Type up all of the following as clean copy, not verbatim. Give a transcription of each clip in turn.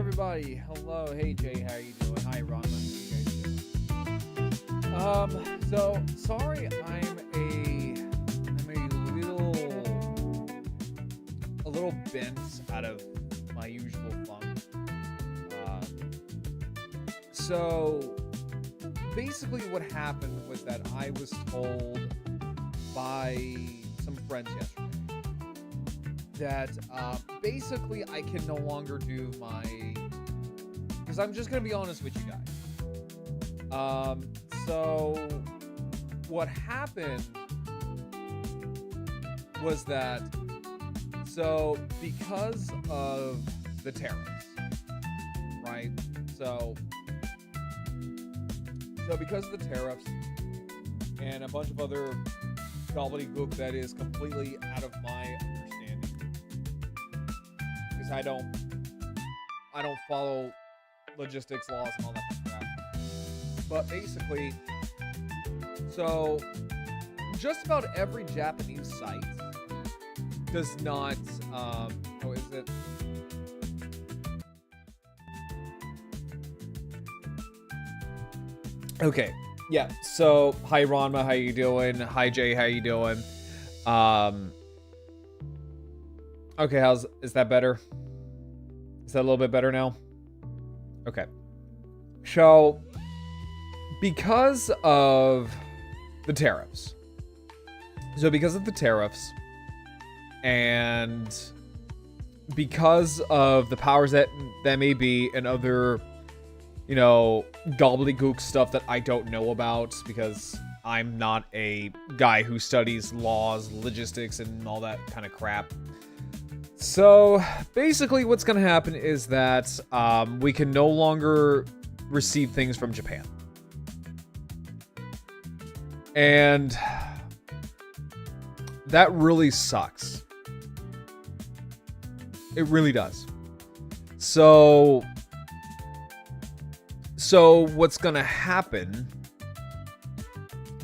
everybody. Hello. Hey, Jay. How you doing? Hi, Ron. How you guys doing? So sorry, I'm a little bent out of my usual funk. So basically, what happened was that I was told by some friends yesterday that basically I can no longer do because I'm just gonna be honest with you guys. So what happened was that because of the tariffs, right? So because of the tariffs and a bunch of other gobbledygook that is completely out of my understanding, because I don't follow logistics laws and all that kind of crap. But basically, so just about every Japanese site does not Okay. Yeah. So, hi Ronma, how you doing? Hi Jay, how you doing? Okay, is that better? Is that a little bit better now? Okay. So, because of the tariffs. And because of the powers that may be and other, gobbledygook stuff that I don't know about, because I'm not a guy who studies laws, logistics, and all that kind of crap. So basically what's going to happen is that we can no longer receive things from Japan. And that really sucks. It really does. So what's going to happen,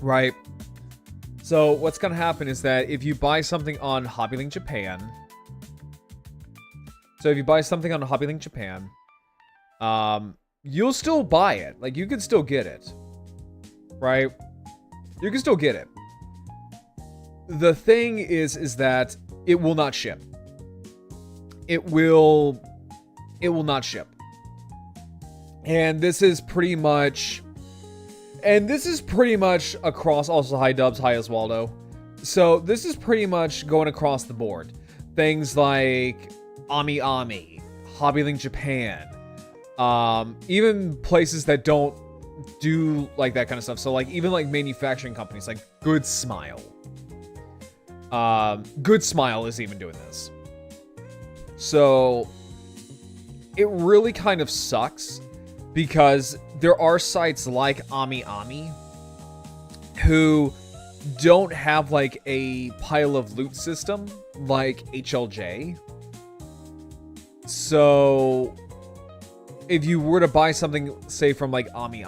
right? So what's going to happen is that if you buy something on HobbyLink Japan, you'll still buy it. Like, you can still get it, right? You can still get it. The thing is that it will not ship. It will not ship. And this is pretty much across, also hi Dubs, hi Oswaldo. So this is pretty much going across the board. Things like Ami, HobbyLink Japan, even places that don't do like that kind of stuff. So like even like manufacturing companies like Good Smile. Good Smile is even doing this. So it really kind of sucks because there are sites like Ami who don't have like a pile of loot system like HLJ. So if you were to buy something, say from like Ami,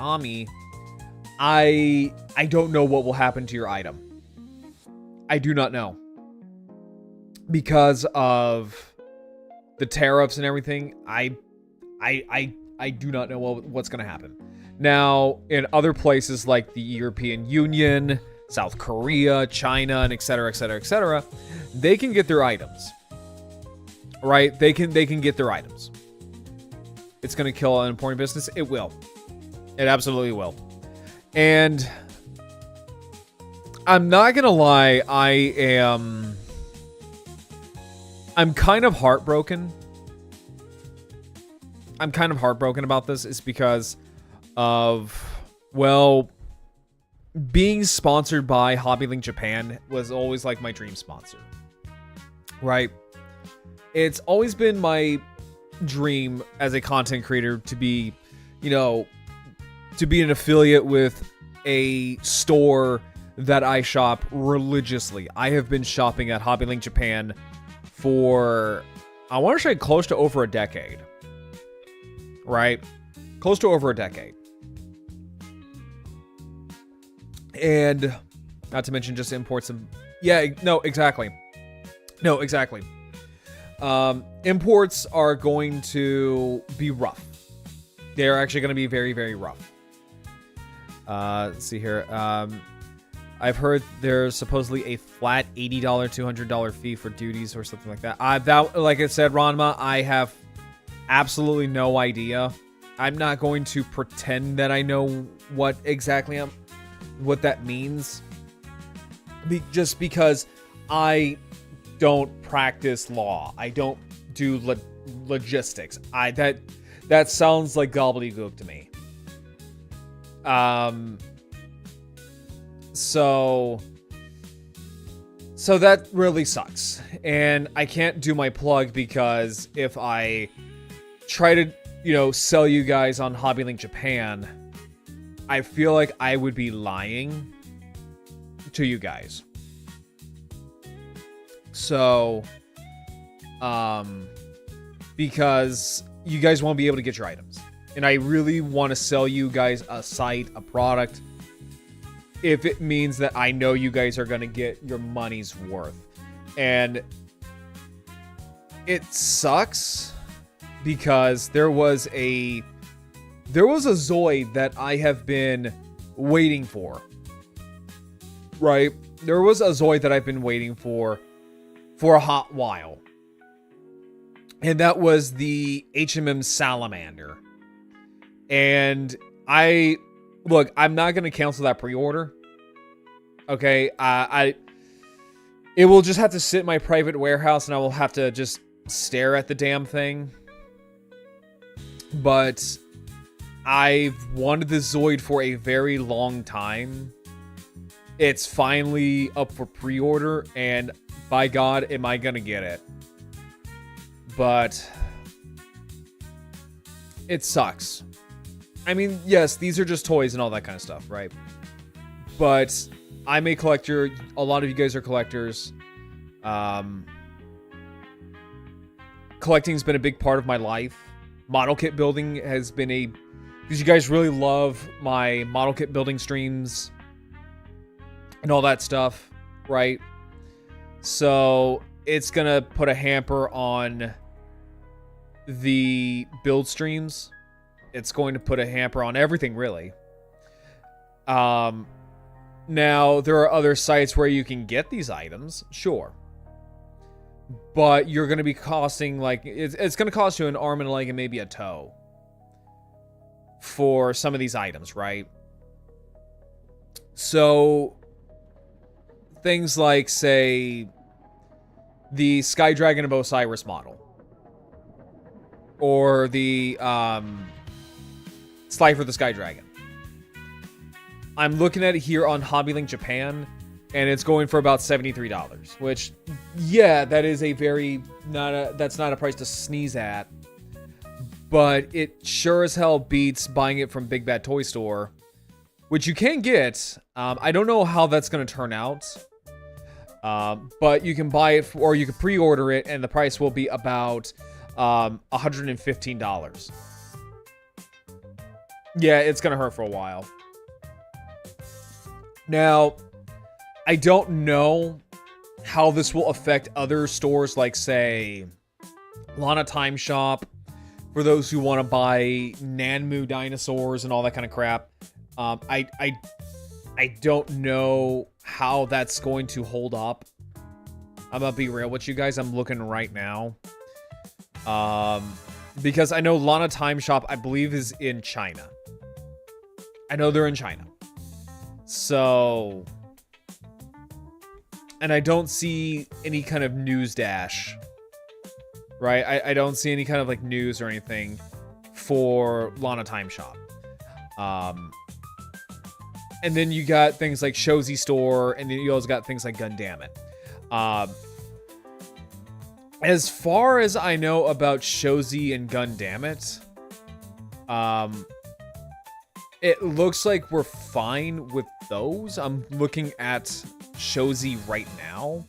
I don't know what will happen to your item. I do not know. Because of the tariffs and everything, I do not know what's going to happen. Now, in other places like the European Union, South Korea, China, and etc., they can get their items. Right? They can get their items. It's going to kill an importing business. It will. It absolutely will. And I'm not going to lie, I'm kind of heartbroken. I'm kind of heartbroken about this. It's because of, well, being sponsored by HobbyLink Japan was always like my dream sponsor. Right? It's always been my dream as a content creator to be, to be an affiliate with a store that I shop religiously. I have been shopping at HobbyLink Japan for, I want to say, close to over a decade. Right? Close to over a decade. And not to mention just import some... Yeah, no, exactly. Imports are going to be rough. They're actually going to be very, very rough. Let's see here. I've heard there's supposedly a flat $80 $200 fee for duties or something like that. Like I said, Ranma, I have absolutely no idea. I'm not going to pretend that I know what exactly what that means. Just because I don't practice law. I don't do logistics. That sounds like gobbledygook to me. So that really sucks. And I can't do my plug because if I try to, sell you guys on HobbyLink Japan, I feel like I would be lying to you guys. So, because you guys won't be able to get your items. And I really want to sell you guys a site, a product, if it means that I know you guys are going to get your money's worth. And it sucks because there was a Zoid that I have been waiting for. Right? There was a Zoid that I've been waiting for a hot while. And that was the HMM Salamander. And I'm not going to cancel that pre-order. Okay, it will just have to sit in my private warehouse and I will have to just stare at the damn thing. But I've wanted the Zoid for a very long time. It's finally up for pre-order, and by God, am I gonna get it. But it sucks. I mean, yes, these are just toys and all that kind of stuff, right? But I'm a collector. A lot of you guys are collectors. Collecting's been a big part of my life. Model kit building has been because you guys really love my model kit building streams and all that stuff, right? So it's gonna put a hamper on the build streams. It's going to put a hamper on everything, really. Now, there are other sites where you can get these items, sure. But you're going to be costing, it's going to cost you an arm and a leg and maybe a toe for some of these items, right? So, things like, say, the Sky Dragon of Osiris model. Or the, Slifer the Sky Dragon. I'm looking at it here on HobbyLink Japan, and it's going for about $73, which, yeah, that is that's not a price to sneeze at, but it sure as hell beats buying it from Big Bad Toy Store, which you can get. I don't know how that's going to turn out, but you can buy it, or you can pre-order it, and the price will be about $115. Yeah, it's going to hurt for a while. Now, I don't know how this will affect other stores like, say, Lana Time Shop, for those who want to buy Nanmu dinosaurs and all that kind of crap. I don't know how that's going to hold up. I'm gonna be real with you guys. I'm looking right now. Because I know Lana Time Shop, I believe, is in China. I know they're in China. So, and I don't see any kind of news dash, right? I don't see any kind of news or anything for Lana Time Shop. And then you got things like Shozy Store, and then you also got things like Gundamit. As far as I know about Shozy and Gundamit, it looks like we're fine with those. I'm looking at Shozy right now.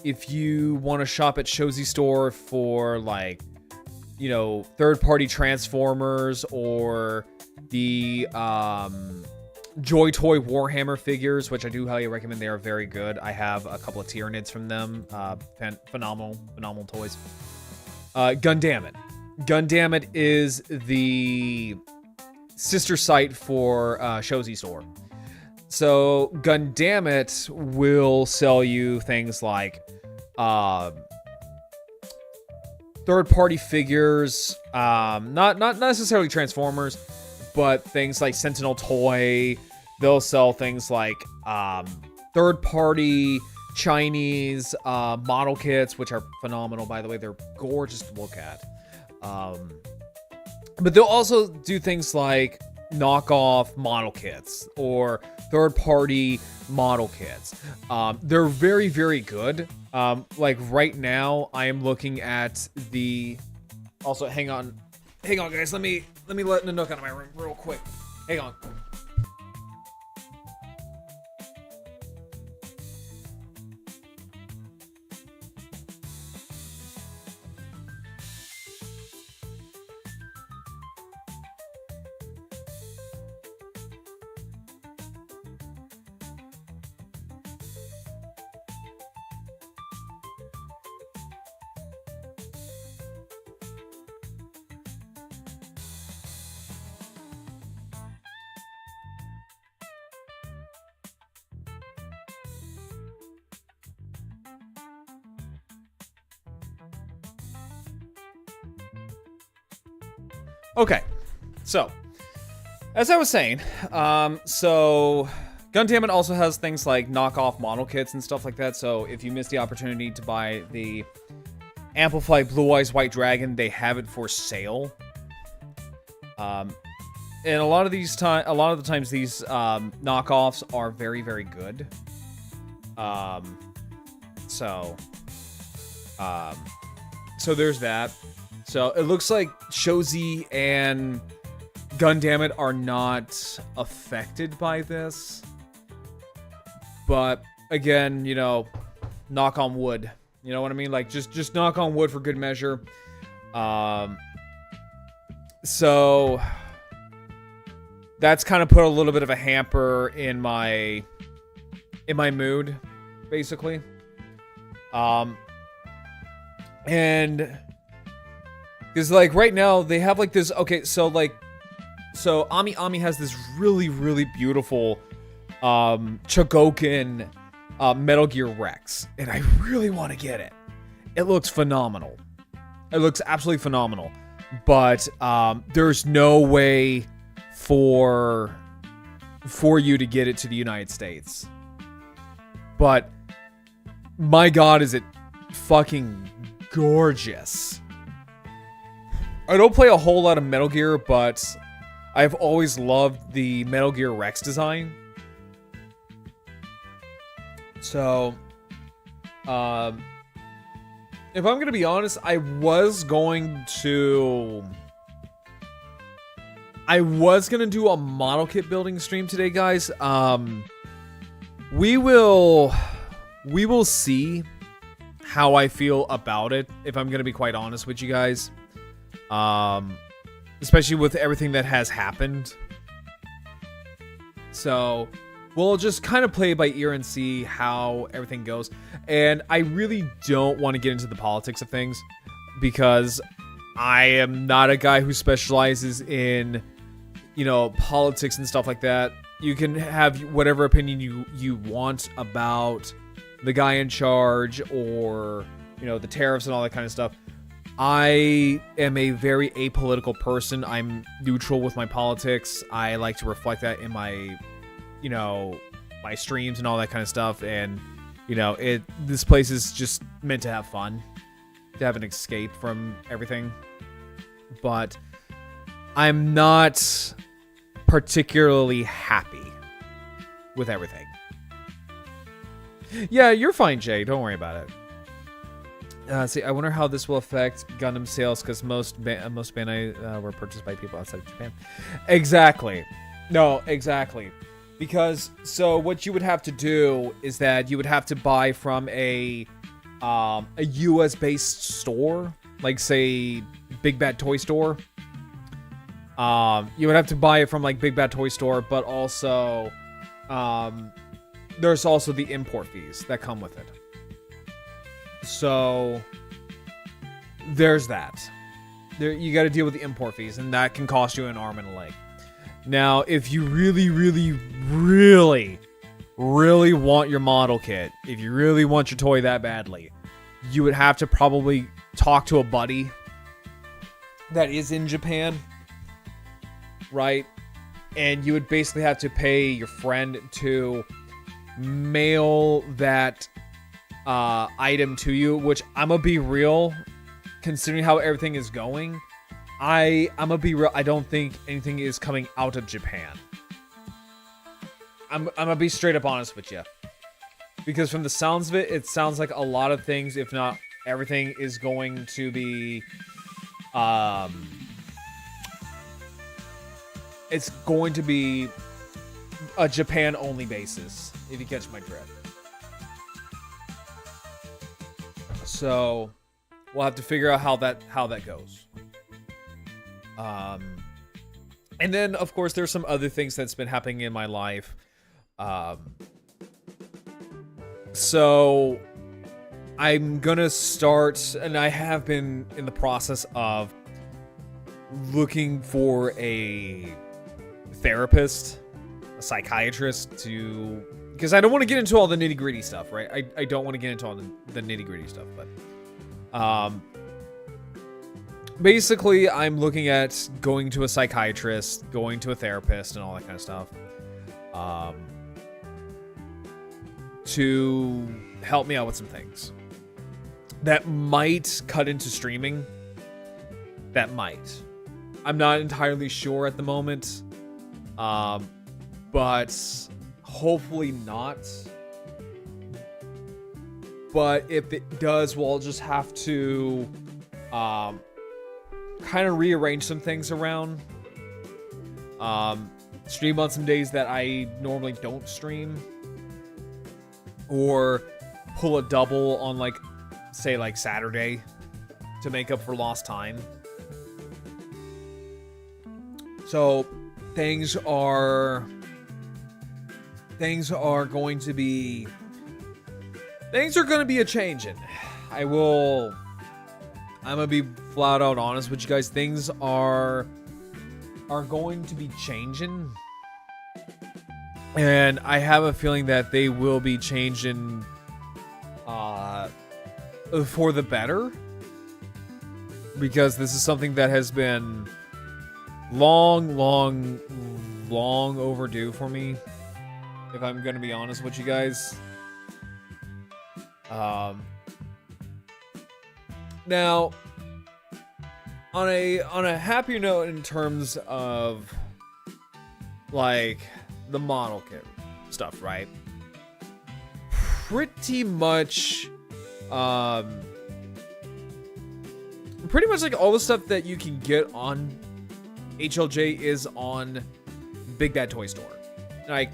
If you want to shop at Shozy Store for third-party Transformers or the Joy Toy Warhammer figures, which I do highly recommend. They are very good. I have a couple of Tyranids from them. Phenomenal toys. Gundamit. Gundamit is the sister site for Shozy Store. So Gundamit will sell you things like third-party figures, not necessarily Transformers, but things like Sentinel Toy. They'll sell things like third-party Chinese model kits, which are phenomenal, by the way. They're gorgeous to look at. But they'll also do things like knockoff model kits or third-party model kits. They're very, very good. Like right now, I am looking at the... Also, hang on, guys. Let me let Nanook out of my room real quick. Hang on. Okay, so as I was saying, so Gundam also has things like knockoff model kits and stuff like that. So if you missed the opportunity to buy the Amplify Blue Eyes White Dragon, they have it for sale. And a lot of the times these knockoffs are very, very good. So there's that. So it looks like Shozy and Gundamit are not affected by this. But again, you know, knock on wood. You know what I mean? Like just knock on wood for good measure. So that's kind of put a little bit of a hamper in my mood, basically. And because, like, right now, they have, like, this... Okay, so Ami has this really, really beautiful Chogokin Metal Gear Rex. And I really want to get it. It looks phenomenal. It looks absolutely phenomenal. But there's no way for you to get it to the United States. But, my God, is it fucking gorgeous. I don't play a whole lot of Metal Gear, but I've always loved the Metal Gear Rex design. So, if I'm gonna be honest, I was gonna do a model kit building stream today, guys. We will see how I feel about it, if I'm gonna be quite honest with you guys. Especially with everything that has happened. So we'll just kind of play it by ear and see how everything goes. And I really don't want to get into the politics of things, because I am not a guy who specializes in, you know, politics and stuff like that. You can have whatever opinion you want about the guy in charge, or, you know, the tariffs and all that kind of stuff. I am a very apolitical person. I'm neutral with my politics. I like to reflect that in my, you know, my streams and all that kind of stuff. And, you know, this place is just meant to have fun, to have an escape from everything. But I'm not particularly happy with everything. Yeah, you're fine, Jay. Don't worry about it. See, I wonder how this will affect Gundam sales, because most Bandai were purchased by people outside of Japan. Exactly. No, exactly. Because, so what you would have to do is that you would have to buy from a US-based store, like, say, Big Bad Toy Store. You would have to buy it from like Big Bad Toy Store, but also there's also the import fees that come with it. So there's that. You got to deal with the import fees, and that can cost you an arm and a leg. Now, if you really, really, really, really want your model kit, if you really want your toy that badly, you would have to probably talk to a buddy that is in Japan, right? And you would basically have to pay your friend to mail that item to you, which I'm gonna be real, considering how everything is going, I'm gonna be real, I don't think anything is coming out of Japan. I'm gonna be straight up honest with you. Because from the sounds of it, it sounds like a lot of things, if not everything, is going to be it's going to be a Japan only basis, if you catch my drift. So we'll have to figure out how that goes. And then of course there's some other things that's been happening in my life. So I'm gonna start, and I have been in the process of looking for a therapist, a psychiatrist, because I don't want to get into all the nitty-gritty stuff, right? I don't want to get into all the nitty-gritty stuff, but basically I'm looking at going to a psychiatrist, going to a therapist, and all that kind of stuff, to help me out with some things that might cut into streaming. That might. I'm not entirely sure at the moment, but hopefully not. But if it does, we'll just have to kind of rearrange some things around. Stream on some days that I normally don't stream, or pull a double on, like, say, like Saturday to make up for lost time. So things are going to be a changing. I'm gonna be flat out honest with you guys. Things are going to be changing, and I have a feeling that they will be changing for the better, because this is something that has been long overdue for me, if I'm gonna be honest with you guys. Now, on a happier note in terms of, like, the model kit stuff, right? Pretty much like all the stuff that you can get on HLJ is on Big Bad Toy Store. And I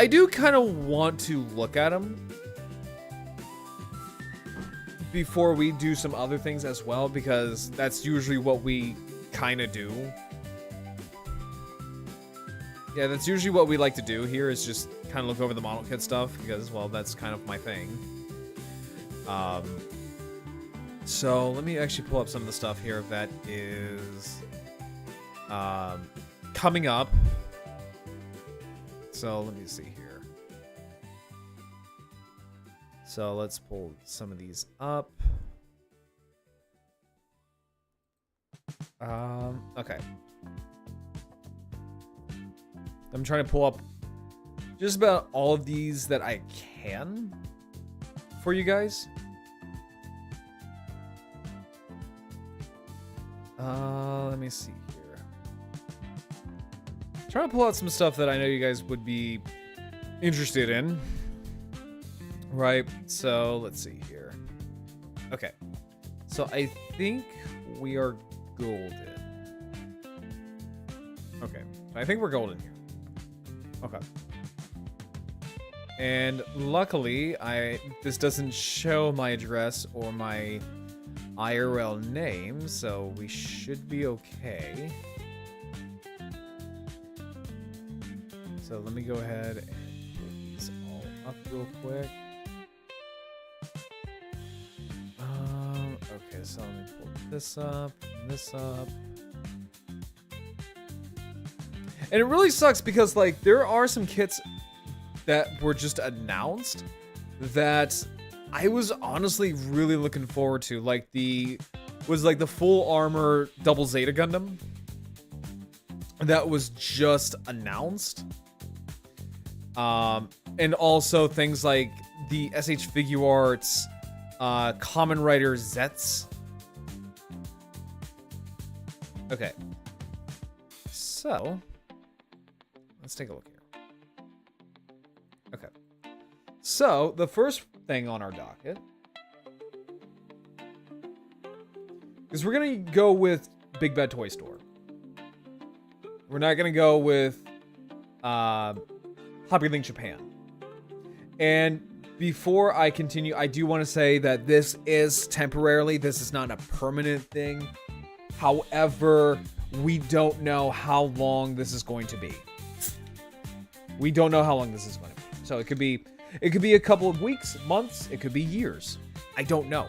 do kind of want to look at them before we do some other things as well, because that's usually what we kind of do. Yeah, that's usually what we like to do here, is just kind of look over the model kit stuff, because, well, that's kind of my thing. So let me actually pull up some of the stuff here that is coming up. So let me see here. So let's pull some of these up. Okay. I'm trying to pull up just about all of these that I can for you guys. Let me see here. Trying to pull out some stuff that I know you guys would be interested in. Right, so let's see here. Okay, so I think we are golden. Okay, I think we're golden here. Okay. And luckily, this doesn't show my address or my IRL name, so we should be okay. So let me go ahead and pull these all up real quick. Okay, so let me pull this up and this up. And it really sucks because, like, there are some kits that were just announced that I was honestly really looking forward to. Like, the full armor double Zeta Gundam that was just announced. And also things like the SH Figuarts Common Rider Zets. Okay. So, let's take a look here. Okay. So, the first thing on our docket, because we're going to go with Big Bad Toy Store. We're not going to go with Hobby Link Japan. And before I continue, I do want to say that this is temporarily. This is not a permanent thing. However, we don't know how long this is going to be. We don't know how long this is going to be. So it could be a couple of weeks, months, it could be years. I don't know.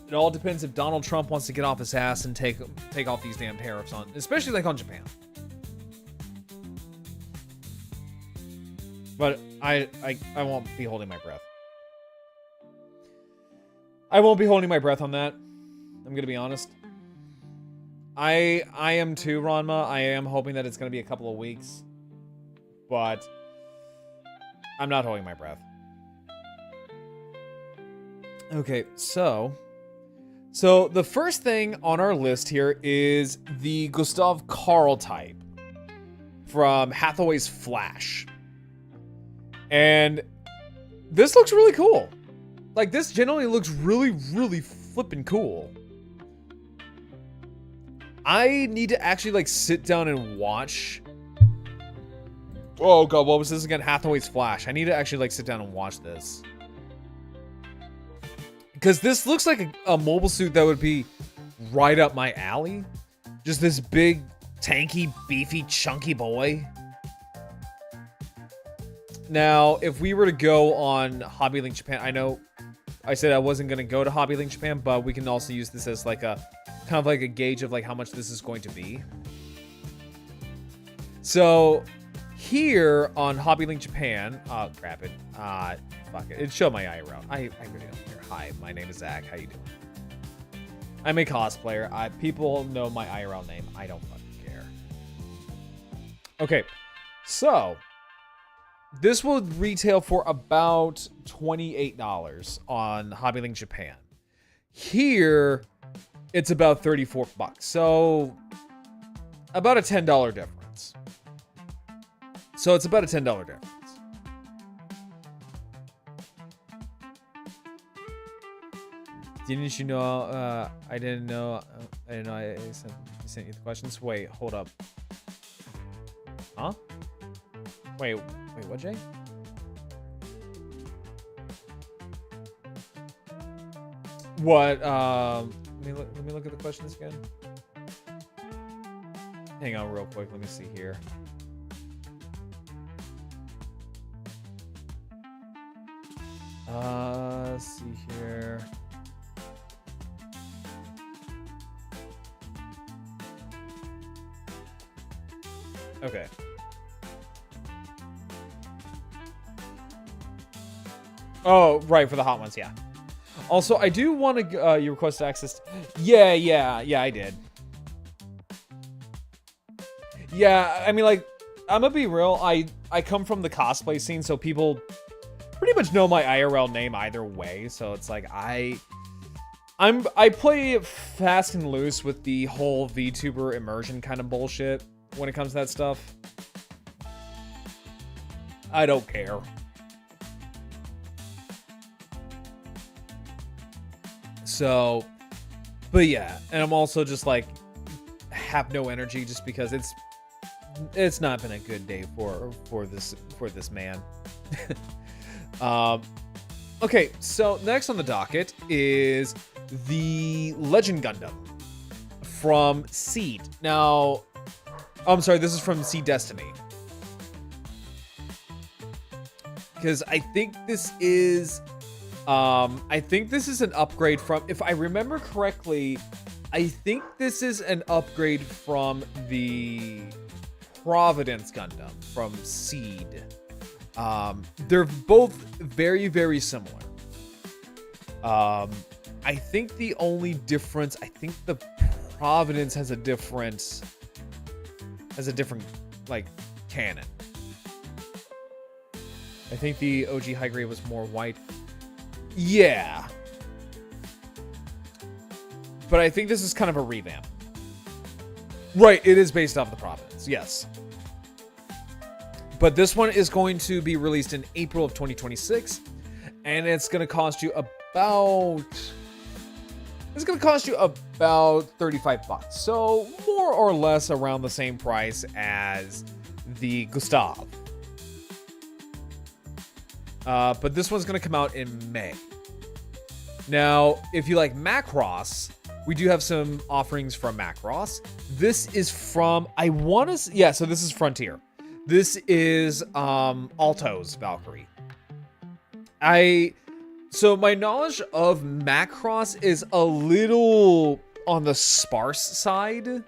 It all depends if Donald Trump wants to get off his ass and take off these damn tariffs on, especially like on Japan. But I won't be holding my breath. I won't be holding my breath on that. I'm gonna be honest. I am too, Ranma. I am hoping that it's gonna be a couple of weeks. But I'm not holding my breath. Okay, so the first thing on our list here is the Gustav Karl type from Hathaway's Flash. And this looks really cool. Like, this generally looks really, really flippin' cool. I need to actually, like, sit down and watch. Oh, God, what was this again? Hathaway's Flash. I need to actually, like, sit down and watch this. Because this looks like a mobile suit that would be right up my alley. Just this big, tanky, beefy, chunky boy. Now, if we were to go on Hobby Link Japan, I know I said I wasn't going to go to Hobby Link Japan, but we can also use this as like a kind of like a gauge of like how much this is going to be. So here on Hobby Link Japan, crap it, fuck it, it showed my IRL. I really don't care. Hi, my name is Zach. How you doing? I'm a cosplayer. People know my IRL name. I don't fucking care. Okay, so this will retail for about $28 on Hobby Link Japan. Here, it's about $34. So, about a $10 difference. So, it's about a $10 difference. Didn't you know, I didn't know I sent you the questions. Wait, hold up. Huh? Wait, what, Jay? What, let me look at the questions again. Hang on real quick, let me see here. Let's see here. Okay. Oh, right, for the hot ones, yeah. Also, I do want to, you request access. Yeah, I did. Yeah, I mean, like, I'm gonna be real. I come from the cosplay scene, so people pretty much know my IRL name either way. So it's like I play fast and loose with the whole VTuber immersion kind of bullshit when it comes to that stuff. I don't care. So, but yeah, and I'm also just like have no energy just because it's not been a good day for this man. Okay, so next on the docket is the Legend Gundam from Seed. Now, I'm sorry, this is from Seed Destiny. Because I think this is an upgrade from, if I remember correctly, I think this is an upgrade from the Providence Gundam from Seed. They're both very, very similar. I think the only difference, I think the Providence has a different like cannon. I think the OG high grade was more white. Yeah. But I think this is kind of a revamp. Right, it is based off the Providence, yes. But this one is going to be released in April of 2026, and it's going to cost you about $35. So more or less around the same price as the Gustav. But this one's going to come out in May. Now, if you like Macross, we do have some offerings from Macross. This is from, so this is Frontier. This is Alto's Valkyrie. So my knowledge of Macross is a little on the sparse side.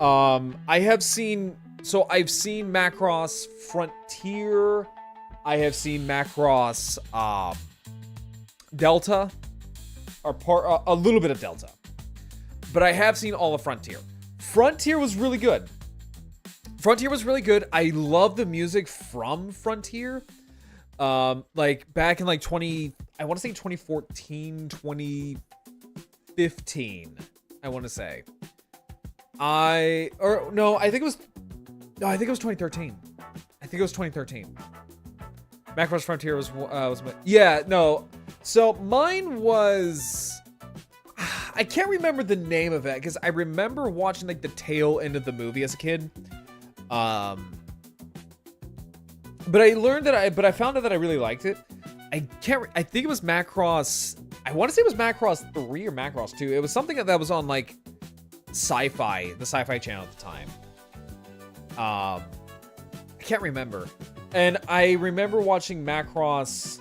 I've seen Macross Frontier. I have seen Macross Delta, or a little bit of Delta. But I have seen all of Frontier. Frontier was really good. I love the music from Frontier. Like back in like 2014, 2015, I want to say. I think it was 2013. Macross Frontier was so mine was, I can't remember the name of it because I remember watching like the tail end of the movie as a kid. But I found out that I really liked it. I think it was Macross. I want to say it was Macross 3 or Macross 2. It was something that was on like Sci-Fi, the Sci-Fi channel at the time. I can't remember. And I remember watching Macross.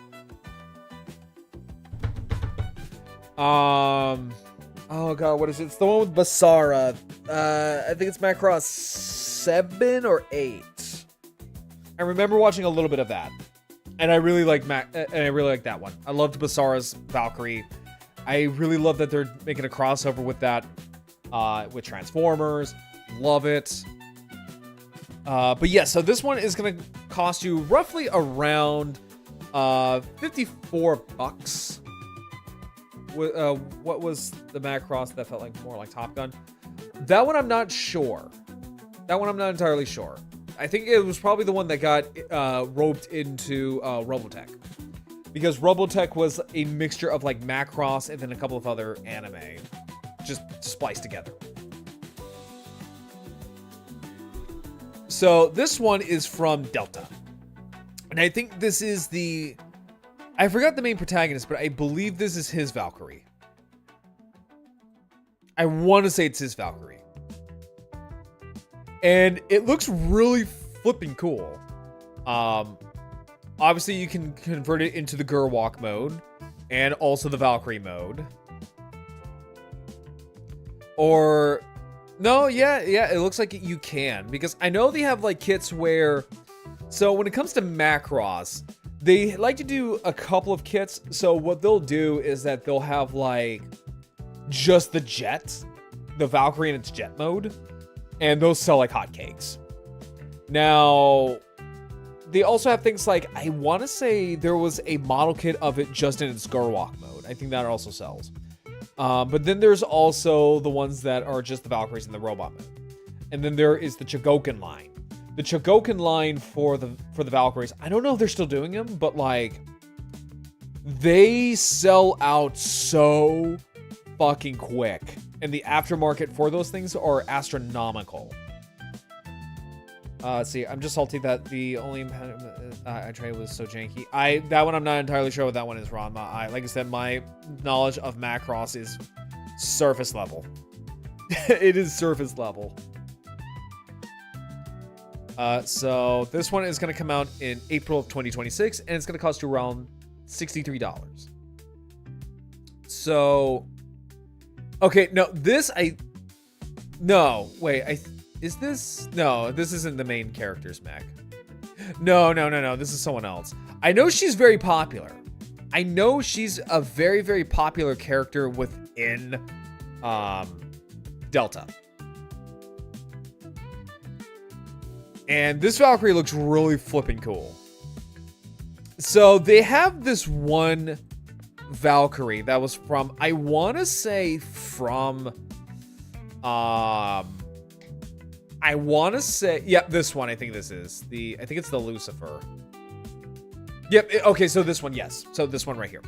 Oh god, what is it? It's the one with Basara. I think it's Macross 7 or 8. I remember watching a little bit of that, and I really like that one. I loved Basara's Valkyrie. I really love that they're making a crossover with that, with Transformers. Love it. But yeah, so this one is gonna cost you roughly around $54. What was the Macross that felt like more like Top Gun? That one I'm not sure. That one I'm not entirely sure. I think it was probably the one that got roped into Robotech. Because Robotech was a mixture of like Macross and then a couple of other anime just spliced together. So this one is from Delta. And I think this is I forgot the main protagonist, but I believe this is his Valkyrie. I want to say it's his Valkyrie. And it looks really flipping cool. Obviously, you can convert it into the Gerwalk mode and also the Valkyrie mode. Or... No, yeah, it looks like you can. Because I know they have, like, kits where... So, when it comes to Macross, they like to do a couple of kits. So, what they'll do is that they'll have, like, just the jet. The Valkyrie in its jet mode. And those sell like hotcakes. Now, they also have things like, I want to say there was a model kit of it just in its Gerwalk mode. I think that also sells. But then there's also the ones that are just the Valkyries in the robot mode. And then there is the Chogokin line. The Chogokin line for the Valkyries, I don't know if they're still doing them, but like, they sell out so fucking quick. And the aftermarket for those things are astronomical. Let's see, I'm just salty that the only I tried was so janky. That one I'm not entirely sure what that one is, Ron. Like I said, my knowledge of Macross is surface level. It is surface level. So this one is going to come out in April of 2026, and it's going to cost you around $63. So, okay, no, this is this? No, this isn't the main character's mech. No, this is someone else. I know she's very popular. I know she's a very, very popular character within, Delta. And this Valkyrie looks really flipping cool. So they have this one Valkyrie that was from, I want to say from, I want to say, yeah, this one. I think this is I think it's the Lucifer. Yep. Okay. So this one, yes. So this one right here.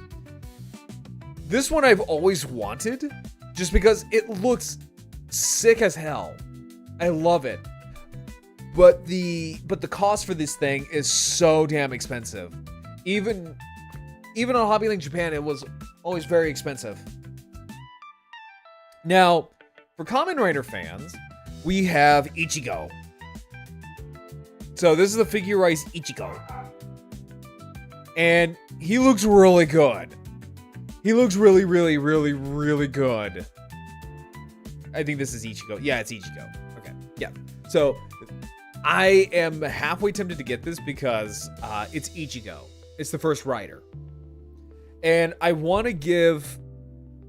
This one I've always wanted just because it looks sick as hell. I love it. But the cost for this thing is so damn expensive. Even on Hobby Link Japan, it was always very expensive. Now, for Kamen Rider fans, we have Ichigo. So this is the figurized Ichigo. And he looks really good. He looks really, really, really, really good. I think this is Ichigo. Yeah, it's Ichigo. Okay, yeah. So I am halfway tempted to get this because it's Ichigo. It's the first rider. And I want to give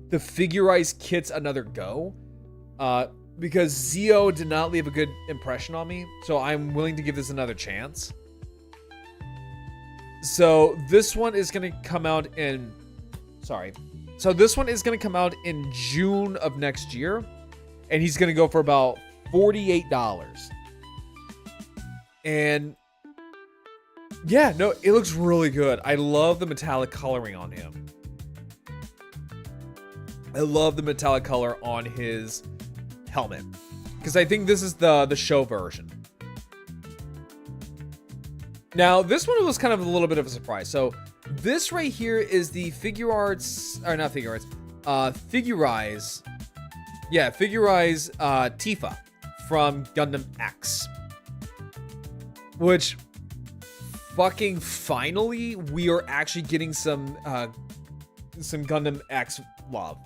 the figurized kits another go. Because Zio did not leave a good impression on me. So I'm willing to give this another chance. So this one is going to come out in... Sorry. So this one is going to come out in June of next year. And he's going to go for about $48. And yeah, no, it looks really good. I love the metallic coloring on him. I love the metallic color on his helmet. Because I think this is the show version. Now, this one was kind of a little bit of a surprise. So, this right here is the Figurize... Or not Figurize. Figurize... Yeah, Figurize Tifa from Gundam X. Which... Fucking finally, we are actually getting some Gundam X love.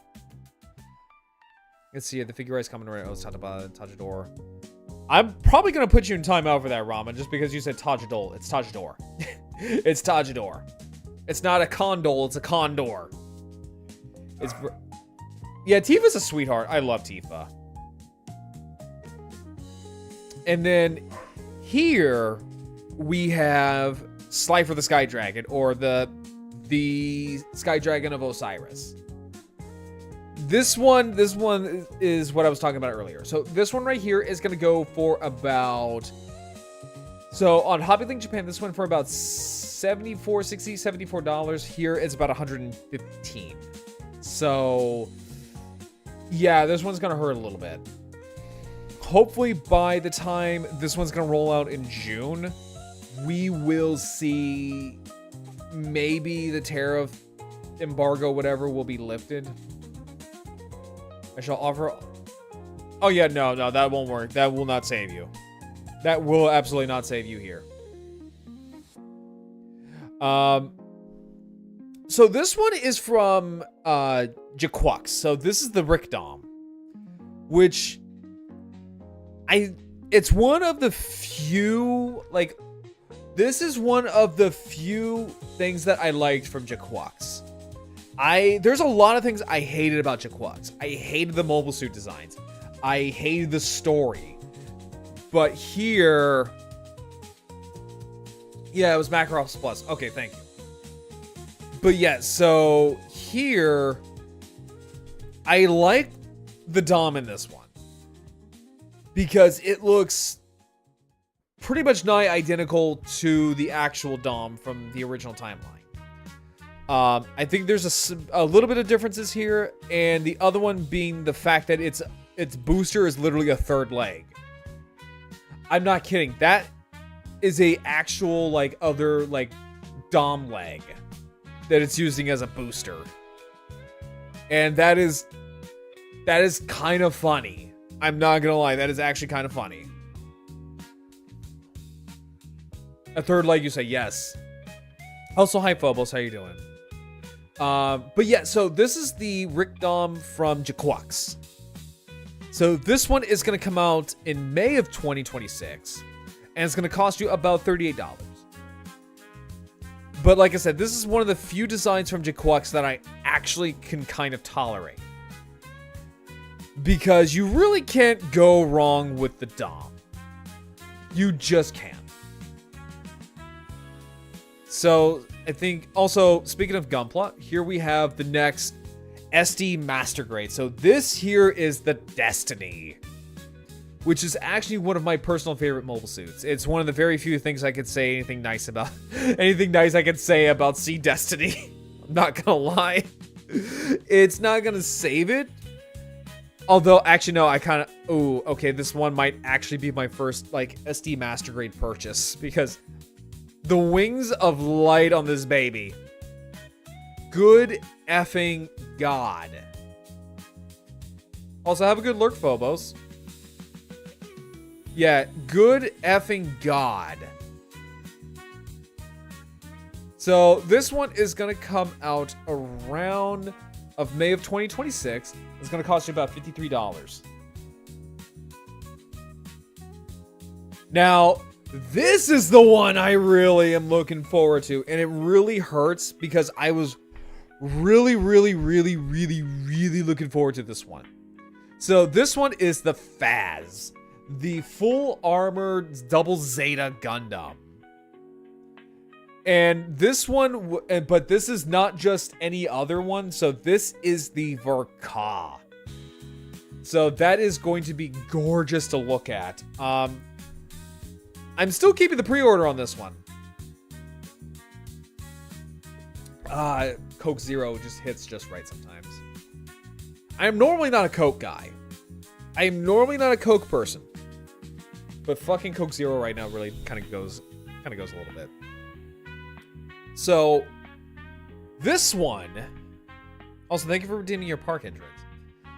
Let's see, the Figurize coming right. Oh, it's Tajador. I'm probably gonna put you in timeout for that, Ramen, just because you said Tajador. It's Tajador. It's Tajador. It's not a condole, it's a condor. Yeah, Tifa's a sweetheart. I love Tifa. And then here we have Slifer the Sky Dragon, or the Sky Dragon of Osiris. This one is what I was talking about earlier. So this one right here is going to go for about... So on Hobby Link Japan, this one for about $74. Here it's about $115. So yeah, this one's going to hurt a little bit. Hopefully by the time this one's going to roll out in June, we will see maybe the tariff embargo, whatever, will be lifted. I shall offer... Oh, yeah, no, that won't work. That will not save you. That will absolutely not save you here. So this one is from Jaquux. So this is the Rick Dom, which it's one of the few, like, this is one of the few things that I liked from Jaquux. There's a lot of things I hated about Jaquux. I hated the mobile suit designs. I hated the story. But here... Yeah, it was Macross Plus. Okay, thank you. But yeah, so here... I like the Dom in this one. Because it looks pretty much nigh identical to the actual Dom from the original timeline. I think there's a little bit of differences here, and the other one being the fact that its booster is literally a third leg. I'm not kidding. That is a actual, like, other, like, dom leg that it's using as a booster. And that is kind of funny. I'm not gonna lie, that is actually kind of funny. A third leg, you say yes. Also, hi Phobos, how you doing? But yeah, so this is the Rick Dom from Jaquax. So this one is going to come out in May of 2026, and it's going to cost you about $38. But like I said, this is one of the few designs from Jaquax that I actually can kind of tolerate, because you really can't go wrong with the Dom. You just can't. So I think also, speaking of Gunpla, here we have the next SD Master Grade. So this here is the Destiny, which is actually one of my personal favorite mobile suits. It's one of the very few things I could say anything nice about. Anything nice I could say about Sea Destiny. I'm not gonna lie. It's not gonna save it. Although, actually, no, I kind of... Ooh, okay, this one might actually be my first, like, SD Master Grade purchase, because the wings of light on this baby. Good effing God. Also, have a good lurk, Phobos. Yeah, good effing God. So, this one is going to come out around of May of 2026. It's going to cost you about $53. Now, this is the one I really am looking forward to, and it really hurts because I was really looking forward to this one. So this one is the Phaz, the full armored double Zeta Gundam. And this one, but this is not just any other one. So this is the Verka. So that is going to be gorgeous to look at. I'm still keeping the pre-order on this one. Coke Zero just hits just right sometimes. I am normally not a Coke guy. I am normally not a Coke person. But fucking Coke Zero right now really kind of goes a little bit. So, this one... Also, thank you for redeeming your park entrance.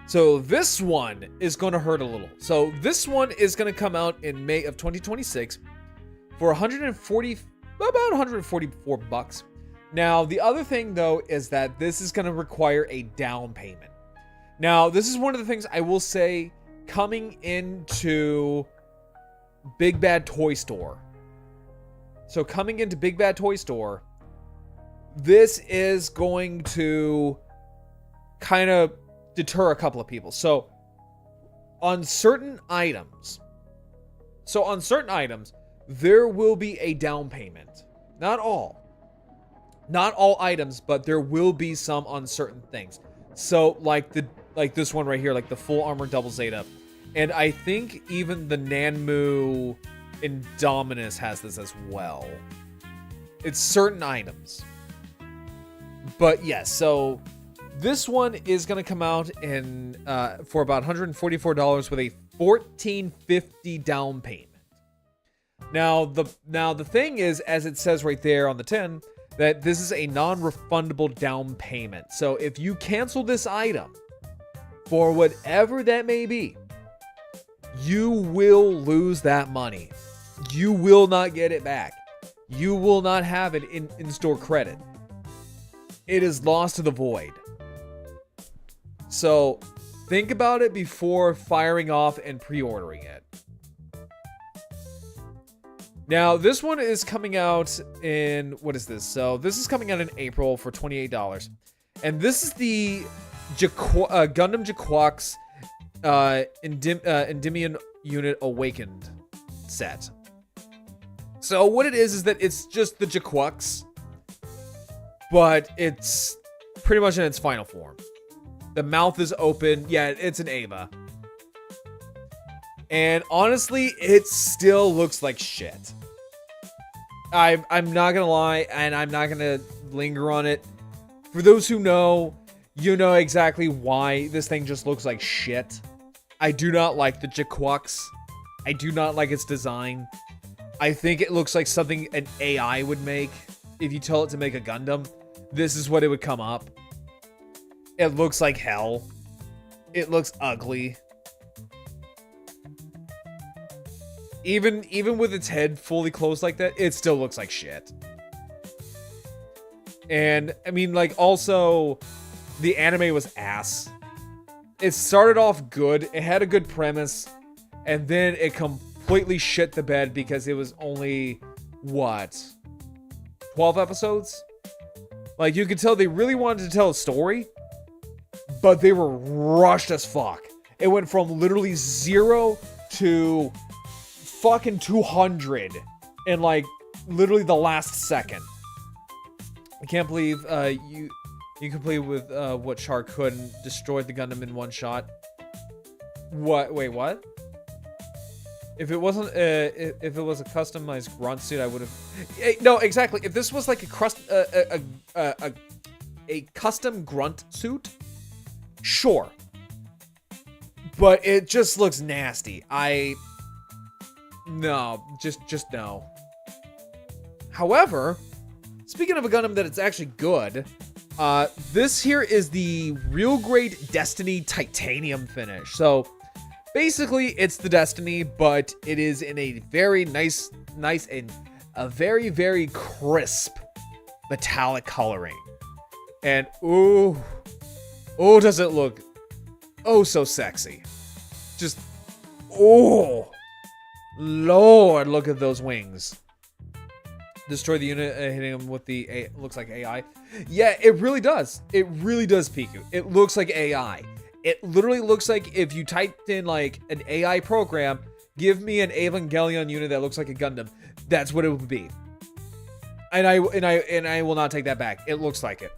So, this one is going to hurt a little. So, this one is going to come out in May of 2026 for about 144 bucks. Now, the other thing, though, is that this is going to require a down payment. Now, this is one of the things I will say coming into Big Bad Toy Store. So, coming into Big Bad Toy Store, this is going to kind of deter a couple of people. So, on certain items, there will be a down payment. Not all items, but there will be some on certain things. So, like this one right here, like the full armor double Zeta, and I think even the Nanmu Indominus has this as well. It's certain items. But yes, so this one is going to come out in for about $144 with a $1,450 down payment. Now the thing is, as it says right there on the tin, that this is a non-refundable down payment. So if you cancel this item for whatever that may be, you will lose that money. You will not get it back. You will not have it in store credit. It is lost to the void. So think about it before firing off and pre-ordering it. Now, this one is coming out in, what is this? So this is coming out in April for $28. And this is the Gundam Jaquax Endymion Unit Awakened set. So what it is that it's just the Jaquax, but it's pretty much in its final form. The mouth is open. Yeah, it's an Ava. And honestly, it still looks like shit. I'm not gonna lie, and I'm not gonna linger on it. For those who know, you know exactly why this thing just looks like shit. I do not like the Jaquax. I do not like its design. I think it looks like something an AI would make. If you tell it to make a Gundam, this is what it would come up. It looks like hell. It looks ugly. Even with its head fully closed like that, it still looks like shit. And, I mean, like, also, the anime was ass. It started off good. It had a good premise. And then it completely shit the bed because it was only, what? 12 episodes? Like, you could tell they really wanted to tell a story, but they were rushed as fuck. It went from literally 0 to fucking 200 in, like, literally the last second. I can't believe you complete with what Shark could and destroyed the Gundam in one shot. What? Wait, what? If it wasn't, if it was a customized grunt suit, I would have. No, exactly. If this was like a custom grunt suit, sure. But it just looks nasty. No, just no. However, speaking of a Gundam that it's actually good, this here is the Real Grade Destiny Titanium finish. So basically, it's the Destiny, but it is in a very nice and a very, very crisp metallic coloring. And ooh, does it look so sexy. Just, oh, Lord, look at those wings. Destroy the unit, hitting him with the, looks like AI. Yeah, it really does. It really does, Piku. It looks like AI. It literally looks like if you typed in like an AI program, give me an Evangelion unit that looks like a Gundam. That's what it would be. And I will not take that back. It looks like it.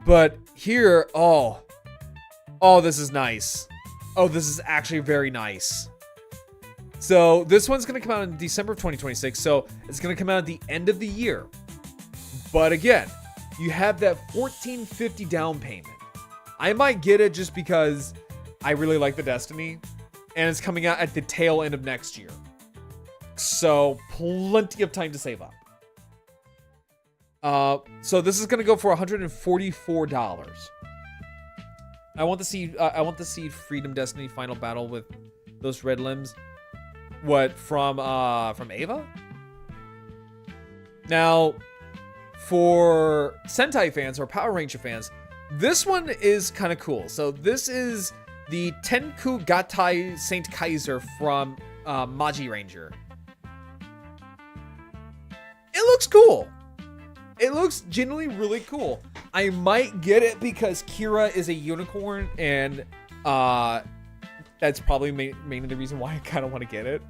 But here, oh, this is nice. Oh, this is actually very nice. So this one's going to come out in December of 2026. So it's going to come out at the end of the year. But again, you have that $14.50 down payment. I might get it just because I really like the Destiny. And it's coming out at the tail end of next year. So plenty of time to save up. So this is going to go for $144. I want to see Freedom Destiny Final Battle with those red limbs. What, from Ava? Now, for Sentai fans or Power Ranger fans, this one is kind of cool. So this is the Tenku Gatai Saint Kaiser from Magi Ranger. It looks cool. It looks genuinely really cool. I might get it because Kira is a unicorn, and that's probably mainly the reason why I kind of want to get it.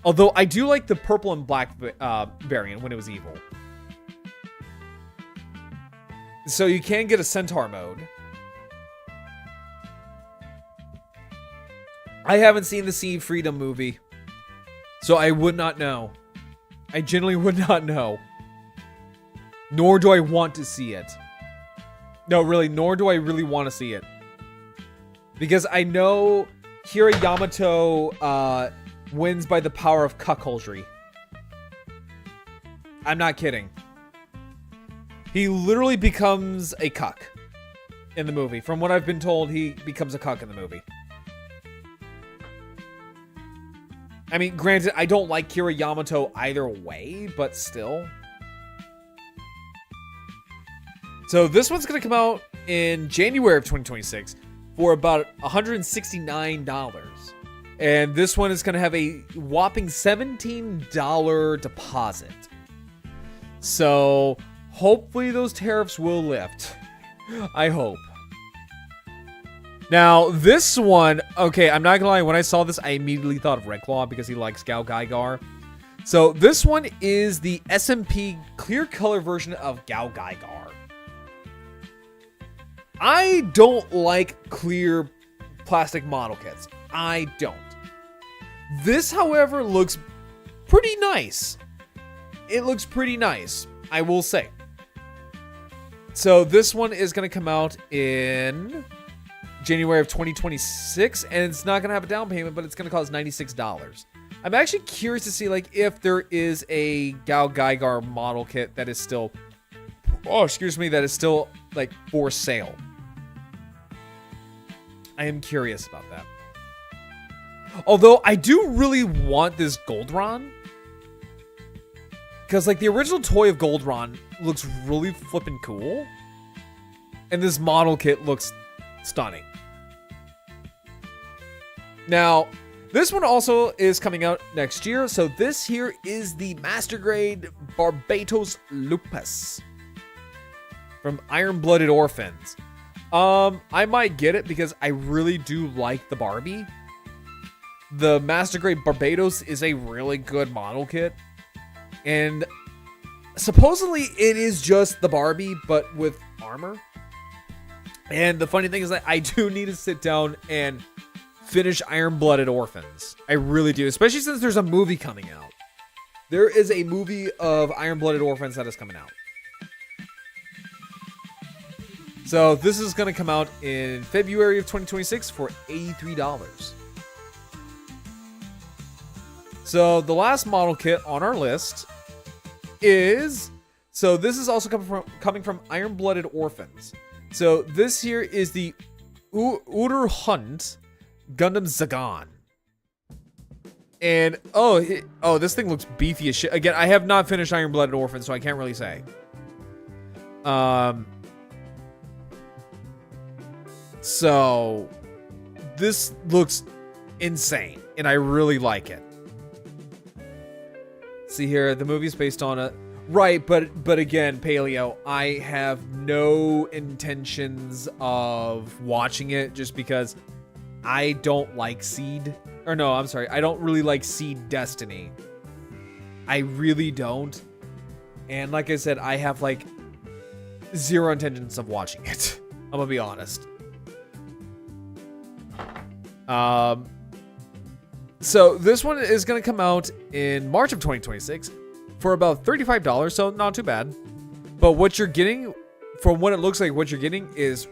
Although I do like the purple and black variant when it was evil. So you can get a Centaur mode. I haven't seen the Sea Freedom movie, so I would not know. I genuinely would not know. Nor do I want to see it. No, really, nor do I really want to see it. Because I know Kira Yamato wins by the power of cuckoldry. I'm not kidding. He literally becomes a cuck in the movie. From what I've been told, he becomes a cuck in the movie. I mean, granted, I don't like Kira Yamato either way, but still. So this one's going to come out in January of 2026 for about $169. And this one is going to have a whopping $17 deposit. So hopefully those tariffs will lift. I hope. Now, this one, okay, I'm not gonna lie, when I saw this, I immediately thought of Red Claw because he likes Gao Gaigar. So this one is the SMP clear color version of Gao Gaigar. I don't like clear plastic model kits. I don't. This, however, looks pretty nice. It looks pretty nice, I will say. So this one is going to come out in January of 2026, and it's not gonna have a down payment, but it's gonna cost $96. I'm actually curious to see like if there is a Gal Gaigar model kit that is still, that is still like for sale. I am curious about that. Although I do really want this Goldron, because like the original toy of Goldron looks really flippin' cool, and this model kit looks stunning. Now, this one also is coming out next year. So this here is the Master Grade Barbatos Lupus from Iron Blooded Orphans. I might get it because I really do like the Barbie. The Master Grade Barbatos is a really good model kit. And supposedly it is just the Barbie, but with armor. And the funny thing is that I do need to sit down and finish Iron Blooded Orphans. I really do, especially since there's a movie coming out. There is a movie of Iron Blooded Orphans that is coming out. So this is going to come out in February of 2026 for $83. So the last model kit on our list is, so this is also coming from Iron Blooded Orphans. So this here is the Uder Hunt Gundam Zagan. And oh, this thing looks beefy as shit. Again, I have not finished Iron Blooded Orphans, so I can't really say. So this looks insane, and I really like it. See here, the movie's based on a right, but again, Paleo, I have no intentions of watching it just because I don't like Seed. Or no, I'm sorry, I don't really like Seed Destiny. I really don't. And like I said, I have like zero intentions of watching it. I'm gonna be honest. So this one is going to come out in March of 2026 for about $35, so not too bad. But what you're getting, from what it looks like, what you're getting is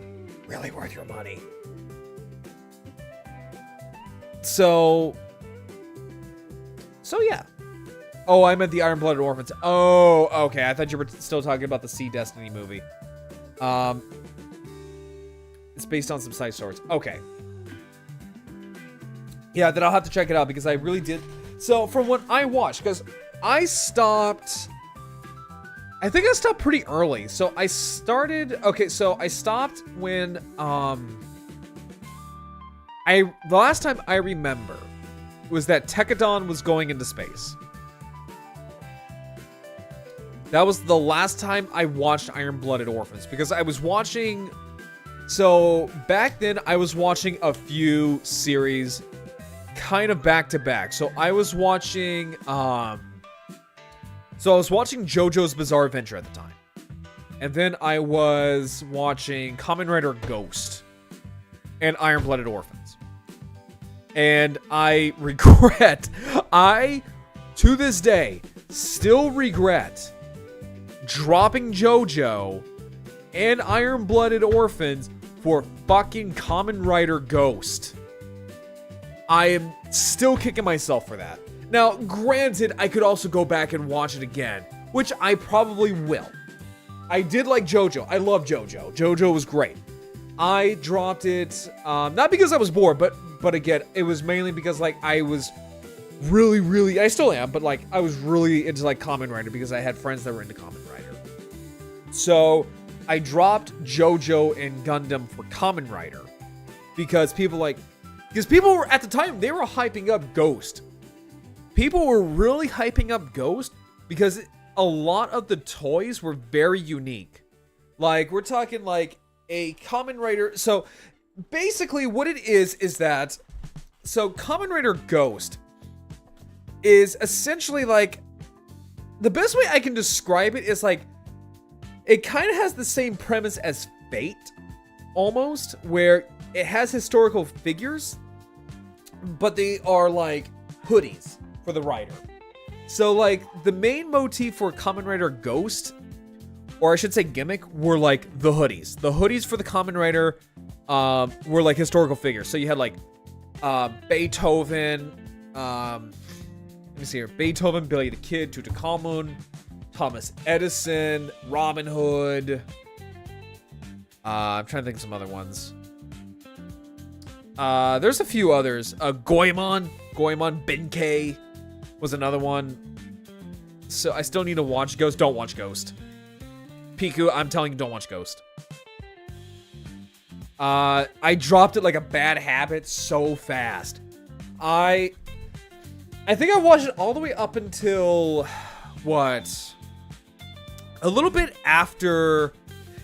really worth your money. So yeah. Oh, I meant the Iron Blooded Orphans. Oh, okay. I thought you were still talking about the Sea Destiny movie. It's based on some side stories. Okay. Yeah, then I'll have to check it out because I really did. So from what I watched, because I think I stopped pretty early. So I started, okay, so I stopped when, the last time I remember was that Tekadon was going into space. That was the last time I watched Iron Blooded Orphans because I was watching, so back then I was watching a few series kind of back to back. So I was watching JoJo's Bizarre Adventure at the time. And then I was watching Kamen Rider Ghost and Iron Blooded Orphans. And I to this day still regret dropping JoJo and Iron Blooded Orphans for fucking Kamen Rider Ghost. I am still kicking myself for that. Now, granted, I could also go back and watch it again, which I probably will. I did like JoJo. I love JoJo. JoJo was great. I dropped it, not because I was bored, but again, it was mainly because like I was really, I still am, but like I was really into like Kamen Rider because I had friends that were into Kamen Rider. So I dropped JoJo and Gundam for Kamen Rider because people were, at the time, they were hyping up Ghost. People were really hyping up Ghost because a lot of the toys were very unique. Like, we're talking like a Kamen Rider. So, basically what it is that, so Kamen Rider Ghost is essentially like, the best way I can describe it is like, it kind of has the same premise as Fate, almost, where it has historical figures, but they are like hoodies for the rider. So like the main motif for Kamen Rider Ghost, or I should say gimmick, were like the hoodies. The hoodies for the Kamen Rider were like historical figures. So you had like Beethoven, let me see here, Beethoven, Billy the Kid, Tutankhamun, Thomas Edison, Robin Hood. I'm trying to think of some other ones. There's a few others. Goemon Benkei was another one. So I still need to watch Ghost. Don't watch Ghost. Piku, I'm telling you, don't watch Ghost. I dropped it like a bad habit so fast. I think I watched it all the way up until what? A little bit after,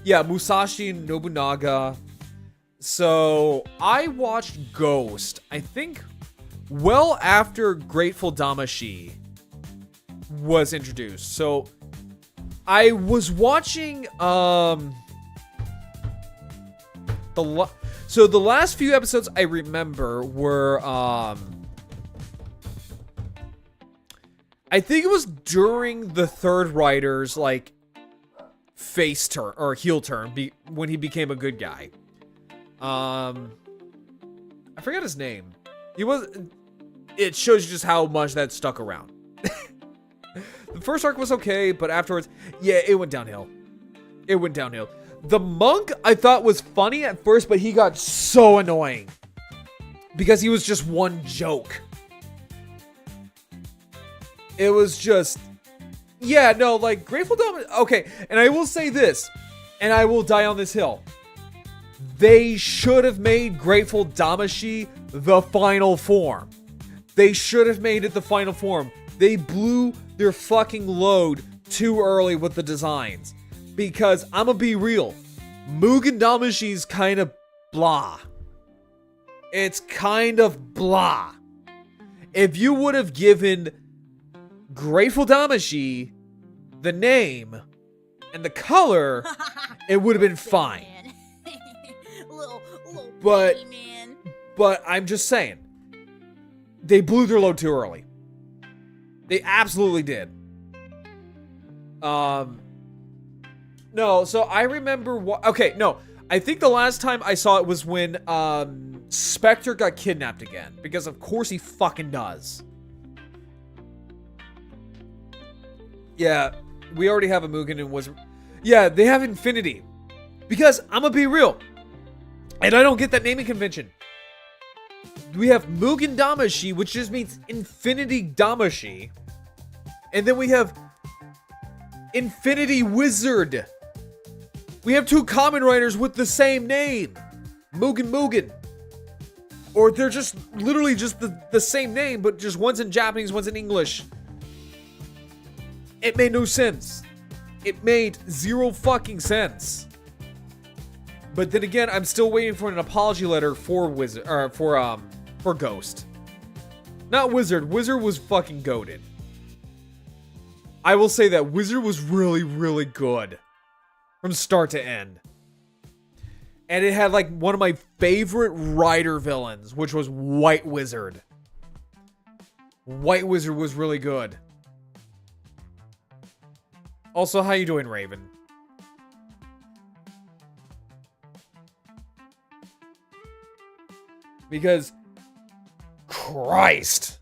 yeah, Musashi Nobunaga. So I watched Ghost, I think, well after Grateful Damacy was introduced. So I was watching the last few episodes I remember were I think it was during the third writer's like face turn or heel turn when he became a good guy. I forgot his name. It shows you just how much that stuck around. The first arc was okay, but afterwards, yeah, it went downhill. The monk I thought was funny at first, but he got so annoying because he was just one joke. It was just, yeah, no, like Grateful Dead. Okay, and I will say this, and I will die on this hill. They should have made Grateful Damacy the final form. They should have made it the final form. They blew their fucking load too early with the designs. Because I'm gonna be real, Mugen Damacy's kind of blah. It's kind of blah. If you would have given Grateful Damacy the name and the color, it would have been fine. little but I'm just saying, they blew their load too early. They absolutely did. No, so I remember okay, no. I think the last time I saw it was when Spectre got kidnapped again, because of course he fucking does. Yeah, we already have a Mugen and was yeah, they have Infinity. Because I'm gonna be real, and I don't get that naming convention. We have Mugen Damacy, which just means Infinity Damacy. And then we have Infinity Wizard. We have two common writers with the same name. Mugen. Or they're just literally just the same name, but just one's in Japanese, one's in English. It made no sense. It made zero fucking sense. But then again, I'm still waiting for an apology letter for Wizard, or for Ghost. Not Wizard. Wizard was fucking goated. I will say that Wizard was really, really good from start to end. And it had like one of my favorite writer villains, which was White Wizard. White Wizard was really good. Also, how you doing, Raven? Because, Christ.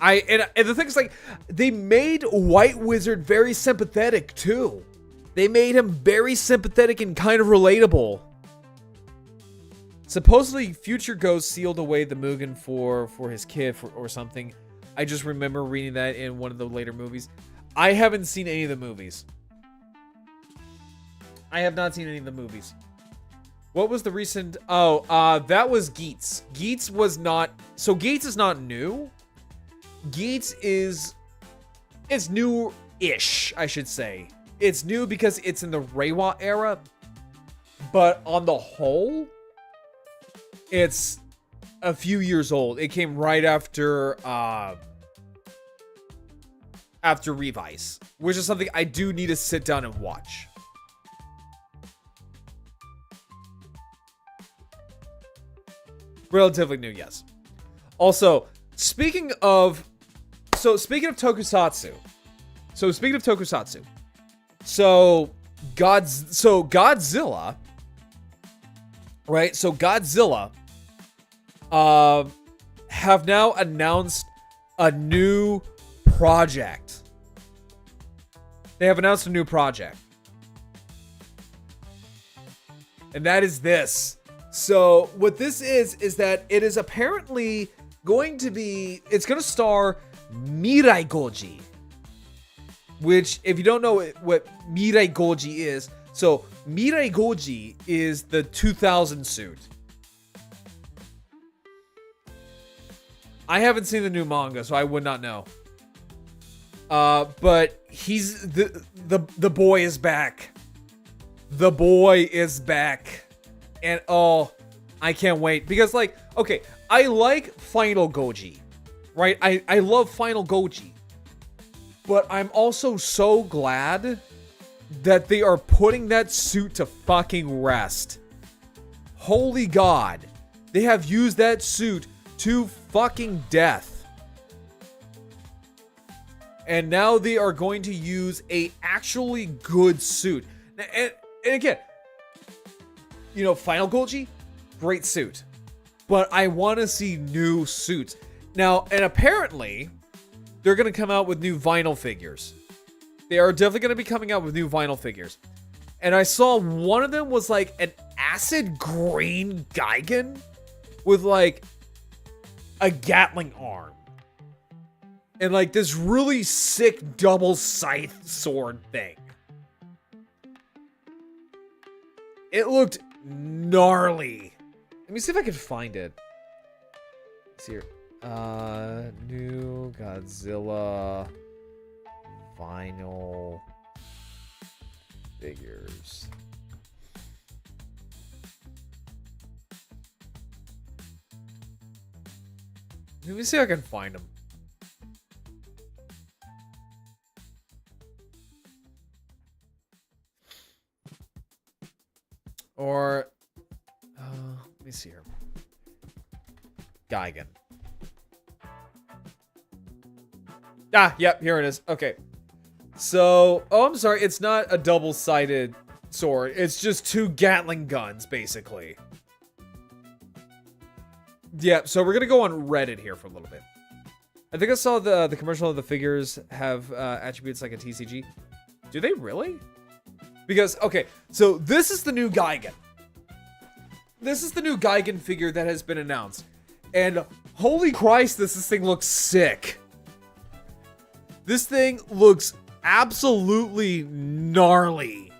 And the thing is, like, they made White Wizard very sympathetic, too. They made him very sympathetic and kind of relatable. Supposedly, Future Ghost sealed away the Mugen for his kid or something. I just remember reading that in one of the later movies. I haven't seen any of the movies. I have not seen any of the movies. What was the recent... Oh, that was Geats. Geats was not... So Geats is not new. Geats is... It's new-ish, I should say. It's new because it's in the Reiwa era. But on the whole, it's a few years old. It came right after... after Revice. Which is something I do need to sit down and watch. Relatively new, yes. Also, speaking of tokusatsu. So, Godzilla, right? So Godzilla have now announced a new project. They have announced a new project. And that is this. So what this is that it is apparently going to be, it's going to star Mirai Goji. Which, if you don't know what Mirai Goji is, so Mirai Goji is the 2000 suit. I haven't seen the new manga, so I would not know. But he's the boy is back. The boy is back. And oh, I can't wait. Because like, okay, I like Final Goji. Right? I love Final Goji. But I'm also so glad that they are putting that suit to fucking rest. Holy God. They have used that suit to fucking death. And now they are going to use a actually good suit. And again, you know, Final Goji, great suit. But I want to see new suits. Now, and apparently, they're going to come out with new vinyl figures. They are definitely going to be coming out with new vinyl figures. And I saw one of them was like an acid green Gigan with like a Gatling arm. And like this really sick double scythe sword thing. It looked gnarly. Let me see if I can find it. Let's see here. New Godzilla vinyl figures. Let me see if I can find them. Or, let me see here. Gigan. Ah, yep, here it is. Okay. So, oh, I'm sorry. It's not a double-sided sword. It's just two Gatling guns, basically. Yeah, so we're going to go on Reddit here for a little bit. I think I saw the commercial of the figures have attributes like a TCG. Do they really? Because, okay, so this is the new Gigan. This is the new Gigan figure that has been announced. And holy Christ, this thing looks sick. This thing looks absolutely gnarly.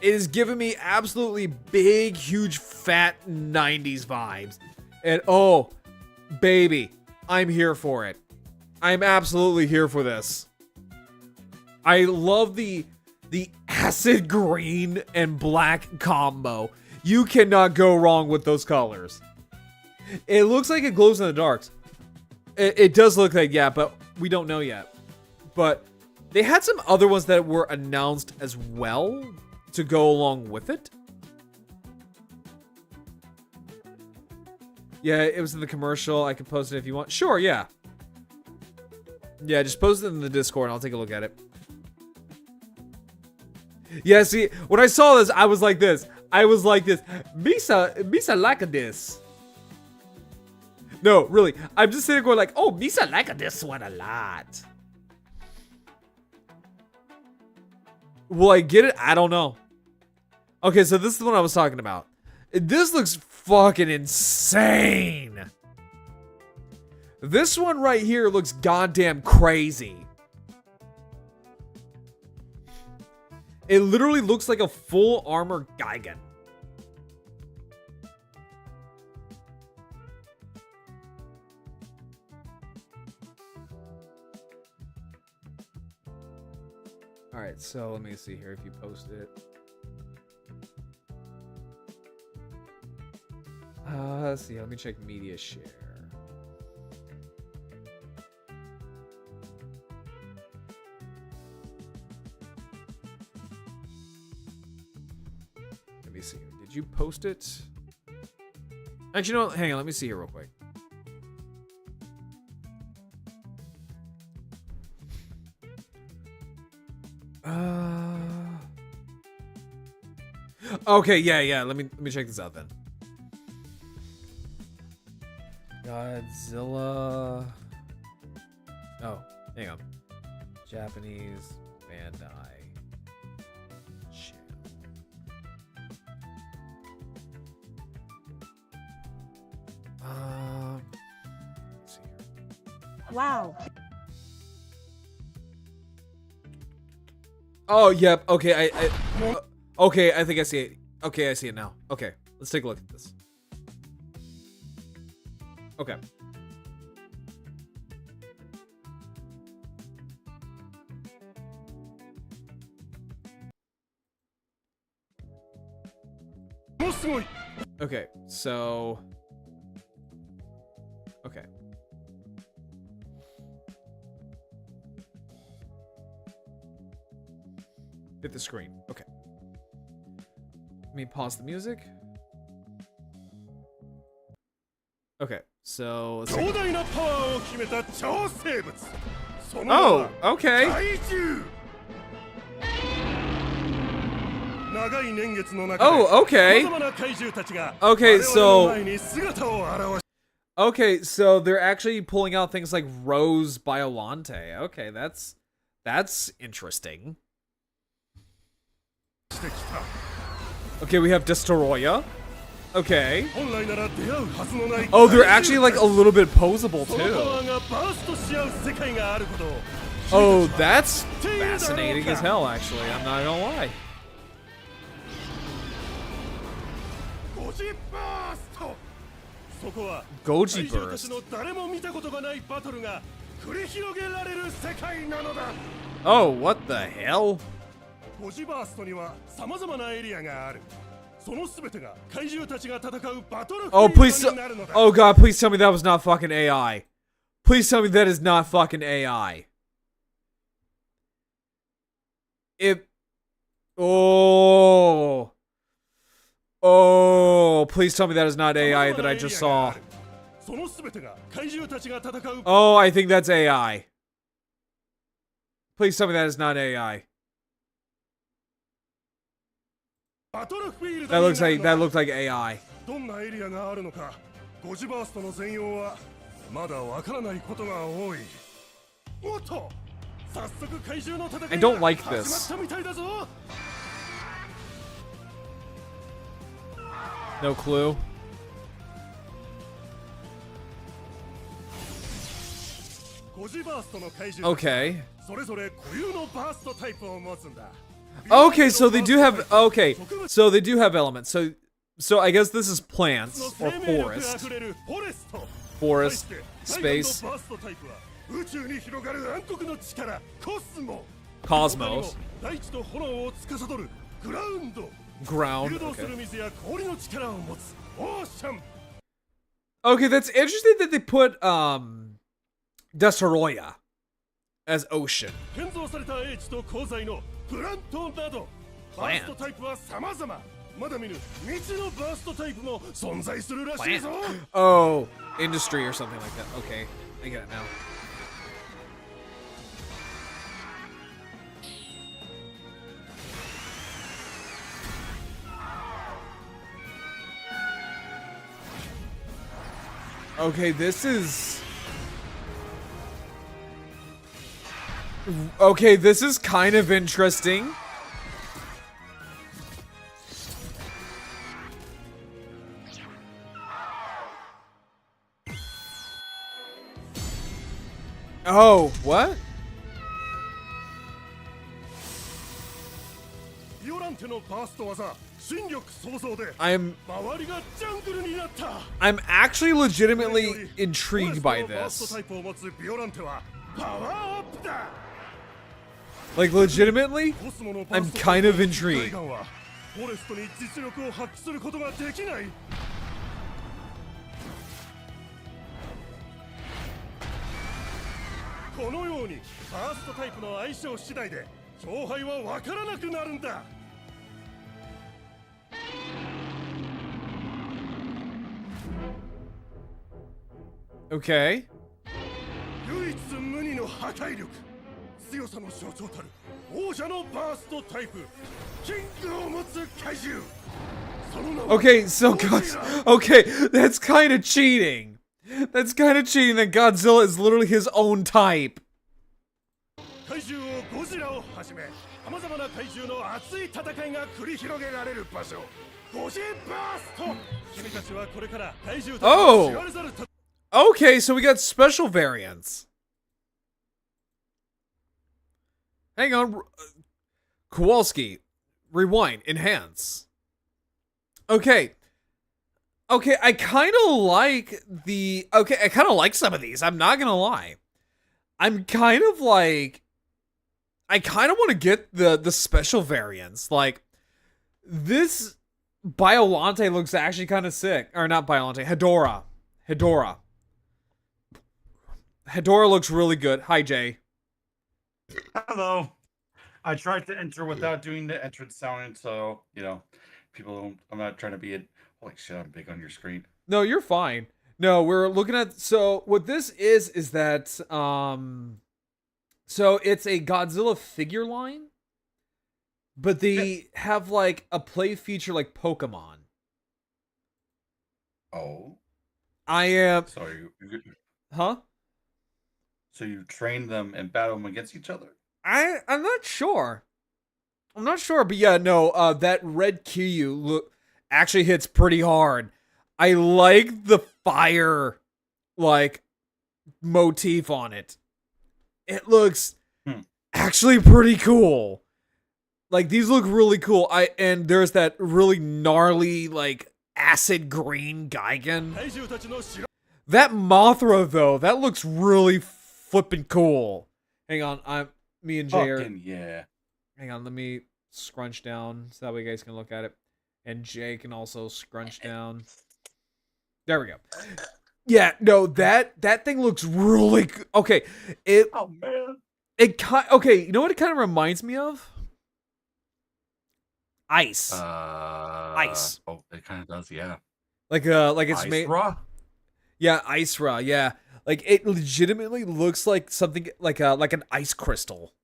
It is giving me absolutely big, huge, fat 90s vibes. And oh, baby, I'm here for it. I'm absolutely here for this. I love the acid green and black combo. You cannot go wrong with those colors. It looks like it glows in the dark. It does look like, yeah, but we don't know yet. But they had some other ones that were announced as well to go along with it. Yeah, it was in the commercial. I can post it if you want. Sure, yeah. Yeah, just post it in the Discord and I'll take a look at it. Yeah, see, when I saw this, I was like this. Misa like this. No, really. I'm just sitting going like, oh, Misa like this one a lot. Will I get it? I don't know. Okay, so this is the one I was talking about. This looks fucking insane. This one right here looks goddamn crazy. It literally looks like a full armor Gigan. Alright, so let me see here if you post it. Let's see, let me check media share. Let me see. Did you post it? Actually, no, hang on, let me see here real quick. Okay, yeah. Let me check this out then. Godzilla. Oh, hang on. Japanese Bandai. Let's see here. Wow. Oh, yep. Okay, okay, I think I see it. Okay, I see it now. Okay, let's take a look at this. Okay. Okay, so... Okay. Hit the screen. Okay. Let me pause the music. Okay, so let's see. Oh, okay. Oh, okay. Okay, so they're actually pulling out things like Rose Biolante. Okay, that's interesting. Okay, we have Destoroyah. Okay. Oh, they're actually like a little bit posable too. Oh, that's fascinating as hell, actually. I'm not gonna lie. Goji Burst. Oh, what the hell? Oh, please. Oh, God, please tell me that was not fucking AI. Please tell me that is not fucking AI. Oh. Oh, please tell me that is not AI that I just saw. Oh, I think that's AI. Please tell me that is not AI. That looks like AI. I don't like this. No clue. Okay. Okay, so they do have elements. So I guess this is plants or forest. Forest, space, cosmos, ground. Okay, that's interesting that they put Destoroyah as ocean. Plant. Plant. Oh, industry or something like that. Okay, I get it now. Okay, this is... Okay, this is kind of interesting. Oh, what? I'm actually legitimately intrigued by this. Like, legitimately, I'm kind of intrigued. Okay. Okay, so okay, that's kind of cheating. That's kind of cheating that Godzilla is literally his own type. Oh! Okay, so we got special variants. Hang on. Kowalski. Rewind. Enhance. Okay. Okay, I kind of like the... Okay, I kind of like some of these. I'm not gonna lie. I'm kind of like... I kind of want to get the special variants. Like, this Biolante looks actually kind of sick. Or not Biolante, Hedorah. Hedorah looks really good. Hi, Jay. Hello. I tried to enter without doing the entrance sound, so, you know, people don't... I'm not trying to be a... Holy shit, I'm big on your screen. No, you're fine. No, we're looking at... So, what this is that... So, it's a Godzilla figure line. But they have, like, a play feature like Pokemon. Oh. I am... Sorry. Huh? So you train them and battle them against each other? I'm not sure. I'm not sure, but yeah, no, that red Kiryu actually hits pretty hard. I like the fire, like, motif on it. It looks actually pretty cool. Like, these look really cool. And there's that really gnarly, like, acid green Gigan. That Mothra, though, that looks really flippin' cool. Hang on, me and Jay are... yeah. Hang on, let me scrunch down so that way you guys can look at it. And Jay can also scrunch down. There we go. Yeah, no, that thing looks really... Okay, Oh, man. Okay, you know what it kind of reminds me of? Ice. Ice. Oh, it kind of does, yeah. Like it's made... Ice-Ra? Yeah, Ice-Ra, yeah. Like, it legitimately looks like something, like an ice crystal.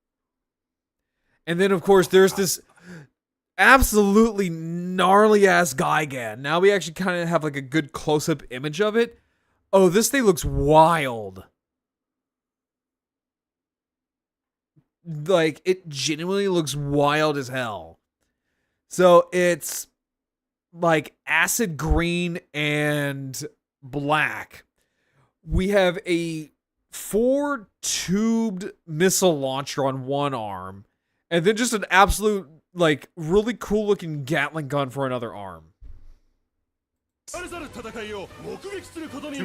And then, of course, there's this absolutely gnarly-ass Gigan. Now we actually kind of have, like, a good close-up image of it. Oh, this thing looks wild. Like, it genuinely looks wild as hell. So, it's, like, acid green and black. We have a 4-tubed missile launcher on one arm, and then just an absolute, like, really cool looking Gatling gun for another arm. To be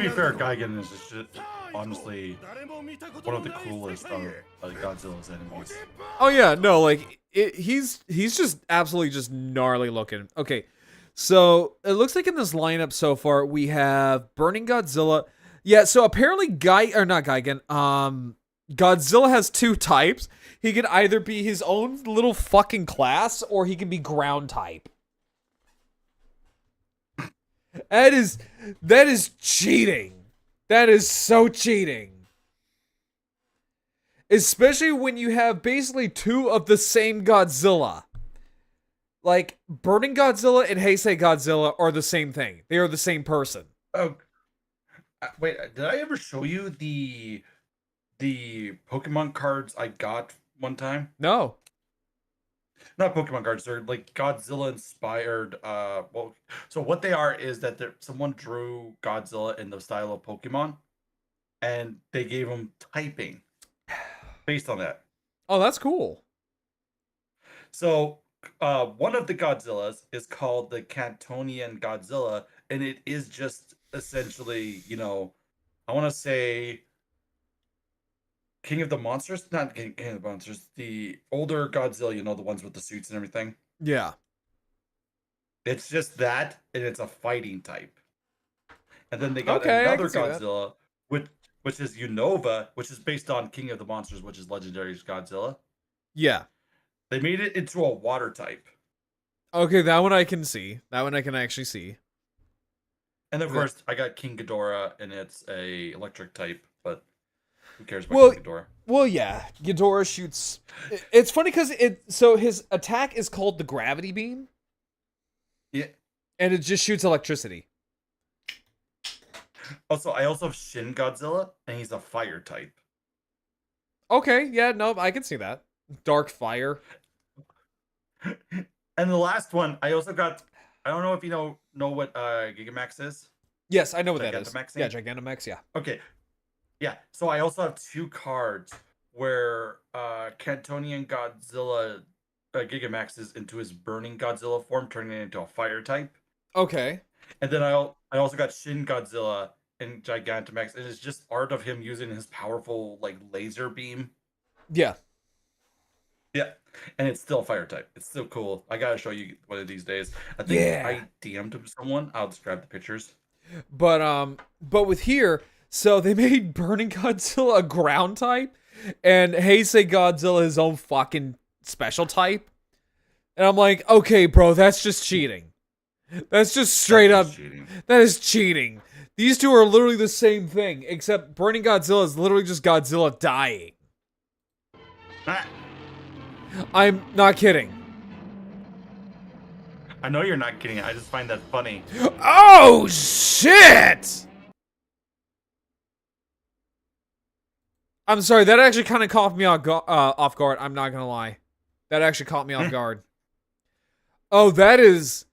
fair, Gigan is just honestly one of the coolest of Godzilla's enemies. Oh yeah, no, like he's just absolutely just gnarly looking. Okay, so it looks like in this lineup so far we have Burning Godzilla. Yeah, so apparently Godzilla has two types. He can either be his own little fucking class or he can be ground type. That is cheating. That is so cheating. Especially when you have basically two of the same Godzilla. Like, Burning Godzilla and Heisei Godzilla are the same thing. They are the same person. Oh, wait, did I ever show you the Pokemon cards I got one time? No. Not Pokemon cards, they're like Godzilla inspired. Well, so what they are is that someone drew Godzilla in the style of Pokemon, and they gave him typing based on that. Oh, that's cool. So, one of the Godzillas is called the Cantonian Godzilla, and it is just essentially, you know, I want to say King of the Monsters? Not King of the Monsters. The older Godzilla, you know, the ones with the suits and everything. Yeah. It's just that, and it's a fighting type. And then they got another Godzilla, which is Unova, which is based on King of the Monsters, which is Legendary Godzilla. Yeah. They made it into a water type. Okay, that one I can see. That one I can actually see. And of course, I got King Ghidorah, and it's a electric type, but... Who cares about Well, Ghidorah? well, yeah. Ghidorah shoots. It's funny because so his attack is called the gravity beam, Yeah. and it just shoots electricity. Also, I also have Shin Godzilla, and he's a fire type. Okay, yeah, no, I can see that. Dark fire. And the last one, I also got. I don't know if you know what Gigamax is. Yes, I know what that is. Yeah, Gigantamaxing. Gigantamax. Yeah. Okay, yeah. So I also have two cards where Cantonian Godzilla Gigamaxes into his burning Godzilla form, turning it into a fire type. Okay. And then I also got Shin Godzilla in Gigantamax, and it's just art of him using his powerful like laser beam. Yeah. Yeah, and it's still fire type. It's still cool. I gotta show you one of these days. I think Yeah. I DM'd someone. I'll describe the pictures. But with here, so they made Burning Godzilla a ground type, and Heisei Godzilla his own fucking special type. And I'm like, okay, bro, that's just cheating. That's just straight That's up. cheating. That is cheating. These two are literally the same thing, except Burning Godzilla is literally just Godzilla dying. Ah, I'm not kidding. I know you're not kidding. I just find that funny. Oh shit! I'm sorry, that actually kind of caught me off guard. I'm not gonna lie. That actually caught me off guard. Oh, that is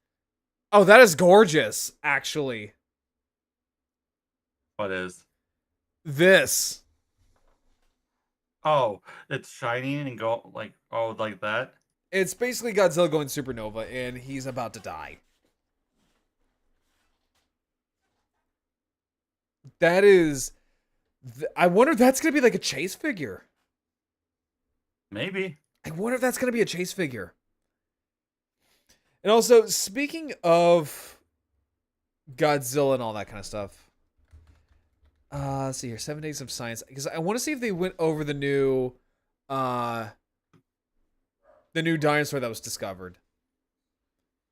gorgeous, actually. What is? This. Oh, it's shining and go like like that. It's basically Godzilla going supernova, and he's about to die. That is... I wonder if that's gonna be like a chase figure. Maybe. I wonder if that's gonna be a chase figure. And also, speaking of Godzilla and all that kind of stuff, let's see here, 7 Days of Science, because I want to see if they went over the new dinosaur that was discovered.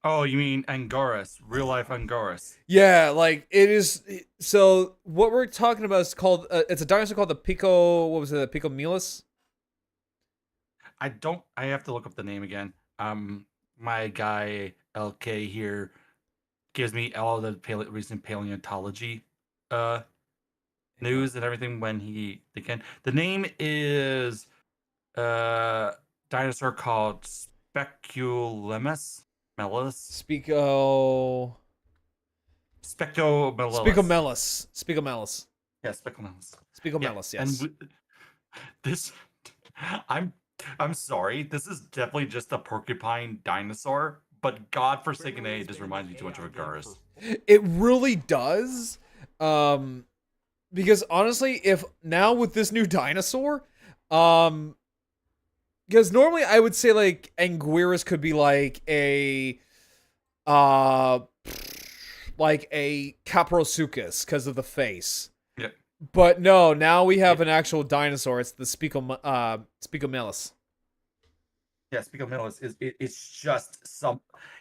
Oh, you mean Anguirus, real life Anguirus? Yeah, like it is. So what we're talking about is called. It's a dinosaur called the Pico. What was it? The Pico Milis. I have to look up the name again. My guy LK here gives me all the recent paleontology news and everything when they can. The name is dinosaur called Speculomelus. Spico. Speculomelus. Spicomelus. Yeah, Speculomelus. Spicomelus. Yeah. Yes. And this, I'm sorry. This is definitely just a porcupine dinosaur, but godforsaken A just reminds me too much of a Garrus. It really does. Because honestly, if now with this new dinosaur, because normally I would say like Anguirus could be like a Caprosuchus because of the face. Yeah. But no, now we have an actual dinosaur. It's the Spicomelus. Yeah, Speculomelus it's just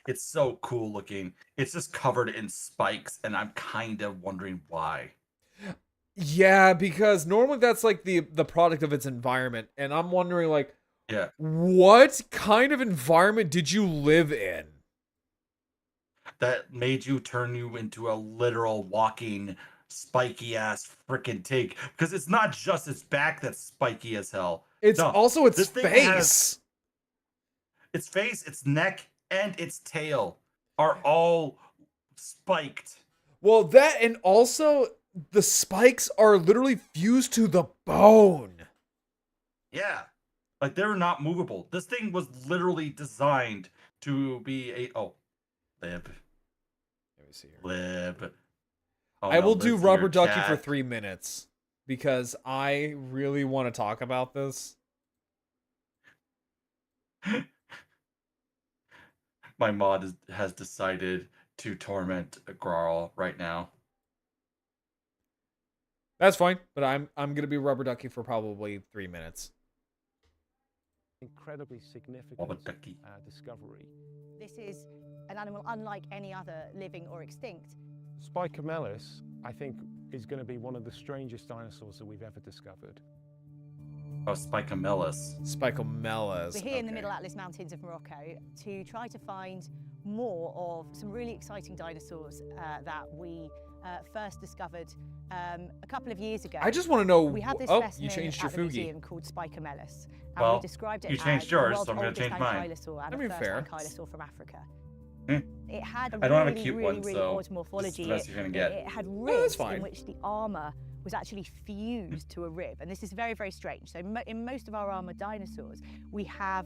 it's so cool looking. It's just covered in spikes, and I'm kind of wondering why. Yeah, because normally that's like the product of its environment, and I'm wondering like, Yeah. what kind of environment did you live in That made you turn you into a literal walking spiky ass freaking take? Because it's not just its back that's spiky as hell. It's No, also its this thing face. has its face, its neck, and its tail are all spiked. Well, that and also the spikes are literally fused to the bone. Yeah. Like they're not movable. This thing was literally designed to be lib. Let me see here. Lib. Oh, I no, will do Lib's in rubber your ducky for chat. 3 minutes because I really want to talk about this. My mod has decided to torment Grarl right now. That's fine, but I'm gonna be rubber ducky for probably 3 minutes. Incredibly significant Wabadaki. discovery. This is an animal unlike any other living or extinct. Spicomelus, I think, is going to be one of the strangest dinosaurs that we've ever discovered. Oh, Spicomelis. Spicomelis. We're here in the Okay. Middle Atlas Mountains of Morocco to try to find more of some really exciting dinosaurs that we first discovered a couple of years ago. I just want to know. We had this Oh, specimen you changed at your the Fugi. museum called Spicomelis, and Well, we described it you as changed the yours, world's so I'm gonna oldest change mine. ankylosaur and I the mean, first fair. ankylosaur from Africa. Hmm. It had a I don't have a really, cute really, one, really so odd this morphology. is the best you're gonna get. It had that's ribs fine. in which the armor was actually fused to a rib, and this is very, very strange. So in most of our armored dinosaurs, we have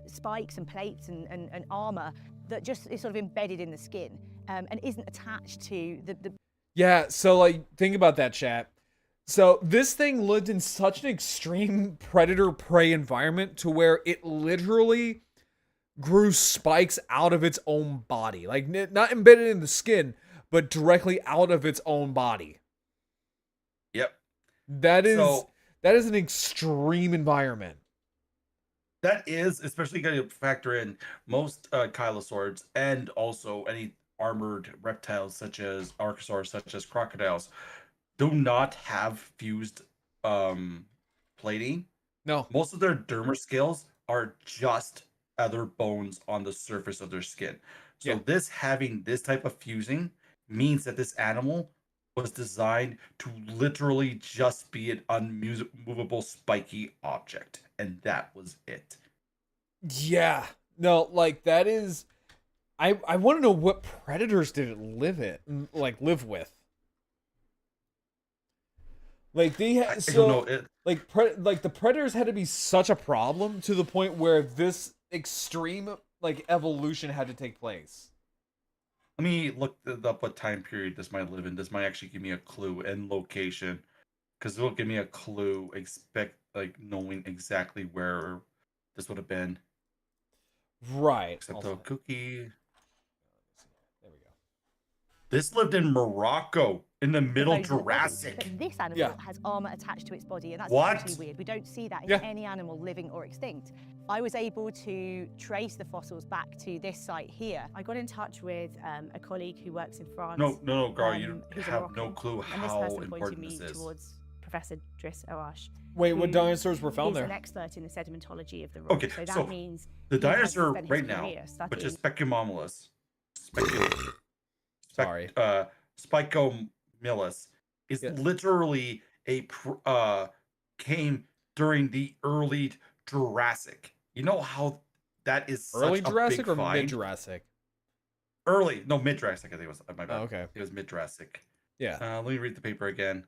spikes and plates and armor that just is sort of embedded in the skin and isn't attached to the Yeah, so like think about that, chat. So this thing lived in such an extreme predator-prey environment to where it literally grew spikes out of its own body. Like not embedded in the skin, but directly out of its own body. Yep. That is So- an extreme environment. That is, especially got to factor in most chylosaurs and also any armored reptiles such as archosaurs, such as crocodiles, do not have fused plating. No. Most of their dermal scales are just other bones on the surface of their skin. So Yeah. this having this type of fusing means that this animal was designed to literally just be an unmovable spiky object, and that was it. Yeah. No, like that is I want to know what predators did it live with. Like they I had don't know. like the predators had to be such a problem to the point where this extreme like evolution had to take place. Let me look up what time period this might live in. This might actually give me a clue and location, because it'll give me a clue. Knowing exactly where this would have been. Right. Except Also- the cookie. There we go. This lived in Morocco in the middle bones of the body. Jurassic. But this animal Yeah. has armor attached to its body, and that's What? actually weird. We don't see that in Yeah. any animal living or extinct. I was able to trace the fossils back to this site here. I got in touch with a colleague who works in France. No, Gar, you who's a have no Moroccan, clue and this how person pointed important me this is. towards Professor Driss Oash. Wait, what who dinosaurs were found is an there? expert in the sedimentology of the rock. Okay, so that so means The he has dinosaur spent his right now, career which is studying- Sorry. Spicomelis, is Yeah. literally came during the early Jurassic. You know how that is such Early a Jurassic big or find? mid Jurassic? Mid Jurassic. I think it was my bad. Oh, okay. It was mid Jurassic. Yeah. Let me read the paper again.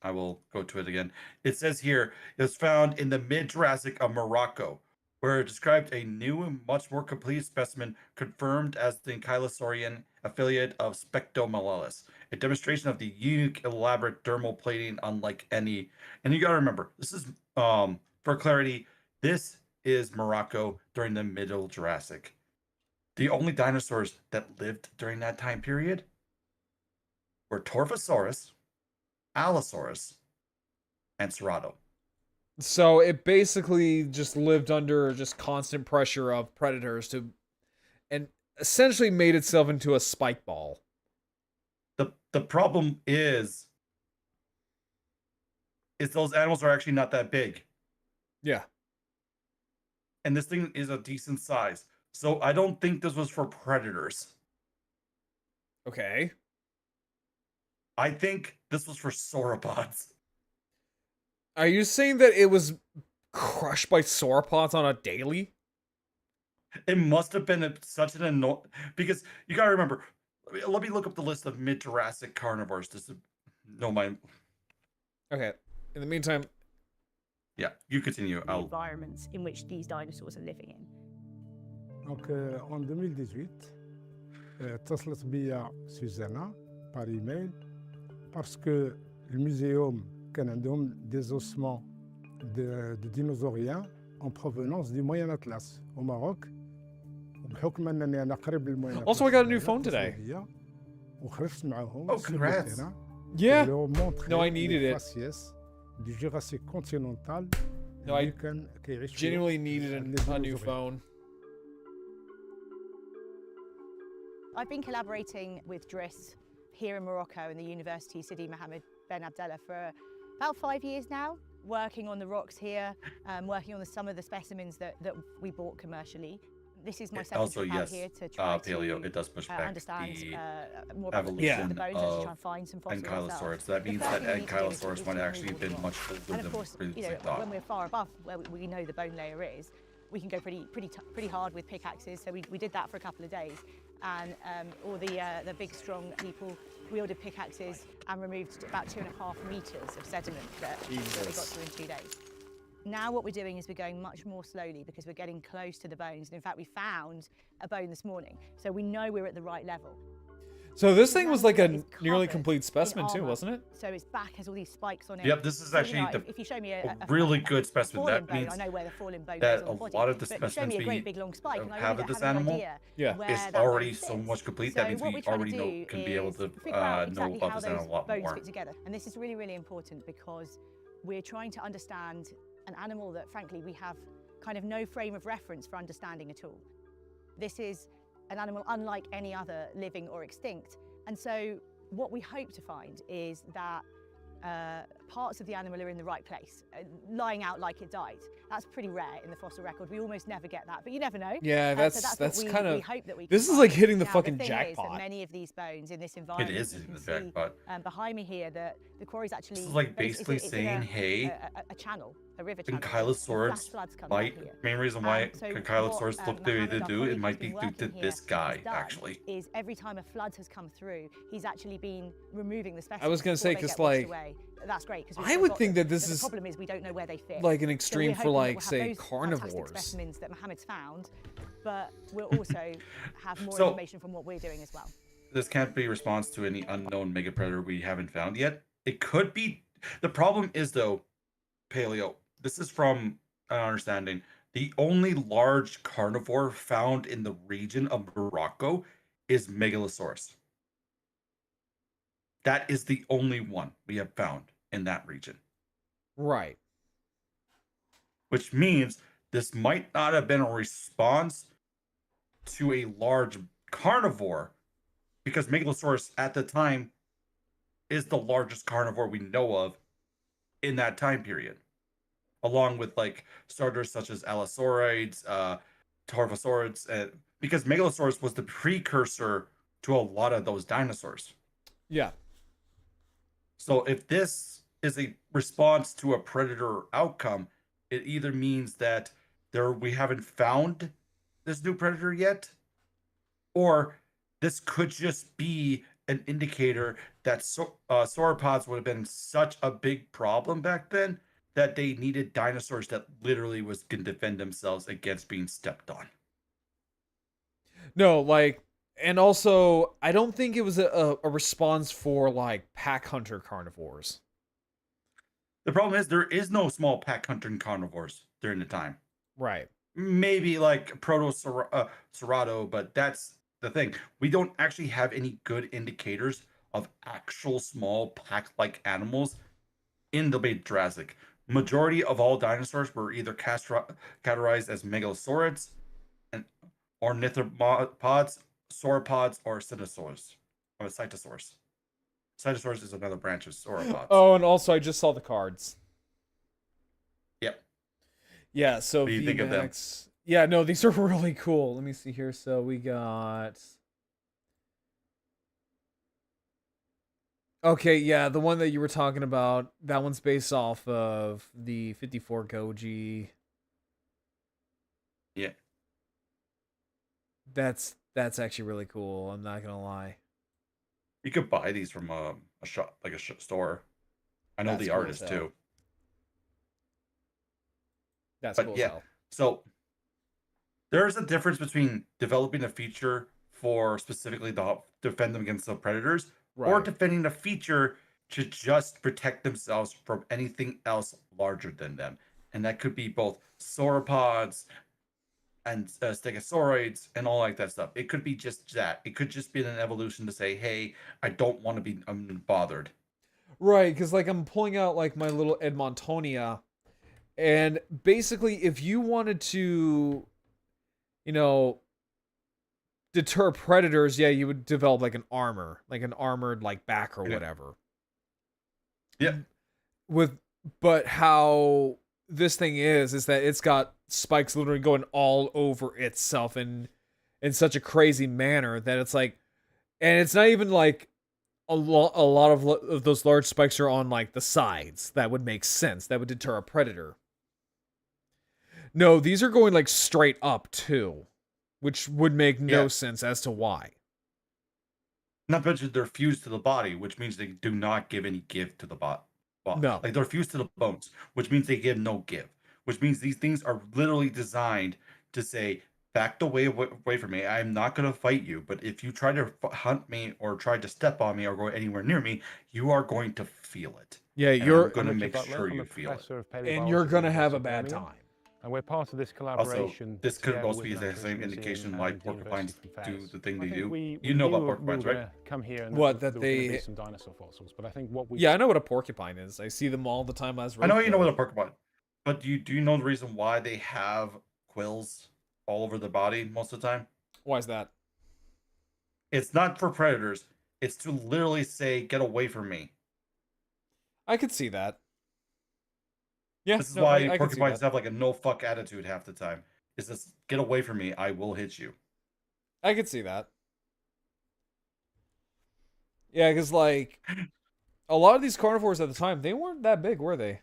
I will go to it again. It says here it was found in the mid Jurassic of Morocco, where it described a new and much more complete specimen confirmed as the ankylosaurian affiliate of Spectomelalis, a demonstration of the unique, elaborate dermal plating unlike any. And you got to remember, this is for clarity, this is Morocco during the Middle Jurassic. The only dinosaurs that lived during that time period were Torvosaurus, Allosaurus, and Cerrato. So it basically just lived under just constant pressure of predators and essentially made itself into a spike ball. The problem is those animals are actually not that big, Yeah. and this thing is a decent size. So I don't think this was for predators. Okay. I think this was for sauropods. Are you saying that it was crushed by sauropods on a daily? It must have been such an annoying, because you gotta remember. Let me look up the list of mid-Jurassic carnivores. Just to know my. Okay. In the meantime, Yeah, you continue. the environments in which these dinosaurs are living in. Donc en 2018 اتصلت بيا سوزانا par email parce que الموزيوم كان عندهم des ossements de dinosauriens en provenance du Moyen Atlas au Maroc. وبحكم انني انا قريب للموين أطلس Also, I got a new هنا، phone اتصلوا today. بيا وخرجت معاهم Oh, sur le congrats. terrain yeah. pour leur montrer No, I needed les it. faciès du Jurassique continental No, I اللي كان كيعيش فيهم Genuinely needed a new الديناصورين. phone. I've been collaborating with Driss here in Morocco in the University Sidi Mohammed Ben Abdallah for about 5 years now, working on the rocks here, working on some of the specimens that we bought commercially. This is my second Also, trip out yes, here to try Paleo, to it does push back understand the more about the evolution the bones and to try and find some fossils ankylosaurs. ourselves. That The means first that thing we need to do is ankylosaurs to might remove actually all the been much rocks. older And of than course, previously thought. when we're far above where we know the bone layer is, we can go pretty hard with pickaxes. So we did that for a couple of days, and all the big strong people wielded pickaxes and removed about 2.5 meters of sediment that we got through in 2 days. Now what we're doing is we're going much more slowly because we're getting close to the bones. And in fact, we found a bone this morning, so we know we're at the right level. So this thing was like a It's nearly covered complete in specimen too, armor. wasn't it? So its back has all these spikes on it. Yep, this is So, actually if you show me a really good specimen. fallen That bone, means I know where the fallen bone that is on the a body. lot of the But you show me specimens a we great big long spike, and I have really with don't this have an animal idea Yeah. where is that already bone so sits. much complete. So That means what we we're trying already to know do can be able is to figure out know exactly about how this animal those a lot bones more. fit together. And this is really, really important because we're trying to understand an animal that, frankly, we have kind of no frame of reference for understanding at all. This is an animal unlike any other living or extinct. And so what we hope to find is that parts of the animal are in the right place, lying out like it died. That's pretty rare in the fossil record. We almost never get that, but you never know. Yeah, So that's what kind we of. hope that we This can is like find. hitting the Now, fucking thing jackpot. Is that many of these bones in this environment, is you hitting can the jackpot. see behind me here that the quarry is actually This is like it's basically in saying, hey, a channel, a river channel. ankylosaurs Flash floods come down might. here. Main reason why So ankylosaurs what, look the way Mohammed, they our do, colleague it who's might been be due to working here, this guy has done actually. Is every time a flood has come through, he's actually been removing the specimens. I was gonna before say, they 'cause, get washed like, away. That's great because I would think that this the is problem is we don't know where they fit. like an So extreme we're for hoping that like, we'll have say, those fantastic carnivores. specimens that Mohammed's found, but we'll also have more So- information from what we're doing as well. This can't be a response to any unknown mega predator we haven't found yet. It could be. The problem is though, Paleo. This is from an understanding. The only large carnivore found in the region of Morocco is Megalosaurus. That is the only one we have found in that region. Right. Which means this might not have been a response to a large carnivore, because Megalosaurus at the time is the largest carnivore we know of in that time period, along with like starters such as Allosaurids, Tarbosaurids, because Megalosaurus was the precursor to a lot of those dinosaurs. Yeah. So if this is a response to a predator outcome, it either means that we haven't found this new predator yet, or this could just be an indicator that sauropods would have been such a big problem back then that they needed dinosaurs that literally can defend themselves against being stepped on. No, like, and also, I don't think it was a response for like pack hunter carnivores. The problem is there is no small pack hunting carnivores during the time. Right. Maybe like Proto-Cerado, but that's the thing. We don't actually have any good indicators of actual small pack-like animals in the late Jurassic. Majority of all dinosaurs were either categorized as megalosaurids or ornithopods, sauropods, or cytosaurs. Or cytosaurs. Cytosaurs is another branch of sauropods. Oh, and also I just saw the cards. Yep. Yeah, so What do you think of them? VMAX. Yeah, no, these are really cool. Let me see here. So we got. Okay, yeah, the one that you were talking about, that one's based off of the 54 Goji. Yeah. That's actually really cool. I'm not gonna lie. You could buy these from a shop, like a store. I know That's the cool artist as hell. too. That's But cool. yeah. As hell. So there's a difference between developing a feature for specifically to defend them against the predators, or Right. defending a feature to just protect themselves from anything else larger than them. And that could be both sauropods and stegosauroids and all like that stuff. It could be just that. It could just be an evolution to say, hey, I don't want to be bothered. Right, because like I'm pulling out like my little Edmontonia, and basically if you wanted to, you know, deter predators, yeah, you would develop like an armor, like an armored like back or Yeah. whatever. Yeah. But how this thing is that it's got spikes literally going all over itself in such a crazy manner that it's like, and it's not even like a lot of those large spikes are on like the sides. That would make sense. That would deter a predator. No, these are going like straight up too, which would make no sense as to why. Not to mention they're fused to the body, which means they do not give any give to the body. No. Like they're fused to the bones, which means they give no give. Which means these things are literally designed to say, back away from me. I'm not going to fight you, but if you try to hunt me or try to step on me or go anywhere near me, you are going to feel it. Yeah, And you're I'm going to make sure you feel it. and you're going to have a bad time. And we're part of this Also, collaboration. this could together also with be the the Natural same History indication Museum why and porcupines University do Fairs. the thing I they think do. we You know knew about we were porcupines, right? gonna come here and What, there that were gonna be they- some dinosaur fossils, but I think what we Yeah, I know what a porcupine is. I see them all the time as I know you know what a roadkill. porcupine, but do you know the reason why they have quills all over their body most of the time? Why is that? It's not for predators. It's to literally say, "Get away from me." I could see that. Yeah, This is no, why I can see porcupines that. have like a no fuck attitude half the time. It's just, "Get away from me. I will hit you." I could see that. Yeah, because like a lot of these carnivores at the time, they weren't that big, were they?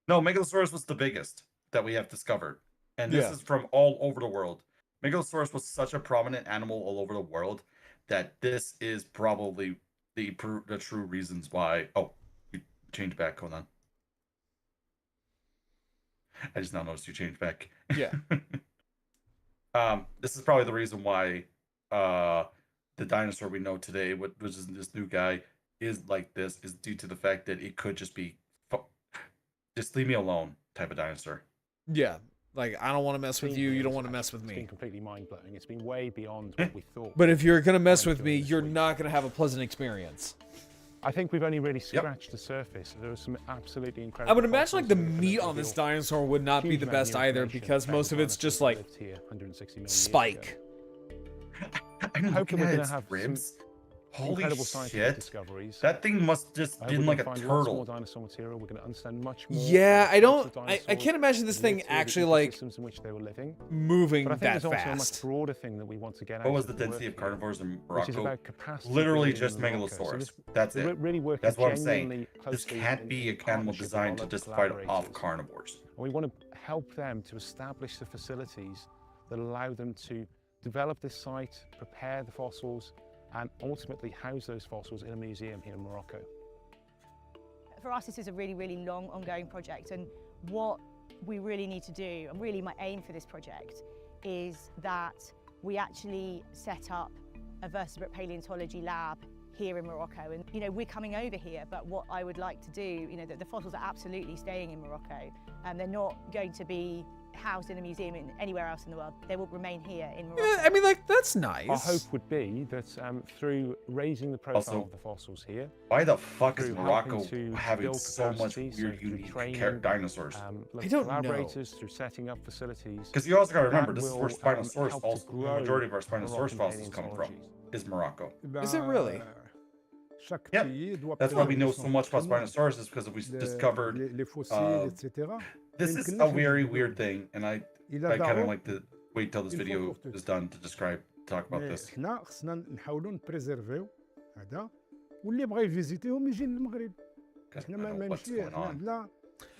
No, Megalosaurus was the biggest that we have discovered, and this Yeah. is from all over the world. Megalosaurus was such a prominent animal all over the world that this is probably the true reasons why. Oh, you changed back. Hold on. I just now noticed you changed back. Yeah. This is probably the reason why the dinosaur we know today, which is this new guy, is like this, is due to the fact that it could just be just leave me alone type of dinosaur. Yeah. Like, I don't want to mess with seen you. here You don't is want to actually- mess with It's me. been completely mind-blowing. It's been way beyond what we thought. But if you're gonna mess with Thank you me, this you're week. not gonna have a pleasant experience. I think we've only really scratched the surface. There was some absolutely incredible. I would imagine like the fossils that meat reveal on this dinosaur would not be huge the amount of best new either information because about most of it's dinosaurs just that like lived here 160 million years spike. ago. I'm I hope looking we're at gonna its have some ribs. Holy incredible scientific shit! discoveries. That thing must just I hope been we're like a gonna find lots more turtle. dinosaur material. We're going to understand much more. Yeah, about I the don't. types of I dinosaurs can't imagine this that thing lived here, the actually like ecosystems in which they were living. moving But I think that there's also a much fast. broader thing that we want to get What out was of the the density work of here, carnivores in which is Morocco? about capacity Literally building just in Morocco. Megalosaurus. this- That's we're it. really working That's what I'm saying. genuinely This closely can't be in an animal partnership with designed our to just local fight off collaborators. carnivores. And we want to help them to establish the facilities that allow them to develop this site, prepare the fossils, and ultimately house those fossils in a museum here in Morocco. For us, this is a really, really long, ongoing project, and what we really need to do, and really my aim for this project, is that we actually set up a vertebrate paleontology lab here in Morocco. And, you know, we're coming over here, but what I would like to do, you know, the fossils are absolutely staying in Morocco, and they're not going to be housed in a museum anywhere else in the world. They will remain here in Morocco. Yeah, I mean, like that's nice. Our hope would be that through raising the profile Also, of the fossils here, Why the fuck is through Morocco helping to having build so much capacity, so weird, through unique training, dinosaurs? local don't know. collaborators, through setting up facilities. Because you also got to that remember, this is where will, Spinosaurus help to fossils, the grow majority of our Spinosaurus Moroccan fossils come from, paleontology. is Morocco. Is it really? Chaque Yep. pays doit That's why we préserver know son so much about patrimoine. Spinosaurus, is because we discovered. Les fossiles, uh, etc. This ما is يمكنناش a very نجبدو. weird thing, and I إلا kind of دعوا like to wait till this il faut video pour tout. is done to talk about مي this. حنا خصنا نحاولوا نبريزيرفيو هذا واللي بغى يفيزيتيهم يجي للمغرب. 'Cause I حنا don't know ما what's نمشي going حنا on. عندنا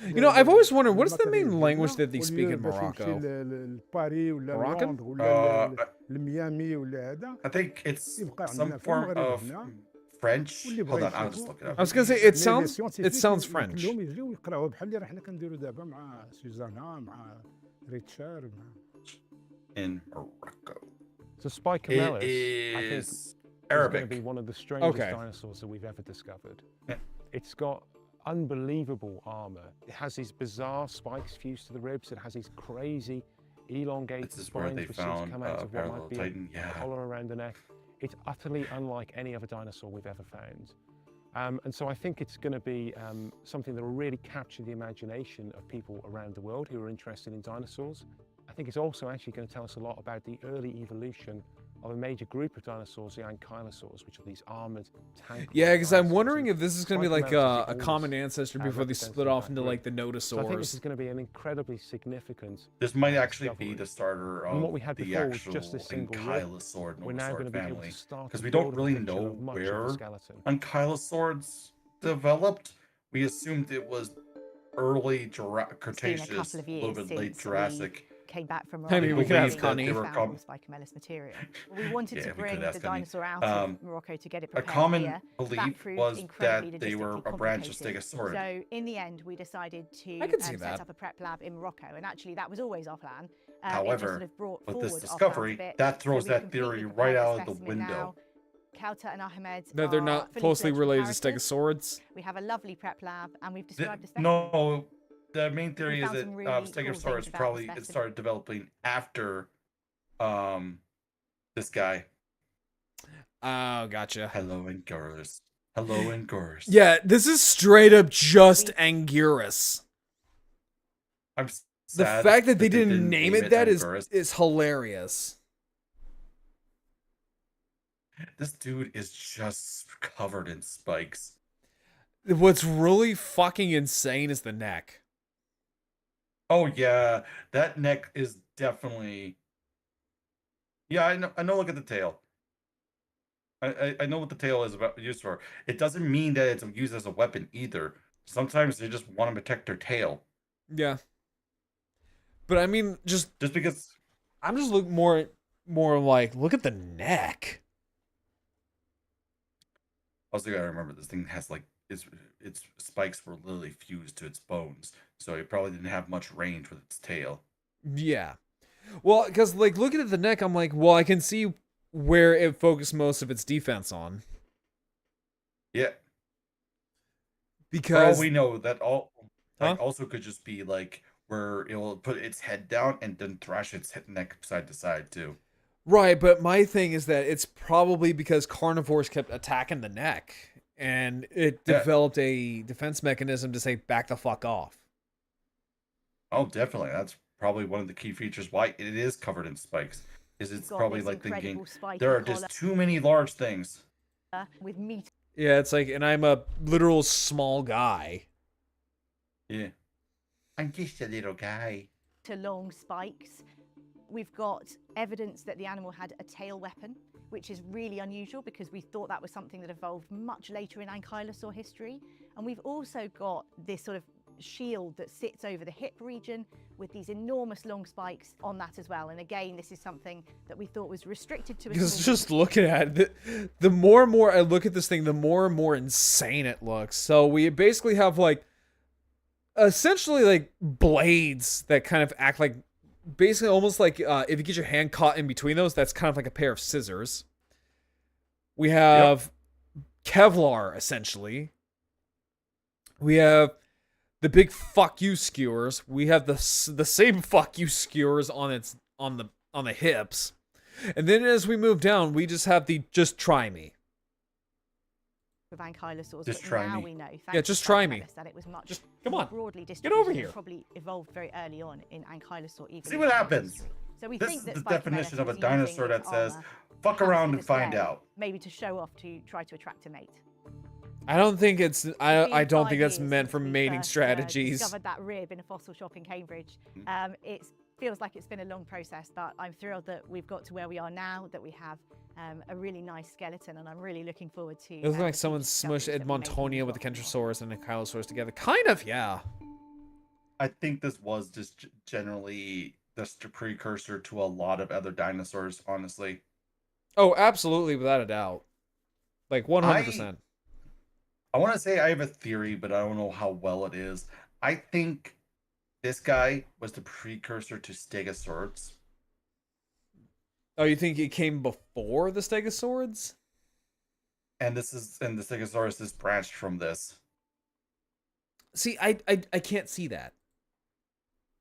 You know, I've always wondered what is the الماتيريال main language ديالنا that they speak in واللي باش يمشي Morocco? لباري ولا Moroccan? لندن ولا Uh, لميامي ولا هذا I think it's يبقى some عندنا في form المغرب of هنا French. واللي Hold بغى on, I'll just يشوفوا look it up. I was gonna say it sounds French. كلهم يجيو يقراوها بحال اللي حنا كنديروا دابا مع سوزانا مع ريتشار مع In Morocco. So Spicamellis, I think, It is is going to Arabic. be one of the strangest Okay. dinosaurs that we've ever discovered. Yeah. It's got unbelievable armor. It has these bizarre spikes fused to the ribs. It has these crazy elongated This is where spines they which seem to found come out of what parallel might be titan. a Yeah. collar around the neck. It's utterly unlike any other dinosaur we've ever found. And so I think it's going to be something that will really capture the imagination of people around the world who are interested in dinosaurs. I think it's also actually going to tell us a lot about the early evolution of a major group of dinosaurs, the ankylosaurs, which are these armored tank. Yeah, because I'm wondering if this is going to be quite like dramatically a almost, common ancestor before they representative split of off that into group. like the So I think this is notosaurs. going to be an incredibly significant This might actually be discovery. the starter And what of we had the before was actual just this single rib. ankylosaur We're now going to notosaur be able family. to start Because to we build don't a really picture know of much of the where skeleton. ankylosaurs developed. We assumed it was early It's been a Cretaceous, couple of a little years bit late since Jurassic. we came back from I Morocco. mean, we could ask Believe that Connie. they were Found Spicomelis material. We wanted Yeah, to we could bring ask the Connie. dinosaur out of Morocco to get it A prepared common here. belief That proved was incredibly that they were logistically a branch of complicated. Stegosaurus. So in the end, we decided to I can see set that. up a prep lab in Morocco, and actually that was always our plan. It just However, sort of brought with forward this our plans a discovery, bit. that throws So we've that theory completely right prepared out of the specimen window. now. Kauta and Ahmed No, they're are not fully closely fledged related to preparators. stegosaurids. We have a lovely prep lab, and we've The- described the specimen. no, the main theory is found that some really cool Stegosaurus things about the probably it specimen. started developing after this guy. Oh, gotcha. Hello and Gurs. Hello and Gurs. Yeah, this is straight up just Anguirus. I'm The sad fact that they didn't name it that Anguirus. is hilarious. This dude is just covered in spikes. What's really fucking insane is the neck. Oh yeah, that neck is definitely. Yeah, I know. Look at the tail. I know what the tail is used for. It doesn't mean that it's used as a weapon either. Sometimes they just want to protect their tail. Yeah. But I mean, just Because I'm just looking more like, look at the neck. also gotta remember this thing has like its spikes were literally fused to its bones, so it probably didn't have much range with its tail. Yeah. Well, because like looking at the neck, I'm like, well, I can see where it focused most of its defense on. Yeah. Because For all we know, that Huh? also could just be like where it will put its head down and then thrash its neck side to side too. right, but my thing is that it's probably because carnivores kept attacking the neck, and it Yeah. developed a defense mechanism to say, back the fuck off. Oh, definitely. That's probably one of the key features why it is covered in spikes. Is it's Got probably this like thinking incredible spiky there are just too many large things. collar with meat. Yeah, it's like, and I'm a literal small guy. Yeah. I'm just a little guy. To long spikes. We've got evidence that the animal had a tail weapon, which is really unusual because we thought that was something that evolved much later in ankylosaur history. And we've also got this sort of shield that sits over the hip region with these enormous long spikes on that as well. And again, this is something that we thought was restricted to a Because small just looking at it, the more and more I look at this thing, the more and more insane it looks. So we basically have like, essentially like blades that kind of act like, basically almost like if you get your hand caught in between those, that's kind of like a pair of scissors. We have Kevlar, essentially. We have the big fuck you skewers. We have the same fuck you skewers on the hips. And then as we move down, we just have the just try me. of ankylosaurs, Just but try now me. we know, Yeah, just try me. that it was much Just come more on. broadly Get distributed over and here. probably evolved very early on in ankylosaur evolution. See what happens. history. So we This think is that the Spicomelis definition of a was using dinosaur its that says, armor fuck perhaps around for and find display, out. maybe to show off to try to attract a mate. I don't think it's It's I been don't 5 think that's years meant since for we mating first, strategies. discovered that rib in a fossil shop in Cambridge. It feels like it's been a long process, but I'm thrilled that we've got to where we are now, that we have a really nice skeleton, and I'm really looking forward to. It looks like the someone future smushed discoveries that we make in Edmontonia with the Kentrosaurus and the Ankylosaurus together. Kind of, yeah. I think this was just generally just a precursor to a lot of other dinosaurs, honestly. Oh, absolutely, without a doubt. Like 100%. I want to say I have a theory, but I don't know how well it is. I think this guy was the precursor to Stegosaurus. Oh, you think it came before the Stegosaurids? And the Stegosaurus is branched from this. See, I can't see that.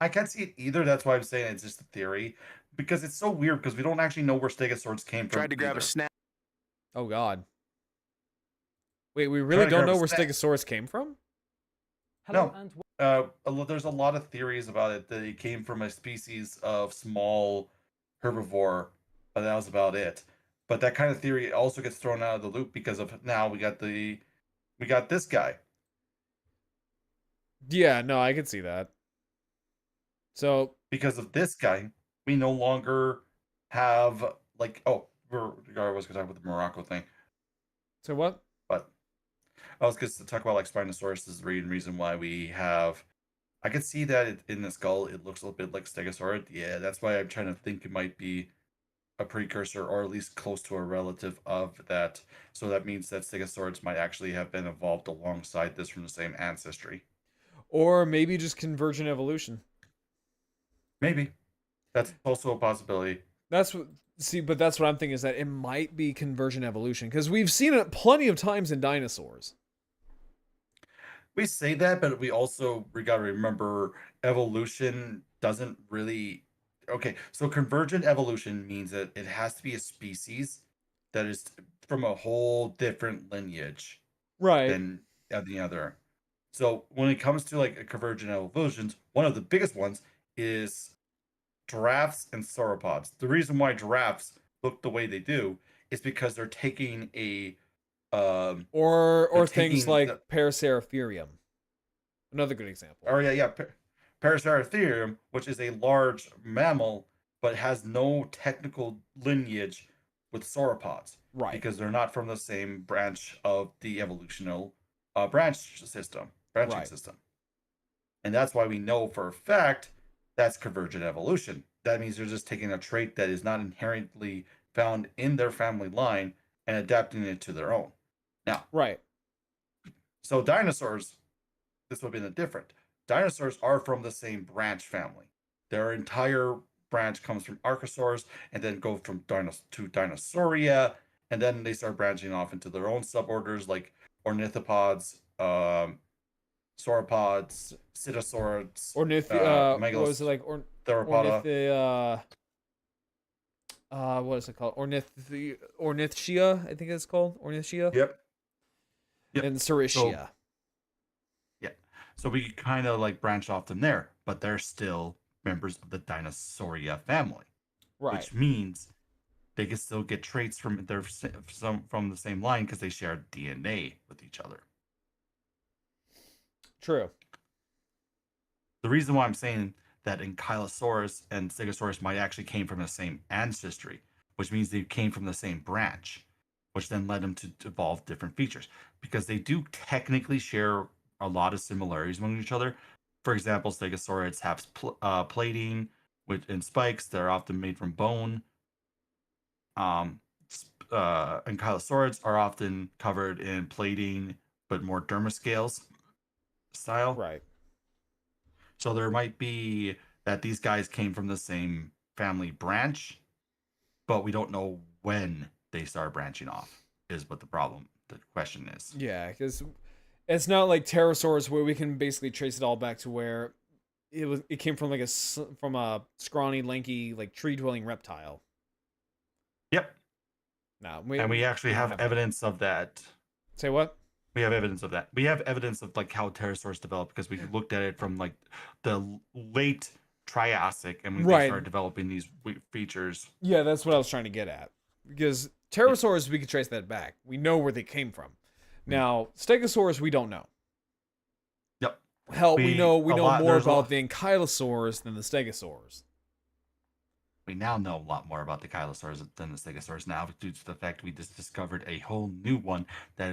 I can't see it either. That's why I'm saying it's just a theory. Because it's so weird because we don't actually know where Stegosaurus came from. Tried to grab either. a snap. Oh God. Wait, we really to don't grab know a where snack. Stegosaurus came from? No. There's a lot of theories about it that it came from a species of small herbivore but that was about it. But that kind of theory also gets thrown out of the loop because of now we got this guy. Yeah, no, I could see that. So, Because of this guy, we no longer have like I was gonna talk about the Morocco thing, so what? but I was going to talk about like Spinosaurus is the reason why we have. I could see that in the skull, it looks a little bit like Stegosaurid. Yeah, that's why I'm trying to think it might be a precursor or at least close to a relative of that. So that means that Stegosaurids might actually have been evolved alongside this from the same ancestry. Or maybe just convergent evolution. Maybe. That's also a possibility. That's what. See, but that's what I'm thinking is that it might be convergent evolution because we've seen it plenty of times in dinosaurs. We say that, but we got to remember evolution doesn't really. Okay, so convergent evolution means that it has to be a species that is from a whole different lineage Right. than the other. So when it comes to like a convergent evolutions, one of the biggest ones is giraffes and sauropods. The reason why giraffes look the way they do is because they're taking a Or they're things taking like the, Paraceratherium. Another good example. oh yeah, Paraceratherium, which is a large mammal but has no technical lineage with sauropods Right. because they're not from the same branch of the evolutional branching Right. system. And that's why we know for a fact that's convergent evolution. That means they're just taking a trait that is not inherently found in their family line and adapting it to their own. Now, Right. so dinosaurs, this would have been different. Dinosaurs are from the same branch family. Their entire branch comes from Archosaurs and then go from to Dinosauria, and then they start branching off into their own suborders like ornithopods, sauropods, pseudosaurids, What was it like? theropoda. What is it called? Ornithia, I think it's called. Ornithia. Yep. And Seritia. Yeah. So we kind of like branch off them there, but they're still members of the Dinosauria family. Right. Which means they can still get traits from from the same line because they share DNA with each other. True. The reason why I'm saying that Ankylosaurus and Stegosaurus might actually came from the same ancestry, which means they came from the same branch, which then led them to evolve different features because they do technically share a lot of similarities among each other. For example, Stegosaurids have plating and spikes that are often made from bone. Ankylosaurids are often covered in plating, but more dermoscales style. Right. So there might be that these guys came from the same family branch, but we don't know when they start branching off. Is what the question is. Yeah, because it's not like pterosaurs where we can basically trace it all back to where it came from from a scrawny, lanky, like tree-dwelling reptile. Yep. No, we actually have evidence of that. Say what? We have evidence of that. We have evidence of like how pterosaurs developed because we looked at it from like the late Triassic and when they started developing these features. Yeah, that's what I was trying to get at. Because pterosaurs, we could trace that back. We know where they came from. Now, stegosaurs, we don't know. Yep. Hell, we know more about the ankylosaurs than the stegosaurs. We now know a lot more about the Kylosaurs than the Stegosaurs now, due to the fact we just discovered a whole new one that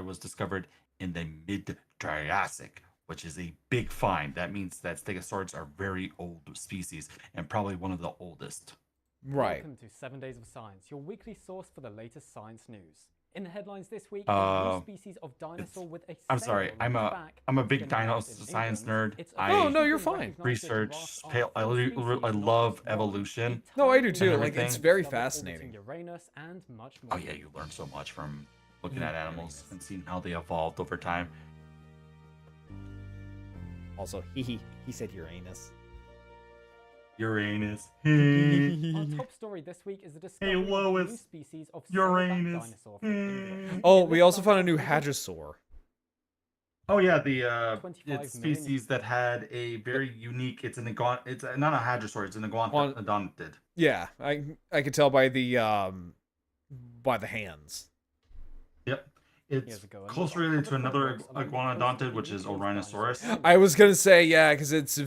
was discovered in the mid-Triassic, which is a big find. That means that Stegosaurs are very old species and probably one of the oldest. Right. Welcome to 7 Days of Science, your weekly source for the latest science news. In the headlines this week, a new species of dinosaur with a I'm sorry, I'm a big dino science nerd. Oh no, you're fine. Research. I love evolution. No, I do too. Like it's very fascinating. Uranus and much more. Oh yeah, you learn so much from looking at animals and seeing how they evolved over time. Also, he said Uranus. Uranus. Our top story this week is the discovery of a new species of Uranus. dinosaur from England. Oh, we also found a new hadrosaur. Oh yeah, 25 it's million species that had a very unique. It's not a hadrosaur. It's an iguanodontid. Yeah, I could tell by the hands. Yep. It's years ago. And closely look, related to other another frameworks along the iguanodontid, coast which is of the UK's Orynosaurus. dinosaur I was gonna say yeah, because it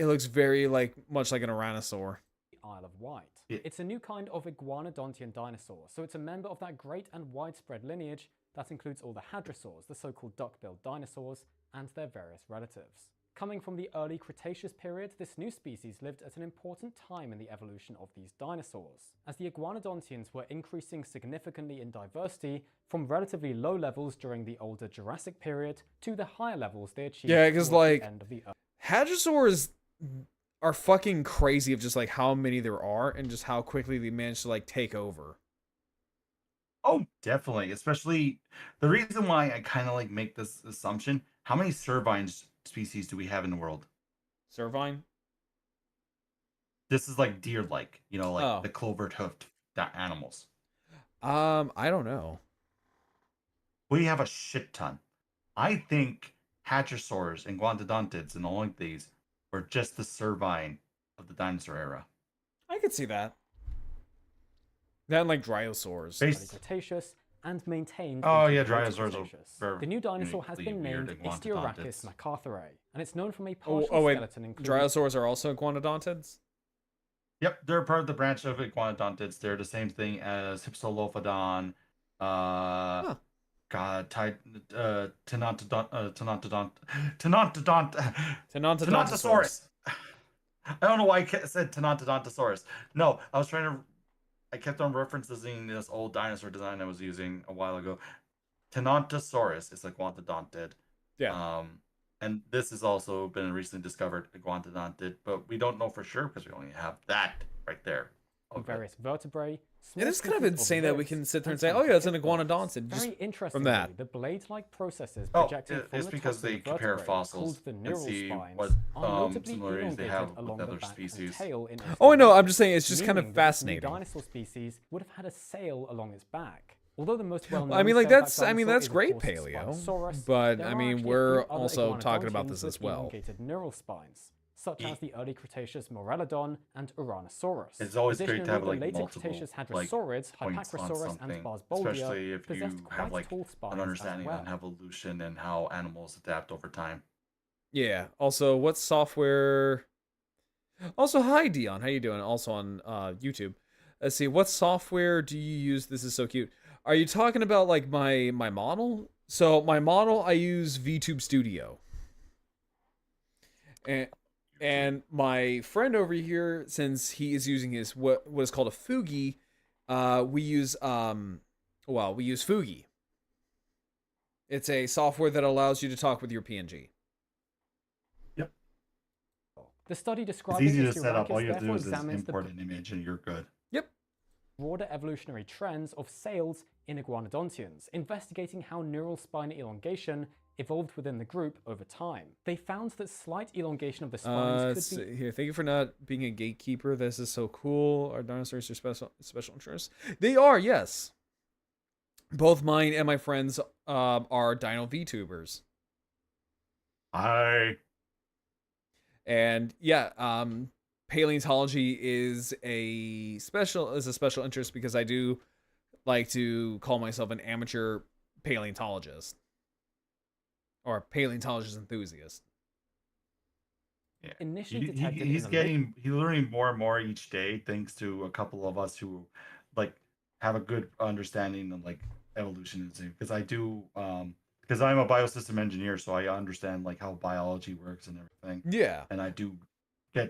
looks very like much like an Orynosaur. Isle of Wight. Yeah. It's a new kind of iguanodontian dinosaur, so it's a member of that great and widespread lineage that includes all the hadrosaurs, the so-called duck-billed dinosaurs, and their various relatives. Coming from the early Cretaceous period, this new species lived at an important time in the evolution of these dinosaurs, as the iguanodontians were increasing significantly in diversity from relatively low levels during the older Jurassic period to the higher levels they achieved because towards like the end of the hadrosaurs are fucking crazy of just like how many there are and just how quickly they manage to like take over. Oh, definitely. Especially the reason why I kind of like make this assumption: how many cervine species do we have in the world? Cervine? This is like deer-like, Oh. the clover-hoofed animals. I don't know. We have a shit ton. I think hadrosaurs and guanodontids and all like these were just the cervine of the dinosaur era. I could see that. That and like dryosaurs. early Cretaceous and maintained. Oh into yeah, the late dryosaurs are Cretaceous. very The new dinosaur has uniquely been named weird Ichthyorhacus iguanodontids. macarthurae, and it's known from a partial Oh wait, skeleton including dryosaurs are also iguanodontids? Yep, they're part of the branch of iguanodontids. They're the same thing as Hypsilophodon, Huh. God, Tenontodontsaurus. I don't know why I said Tenantodontosaurus. No, I kept on referencing this old dinosaur design I was using a while ago. Tenontosaurus is a iguanodontid. Yeah. And this has also been recently discovered iguanodontid, but we don't know for sure because we only have that right there. various vertebrae. It is kind of small insane pieces that of we ribs, can sit there and and say, some "Oh yeah, it's an hip bones. iguanodontid." Just Very interestingly, from that. the blade-like processes Oh, projecting from it's the because tops they of the compare vertebrae, fossils called the and neural see spines, what are notably similarities they elongated have with along the other back species. and tail in Oh no, I'm ocean just saying it's just kind of meaning that this new fascinating. dinosaur species would have had a sail along its back. Although the most well-known I mean, like sailback that's dinosaur is, of great course, paleo, Spinosaurus, but there I are mean actually a we're few other also talking about iguanodontians this with as well. elongated neural spines, such as the early Cretaceous Morellodon and Uranosaurus. It's always great to Additionally, have the like later multiple Cretaceous like hadrosaurids, points on Hypacrosaurus and something, Barsboldia, especially if possessed you quite have like tall spines an as understanding well. on evolution and how animals adapt over time. Yeah. Also, what software? Also, hi Dion, how you doing? Also on YouTube. Let's see, what software do you use? This is so cute. Are you talking about like my model? So my model, I use VTube Studio. And my friend over here, since he is using his what is called a Fugi, we use Fugi. It's a software that allows you to talk with your PNG. Yep. The study It's describing easy to set up. All Ichthyorhacus you have to do therefore is examines the import an image and you're good. Yep. broader evolutionary trends of sails in iguanodontians, investigating how neural spine elongation evolved within the group over time. They found that slight elongation of the spines could be... Here, thank you for not being a gatekeeper. This is so cool. Our dinosaurs are special interests. They are, yes. Both mine and my friends are dino VTubers. And yeah, paleontology is a special interest because I do like to call myself an amateur paleontologist or paleontologist enthusiast. Yeah. Initially He's learning more and more each day thanks to a couple of us who like have a good understanding of like evolution because I do because I'm a biosystem engineer, so I understand like how biology works and everything. Yeah. And I do I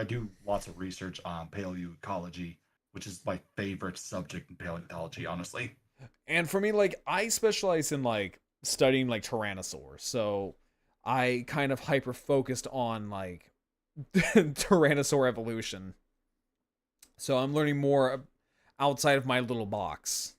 do lots of research on paleoecology, which is my favorite subject in paleontology, honestly. And for me, like, I specialize in like studying like tyrannosaurs, so I kind of hyper focused on like tyrannosaur evolution. So I'm learning more outside of my little box.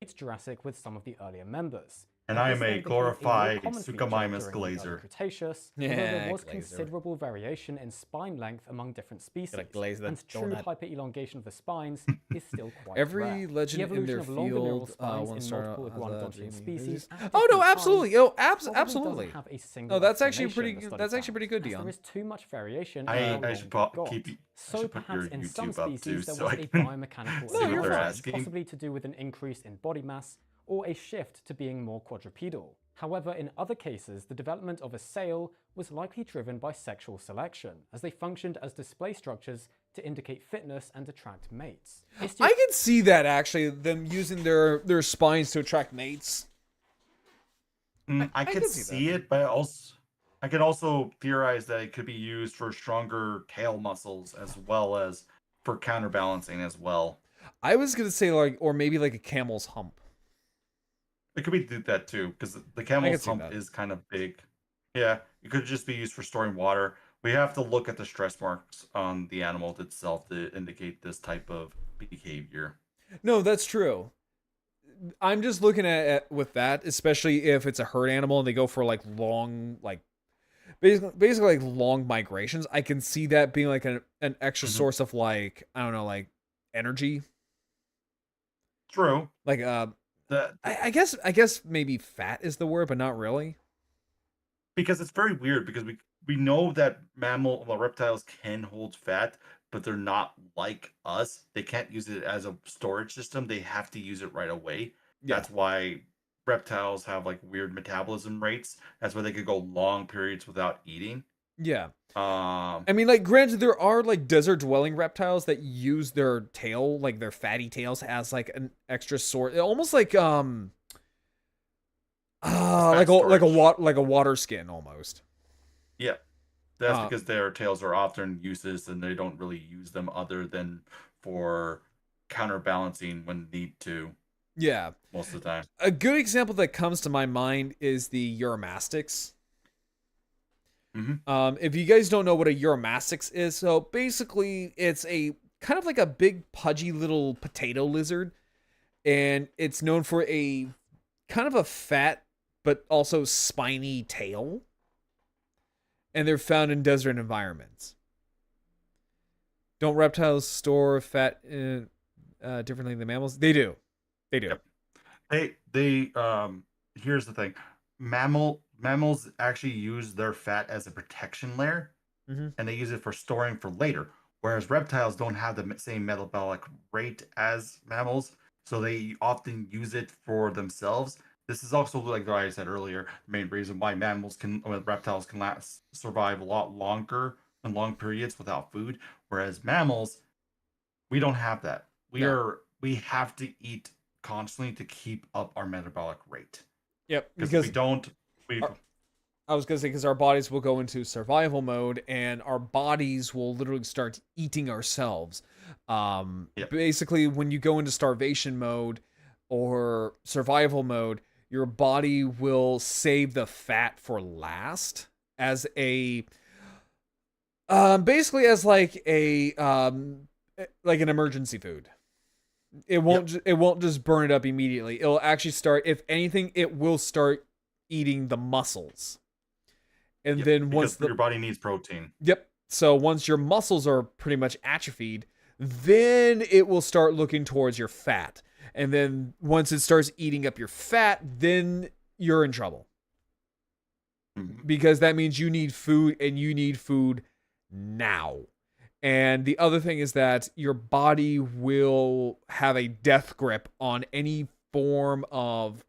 It's Jurassic with some of the earlier members, And Now, I this am a then became more glorified common feature Suchomimus during the early glazer. Cretaceous, although Yeah, there was glazer. considerable variation in spine length among different species, Gotta glaze that and true donut. hyperelongation of the spines is still quite Every rare. legend The in evolution their of longer neural field spines once in started multiple as a iguanodontian dreaming species at Oh no, different absolutely. times Oh, probably absolutely. doesn't have a single No, that's actually explanation, pretty. the study That's actually found, pretty good, as Dion. there is too much variation in how I long should we got. keep. I So should put your perhaps in some YouTube up too, species there so was I a can biomechanical see what you're they're fine. advantage, asking. possibly to do with an increase in body mass or a shift to being more quadrupedal. However, in other cases, the development of a sail was likely driven by sexual selection, as they functioned as display structures to indicate fitness and attract mates. I can see that actually, them using their spines to attract mates. I could can see see it, but I could also theorize that it could be used for stronger tail muscles as well as for counterbalancing as well. I was gonna say like, or maybe like a camel's hump. It could be that too, because the I camel's could see hump that. is kind of big. Yeah, it could just be used for storing water. We have to look at the stress marks on the animal itself to indicate this type of behavior. No, that's true. I'm just looking at with that, especially if it's a herd animal and they go for like long, like basically like long migrations. I can see that being like an extra Mhm. source of like, I don't know, like energy. True. Like That I guess maybe fat is the word, but not really. because it's very weird because we know that reptiles can hold fat, but they're not like us. They can't use it as a storage system. They have to use it right away. Yeah. That's why reptiles have like weird metabolism rates. That's why they could go long periods without eating. Yeah. Um, I mean, like, granted, there are like desert dwelling reptiles that use their tail, like their fatty tails, as like an extra source, almost like like a water skin almost. yeah, that's Uh, because their tails are often useless and they don't really use them other than for counterbalancing when need to Yeah, most of the time. a good example that comes to my mind is the Uromastyx. If you guys don't know what a Uromastyx is, so basically it's a kind of like a big pudgy little potato lizard, and it's known for a kind of a fat but also spiny tail, and they're found in desert environments. Don't reptiles store fat differently than mammals? They do. They do. Yep. They here's the thing. Mammals actually use their fat as a protection layer, Mhm. and they use it for storing for later. Whereas reptiles don't have the same metabolic rate as mammals, so they often use it for themselves. This is also, like I said earlier, the main reason why reptiles can survive a lot longer and long periods without food, whereas mammals, we don't have that. We have to eat constantly to keep up our metabolic rate. Yep. Because if Because we don't, I was gonna say because our bodies will go into survival mode, and our bodies will literally start eating ourselves. Yep. Basically, when you go into starvation mode or survival mode, your body will save the fat for last as a basically as like a like an emergency food. It won't just burn it up immediately. It'll actually start, if anything, it will start eating the muscles. And then once your body needs protein. Yep. So once your muscles are pretty much atrophied, then it will start looking towards your fat. And then once it starts eating up your fat, then you're in trouble. Because that means you need food, and you need food now. And the other thing is that your body will have a death grip on any form of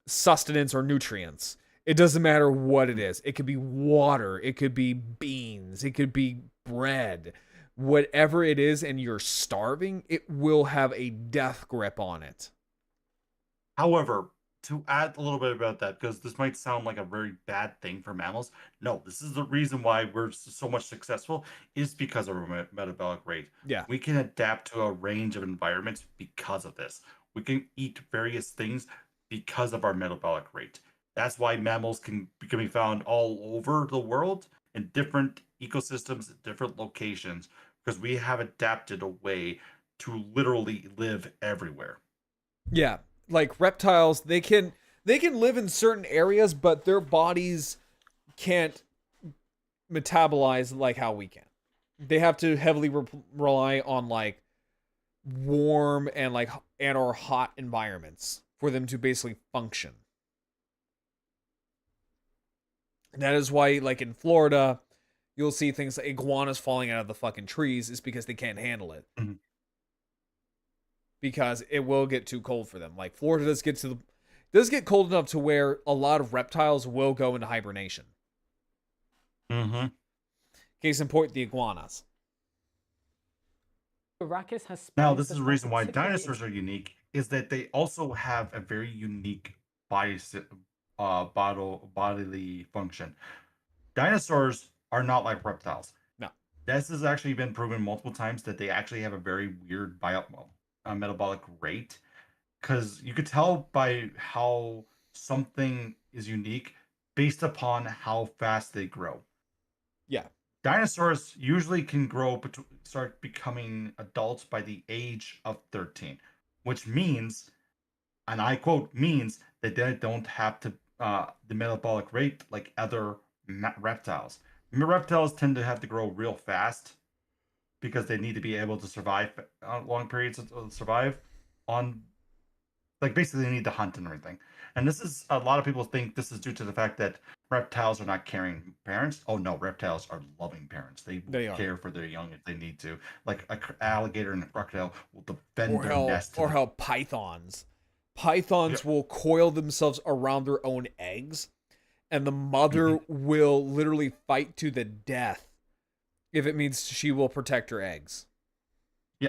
sustenance or nutrients. It doesn't matter what it is. It could be water, it could be beans, it could be bread. Whatever it is, and you're starving, it will have a death grip on it. However, to add a little bit about that, because this might sound like a very bad thing for mammals. No, this is the reason why we're so much successful is because of our metabolic rate. Yeah. We can adapt to a range of environments because of this. We can eat various things because of our metabolic rate. That's why mammals can be found all over the world in different ecosystems, different locations, because we have adapted a way to literally live everywhere. Yeah. Like reptiles, they can They can live in certain areas, but their bodies can't metabolize like how we can. They have to heavily rely on like warm and or hot environments for them to basically function. And that is why, like in Florida, you'll see things like iguanas falling out of the fucking trees is because they can't handle it. Mhm. Because it will get too cold for them. Like Florida does get cold enough to where a lot of reptiles will go into hibernation. Mm-hmm. Case in point, the iguanas. Arrakis has Now, spines this that is the are reason why particularly dinosaurs are unique, is that they also have a very unique bodily function. Dinosaurs are not like reptiles. No. This has actually been proven multiple times that they actually have a very weird metabolic rate, because you could tell by how something is unique based upon how fast they grow. Yeah. Dinosaurs usually can start becoming adults by the age of 13, which means, and I quote, means that they don't have to the metabolic rate like other reptiles. Reptiles tend to have to grow real fast because they need to be able to survive long periods of survive on, like, basically they need to hunt and everything. And this is, a lot of people think this is due to the fact that reptiles are not caring parents. Oh no, reptiles are loving parents. They will care for their young if they need to. Like a alligator and a crocodile will defend their nest. Or how pythons will coil themselves around their own eggs, and the mother will literally fight to the death if it means she will protect her eggs. Yeah.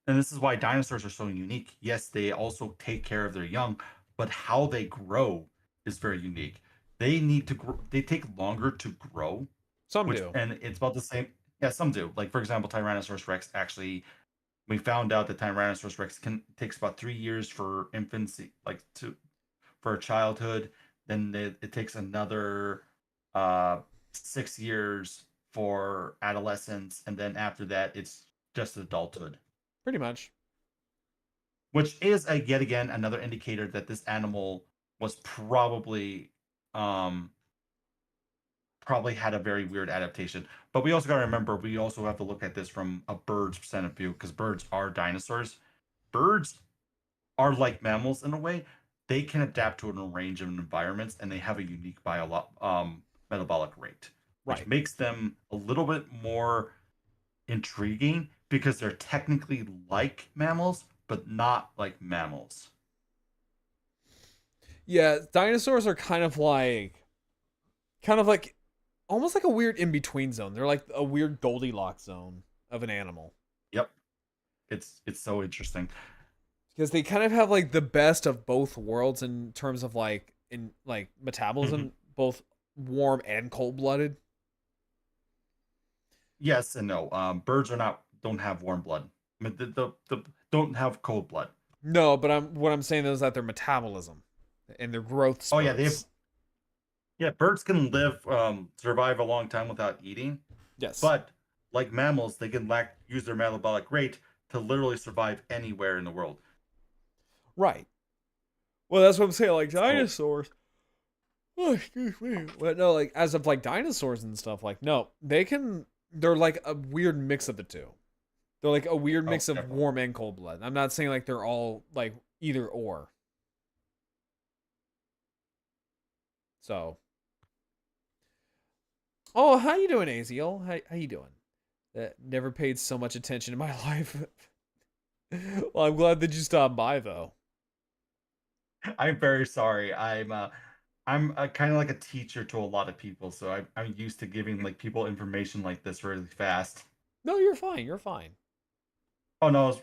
And this is why dinosaurs are so unique. Yes, they also take care of their young, but how they grow is very unique. They need to grow, they take longer to grow. Some do. And it's about the same. Yeah, some do. Like, for example, Tyrannosaurus Rex actually, we found out that Tyrannosaurus Rex takes about 3 years for infancy, like for childhood. Then it takes another 6 years for adolescence, and then after that, it's just adulthood. Pretty much. Which is yet again another indicator that this animal was probably had a very weird adaptation. But we also got to remember, we also have to look at this from a bird's point of view, because birds are dinosaurs. Birds are like mammals in a way. They can adapt to a range of environments, and they have a unique metabolic rate, which makes them a little bit more intriguing, because they're technically like mammals, but not like mammals. Yeah, dinosaurs are kind of like almost like a weird in-between zone. They're like a weird Goldilocks zone of an animal. Yep. It's so interesting. Because they kind of have like the best of both worlds in terms of metabolism, both warm and cold-blooded. Yes and no. Birds don't have warm blood. I mean, don't have cold blood. No, but what I'm saying is that their metabolism and their growth spurts. Oh yeah, birds can survive a long time without eating. Yes. But like mammals, they can use their metabolic rate to literally survive anywhere in the world. Right. Well, that's what I'm saying. Like dinosaurs. Oh, excuse me. But no, like as of like dinosaurs and stuff, like no, they're like a weird mix of the two. They're like a weird mix of warm and cold blood. I'm not saying like they're all like either or. So. Oh, how you doing, Aziel? How you doing? That never paid so much attention in my life. Well, I'm glad that you stopped by, though. I'm very sorry. I'm kind of like a teacher to a lot of people, so I'm used to giving like people information like this really fast. No, you're fine. You're fine. Oh no,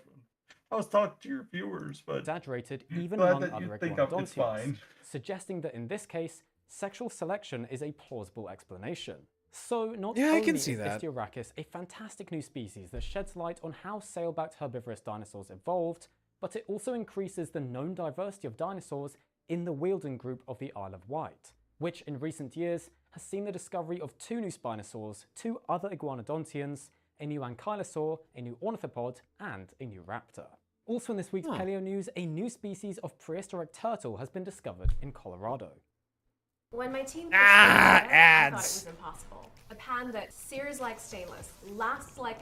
I was talking to your viewers, but exaggerated even among other it's fine. suggesting that in this case, sexual selection is a plausible explanation. So not I only can is see that. Ichthyorhacus a fantastic new species that sheds light on how sail-backed herbivorous dinosaurs evolved, but it also increases the known diversity of dinosaurs in the Wealden group of the Isle of Wight, which in recent years has seen the discovery of 2 new spinosaurs, 2 other iguanodontians, a new ankylosaur, a new ornithopod, and a new raptor. Also in this week's Huh. paleo news, a new species of prehistoric turtle has been discovered in Colorado. When my team Ah, pitched the idea, I thought it ads. was impossible. A pan that sears like stainless, lasts like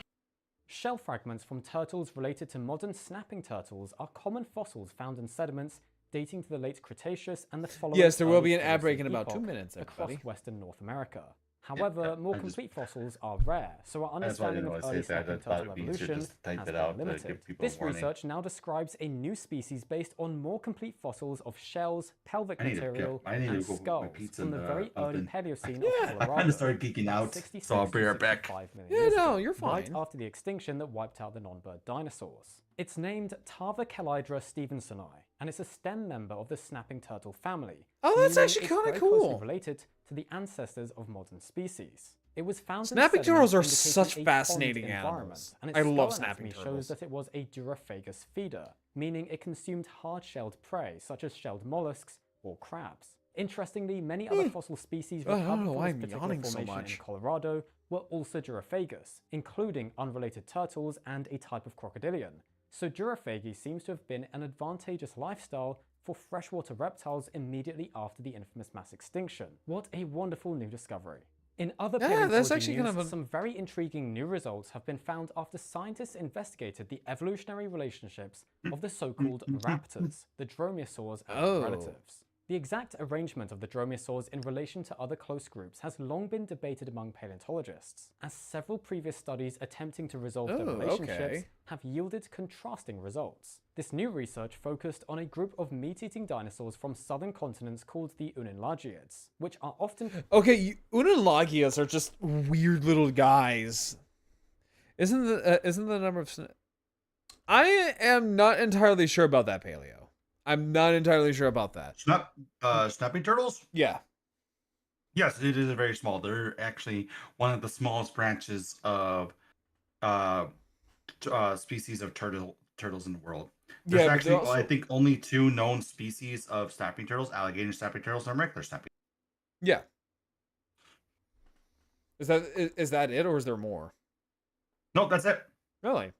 Shell fragments from turtles related to modern snapping turtles are common fossils found in sediments dating to the late Cretaceous and the following Yes, there will early be an ad break Pliocene in about 2 epoch minutes, everybody. across western North America. However, Yeah, more I just- complete fossils are rare, so our That's why I understanding didn't of want to early say that. I snapping thought turtle it'd be easier evolution just to type has it been out to limited. give people a This warning. research now describes a new species based on more complete fossils of shells, pelvic I need to go- material, I need to and go put my skulls pizza from in the the very early oven. Paleocene Yeah, of I Colorado. I kind of started geeking about out, 66 so I'll be to right back. 65 million Yeah, years no, ago, you're right fine. after the extinction that wiped out the non-bird dinosaurs. It's named Tarvachelydra stevensoni, and it's a stem member of the snapping turtle family. Oh, that's meaning actually it's kinda very closely cool. related to the ancestors of modern species. It was found in Snapping sediments turtles are indicating such a fascinating pond environment, animals. and its I love skull snapping anatomy turtles. shows that it was a durophagous feeder, meaning it consumed hard-shelled prey such as shelled mollusks or crabs. Interestingly, many other fossil species I don't recovered know from why this I'm particular yawning so formation much. in Colorado were also durophagous, including unrelated turtles and a type of crocodilian. So durophagy seems to have been an advantageous lifestyle for freshwater reptiles immediately after the infamous mass extinction. What a wonderful new discovery. In other Yeah, paleontology that's actually news, kind of a- some very intriguing new results have been found after scientists investigated the evolutionary relationships of the so-called raptors, the dromaeosaurs and Oh. relatives. The exact arrangement of the dromaeosaurs in relation to other close groups has long been debated among paleontologists, as several previous studies attempting to resolve their Oh, relationships okay. have yielded contrasting results. This new research focused on a group of meat-eating dinosaurs from southern continents called the Unenlagiids, which are often Okay, Unalagias are just weird little guys. Isn't the number of... I am not entirely sure about that, Paleo. I'm not entirely sure about that. Snapping turtles? Yeah. Yes, it is very small. They're actually one of the smallest branches of species of turtles in the world. There's Yeah, but actually, they're also... I think, only 2 known species of snapping turtles: alligator snapping turtles and regular snapping. Yeah. Is that it, or is there more? No, that's it. Really?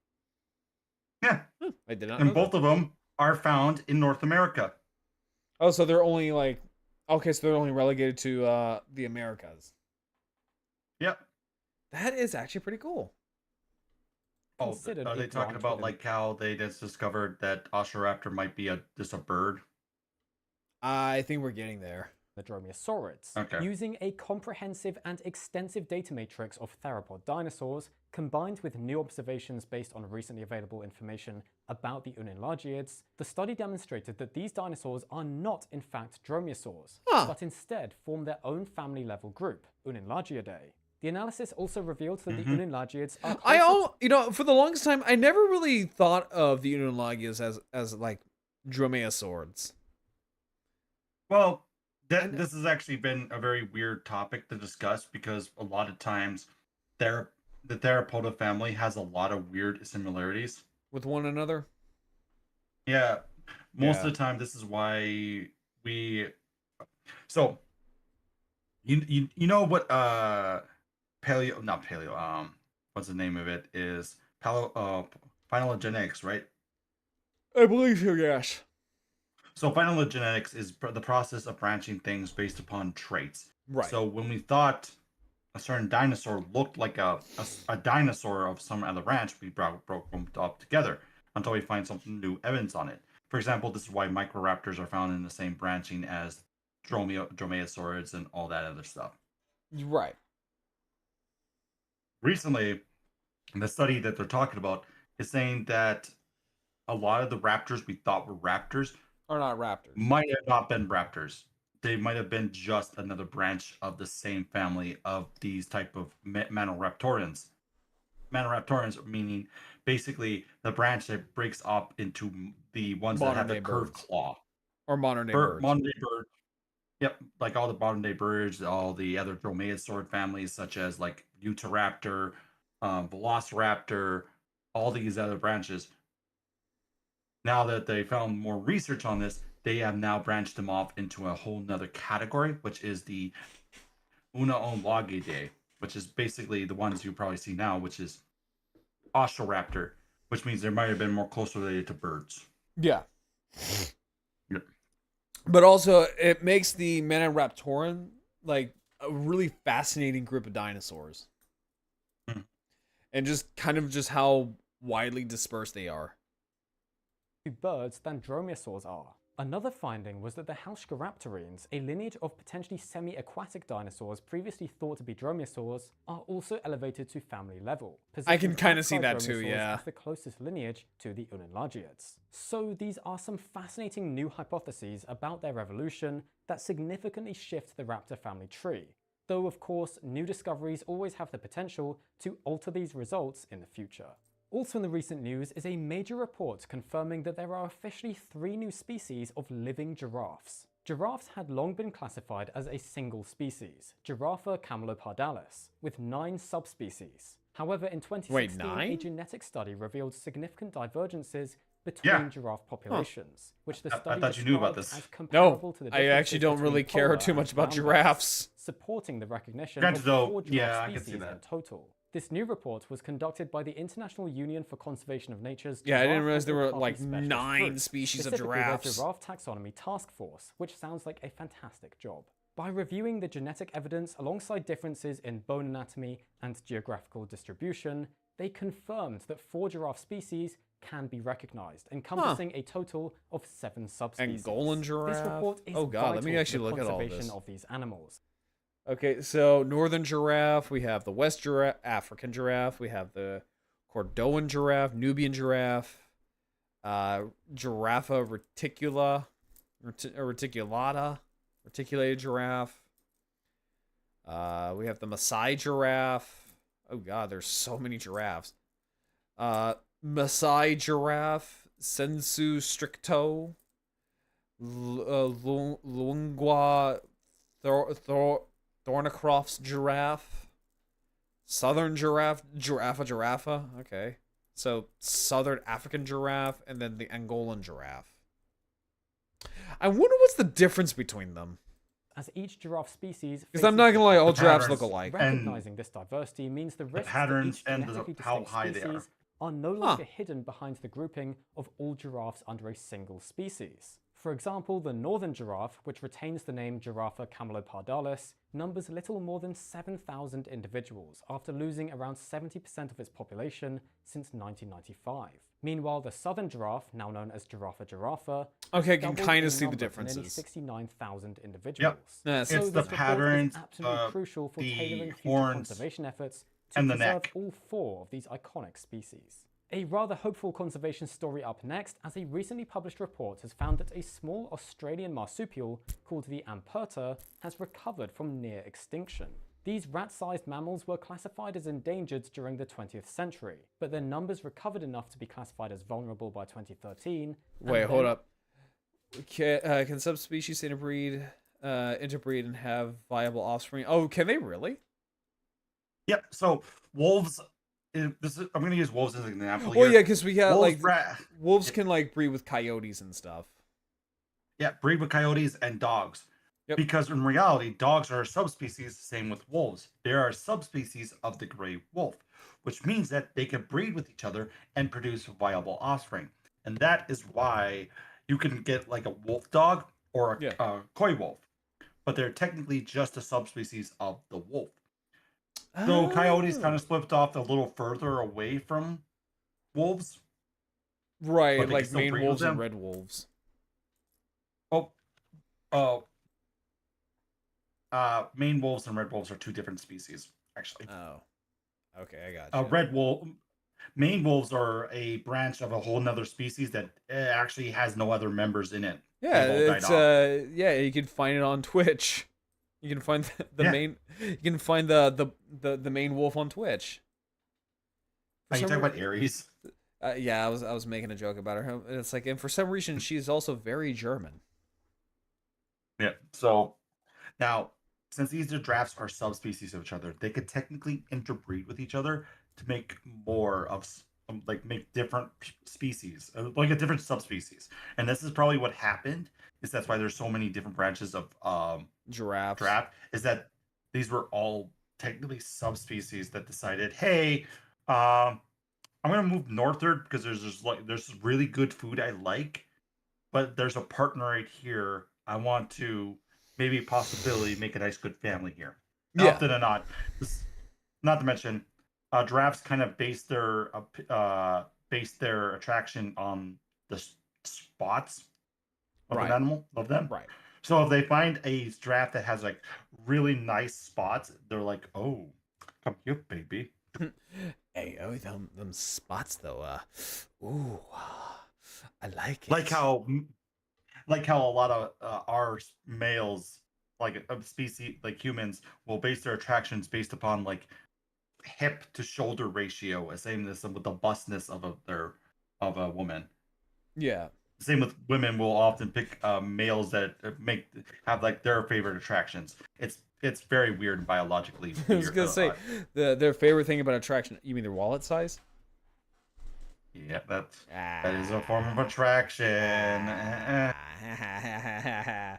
Yeah, I did not and know both that. of them are found in North America. Oh, so they're only like... Okay, so they're only relegated to the Americas. Yep. That is actually pretty cool. Oh, considered are a they talking branch about within- like how they just discovered that Oshiraptor might be just a bird? I think we're getting there. the dromaeosaurids, Okay. using a comprehensive and extensive data matrix of theropod dinosaurs, combined with new observations based on recently available information about the Unenlagiids. The study demonstrated that these dinosaurs are not in fact dromaeosaurs, Huh. but instead form their own family-level group, Unenlagiidae. The analysis also revealed that the Unenlagiids are for the longest time, I never really thought of the Unalagias as like dromaeosaurs. Well, this has actually been a very weird topic to discuss because a lot of times the Theropoda family has a lot of weird similarities. With one another? Yeah, most Yeah. of the time this is why we. So, you know what what's the name of it is phylogenetics, right? I believe so, yes. So phylogenetics is the process of branching things based upon traits. Right. So when we thought a certain dinosaur looked like a dinosaur of some other branch, we broke them up together until we find some new evidence on it. For example, this is why microraptors are found in the same branching as dromaeosaurids and all that other stuff. Right. Recently, the study that they're talking about is saying that a lot of the raptors we thought were raptors Or not raptors. might have not been raptors. They might have been just another branch of the same family of these type of Maniraptorans. Maniraptorans meaning basically the branch that breaks up into the ones that have the Modern-day curved birds. claw. Or modern day birds. Modern day birds. Yep, like all the modern day birds, all the other dromaeosaurid families such as like Utahraptor, Velociraptor, all these other branches. Now that they found more research on this, they have now branched them off into a whole nother category, which is the Unalagiidae, which is basically the ones you probably see now, which is Oshiraptor, which means they might have been more closely related to birds. Yeah. Yep. But also, it makes the Maniraptoran like a really fascinating group of dinosaurs, and just how widely dispersed they are. Birds than dromaeosaurs are. Another finding was that the Hauschkaraptorines, a lineage of potentially semi-aquatic dinosaurs previously thought to be dromaeosaurs, are also elevated to family level. I can positioned kind of see outside that too, dromaeosaurs yeah. as the closest lineage to the Unulagiids. So these are some fascinating new hypotheses about their evolution that significantly shift the raptor family tree. Though of course, new discoveries always have the potential to alter these results in the future. Also in the recent news is a major report confirming that there are officially 3 new species of living giraffes. Giraffes had long been classified as a single species, Giraffa camelopardalis, with 9 subspecies. However, in 2016, a 9? genetic study revealed significant divergences between giraffe populations, which the study I thought you knew about described this. as comparable No, to the I actually differences don't between really care polar too and much about brown giraffes. bears, supporting the recognition Granted, of though, 4 giraffe yeah, I can see species that. in total. This new report was conducted by the International Union for Conservation of Nature's Yeah, I didn't Giraffe realize and there were Okapi like Specialist 9 Group, species of specifically their giraffes. Giraffe Taxonomy Task Force, which sounds like a fantastic job. By reviewing the genetic evidence alongside differences in bone anatomy and geographical distribution, they confirmed that 4 giraffe species can be recognized, encompassing a total of 7 subspecies. Angolan giraffe? This report is Oh god, let me vital actually to the look at all conservation this. of these animals. Okay, so northern giraffe, we have the west giraffe, African giraffe, we have the Cordovan giraffe, Nubian giraffe, Giraffa reticulata, reticulated giraffe. We have the Maasai giraffe. Oh god, there's so many giraffes. Maasai giraffe, Sensu stricto, Luangwa Thornycroft's giraffe, southern giraffe, Giraffa. Okay, so southern African giraffe, and then the Angolan giraffe. I wonder what's the difference between them. As each giraffe species, Because I'm not gonna lie, all The giraffes patterns look alike. recognizing this diversity means the risks to patterns each and genetically how distinct high they species are no longer hidden behind the grouping of all giraffes under a single species. For example, the northern giraffe, which retains the name Giraffa camelopardalis, numbers little more than 7,000 individuals after losing around 70% of its population since 1995. Meanwhile, the southern giraffe, now known as Giraffa, Okay, I can doubled kind in of see the number to nearly differences. 69,000 individuals. Yeah, So It's the this report patterns, is absolutely crucial for the tailoring future horns, conservation efforts to and the preserve neck. all 4 of these iconic species. A rather hopeful conservation story up next, as a recently published report has found that a small Australian marsupial called the amperta has recovered from near extinction. These rat-sized mammals were classified as endangered during the 20th century, but their numbers recovered enough to be classified as vulnerable by 2013. Wait, hold up. Can subspecies interbreed and have viable offspring? Oh, can they really? Yep. So wolves. I'm going to use wolves as an example. Well, here. yeah, because we got Wolves, wolves can like breed with coyotes and stuff. Yeah, breed with coyotes and dogs. Yep. Because in reality, dogs are a subspecies, same with wolves. They are a subspecies of the gray wolf, which means that they can breed with each other and produce viable offspring. And that is why you can get like a wolf dog or a coy wolf, but they're technically just a subspecies of the wolf. So coyotes kind of slipped off a little further away from wolves. Right, but they can like still Maine breed with wolves and them. red wolves. Maine wolves and red wolves are 2 different species, actually. Oh, okay, I got you. Red wolf, Maine wolves are a branch of a whole nother species that actually has no other members in it. Yeah, They've all it's died off. yeah, you can find it on Twitch. You can find the Yeah. main. You can find the main wolf on Twitch. Are you talking about Aries? Yeah, I was making a joke about her. It's like, and for some reason, she's also very German. Yeah. So now, since these giraffes are subspecies of each other, they could technically interbreed with each other to make more of make different species, like a different subspecies. And this is probably what happened. That's why there's so many different branches of Giraffes. giraffe. Is that these were all technically subspecies that decided, hey, I'm gonna move northward because there's really good food I like, but there's a partner right here. I want to maybe possibility make a nice good family here. Yeah. Often than not, not to mention, giraffes kind of base their attraction on the spots of Right. an animal of them. Right. So if they find a giraffe that has like really nice spots, they're like, "Oh, come here, baby." Hey, oh, them spots though. Ooh, I like it. Like how a lot of our males, like of species, like humans, will base their attractions based upon like hip to shoulder ratio, same as with the bustness of a woman. Yeah. Same with women will often pick males that have like their favorite attractions. It's very weird and biologically I was weird. gonna say their favorite thing about attraction. You mean their wallet size? Yeah, that is a form of attraction.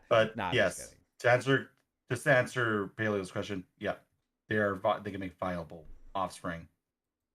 But Nah, I'm just yes, kidding. to answer Paleo's question, yeah, they can make viable offspring.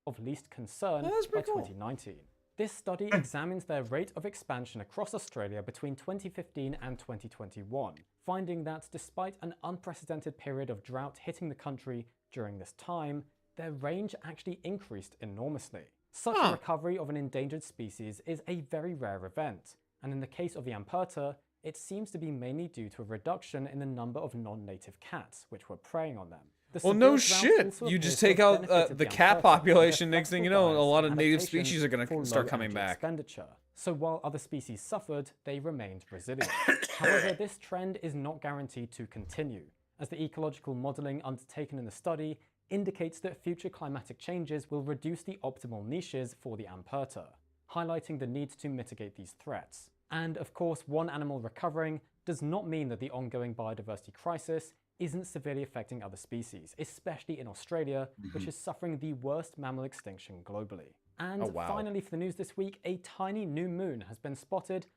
Of least concern Oh, that's by pretty cool. 2019. This study examines their rate of expansion across Australia between 2015 and 2021, finding that despite an unprecedented period of drought hitting the country during this time, their range actually increased enormously. Such a recovery of an endangered species is a very rare event, and in the case of the Amperta, it seems to be mainly due to a reduction in the number of non-native cats which were preying on them. The Well, severe no drought shit. also You appears just to take have out benefited the Amperta cat with their population. Next thing you know, a flexible lot of diets native and species are gonna adaptation start for coming low back. expenditure. So while other species suffered, they remained resilient. However, this trend is not guaranteed to continue, as the ecological modelling undertaken in the study indicates that future climatic changes will reduce the optimal niches for the Amperta, highlighting the need to mitigate these threats. And of course, one animal recovering does not mean that the ongoing biodiversity crisis isn't severely affecting other species, especially in Australia, which is suffering the worst mammal extinction globally. And finally, for the news this week, a tiny new moon has been spotted.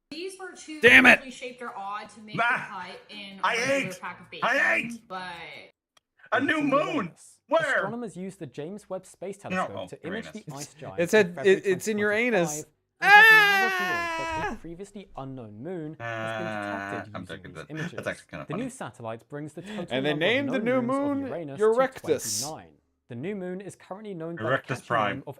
These were too Damn it! weirdly shaped or odd to make the cut in a I regular ate! pack of bacon. I ate! But A new moon! Where? Astronomers used the James Webb Space Telescope to image the ice giant. It said it's in your anus. And have now revealed that a previously unknown moon has been detected using these images. That's actually kind of The funny. new satellite brings the total And they number of named the known new moons of moon Uranus Eurectus. to 29. The new moon is currently known by the Erectus catchy Prime. name of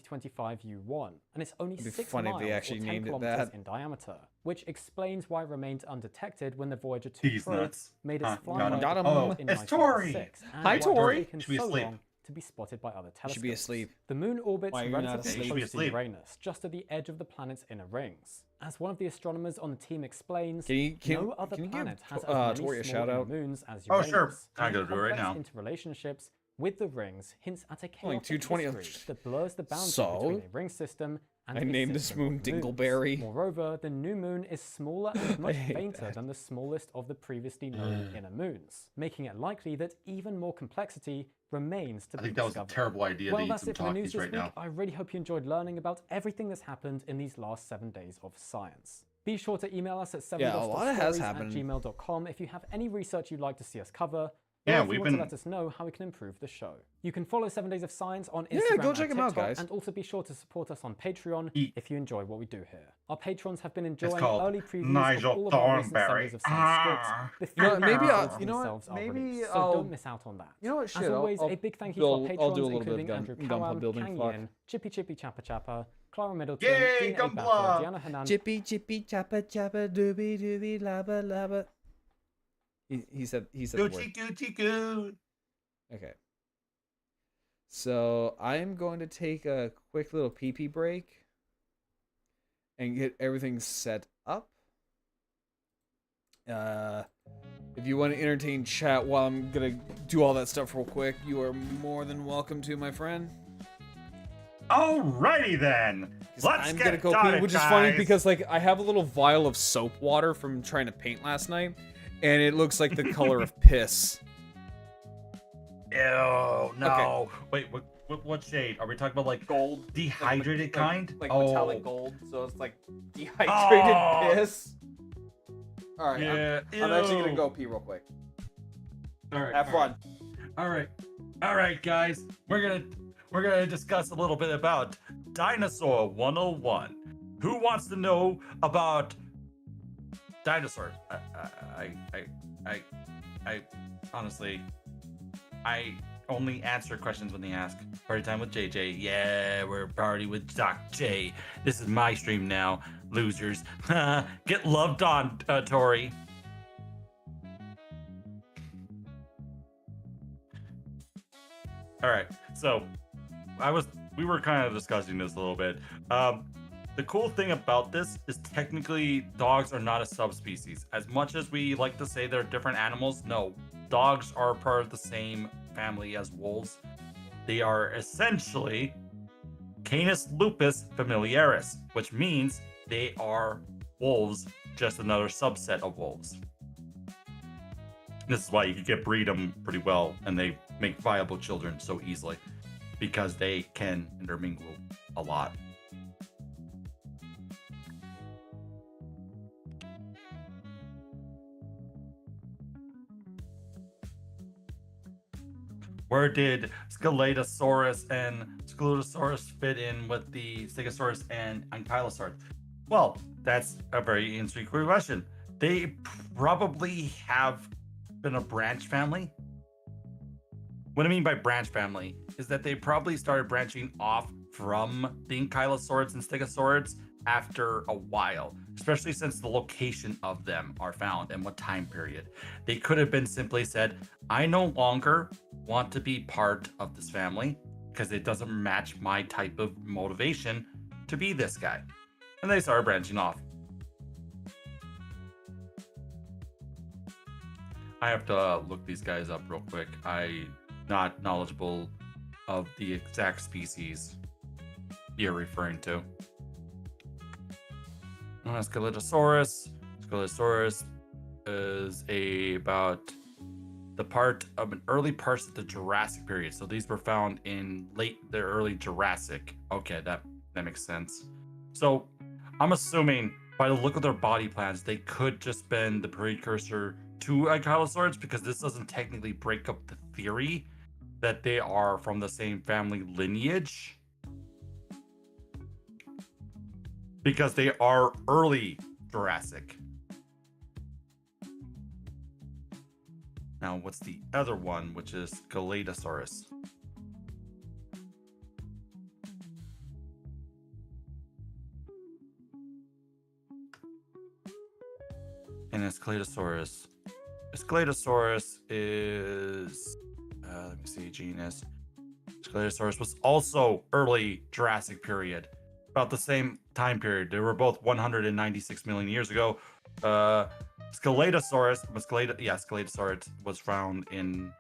S/2025U1, and it's only It'd be 6 funny if miles they actually or 10 named it kilometers that. in diameter, which explains why it remained undetected when the Voyager 2 He's probe nuts. made its Huh, flyby got him. Oh, in it's Tori! 1996, and Hi, why it's Tori. taken Should be so asleep. long to be spotted by other telescopes. You should be asleep. The moon orbits Why are you not relatively asleep? You should be close to asleep. Uranus, just at the edge of the planet's inner rings. As one of the astronomers on the team explains, Can no other you give planet has as Tori a many shout small out? moons as Oh, Uranus. sure. I and gotta do it right complex now. interrelationships with the rings hints at a Only chaotic 220. history that blurs the boundary So? between a ring system and I a named this system of moon moons. Dingleberry. Moreover, the new moon is smaller and much hate fainter that. than the smallest of the previously known inner moons, making it likely that even more complexity remains to I be think that was a discovered. terrible idea Well, to eat that's some it for the news Takis this right week. now. I really hope you enjoyed learning about everything that's happened in these last 7 days of science. Be sure to email us at Yeah, a lot has 7 happened. @gmail.com if you have any research you'd like to see us cover. Yeah, or if we've you want been- to let us know how we can improve the show. You can follow 7 Days of Science on Yeah, Instagram go check and 'em out, TikTok, guys. and also be sure to support us on Patreon Eat. if you enjoy what we do here. Our patrons have been enjoying called early previews Nigel of all of our recent 7 Thornberry. Days of Science scripts Ah. before You know, the maybe episodes you know what? themselves are Maybe released, so I'll- don't miss out on that. You know what? As Shit, always, I'll a big thank you build- to our I'll patrons, do a little bit of including gun- Andrew gun Cowan, building Kang fuck. Yin, Chippy Chippy Chappa Chappa, Clara Middleton, Yay, Dean A. Gumbla! Bapper, Diana Hernandez. Chippy chippy chappa chappa dooby dooby labba labba. He said the word. Gucci, Gucci, goo. Okay. So I'm going to take a quick little pee-pee break and get everything set up. If you want to entertain chat while I'm gonna do all that stuff real quick, you are more than welcome to, my friend. Alrighty then. 'Cause Let's I'm get gonna go started, pee, which is funny guys. because like I have a little vial of soap water from trying to paint last night, and it looks like the color of piss. Ew, no. Wait, what shade? Are we talking about like Gold, dehydrated kind? like Oh. metallic gold, so it's like dehydrated Oh. piss. All right, Yeah. I'm actually gonna ew. go pee real quick. All right. Have fun. All right, guys. We're we're going to discuss a little bit about Dinosaur 101. Who wants to know about dinosaurs? I honestly, I only answer questions when they ask. Party time with JJ. Yeah, we're party with Doc J. This is my stream now, losers. Get loved on, Tori. All right, so we were kind of discussing this a little bit. The cool thing about this is technically dogs are not a subspecies. As much as we like to say they're different animals, no, dogs are part of the same family as wolves. They are essentially Canis lupus familiaris, which means they are wolves, just another subset of wolves. This is why you can get breed them pretty well, and they make viable children so easily, because they can intermingle a lot. Where did Scalatosaurus and Sclerosaurus fit in with the Stegosaurus and Ankylosaurus? Well, that's a very interesting question. They probably have been a branch family. What I mean by branch family is that they probably started branching off from the Ankylosaurids and Stegosaurids after a while, especially since the location of them are found and what time period. They could have been simply said, I no longer want to be part of this family because it doesn't match my type of motivation to be this guy. And they started branching off. I have to look these guys up real quick. I'm not knowledgeable of the exact species you're referring to. Scalatosaurus. Scalatosaurus is about the part of an early parts of the Jurassic period. So these were found in the early Jurassic. Okay, that makes sense. So I'm assuming by the look of their body plans, they could just been the precursor to Ankylosaurus, because this doesn't technically break up the theory that they are from the same family lineage, because they are early Jurassic. Now, what's the other one, which is Scalatosaurus? And Scalatosaurus. Scalatosaurus is, let me see, genus. Scalatosaurus was also early Jurassic period, about the same time period. They were both 196 million years ago. Scalatosaurus was found in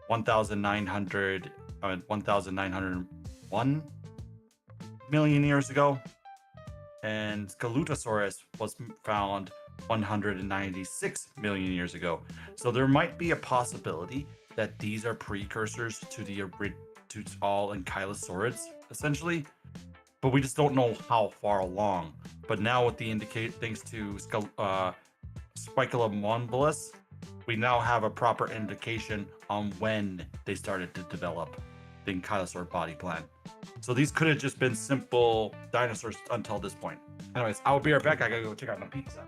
1901 million years ago, and Scalatosaurus was found 196 million years ago. So there might be a possibility that these are precursors to all Ankylosaurids, essentially, but we just don't know how far along. But now with the thanks to Spiculomonbolus, we now have a proper indication on when they started to develop the Ankylosaur body plan. So these could have just been simple dinosaurs until this point. Anyways, I'll be right back. I gotta go check out my pizza.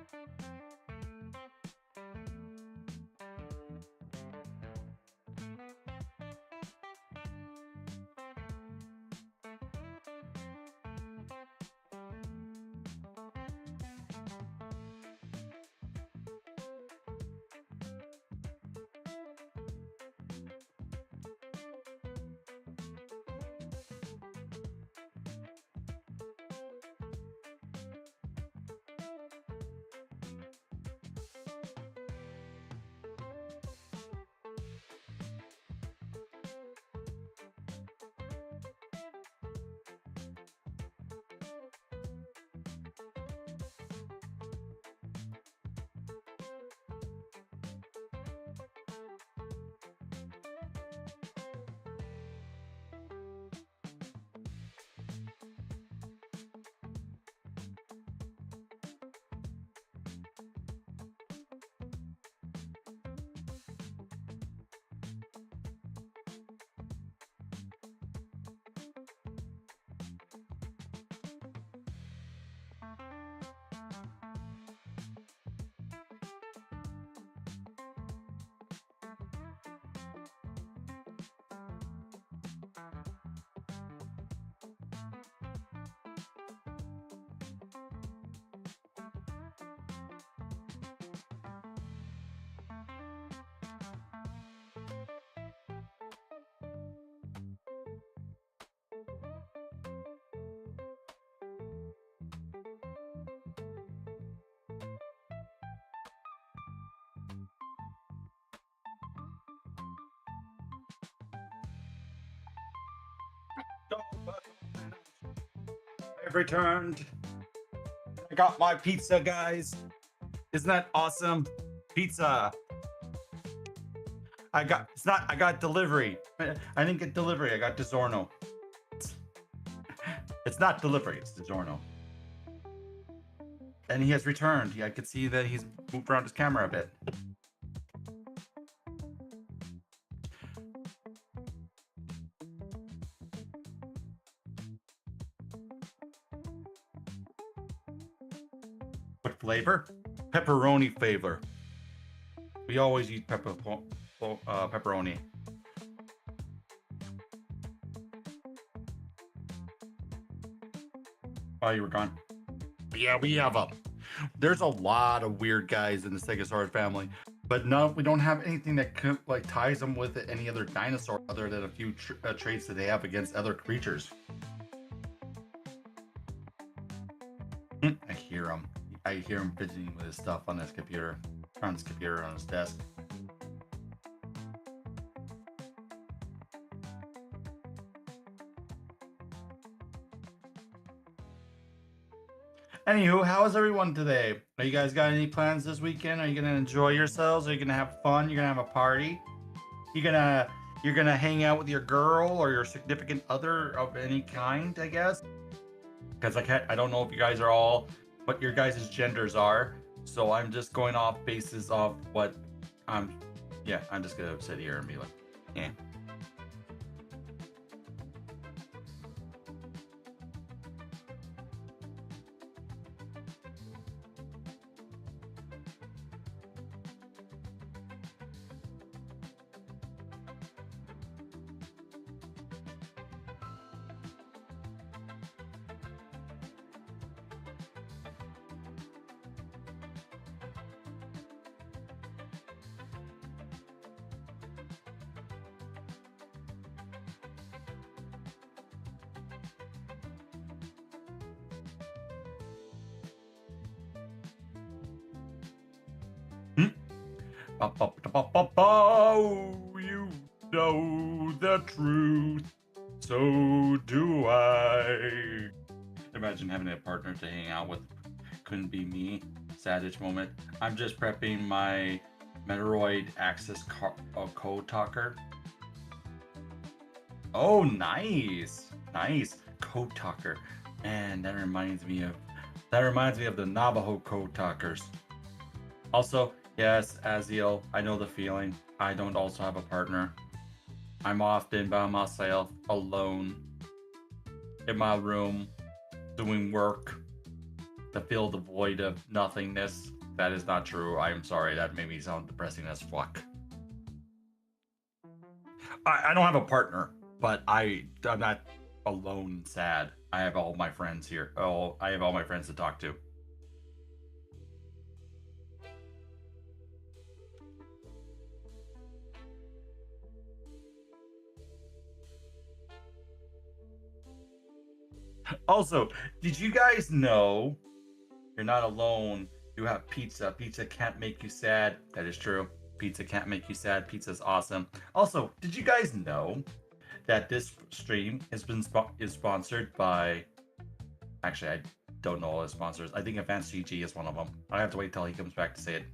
I've returned. I got my pizza, guys. Isn't that awesome? Pizza. I got delivery. I didn't get delivery. I got DiGiorno. It's not delivery, it's DiGiorno. And he has returned. I could see that he's moved around his camera a bit. What flavor? Pepperoni flavor. We always use pepperoni. Oh, you were gone. Yeah, we have there's a lot of weird guys in the Stegosaurus family, but no, we don't have anything that like ties them with any other dinosaur other than a few traits that they have against other creatures. I hear him. I hear him fidgeting with his stuff on his computer, on his desk. Anywho, how is everyone today? Are you guys got any plans this weekend? Are you gonna enjoy yourselves? Are you gonna have fun? You're gonna have a party? You're gonna hang out with your girl or your significant other of any kind, I guess? Because I don't know if you guys are all what your guys' genders are, so I'm just going off basis of what I'm just gonna sit here and be like, eh. You know the truth, so do I. Imagine having a partner to hang out with. Couldn't be me. Saddish moment. I'm just prepping my Meteoroid Axis code talker. Oh, nice, nice code talker. Man, that reminds me of the Navajo code talkers. Also, yes, Aziel, I know the feeling. I don't also have a partner. I'm often by myself, alone, in my room, doing work to fill the void of nothingness. That is not true. I am sorry. That made me sound depressing as fuck. I don't have a partner, but I'm not alone and sad. I have all my friends here. I have all my friends to talk to. Also, did you guys know you're not alone? You have pizza. Pizza can't make you sad. That is true. Pizza can't make you sad. Pizza's awesome. Also, did you guys know that this stream is sponsored by? Actually, I don't know all the sponsors. I think Advanced GG is one of them. I have to wait till he comes back to say it.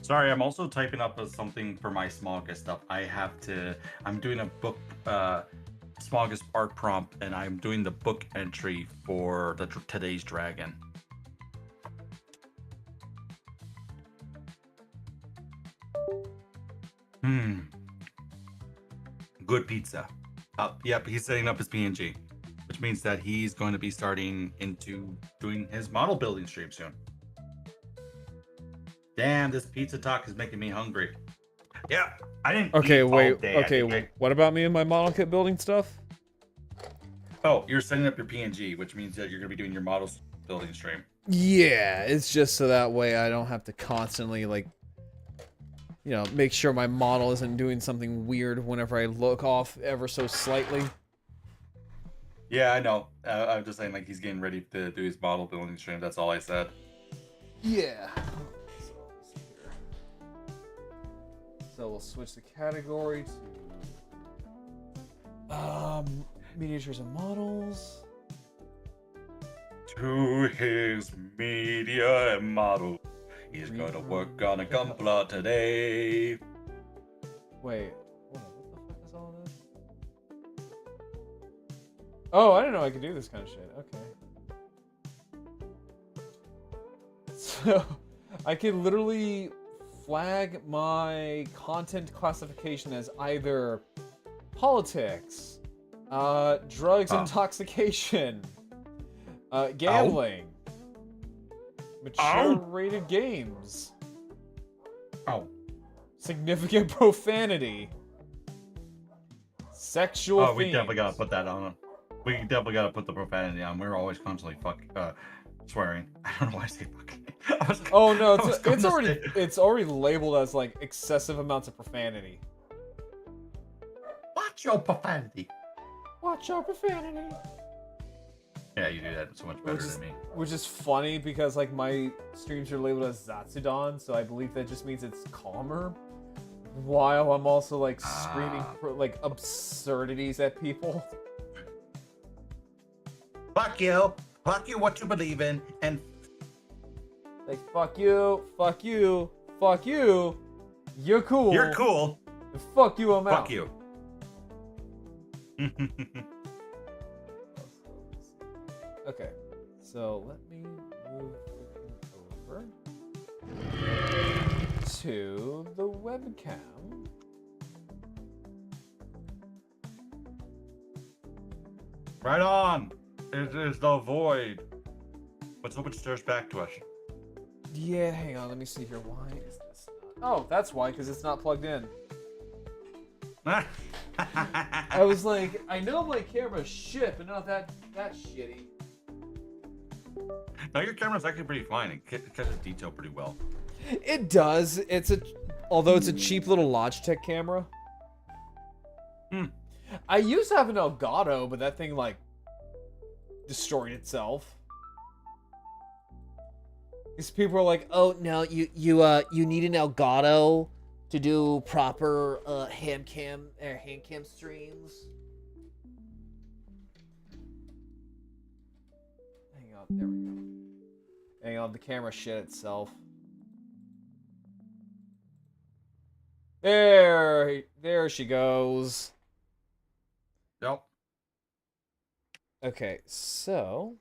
Sorry, I'm also typing up something for my Smogus stuff. I'm doing a book, Smogus art prompt, and I'm doing the book entry for today's dragon. Good pizza. Yep, he's setting up his PNG, which means that he's going to be starting into doing his model building stream soon. Damn, this pizza talk is making me hungry. Yeah, I didn't. Okay, wait. All day. Okay, what about me and my model kit building stuff? Oh, you're setting up your PNG, which means that you're gonna be doing your model building stream. Yeah, it's just so that way I don't have to constantly, like, you know, make sure my model isn't doing something weird whenever I look off ever so slightly. Yeah, I know. I'm just saying, like, he's getting ready to do his model building stream. That's all I said. Yeah. So we'll switch the category to miniatures and models. To his media and model. He's gonna work on a Gunpla today. Wait, hold on, what the fuck is all this? Oh, I didn't know I could do this kind of shit. Okay. So, I can literally flag my content classification as either politics, drugs, intoxication, gambling, mature rated games, significant profanity, sexual we themes. definitely gotta put that on. We definitely gotta put the profanity on. We're always constantly swearing. I don't know why I say fucking. Oh no, it's already labeled as like excessive amounts of profanity. Watch your profanity. Watch your profanity. Yeah, you do that so much better than me. Which is funny because like my streams are labeled as Zatsudan, so I believe that just means it's calmer. While I'm also like screaming like absurdities at people. Fuck you, what you believe in, and like fuck you, fuck you, fuck you. You're cool. You're cool. And fuck you, I'm out. Fuck you. Okay, so let me move over to the webcam. Right on. It is the void. Let's hope it stirs back to us. Yeah, hang on, let me see here. Why is this not... Oh, that's why, because it's not plugged in. I was like, I know my camera's shit, but not that shitty. No, your camera's actually pretty fine. It catches detail pretty well. It does. Although it's a cheap little Logitech camera. I used to have an Elgato, but that thing like destroyed itself. These people are like, "Oh no, you need an Elgato to do proper hand cam streams." Hang on, there we go. Hang on, the camera shit itself. There she goes. Yep. Okay, so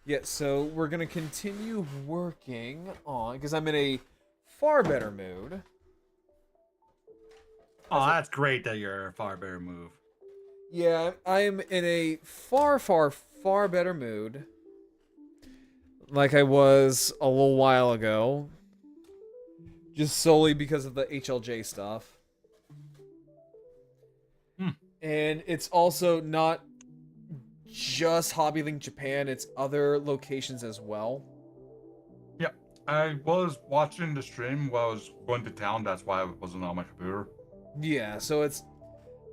yeah, so we're gonna continue working on because I'm in a far better mood. Oh, that's great that you're in a far better mood. Yeah, I am in a far better mood. Like I was a little while ago. Just solely because of the HLJ stuff. And it's also not just HobbyLink Japan, it's other locations as well. Yep. I was watching the stream while I was going to town, that's why I wasn't on my computer. Yeah, so it's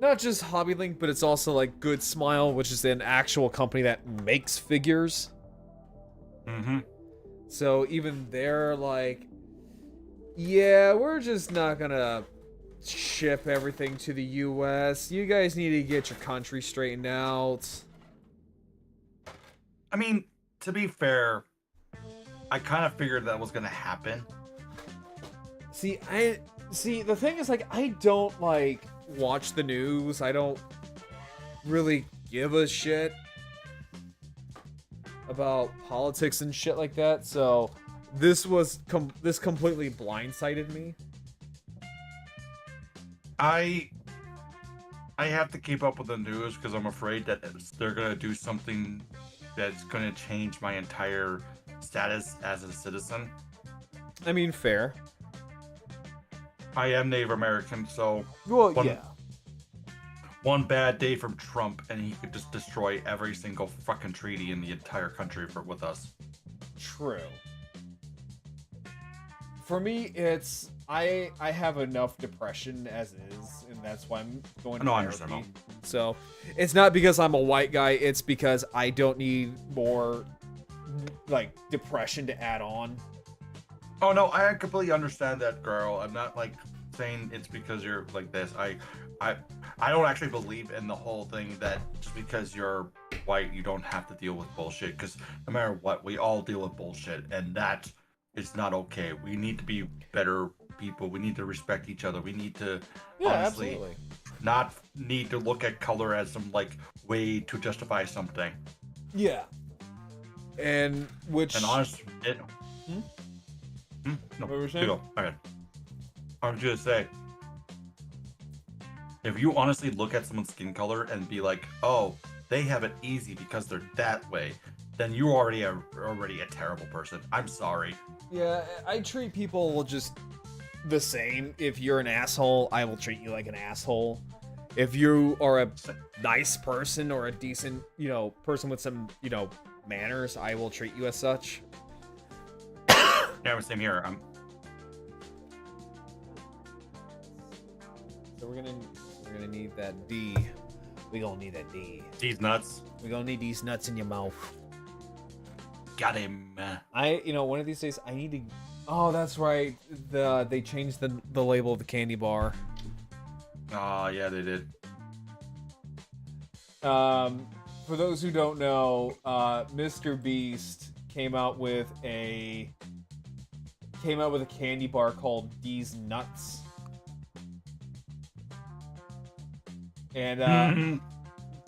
not just HobbyLink, but it's also like Good Smile, which is an actual company that makes figures. So even they're like, yeah, we're just not gonna ship everything to the US. You guys need to get your country straightened out. I mean, to be fair, I kind of figured that was gonna happen. See, the thing is, like, I don't, like, watch the news. I don't really give a shit about politics and shit like that, so this completely blindsided me. I have to keep up with the news because I'm afraid that they're gonna do something that's gonna change my entire status as a citizen. I mean, fair. I am Native American, so well, yeah. one bad day from Trump, and he could just destroy every single fucking treaty in the entire country with us. True. For me, it's I have enough depression as is, and that's why I'm going to No, I therapy. understand. So it's not because I'm a white guy. It's because I don't need more like depression to add on. Oh no, I completely understand that, girl. I'm not like saying it's because you're like this. I don't actually believe in the whole thing that just because you're white you don't have to deal with bullshit. Because no matter what, we all deal with bullshit, and that is not okay. We need to be better people. We need to respect each other. We need to honestly Absolutely. not need to look at color as some like way to justify something. Yeah. And which And honestly, no, What were you saying? you go. Okay. I was gonna say, if you honestly look at someone's skin color and be like, "Oh, they have it easy because they're that way," then you already are already a terrible person. I'm sorry. Yeah, I treat people just the same. If you're an asshole, I will treat you like an asshole. If you are a nice person or a decent, person with some, manners, I will treat you as such. Yeah, same here. So we're gonna need that D. We gonna need that D. These nuts. We gonna need these nuts in your mouth. Got him. One of these days I need to. Oh, that's right. They changed the label of the candy bar. Oh, yeah, they did. For those who don't know, Mr. Beast came out with a candy bar called These Nuts. And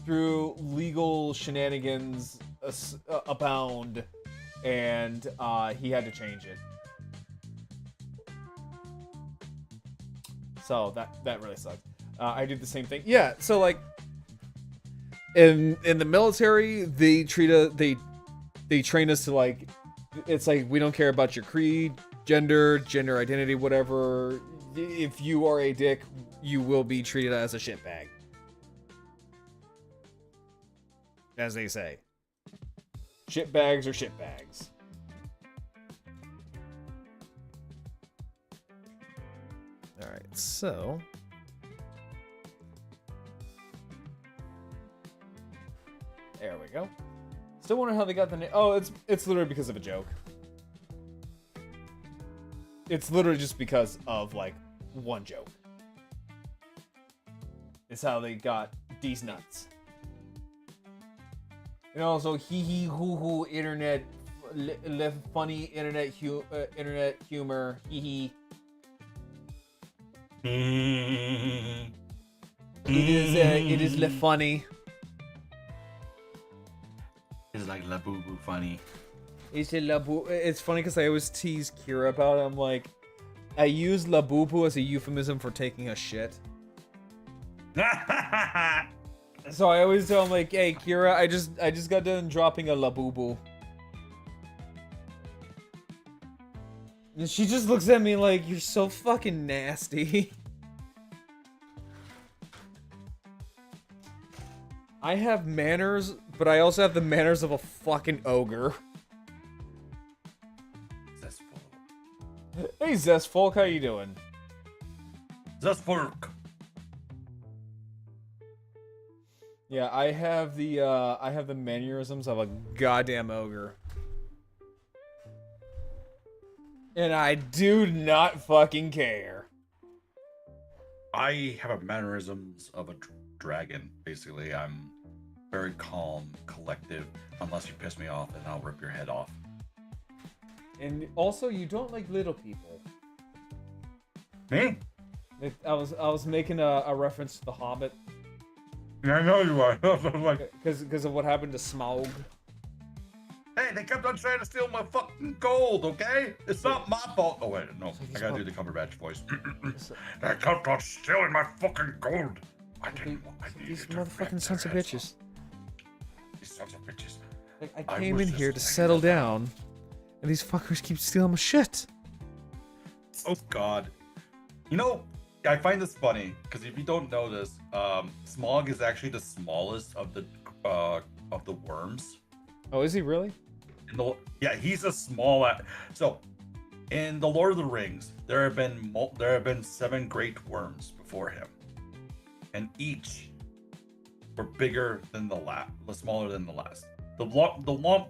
through legal shenanigans abound, and he had to change it. So that really sucked. I did the same thing. Yeah, so like in the military, they train us to like, it's like we don't care about your creed, gender identity, whatever. If you are a dick, you will be treated as a shitbag. As they say. Shitbags are shitbags. Alright, so there we go. Still wonder how they got the name. Oh, it's literally because of a joke. It's literally just because of like one joke. It's how they got these nuts. And also hee hee hoo hoo internet funny internet humor hee hee. It is le funny. It's like la boo boo funny. It's funny because I always tease Kira about it. I'm like, I use la boo boo as a euphemism for taking a shit. So I always tell him like, hey Kira, I just got done dropping a la boo boo. And she just looks at me like, you're so fucking nasty. I have manners, but I also have the manners of a fucking ogre. Zestfolk. Hey Zestfolk, how you doing? Zestfolk. Yeah, I have the mannerisms of a goddamn ogre. And I do not fucking care. I have a mannerisms of a dragon. Basically, I'm very calm, collective, unless you piss me off, and I'll rip your head off. And also, you don't like little people. Me? I was making a reference to The Hobbit. Yeah, I know you are. Like, Because of what happened to Smaug. hey, they kept on trying to steal my fucking gold, okay? It's not my fault. Oh, wait, no. I gotta do the Cumberbatch voice. They kept on stealing my fucking gold. I didn't want These motherfucking sons of bitches. These sons of bitches. Like, I I came was in here to just settle hanging down, and these fuckers keep stealing my shit. Oh, God. You know, I find this funny because if you don't know this, Smog is actually the smallest of the worms. Oh, is he really? Yeah, he's a small. So, in the Lord of the Rings, there have been 7 great worms before him, and each were bigger than the smaller than the last. The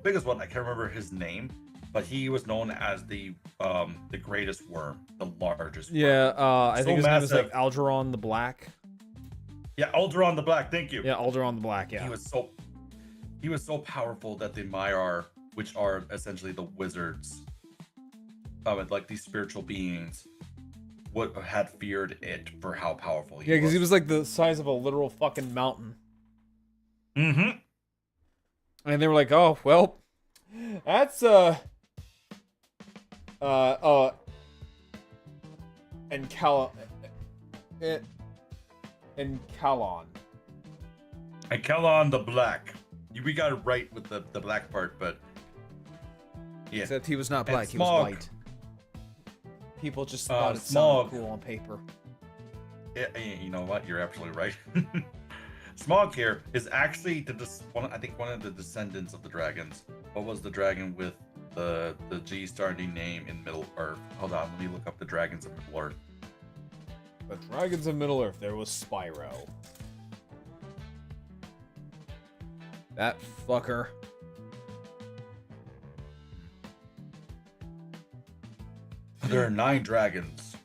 biggest one, I can't remember his name, but he was known as the greatest worm, the largest. Yeah, I think his name is like massive. Algeron the Black. Yeah, Alderon the Black. Thank you. Yeah, Algeron the Black. Yeah. He was so powerful that the Maiar, which are essentially the wizards, like these spiritual beings, had feared it for how powerful he was. Yeah, because he was like the size of a literal fucking mountain. Mm-hmm. And they were like, "Oh, well, that's and Calon. And Calon the Black. We got it right with the black part, but yeah. Except he was not black, he was Smog. white. People just thought it Smog. sounded cool on paper. Yeah, you know what? You're absolutely right. Smog here is actually one of the descendants of the dragons. What was the dragon with the G starting name in Middle Earth? Hold on, let me look up the dragons of Middle Earth. The dragons of Middle Earth, there was Spyro. That fucker. There are 9 dragons.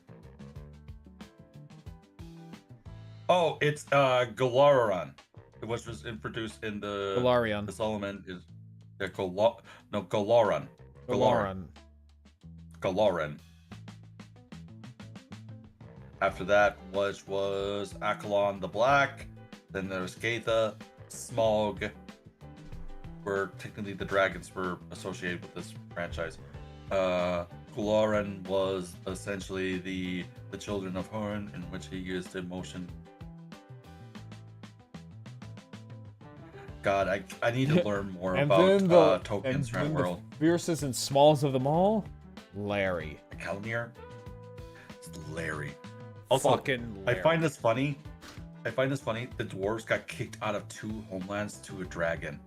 Oh, it's Galarian, which was introduced in the Galarian. The Solomon is Galaran. Galaran. After that was Akalon the Black. Then there's Gaitha, Smog. Where technically the dragons were associated with this franchise. Galaran was essentially the children of Horn, in which he used emotion. God, I need to learn more about tokens from the world. The fiercest and smallest of them all, Larry. Kalimir? It's Larry. Also, Fucking Larry. I find this funny. The dwarves got kicked out of 2 homelands to a dragon.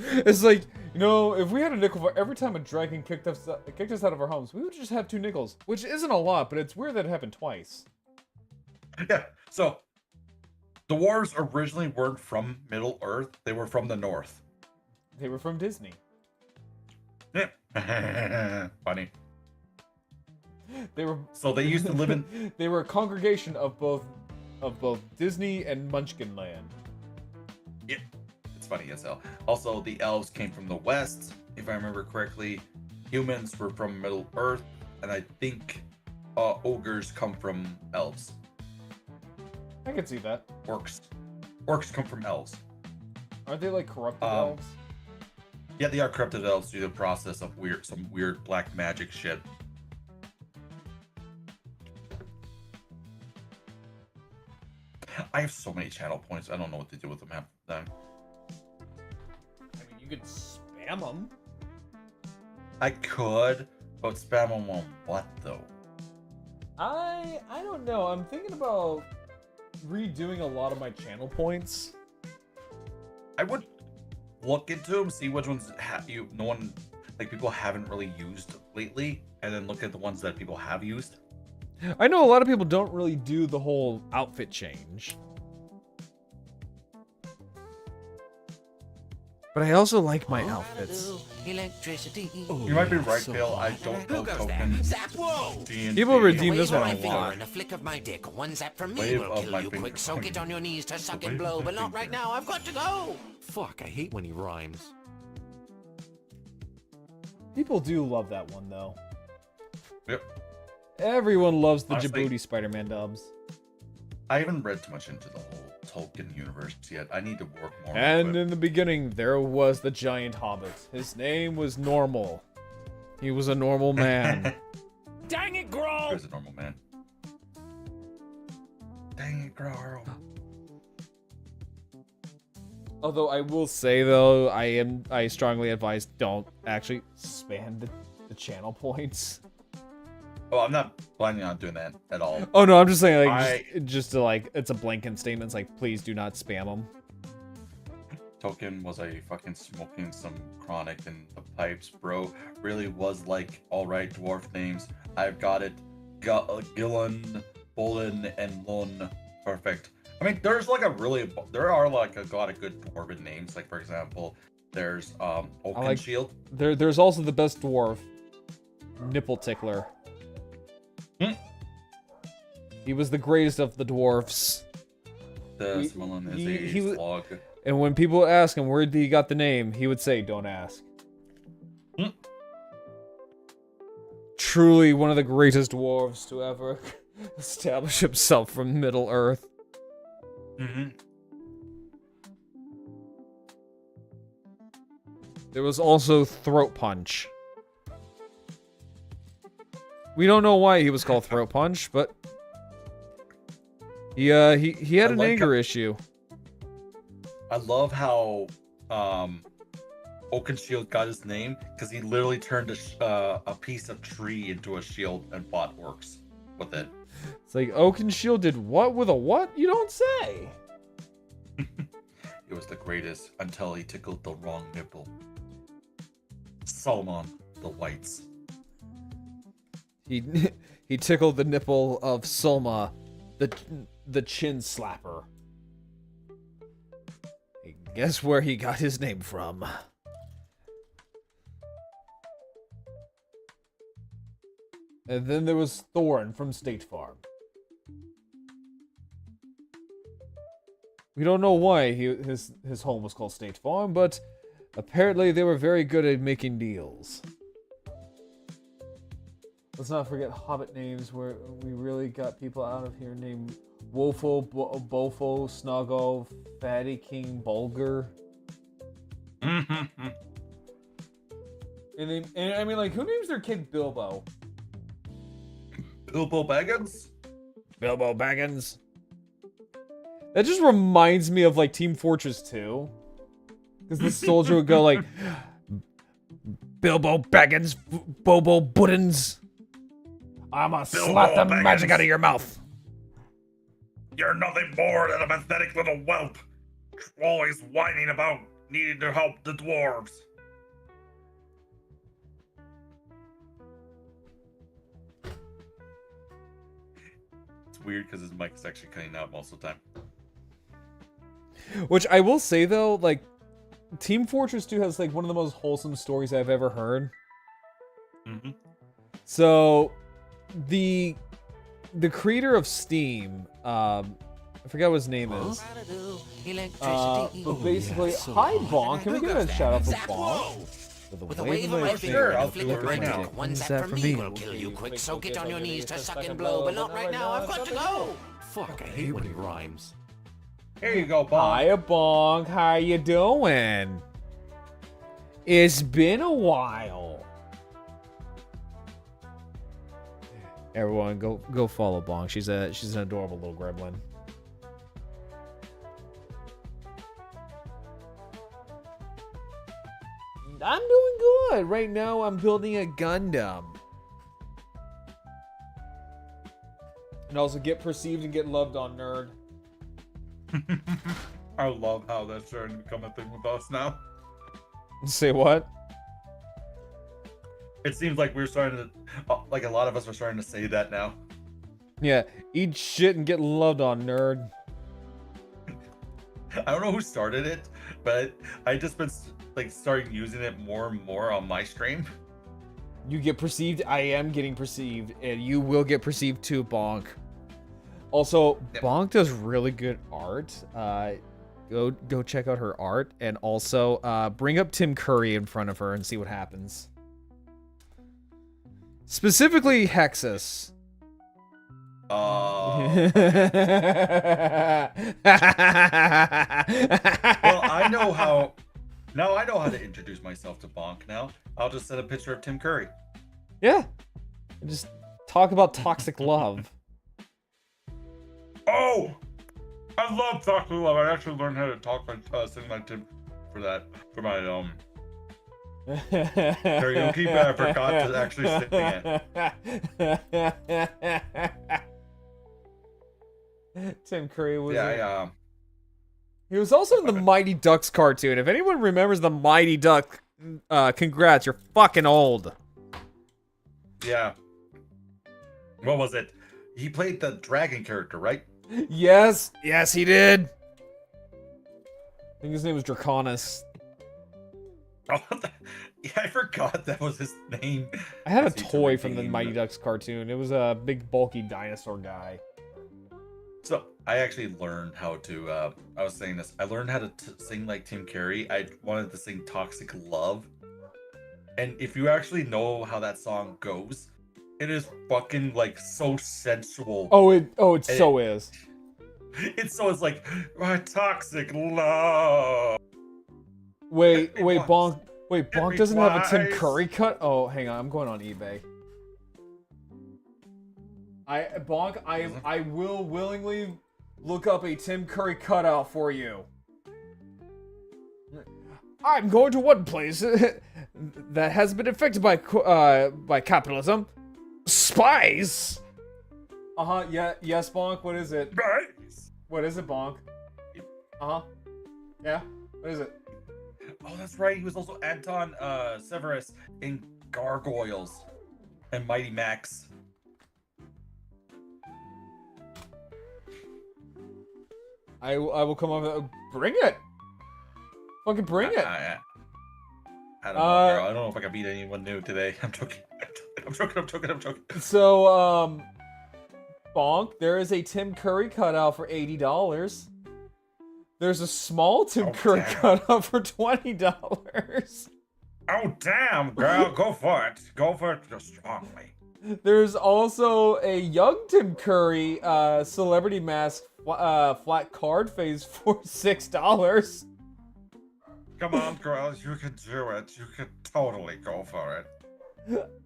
It's like, you know, if we had a nickel for every time a dragon kicked us out of our homes, we would just have 2 nickels, which isn't a lot, but it's weird that it happened twice. Yeah, so the dwarves originally weren't from Middle Earth; they were from the North. They were from Disney. Yeah, funny. They used to live in. They were a congregation of both Disney and Munchkin Land. Yeah. It's funny as hell. Also, the elves came from the west, if I remember correctly. Humans were from Middle Earth, and I think ogres come from elves. I can see that. Orcs come from elves. Aren't they like corrupted elves? Yeah, they are corrupted elves through the process of some weird black magic shit. I have so many channel points. I don't know what to do with them half the time. I mean, you could spam them. I could, but spam them on what though? I don't know. I'm thinking about redoing a lot of my channel points. I would look into them, see which ones people haven't really used lately, and then look at the ones that people have used. I know a lot of people don't really do the whole outfit change. But I also like my outfits. Electricity. You might be right, Phil. I don't know tokens. People redeem this one a finger lot. and a flick of my dick. One zap from me Wave will of kill my you finger. quick. So get on your knees to suck and blow, but not right now. I've got to go. Fuck, I hate when he rhymes. People do love that one, though. Yep. Everyone loves the Honestly, Djibouti Spider-Man dubs. I haven't read too much into the whole Tolkien universe yet. I need to work more. And into it. in the beginning, there was the giant hobbit. His name was Normal. He was a normal man. Dang it, Grohl! He was a normal man. Dang it, Grohl. Although I will say, though, I strongly advise don't actually spam the channel points. Oh, I'm not planning on doing that at all. Oh no, I'm just saying like just to like it's a blanket statement. It's like please do not spam them. Token was a fucking smoking some chronic in the pipes, bro. Really was like, all right, dwarf names. I've got it. Gillen, Bolin, and Lun. Perfect. I mean, there are like a lot of good dwarven names. Like for example, there's Oakenshield. There's also the best dwarf, Nipple Tickler. He was the greatest of the dwarfs. This one is a slog. And when people ask him where he got the name, he would say, "Don't ask." Truly one of the greatest dwarves to ever establish himself from Middle Earth. There was also Throat Punch. We don't know why he was called Throat Punch, but he had an anger issue. I love how Oakenshield got his name because he literally turned a piece of tree into a shield and fought orcs with it. It's like Oakenshield did what with a what? You don't say. It was the greatest until he tickled the wrong nipple. Solomon the Whites. He tickled the nipple of Sulma, the chin slapper. Guess where he got his name from. And then there was Thorin from State Farm. We don't know why his home was called State Farm, but apparently they were very good at making deals. Let's not forget Hobbit names, where we really got people out of here named Wolfo, Bofo, Snuggo, Fatty King, Bulger. And I mean, like, who names their kid Bilbo? Bilbo Baggins? Bilbo Baggins. That just reminds me of, like, Team Fortress 2. Because the soldier would go, like, Bilbo Baggins, Bobo Buttons. I'ma slap the magic out of your mouth. You're nothing more than a pathetic little whelp. Always whining about needing to help the dwarves. It's weird because his mic is actually cutting out most of the time. Which I will say though, like, Team Fortress 2 has like one of the most wholesome stories I've ever heard. So, the creator of Steam, I forgot what his name is. But basically, hi Bonk. Can we give it a shout out for Bonk? With a wave of my finger, I'll do it right now. One step from me will kill you quick, so get on your knees to suck and blow, but not right now, I've got to go! Fuck, I hate when he rhymes. Here you go, Bonk. Hiya Bonk, how you doing? It's been a while. Everyone, go follow Bonk. She's an adorable little gremlin. I'm doing good. Right now, I'm building a Gundam. And also get perceived and get loved on, nerd. I love how that's starting to become a thing with us now. Say what? It seems like we're starting to, like a lot of us are starting to say that now. Yeah, eat shit and get loved on, nerd. I don't know who started it, but I just been like starting using it more and more on my stream. You get perceived, I am getting perceived, and you will get perceived too, Bonk. Also, Yep. Bonk does really good art. Go check out her art, and also bring up Tim Curry in front of her and see what happens. Specifically, Hexus. Well, I know how. Now I know how to introduce myself to Bonk. Now I'll just send a picture of Tim Curry. Yeah, just talk about toxic love. Oh, I love toxic love. I actually learned how to talk like sing like Tim for that for my Karaoke, but I forgot to actually sing it. Tim Curry was. Yeah, He was also in the Mighty Ducks cartoon. If anyone remembers the Mighty Duck, congrats, you're fucking old. yeah. What was it? He played the dragon character, right? Yes, he did. I think his name was Draconis. Oh, yeah, I forgot that was his name. I had a Proceed to toy from the redeem. Mighty Ducks cartoon. It was a big, bulky dinosaur guy. So I actually learned how to. I was saying this. I learned how to sing like Tim Curry. I wanted to sing "Toxic Love," and if you actually know how that song goes, it is fucking like so sensual. It so is. It's like my toxic love. Wait, It Bonk. was. Wait, Bonk It doesn't have a Tim was. Curry cut? Oh, hang on. I'm going on eBay. Bonk, I will willingly look up a Tim Curry cutout for you. I'm going to one place that has been affected by capitalism. Spies. Yeah. Yes, Bonk. What is it? Nice. What is it, Bonk? Yeah. What is it? Oh, that's right. He was also Anton Severus in Gargoyles and Mighty Max. I will come over. Bring it. Fucking bring it. I don't know, girl. I don't know if I can beat anyone new today. I'm joking. I'm joking. So, Bonk, there is a Tim Curry cutout for $80. There's a small Tim Curry cutout for $20. Oh, damn, girl. Go for it. Go for it strongly. There's also a young Tim Curry celebrity mask flat card face for $6. Come on, girl. You can do it. You can totally go for it.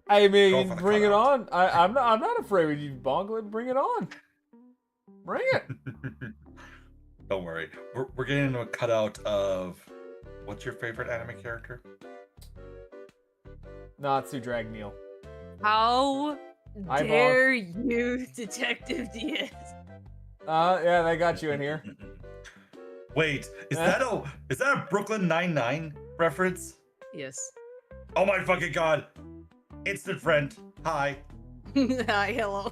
I Go mean, for the bring it on. cutout. I'm not afraid with you, Bonk. Bring it on. Bring it. Don't worry. We're getting into a cutout of... What's your favorite anime character? Natsu Dragmeal. How Hi, dare you, Detective Diaz? Yeah, they got you in here. Wait, is that a Brooklyn Nine-Nine reference? Yes. Oh my fucking god! Instant friend. Hi. Hi, hello.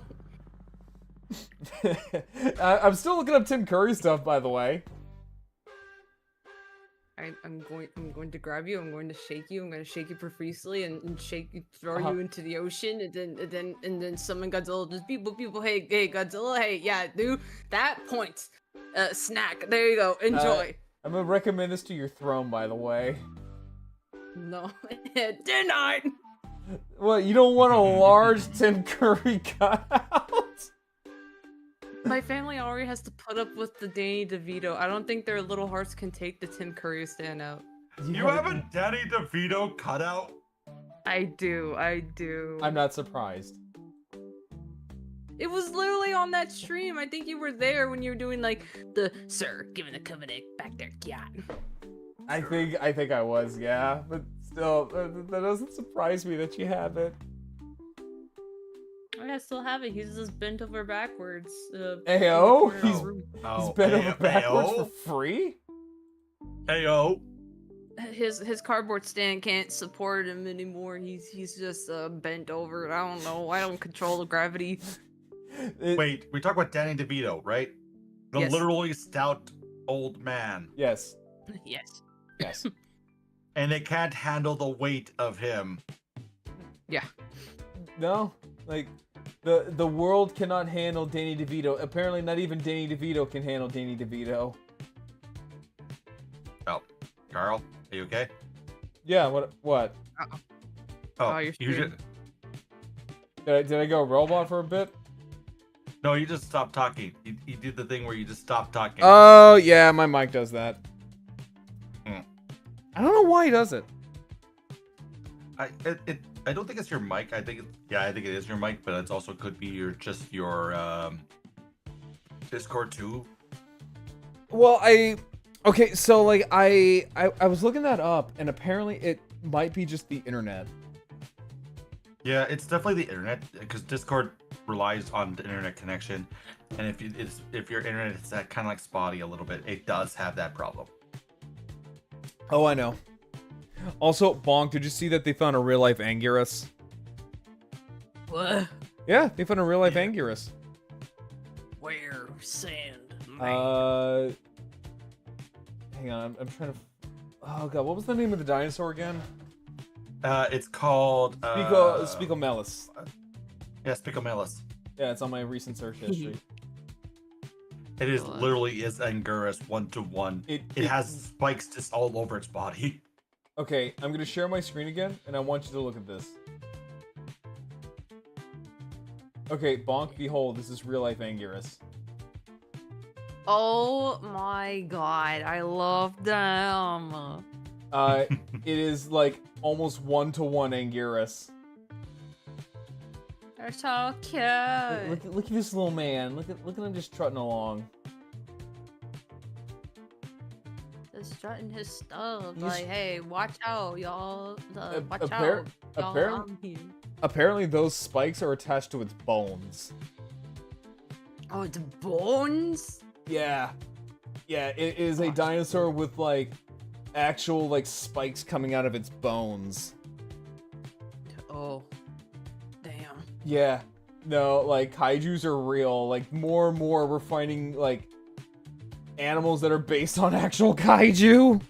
I'm still looking up Tim Curry stuff, by the way. I'm going to grab you. I'm going to shake you. I'm going to shake you profusely and shake you, throw you into the ocean, and then summon Godzilla. Just people. Hey, Godzilla. Hey, yeah, do that point. Snack. There you go. Enjoy. I'm gonna recommend this to your throne, by the way. No, denied. What? You don't want a large Tim Curry cutout? My family already has to put up with the Danny DeVito. I don't think their little hearts can take the Tim Curry standout. You have a Danny DeVito cutout? I do. I'm not surprised. It was literally on that stream. I think you were there when you were doing like the "Sir, giving the covenant back there, yeah." I think I was, yeah. But still, that doesn't surprise me that you have it. I still have it. He's just bent over backwards. Ayo, in the he's room. bent over backwards for free. Heyo. His cardboard stand can't support him anymore. He's just bent over. I don't know. I don't control the gravity. Wait, we talk about Danny DeVito, right? The Yes. literally stout old man. Yes. Yes. Yes. And they can't handle the weight of him. Yeah. No, like the world cannot handle Danny DeVito. Apparently, not even Danny DeVito can handle Danny DeVito. Oh, Carl, are you okay? Yeah. What? Oh, you're you screwed. just, Did I go robot for a bit? no, you just stopped talking. You did the thing where you just stopped talking. Oh yeah, my mic does that. Hmm. I don't know why he does it. I don't think it's your mic. I think it is your mic, but it also could be your Discord too. Well, Okay, so like I was looking that up, and apparently it might be just the internet. Yeah, it's definitely the internet because Discord relies on the internet connection, and if your internet is that kind of like spotty a little bit, it does have that problem. Oh, I know. Also, Bonk, did you see that they found a real life Anguirus? What? Yeah, they found a real life Anguirus. Where? Sand. Hang on, I'm trying to. Oh god, what was the name of the dinosaur again? It's called Spicomelis. Yeah, Spicomelis. Yeah, it's on my recent search history. It is literally is Anguirus 1-to-1. It has spikes just all over its body. Okay, I'm gonna share my screen again, and I want you to look at this. Okay, Bonk, behold, this is real life Anguirus. Oh my god, I love them. It is like almost 1-to-1 Anguirus. They're so cute. Look at this little man. Look at him just trotting along. Just strutting his stuff. Like, hey, watch out, y'all. Watch out. Apparently those spikes are attached to its bones. Oh, it's bones? Yeah. Yeah, it is a dinosaur with like actual like spikes coming out of its bones. Oh. Damn. Yeah. No, like kaijus are real. Like more and more we're finding like animals that are based on actual kaiju.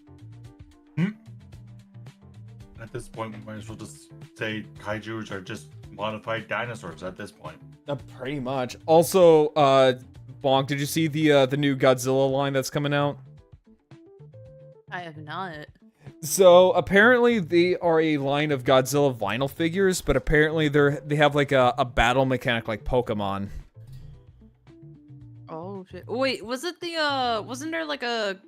At this point, we might as well just say kaijus are just modified dinosaurs at this point. Pretty much. Also, Bonk, did you see the new Godzilla line that's coming out? I have not. So apparently they are a line of Godzilla vinyl figures, but apparently they have like a battle mechanic like Pokemon. Oh shit! Wait, was it the wasn't there like a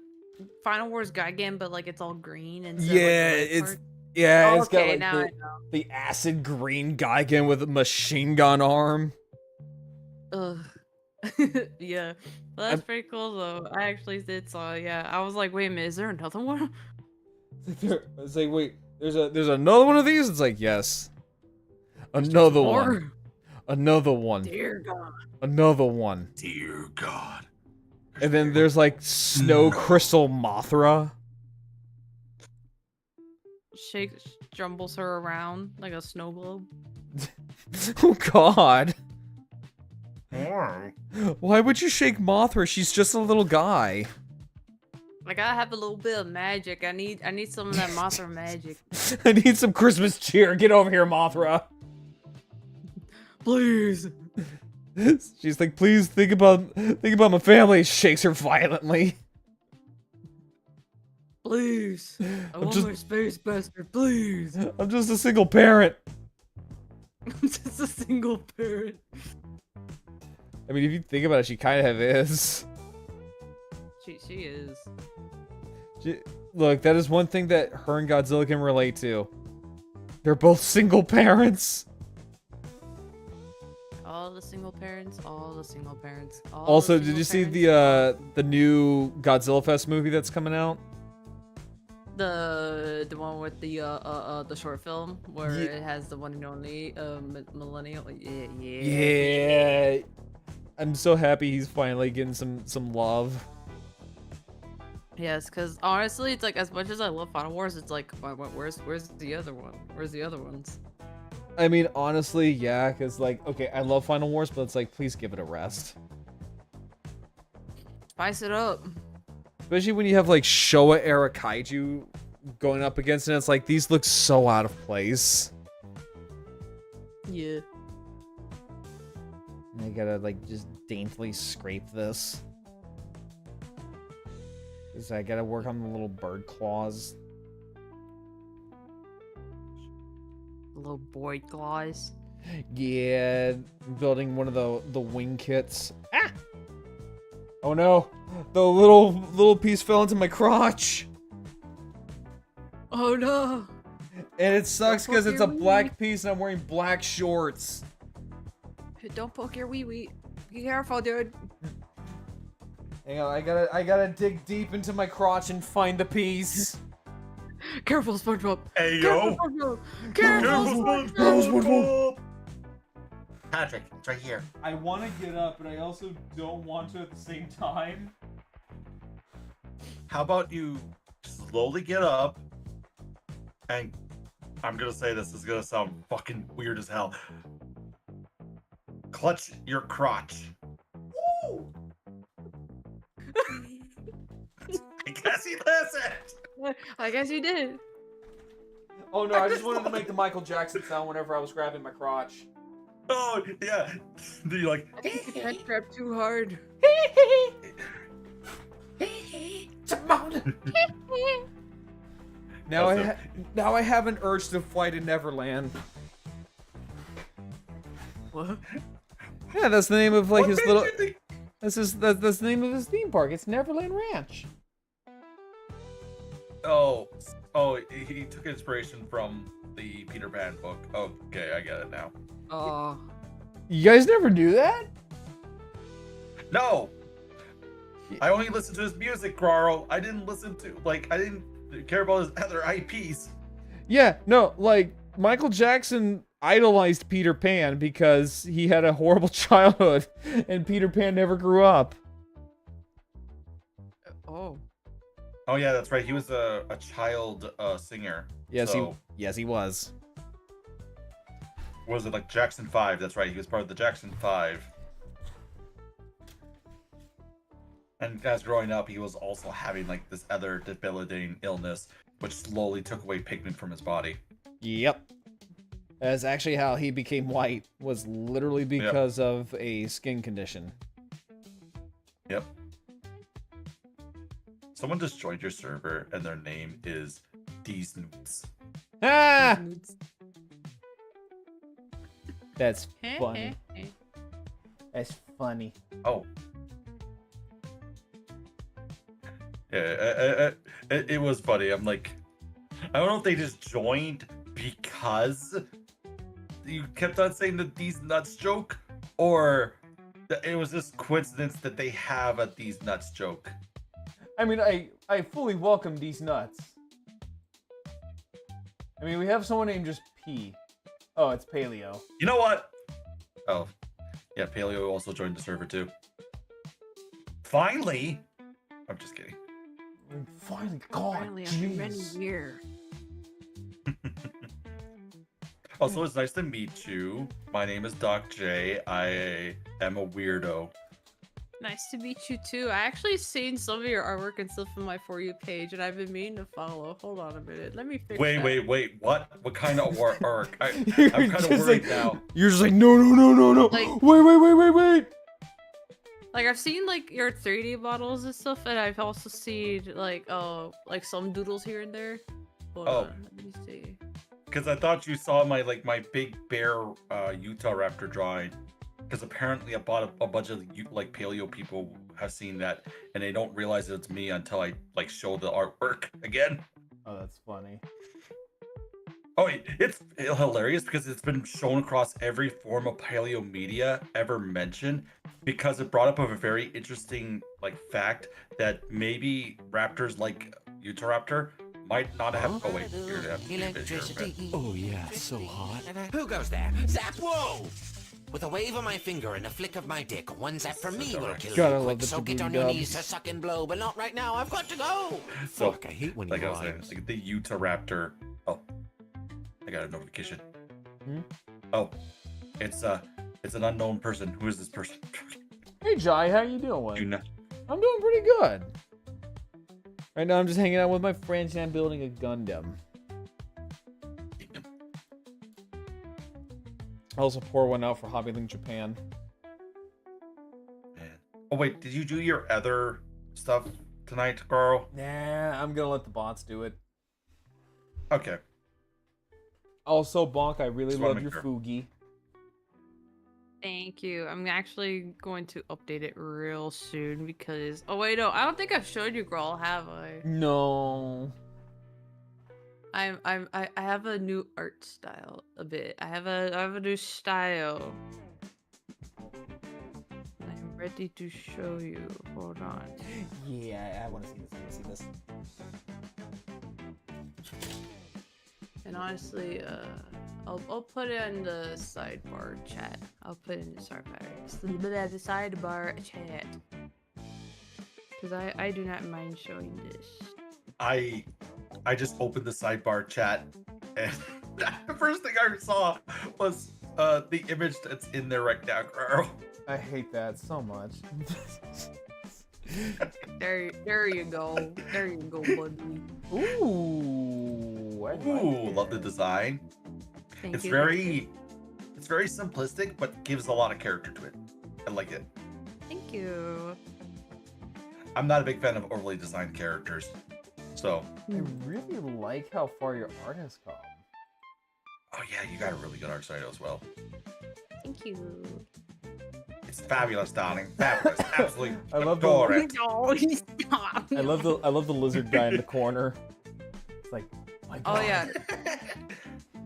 Final Wars Gigan, but like it's all green and It's got like the acid green Gigan with a machine gun arm. Ugh. Yeah, well, that's pretty cool though. I actually did saw. Yeah, I was like, wait a minute, is there another one? It's like, wait, there's another one of these? It's like, yes. Another one. Another one. Dear God. Another one. Dear God. And then there's like Snow Crystal Mothra. Jumbles her around like a snow globe. Oh God. Why would you shake Mothra? She's just a little guy. I gotta have a little bit of magic. I need some of that Mothra magic. I need some Christmas cheer. Get over here, Mothra. Please. She's like, please think about my family. Shakes her violently. Please. I want my space bastard, please. I'm just a single parent. I'm just a single parent. I mean, if you think about it, she kind of is. She is. Look, that is one thing that her and Godzilla can relate to. They're both single parents. All the single parents, all the single parents. Also, did you see the new Godzilla Fest movie that's coming out? The one with the short film where it has the one and only millennial. Yeah. I'm so happy he's finally getting some love. Yes, because honestly, it's like as much as I love Final Wars, it's like, where's the other one? Where's the other ones? I mean, honestly, yeah, because like, okay, I love Final Wars, but it's like, please give it a rest. Spice it up. Especially when you have like Showa era kaiju going up against it, it's like these look so out of place. Yeah. And I gotta like just daintily scrape this. Cause I gotta work on the little bird claws. Little boy claws. Yeah, building one of the wing kits. Ah! Oh no! The little piece fell into my crotch. Oh no! And it sucks because it's a black piece and I'm wearing black shorts. Don't poke your wee wee. Be careful, dude. Hang on, I gotta dig deep into my crotch and find the piece. Careful, SpongeBob. Hey, Careful, yo. SpongeBob. Careful, SpongeBob. SpongeBob. Patrick, it's right here. I want to get up, but I also don't want to at the same time. How about you slowly get up and I'm gonna say this is gonna sound fucking weird as hell. Clutch your crotch. Woo! I guess he listened. I guess you did. Oh no, I just wanted to make the Michael Jackson sound whenever I was grabbing my crotch. Oh yeah. Do you like? I think you can't grab too hard. Now I have an urge to fly to Neverland. What? Yeah, that's the name of like What his made little. you think- That's the name of his theme park. It's Neverland Ranch. Oh, he took inspiration from the Peter Pan book. Okay, I get it now. Oh. You guys never do that? No, I only listened to his music, Carl. I didn't listen to I didn't care about his other IPs. Yeah, no, like Michael Jackson idolized Peter Pan because he had a horrible childhood and Peter Pan never grew up. Oh. Oh yeah, that's right. He was a child singer. Yes, so, he was. Was it like Jackson 5? That's right. He was part of the Jackson 5. And as growing up, he was also having like this other debilitating illness, which slowly took away pigment from his body. Yep. That's actually how he became white, was literally because of a skin condition. Yep. Someone just joined your server and their name is These Newts. Ah! That's funny. That's funny. Oh. Yeah, it was funny. I'm like, I don't know if they just joined because you kept on saying the These Nuts joke, or that it was just coincidence that they have a These Nuts joke. I mean, I fully welcome these nuts. I mean, we have someone named just P. Oh, it's Paleo. You know what? Oh, yeah, Paleo also joined the server too. Finally! I'm just kidding. Finally, God, Finally, after many jeez. years. Also, it's nice to meet you. My name is Doc J. I am a weirdo. Nice to meet you too. I actually seen some of your artwork and stuff on my For You page, and I've been meaning to follow. Hold on a minute. Let me fix that. Wait. What? What kind of artwork? I'm You're kind of just worried like- now. You're just like, no. Like- Wait. Like I've seen like your 3D models and stuff, and I've also seen like some doodles here and there. Hold Oh. on, let me see. Because I thought you saw my big bear Utah raptor drawing. Because apparently I bought a bunch of like paleo people have seen that, and they don't realize that it's me until I like show the artwork again. Oh, that's funny. Oh, it's hilarious because it's been shown across every form of paleo media ever mentioned, because it brought up a very interesting like fact that maybe raptors like Utahraptor might not have. Oh wait, you're gonna have to keep it here, Oh yeah, so hot. Who goes there? Zap! Whoa! With a wave of my finger and a flick of my dick, one zap from me will kill Gotta you love quick. the So get Djibouti on your dub. knees to suck and blow, but not right now. I've got to go. So, Fuck, I hate when like he I was saying, rhymes. like the Utahraptor. Oh, I got a notification. Hmm? Oh, it's an unknown person. Who is this person? Hey, Jai, how you doing? Do not. I'm doing pretty good. Right now, I'm just hanging out with my friends and I'm building a Gundam. I also pour one out for Hobbylink Japan. Man. Oh wait, did you do your other stuff tonight, Carl? Nah, I'm gonna let the bots do it. Okay. Also, Bonk, I really Just wanna love make your sure. Fugi. Thank you. I'm actually going to update it real soon because. Oh wait, no, I don't think I've showed you, girl. Have I? No. I have a new art style a bit. I have a new style. I'm ready to show you. Hold on. Yeah, I want to see this. I want to see this. And honestly, I'll put it in the sidebar chat. I'll put it in the sidebar chat. Because I do not mind showing this. I just opened the sidebar chat, and the first thing I saw was the image that's in there right now, girl. I hate that so much. There you go. There you go, buddy. Ooh, I Ooh, like love the it. design. Thank It's you. very simplistic, but gives a lot of character to it. I like it. Thank you. I'm not a big fan of overly designed characters, so. I really like how far your art has come. Oh yeah, you got a really good art style as well. Thank you. It's fabulous, darling. Fabulous. Absolutely. I love adore the. it. Oh, stop. I love the lizard guy in the corner. It's like, my God. Oh yeah.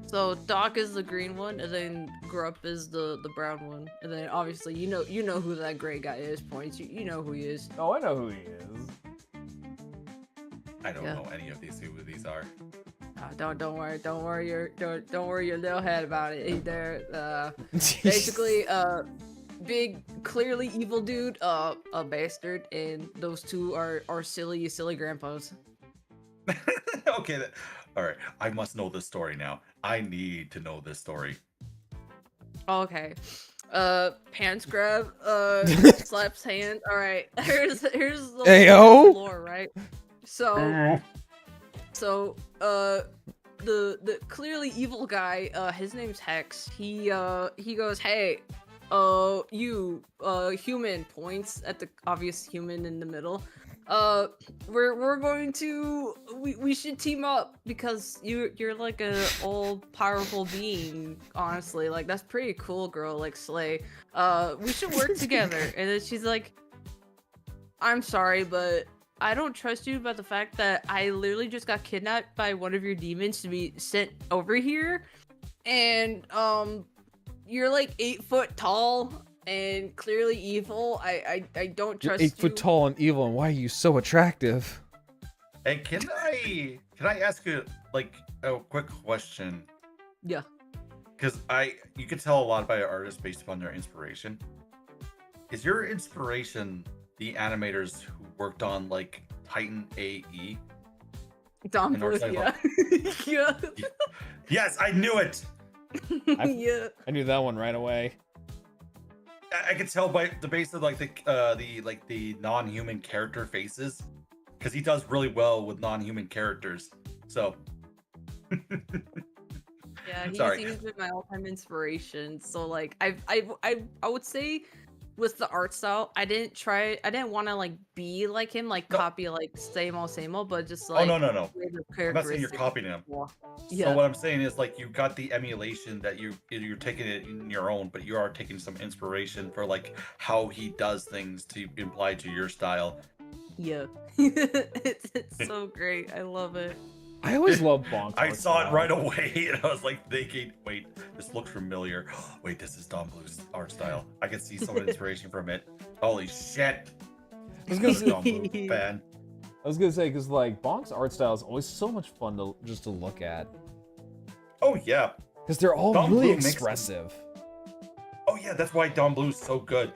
So Doc is the green one, and then Grupp is the brown one, and then obviously you know who that gray guy is. Points. You know who he is. Oh, I know who he is. I don't Yeah. know any of these who these are. Don't worry your little head about it. They're basically big, clearly evil dude, a bastard, and those two are silly grandpas. Okay, all right. I must know this story now. I need to know this story. Okay. Pants grab, slaps hand. All right. Here's the Ayo. lore, right? So, the clearly evil guy, his name's Hex. He goes, hey, you, human, points at the obvious human in the middle. We're going to, we should team up because you're like a all powerful being, honestly. Like, that's pretty cool, girl, like Slay. We should work together. And then she's like, I'm sorry, but I don't trust you about the fact that I literally just got kidnapped by one of your demons to be sent over here. And, you're like 8 foot tall and clearly evil. I don't You're trust 8 foot you. tall and evil, and why are you so attractive? Hey, can I ask you like a quick question? Yeah. Because you can tell a lot about an artist based upon their inspiration. Is your inspiration the animators who worked on like Titan AE? Don And Arts Bluth, I yeah. Yeah. Yes, I knew it. Yeah. I knew that one right away. I could tell by the base of like the non-human character faces, because he does really well with non-human characters. So. Yeah, Sorry. he's been my all-time inspiration. So like I would say with the art style, I didn't want to like be like him, like copy like same old, but just like no. the I'm not saying you're characteristics. copying him. Yeah. So what I'm saying is like you got the emulation that you're taking it in your own, but you are taking some inspiration for like how he does things to imply to your style. Yeah. it's so great. I love it. I always love Bonk. I saw it right away and I was like thinking, wait, this looks familiar. Wait, this is Don Bluth's art style. I can see some inspiration from it. Holy shit. I was gonna I'm a Don Bluth fan. I was gonna say, because like Bonk's art style is always so much fun to just to look at. Oh yeah. Because they're all Don really Bluth makes expressive. Oh yeah, that's why Don Bluth is so good.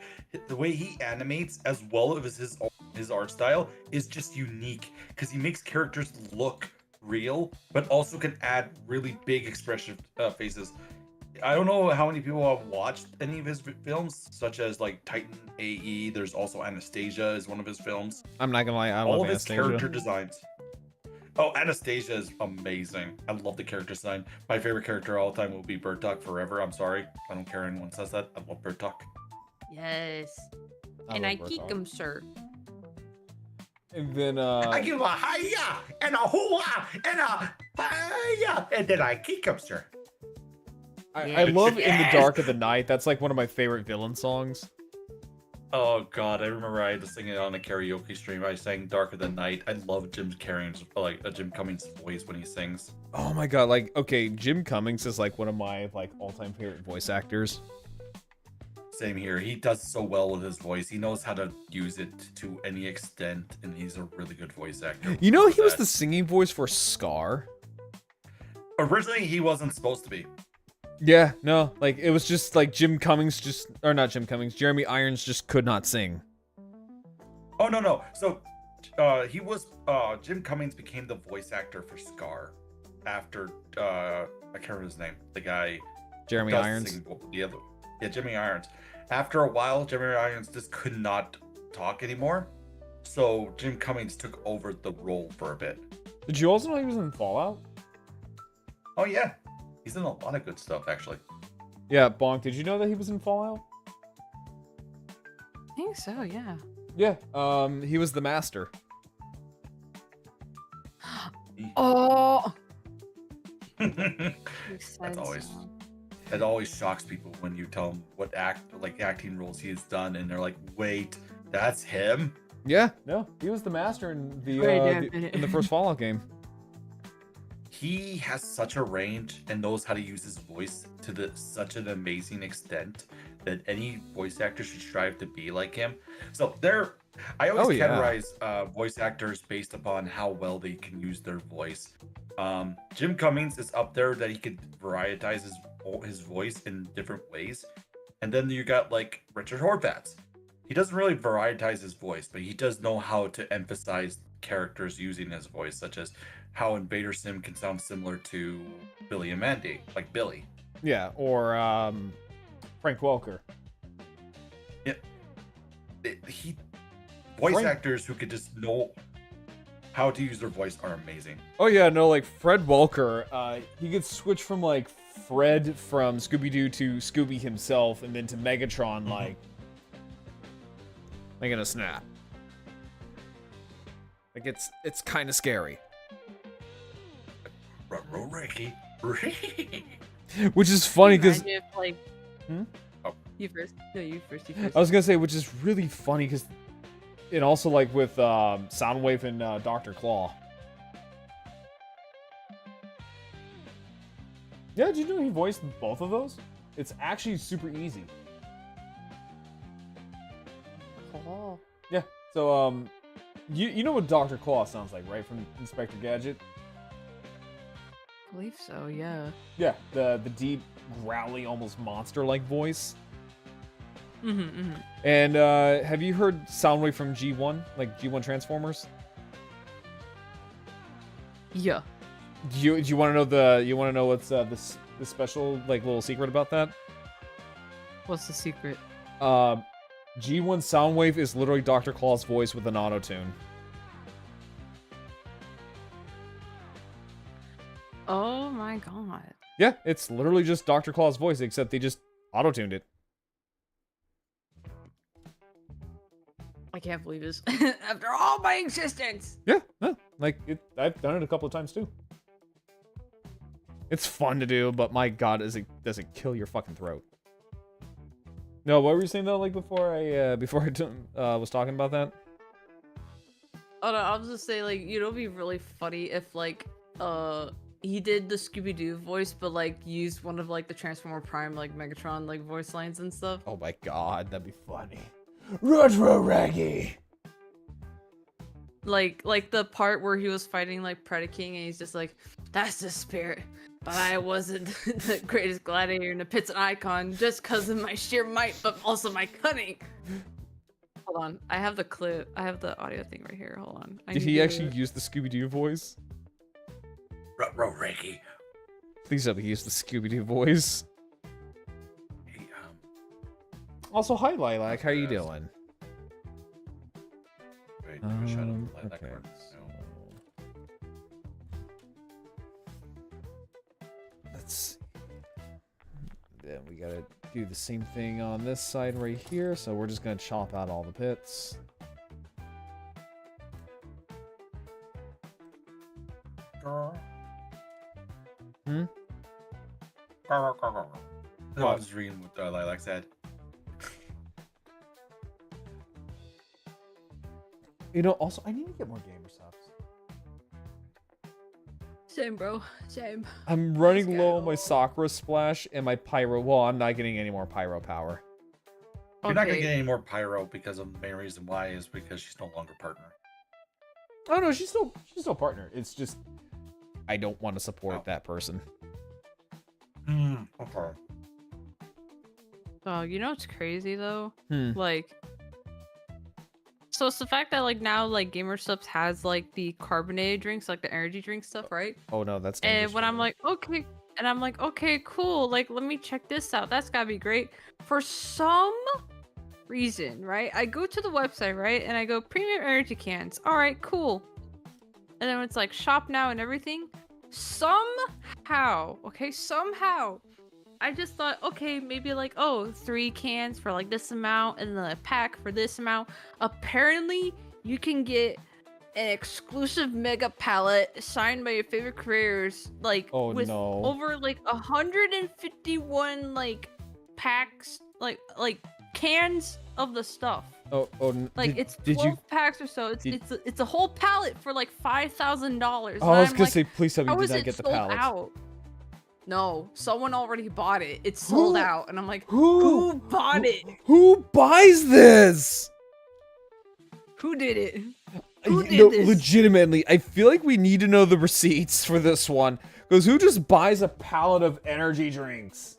The way he animates, as well as his art style, is just unique because he makes characters look real, but also can add really big expressive faces. I don't know how many people have watched any of his films, such as like Titan AE. There's also Anastasia is one of his films. I'm not gonna lie, I All love of his Anastasia. character designs. Oh, Anastasia is amazing. I love the character design. My favorite character of all time will be Bird Talk forever. I'm sorry. I don't care anyone says that. I love Bird Talk. Yes. I And love I Bird keep Talk. him, sir. And then I give a hiya and a hooah and a hiya, and then I kick him, sir. I love In the Dark of the Night. That's like one of my favorite villain songs. Oh god, I remember I had to sing it on a karaoke stream. I sang "Dark of the Night." I love Jim Cummings' voice when he sings. Oh my god, like, okay, Jim Cummings is like one of my like all-time favorite voice actors. Same here. He does so well with his voice. He knows how to use it to any extent, and he's a really good voice actor. You know, for he was that. the singing voice for Scar. Originally, he wasn't supposed to be. Yeah, no, like it was just like Jim Cummings or not Jim Cummings, Jeremy Irons just could not sing. Oh no. So he was Jim Cummings became the voice actor for Scar after I can't remember his name. The guy Jeremy does Irons. sing the other, Jimmy Irons. After a while, Jeremy Irons just could not talk anymore. So Jim Cummings took over the role for a bit. Did you also know he was in Fallout? Oh yeah. He's in a lot of good stuff actually. Yeah, Bonk, did you know that he was in Fallout? I think so, yeah. Yeah, he was the master. Oh. That's always it always shocks people when you tell them what acting roles he has done, and they're like, "Wait, that's him?" Yeah, no, he was the master in in the first Fallout game. He has such a range and knows how to use his voice to such an amazing extent that any voice actor should strive to be like him. So I always categorize voice actors based upon how well they can use their voice. Jim Cummings is up there that he could varietize his voice in different ways. And then you got like Richard Horvitz. He doesn't really varietize his voice, but he does know how to emphasize characters using his voice, such as how Invader Sim can sound similar to Billy and Mandy, like Billy. Yeah, or Frank Welker. Yeah, voice actors who could just know how to use their voice are amazing. Oh yeah, no, like Fred Welker, he could switch from like Fred from Scooby-Doo to Scooby himself, and then to Megatron, like in a snap. Like it's kind of scary. Ricky. Which is funny because like, you first. No, you first. I was gonna say, which is really funny because, and also like with Soundwave and Dr. Claw. Yeah, did you know he voiced both of those? It's actually super easy. Oh. Yeah. So you know what Dr. Claw sounds like, right, from Inspector Gadget? I believe so, yeah. Yeah, the deep, growly, almost monster-like voice. And have you heard Soundwave from G1, like G1 Transformers? Yeah. Do you want to know what's the special like little secret about that? What's the secret? G1 Soundwave is literally Dr. Claw's voice with an auto-tune. Oh my god. Yeah, it's literally just Dr. Claw's voice, except they just auto-tuned it. I can't believe this. After all my existence. Yeah, no, like I've done it a couple of times too. It's fun to do, but my god, does it kill your fucking throat? No, what were you saying though? Like before I was talking about that. Oh no, I was just saying, like, you know, it'd be really funny if like he did the Scooby-Doo voice, but like used one of like the Transformer Prime like Megatron like voice lines and stuff. Oh my god, that'd be funny. Retro Raggy. Like the part where he was fighting like Predaking and he's just like, "That's the spirit, but I wasn't the greatest gladiator in the pit's an icon just because of my sheer might, but also my cunning." Hold on, I have the clip. I have the audio thing right here. Hold on. Did he actually use the Scooby-Doo voice? Retro Raggy. Please let me use the Scooby-Doo voice. Hey, Also, hi Lilac, how you doing? Wait, wish I don't play that okay. card. Let's see. Then we gotta do the same thing on this side right here, so we're just gonna chop out all the pits. Hmm? No, I was reading what Lilac said. You know, also, I need to get more gamer subs. Same, bro. Same. I'm running low on my Sakura Splash and my Pyro. Well, I'm not getting any more Pyro power. You're not gonna Okay. get any more pyro because of the main reason why is because she's no longer partner. Oh no, she's still partner. It's just I don't want to support that person. Okay. Oh, you know what's crazy though? Hmm. Like, so it's the fact that like now like Gamer Subs has like the carbonated drinks, like the energy drink stuff, right? Oh no, that's And dangerous when for I'm me. like, okay, and I'm like, okay, cool. Like, let me check this out. That's gotta be great. For some reason, right? I go to the website, right? And I go premium energy cans. All right, cool. And then it's like shop now and everything. Somehow, okay, somehow, I just thought, okay, maybe like, oh, 3 cans for like this amount and then a pack for this amount. Apparently, you can get an exclusive mega palette signed by your favorite creators, like Oh, with no. over like 151 like packs, like cans of the stuff. Like It's 12 packs or so. It's a whole palette for like $5,000. Oh, I was gonna say, please tell me you did not get the palette. Out? No, someone already bought it. It's sold out, and I'm like, Who bought it? Who buys this? Who did it? No, Who did this? legitimately, I feel like we need to know the receipts for this one. Because who just buys a pallet of energy drinks?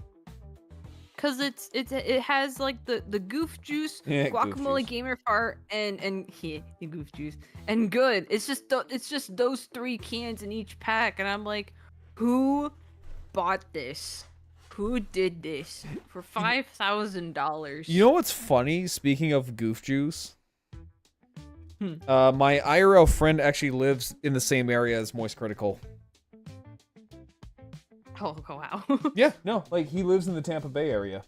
Cause it has like the goof juice, Yeah, Goof guacamole, Juice. gamer fart, and yeah, the goof juice, and good. It's just those 3 cans in each pack, and I'm like, who bought this? Who did this for $5,000? You know what's funny? Speaking of Goof Juice, my IRL friend actually lives in the same area as Moist Critical. Oh wow. Yeah, no, like he lives in the Tampa Bay area.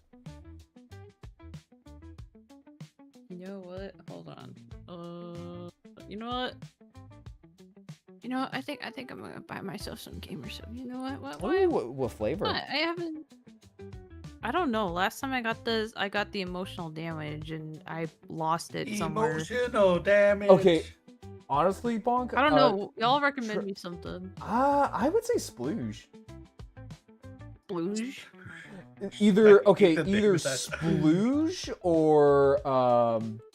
You know what? Hold on. You know what? You know what? I think I'm gonna buy myself some gamer sub. You know what? Ooh, what flavor? What? I haven't. I don't know. Last time I got this, I got the emotional damage, and I lost it somewhere. Emotional damage. Okay, honestly, Bonk. I don't know. Y'all recommend me something. I would say splooge. Splooge? Either okay, the thing either with that. splooge or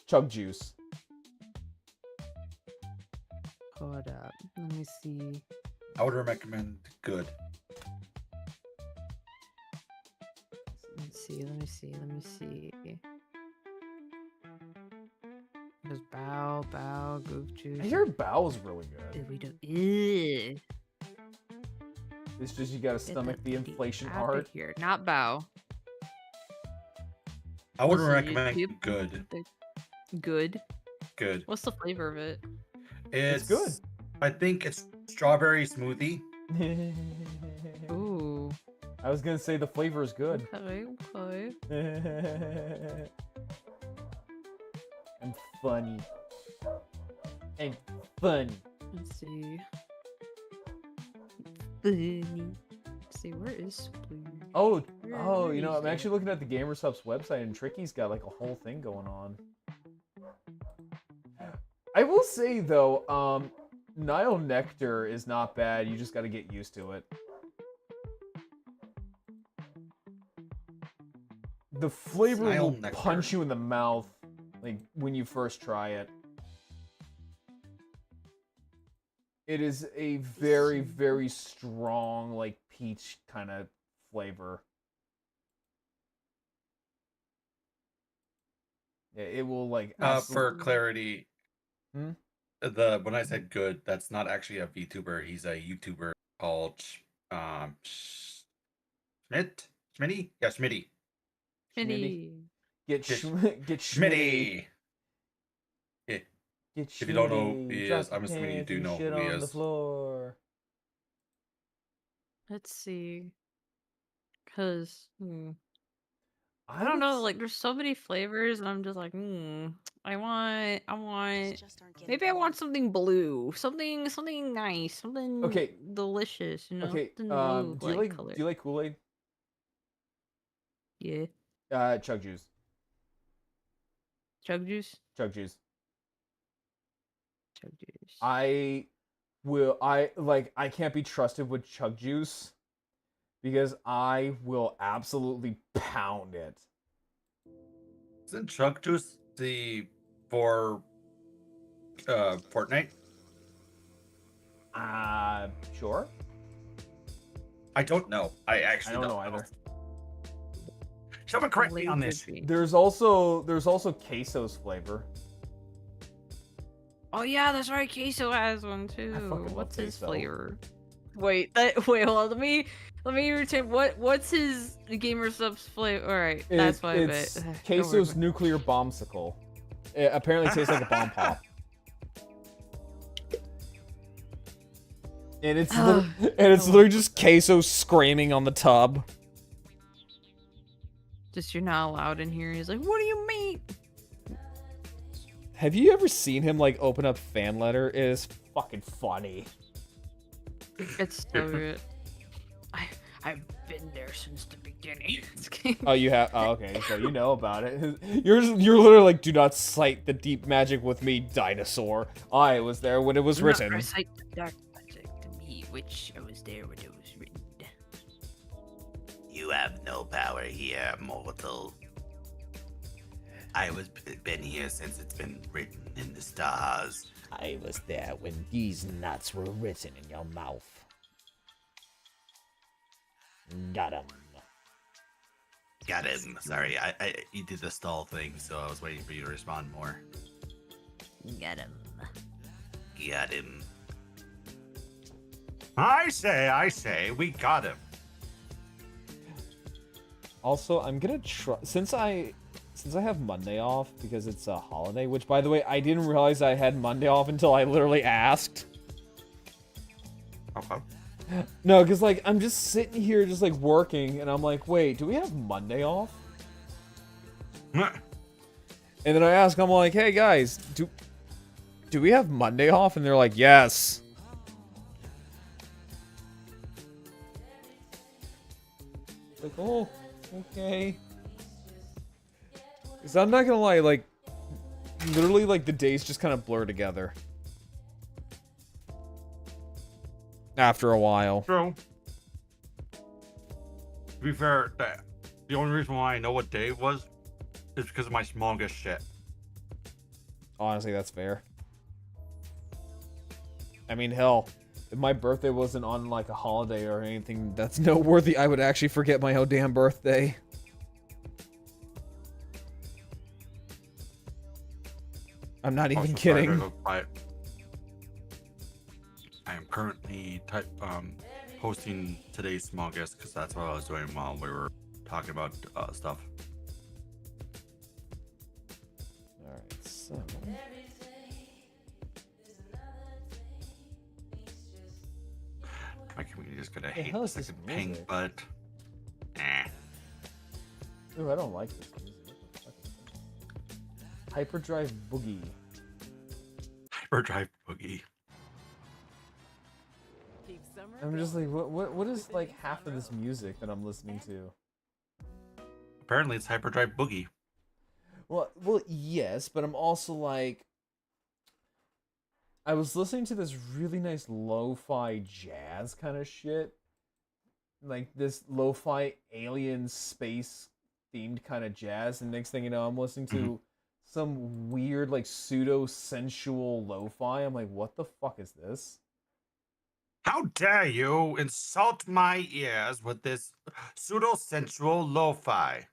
chug juice. Hold up. Let me see. I would recommend good. Let me see. There's bow, goof juice. I hear Bow's really good. We don't. Ew. It's just you gotta stomach the inflation Out of art. here. Not bow. I would Listen, recommend you- good. Good. Good. What's the flavor of it? It's good. I think it's strawberry smoothie. Ooh. I was gonna say the flavor is good. Okay. And funny. And funny. Let's see. Funny. Let's see, where is Splooge? Oh, Where you know, is I'm it? actually looking at the GamerSupps website, and Tricky's got like a whole thing going on. I will say though, Nile Nectar is not bad. You just got to get used to it. The flavor Nile will Nectar. punch you in the mouth, like when you first try it. It is a very, very strong, like peach kind of flavor. Yeah, it will like For absolutely. clarity, Hmm? when I said good, that's not actually a VTuber. He's a YouTuber called Schmidt. Schmitty? Yeah, Schmitty. Smitty. Get Get- get Schmitty. Yeah. Get If you don't know Schmitty, who he drop is, your I'm assuming you pants do and know shit who he on the is. floor. Let's see. Cause I I don't would know, s- like there's so many flavors, and I'm just like, I want. Maybe I want something blue, something nice, something Okay. delicious. You know, Okay. something blue, Do you like color. do you like Kool-Aid? Yeah, Chug juice. chug juice. Chug juice. Chug juice. I can't be trusted with chug juice because I will absolutely pound it. Isn't Chug Juice for Fortnite? Sure. I don't know. I I actually don't know either. Someone correct me on Laser this. beam. There's also queso's flavor. Oh yeah, that's right. Queso has one too. fucking love What's his queso. flavor? Wait, wait, hold on. Let me return. What's his Gamer Subs flavor? All right, that's why It's queso's nuclear bombsicle. It apparently tastes like a bomb pop. And it's literally just queso screaming on the tub. Just you're not allowed in here. He's like, what do you mean? Have you ever seen him like open up fan letter? It is fucking funny. It's so good. I've been there since the beginning. Oh, you have? Oh, okay, so you know about it. You're literally like, do not cite the deep magic with me, dinosaur. I was there when it was written. Recite the dark magic to me, which I was there when it was written. You have no power here, mortal. I was been here since it's been written in the stars. I was there when these nuts were written in your mouth. Got him. Got him. Sorry, you did the stall thing, so I was waiting for you to respond more. Got him. Got him. I say, we got him. Also, I'm gonna try since I have Monday off because it's a holiday. Which, by the way, I didn't realize I had Monday off until I literally asked. Okay. No, because like I'm just sitting here, just like working, and I'm like, wait, do we have Monday off? And then I ask, I'm like, hey guys, do we have Monday off? And they're like, yes. Like, oh, okay. Because I'm not gonna lie, like, literally, like, the days just kind of blur together. After a while. True. To be fair, the only reason why I know what day it was is because of my smongest shit. Honestly, that's fair. I mean, hell, if my birthday wasn't on, like, a holiday or anything that's noteworthy, I would actually forget my own damn birthday. I'm not even kidding. I am currently hosting today's small guest because that's what I was doing while we were talking about stuff. Alright, so... My community is gonna The hate hell this is this ping, music? but Ooh, I don't like this music. What the fuck is that? Hyperdrive Boogie. Hyperdrive Boogie. I'm just like, what is like half of this music that I'm listening to? Apparently, it's Hyperdrive Boogie. Well, yes, but I'm also like, I was listening to this really nice lo-fi jazz kind of shit, like this lo-fi alien space themed kind of jazz, and next thing you know, I'm listening to some weird like pseudo sensual lo-fi. I'm like, what the fuck is this? How dare you insult my ears with this pseudo-sensual lo-fi?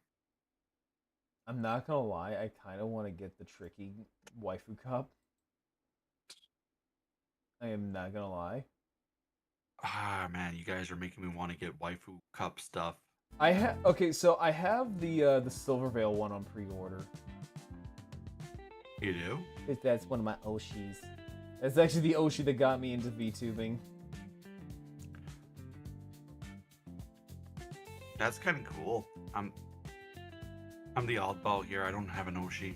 I'm not gonna lie, I kind of want to get the tricky waifu cup. I am not gonna lie. Ah, man, you guys are making me want to get waifu cup stuff. Okay, so I have the Silver Veil one on pre-order. You do? That's one of my Oshis. That's actually the Oshi that got me into VTubing. That's kind of cool. I'm the oddball here. I don't have an Oshi.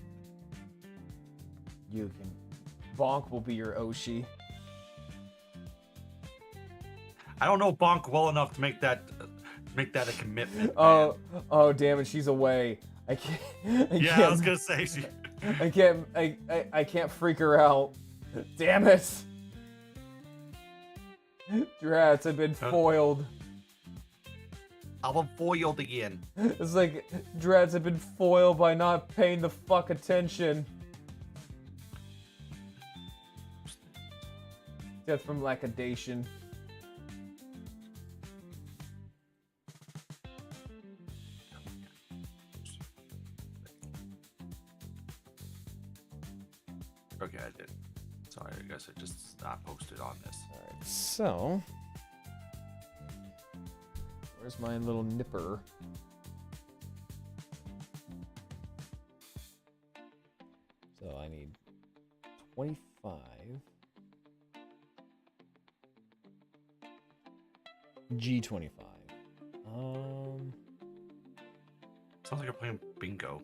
You can. Bonk will be your Oshi. I don't know Bonk well enough to make that a commitment. Oh damn it, she's away. I I was gonna say she. I can't freak her out. Damn it. Drats, I've been foiled. I'm foiled again. It's like dreads have been foiled by not paying the fuck attention. Death from lackadation. Okay, I did. Sorry, I guess I just not posted on this. Alright, so where's my little nipper? So I need 25. G25. Sounds like you're playing bingo.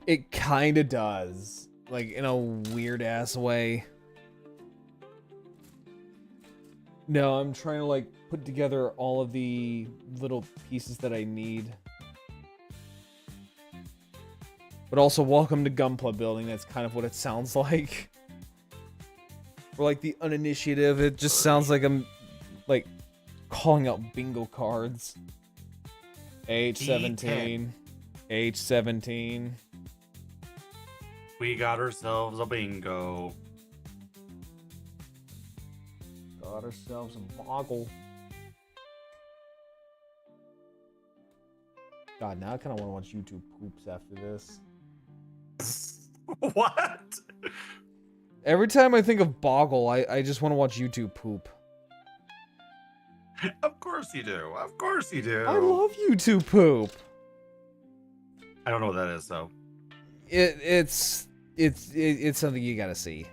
It kinda does. Like, in a weird ass way. No, I'm trying to, like, put together all of the little pieces that I need. But also, welcome to Gunpla building. That's kind of what it sounds like. For, like, the uninitiative, it just sounds like I'm, like, calling out bingo cards. H17. H17. We got ourselves a bingo. Got ourselves a boggle. God, now I kind of want to watch YouTube poops after this. What? Every time I think of boggle, I just want to watch YouTube poop. Of course you do. Of course you do. I love YouTube poop. I don't know what that is, though. It's something you gotta see.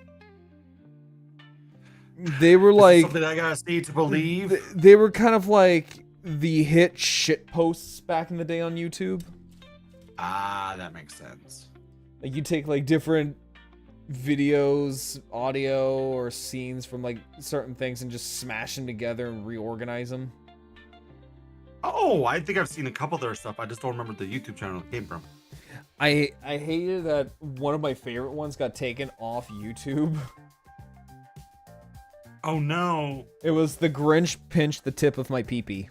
They were like something I gotta see to believe. They were kind of like the hit shit posts back in the day on YouTube. Ah, that makes sense. Like you take like different videos, audio, or scenes from like certain things and just smash them together and reorganize them. Oh, I think I've seen a couple of their stuff. I just don't remember the YouTube channel it came from. I hated that one of my favorite ones got taken off YouTube. Oh no. It was the Grinch pinched the tip of my peepee.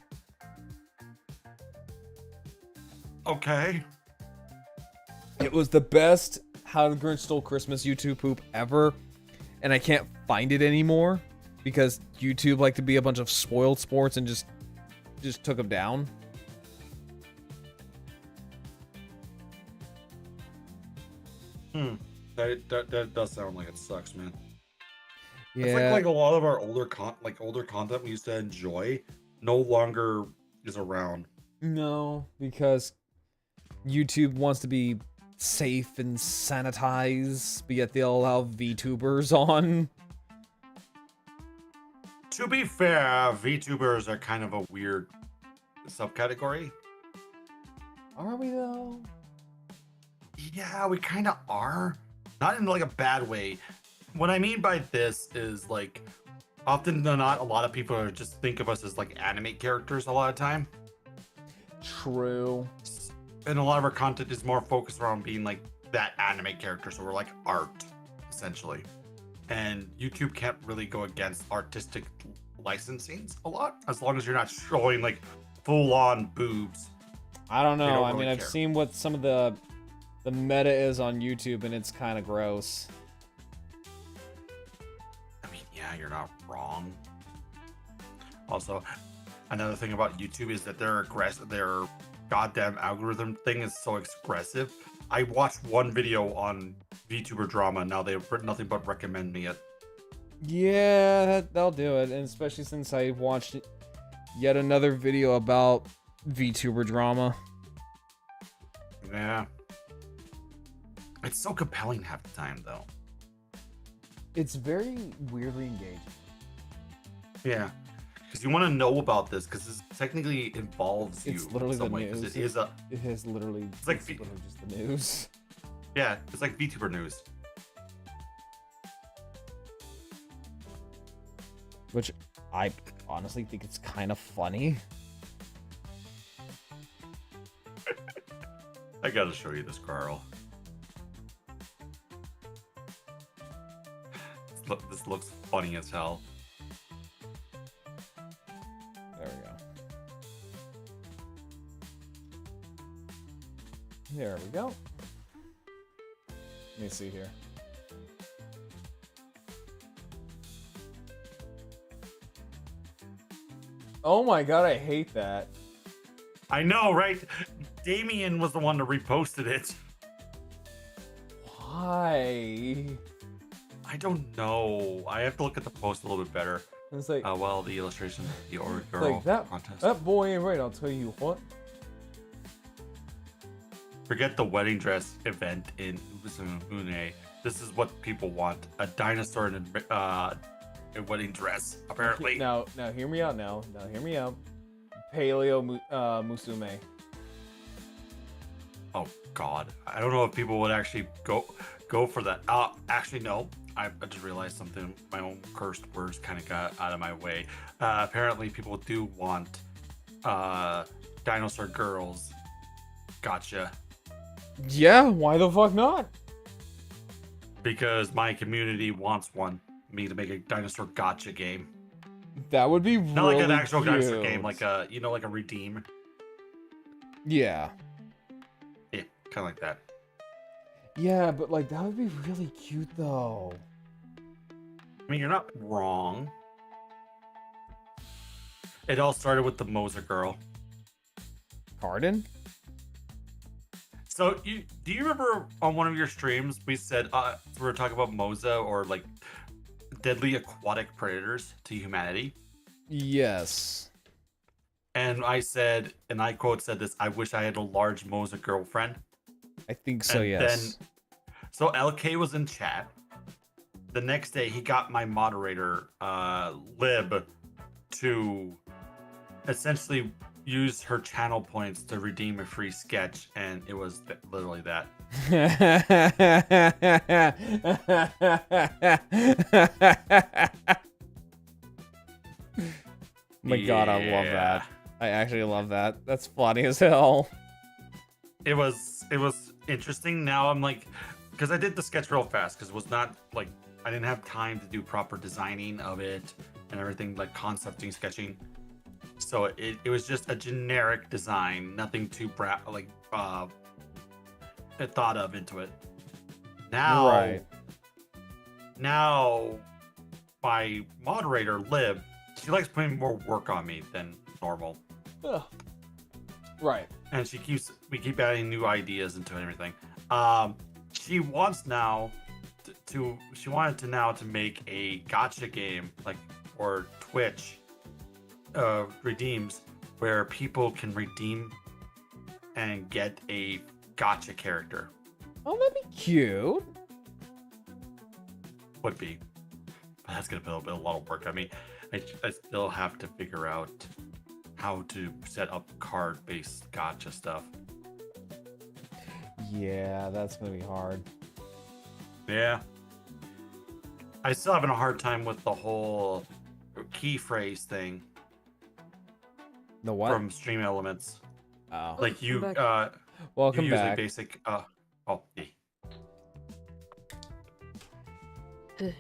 Okay. It was the best How the Grinch Stole Christmas YouTube poop ever, and I can't find it anymore because YouTube liked to be a bunch of spoiled sports and just took them down. That does sound like it sucks, man. Yeah. It's like a lot of our older content we used to enjoy no longer is around. No, because YouTube wants to be safe and sanitized, but yet they'll allow VTubers on. To be fair, VTubers are kind of a weird subcategory. Are we though? Yeah, we kind of are. Not in like a bad way. What I mean by this is like, often than not, a lot of people are just think of us as like anime characters a lot of time. True. And a lot of our content is more focused around being like that anime character. So we're like art, essentially. And YouTube can't really go against artistic licensings a lot, as long as you're not showing like full-on boobs. I don't know. I really mean, I've care. seen what some of the meta is on YouTube, and it's kind of gross. I mean, yeah, you're not wrong. Also, another thing about YouTube is that their goddamn algorithm thing is so aggressive. I watched one video on VTuber drama. Now they've nothing but recommend me it. Yeah, that'll do it. And especially since I watched yet another video about VTuber drama. Yeah. It's so compelling half the time, though. It's very weirdly engaging. Yeah. Because you want to know about this, because this technically involves you. It's literally in some the way, 'cause news. It is a. It is literally. It's like literally just the news. Yeah, it's like VTuber news. Which I honestly think it's kind of funny. I gotta show you this, Carl. This looks funny as hell. There we go. There we go. Let me see here. Oh my god, I hate that. I know, right? Damien was the one that reposted it. Why? I don't know. I have to look at the post a little bit better. It's like, well, the illustration, the or it's girl like that, contest. that boy ain't right, I'll tell you what. Forget the wedding dress event in Uzumune. This is what people want: a dinosaur in a wedding dress. Apparently. Now hear me out. Now hear me out. Paleo Musume. Oh God, I don't know if people would actually go for that. Actually, no. I just realized something. My own cursed words kind of got out of my way. Apparently, people do want dinosaur girls. Gotcha. Yeah, why the fuck not? Because my community wants me to make a dinosaur gotcha game. That would be Not really like an actual cute. dinosaur game, like a like a redeem. Yeah. Yeah, kind of like that. Yeah, but like that would be really cute though. I mean, you're not wrong. It all started with the Moser girl. Pardon? So do you remember on one of your streams we said we were talking about Moza or like deadly aquatic predators to humanity? Yes. And I said, and I quote said this: "I wish I had a large Moza girlfriend." I think so. And yes. So LK was in chat. The next day, he got my moderator, Lib, to essentially use her channel points to redeem a free sketch, and it was literally that. My god, I love that. I actually love that. That's funny as hell. It was interesting. Now I'm like, because I did the sketch real fast, because it was not like I didn't have time to do proper designing of it and everything, like concepting, sketching. So it was just a generic design, nothing too thought of into it. Now, now my moderator Lib, she likes putting more work on me than normal. Ugh. Right. And we keep adding new ideas into everything. She wants now she wanted to make a gotcha game, like, or Twitch redeems, where people can redeem and get a gotcha character. Oh, that'd be cute. Would be. But that's gonna put a lot of work on me. I still have to figure out how to set up card-based gotcha stuff. Yeah, that's gonna be hard. Yeah. I still having a hard time with the whole key phrase thing. The what? From Stream Elements. Oh. Like you welcome you use back. like basic yeah.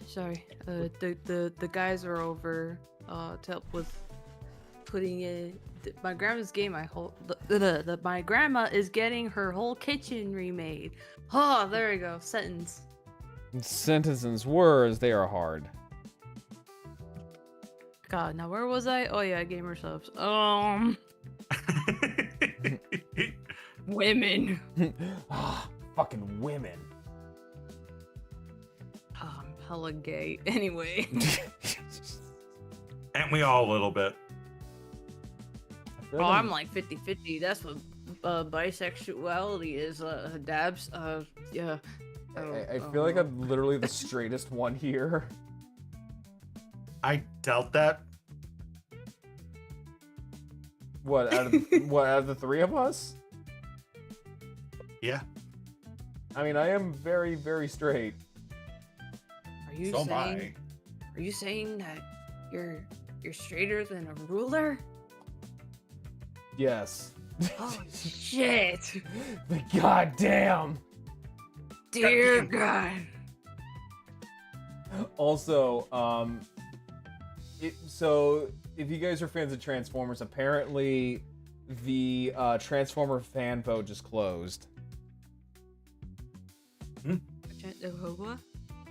Sorry. The guys are over to help with putting in my grandma's game. My grandma is getting her whole kitchen remade. Oh, there we go. Sentence. Sentences, words, they are hard. God, now where was I? Oh yeah, gamer subs. Women. Fucking women. Oh, I'm hella gay. Anyway. And we all a little bit. Oh, I'm like 50-50. That's what bisexuality is. Dabs. Yeah. I feel like I'm literally the straightest one here. I doubt that. What out of the three of us? Yeah. I mean, I am very, very straight. Are you saying that you're straighter than a ruler? Yes. Oh shit! The goddamn. Dear God. Also, so if you guys are fans of Transformers, apparently the Transformer fan vote just closed.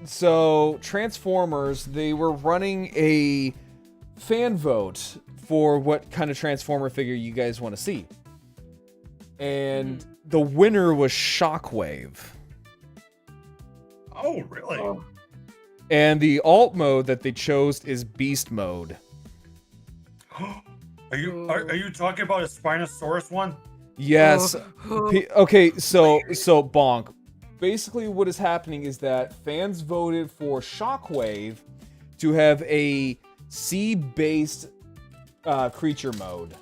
So Transformers, they were running a fan vote for what kind of Transformer figure you guys want to see. And the winner was Shockwave. Oh, really? And the alt mode that they chose is Beast mode. Are you talking about a Spinosaurus one? Yes. Okay, so Bonk. Basically what is happening is that fans voted for Shockwave to have a sea-based creature mode.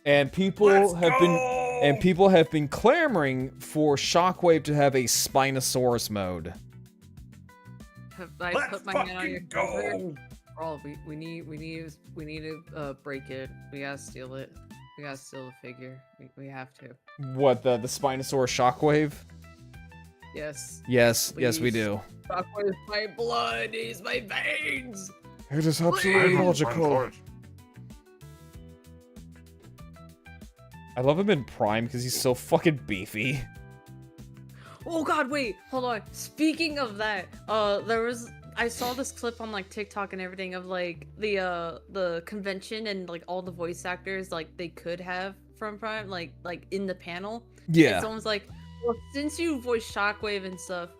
And people have been clamoring for Shockwave to have a Spinosaurus mode. Have I put my hand on your shoulder? Oh, we need to break it. We gotta steal it. We gotta steal the figure. We have to. What, the Spinosaurus Shockwave? Yes. Yes, Please. yes we do. Shockwave is my blood. He's my veins. It is absolutely logical. I love him in Prime because he's so fucking beefy. Oh god, wait, hold on. Speaking of that, I saw this clip on like TikTok and everything of like the convention and like all the voice actors like they could have from Prime like in the panel. Yeah. And someone's like, well, since you voice Shockwave and stuff,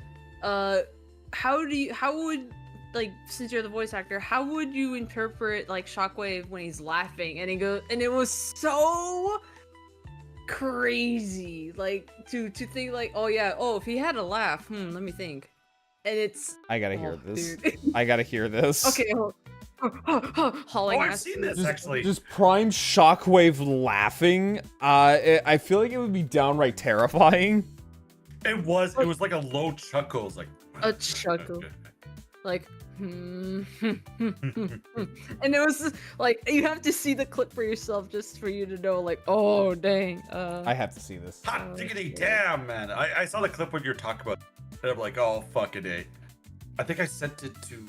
since you're the voice actor, how would you interpret like Shockwave when he's laughing? And it was so crazy, like to think like, oh yeah, if he had a laugh, let me think. And it's I gotta hear this. Dude. I gotta hear this. Okay, hauling I've ass. seen this actually. Just Prime Shockwave laughing. I feel like it would be downright terrifying. It was like a low chuckle. It was like a chuckle, like and it was like you have to see the clip for yourself just for you to know, like, oh dang. I have to see this. Hot diggity damn, man! I saw the clip when you're talking about, and I'm like, oh fucking A. I think I sent it to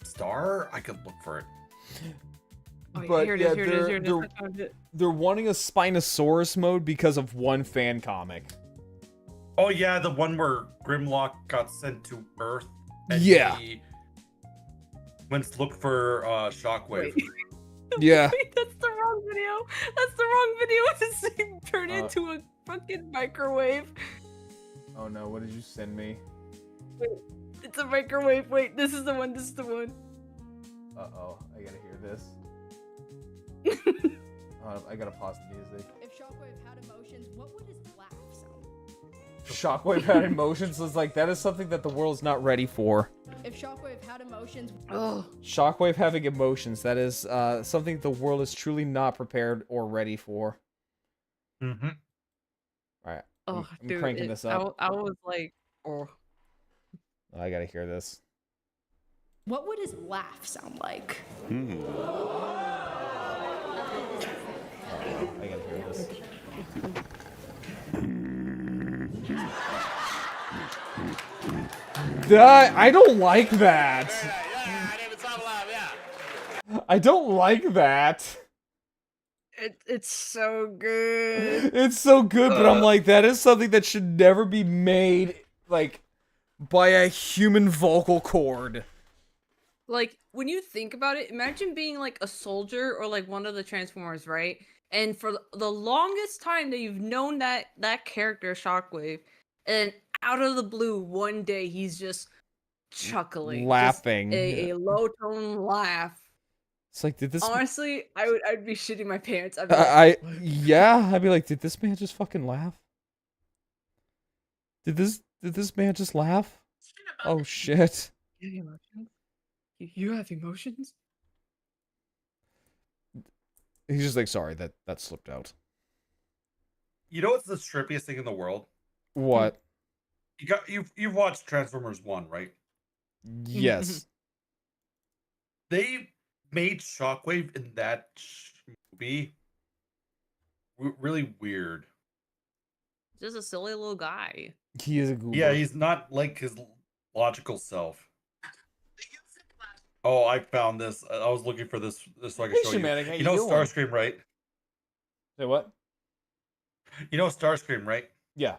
Star. I could look for it. But here it yeah, is. I found it. they're wanting a Spinosaurus mode because of one fan comic. Oh yeah, the one where Grimlock got sent to Earth. And Yeah. he went to look for Shockwave. Yeah. Wait, that's the wrong video. That's the wrong video. This thing turned into a fucking microwave. Oh no, what did you send me? Wait, it's a microwave. Wait, this is the one. Uh-oh, I gotta hear this. I gotta pause the music. If Shockwave had emotions, what would his laugh sound? Shockwave had emotions. Was like, that is something that the world's not ready for. If Shockwave had emotions, Shockwave having emotions, that is something the world is truly not prepared or ready for. Mm-hmm. Alright. Oh, I'm dude, cranking this up. I was like, I gotta hear this. what would his laugh sound like? I gotta hear this. I don't like that. I don't like that. it's so good. It's so good, but I'm like, that is something that should never be made, like, by a human vocal cord. Like, when you think about it, imagine being like a soldier or like one of the Transformers, right? And for the longest time that you've known that character, Shockwave, and out of the blue, one day he's just chuckling, Laughing. just a low tone laugh. It's like, did this... Honestly, I'd be shitting my pants. I'd be like, I'd be like, did this man just fucking laugh? Did this man just laugh? Oh shit. You have emotions? You have emotions? He's just like, sorry, that slipped out. You know what's the strippiest thing in the world? What? You've watched Transformers 1, right? Yes. They made Shockwave in that movie really weird. Just a silly little guy. He is a goober. Yeah, he's not like his logical self. Oh, I found this. I was looking for this so I can show you. Shamanic, how You you know doing? Starscream, right? Say what? You know Starscream, right? Yeah.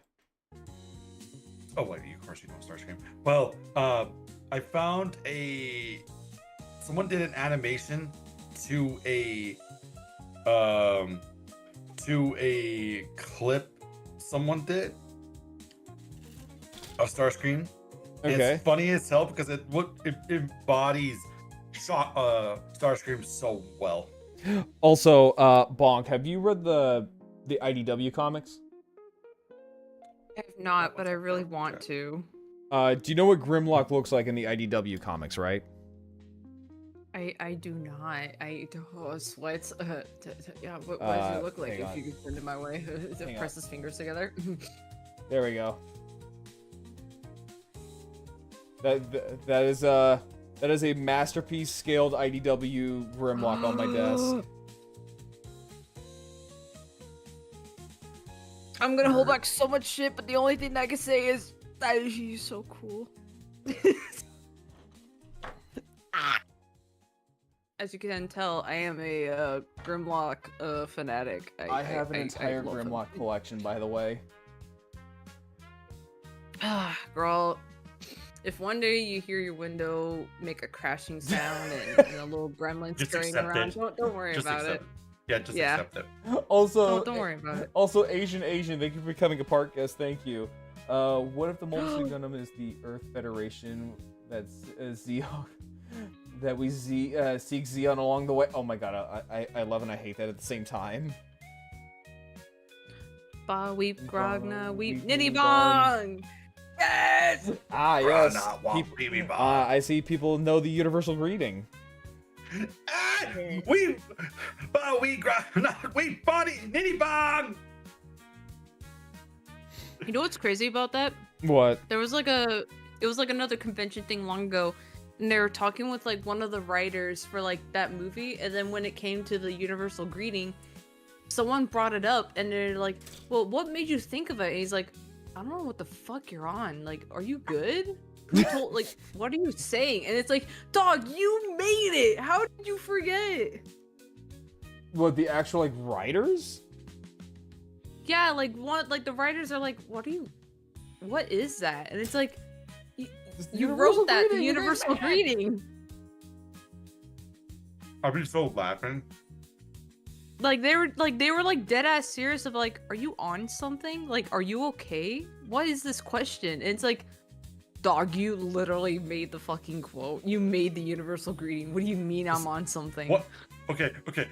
Oh wait, of course you know Starscream. Well, I found someone did an animation to a clip someone did of Starscream. Okay. It's funny as hell because it embodies Starscream so well. Also, Bonk, have you read the IDW comics? I have not, but I really want to. Do you know what Grimlock looks like in the IDW comics, right? I do not. I sweats. Yeah, what does it look like if you could send it my way? Press his fingers together. There we go. That is a masterpiece scaled IDW Grimlock on my desk. I'm gonna hold back so much shit, but the only thing I can say is that he's so cool. As you can tell, I am a Grimlock fanatic. I have an entire Grimlock collection, by the way. Girl, if one day you hear your window make a crashing sound and a little gremlin scurrying around, don't worry about it. Yeah, just accept it. Also, don't worry about it. Also, Asian, thank you for becoming a part guest. Thank you. What if the Molten Gundam is the Earth Federation that's Zeok? That we seek Zeon along the way. Oh my god, I love and I hate that at the same time. Ba weep grogna weep nitty bong. Yes. Ah yes. I see people know the universal greeting. We body nitty bong. You know what's crazy about that? What? There was it was like another convention thing long ago. And they were talking with like one of the writers for like that movie, and then when it came to the universal greeting, someone brought it up, and they're like, "Well, what made you think of it?" And he's like, "I don't know what the fuck you're on. Like, are you good? What are you saying?" And it's like, "Dog, you made it. How did you forget?" What, the actual like writers? Yeah, the writers are like, "What is that?" And it's like, you wrote that, the universal greeting. I've been so laughing. Like they were dead ass serious of like, are you on something? Like, are you okay? What is this question? And it's like, dog, you literally made the fucking quote. You made the universal greeting. What do you mean I'm on something? What? Okay.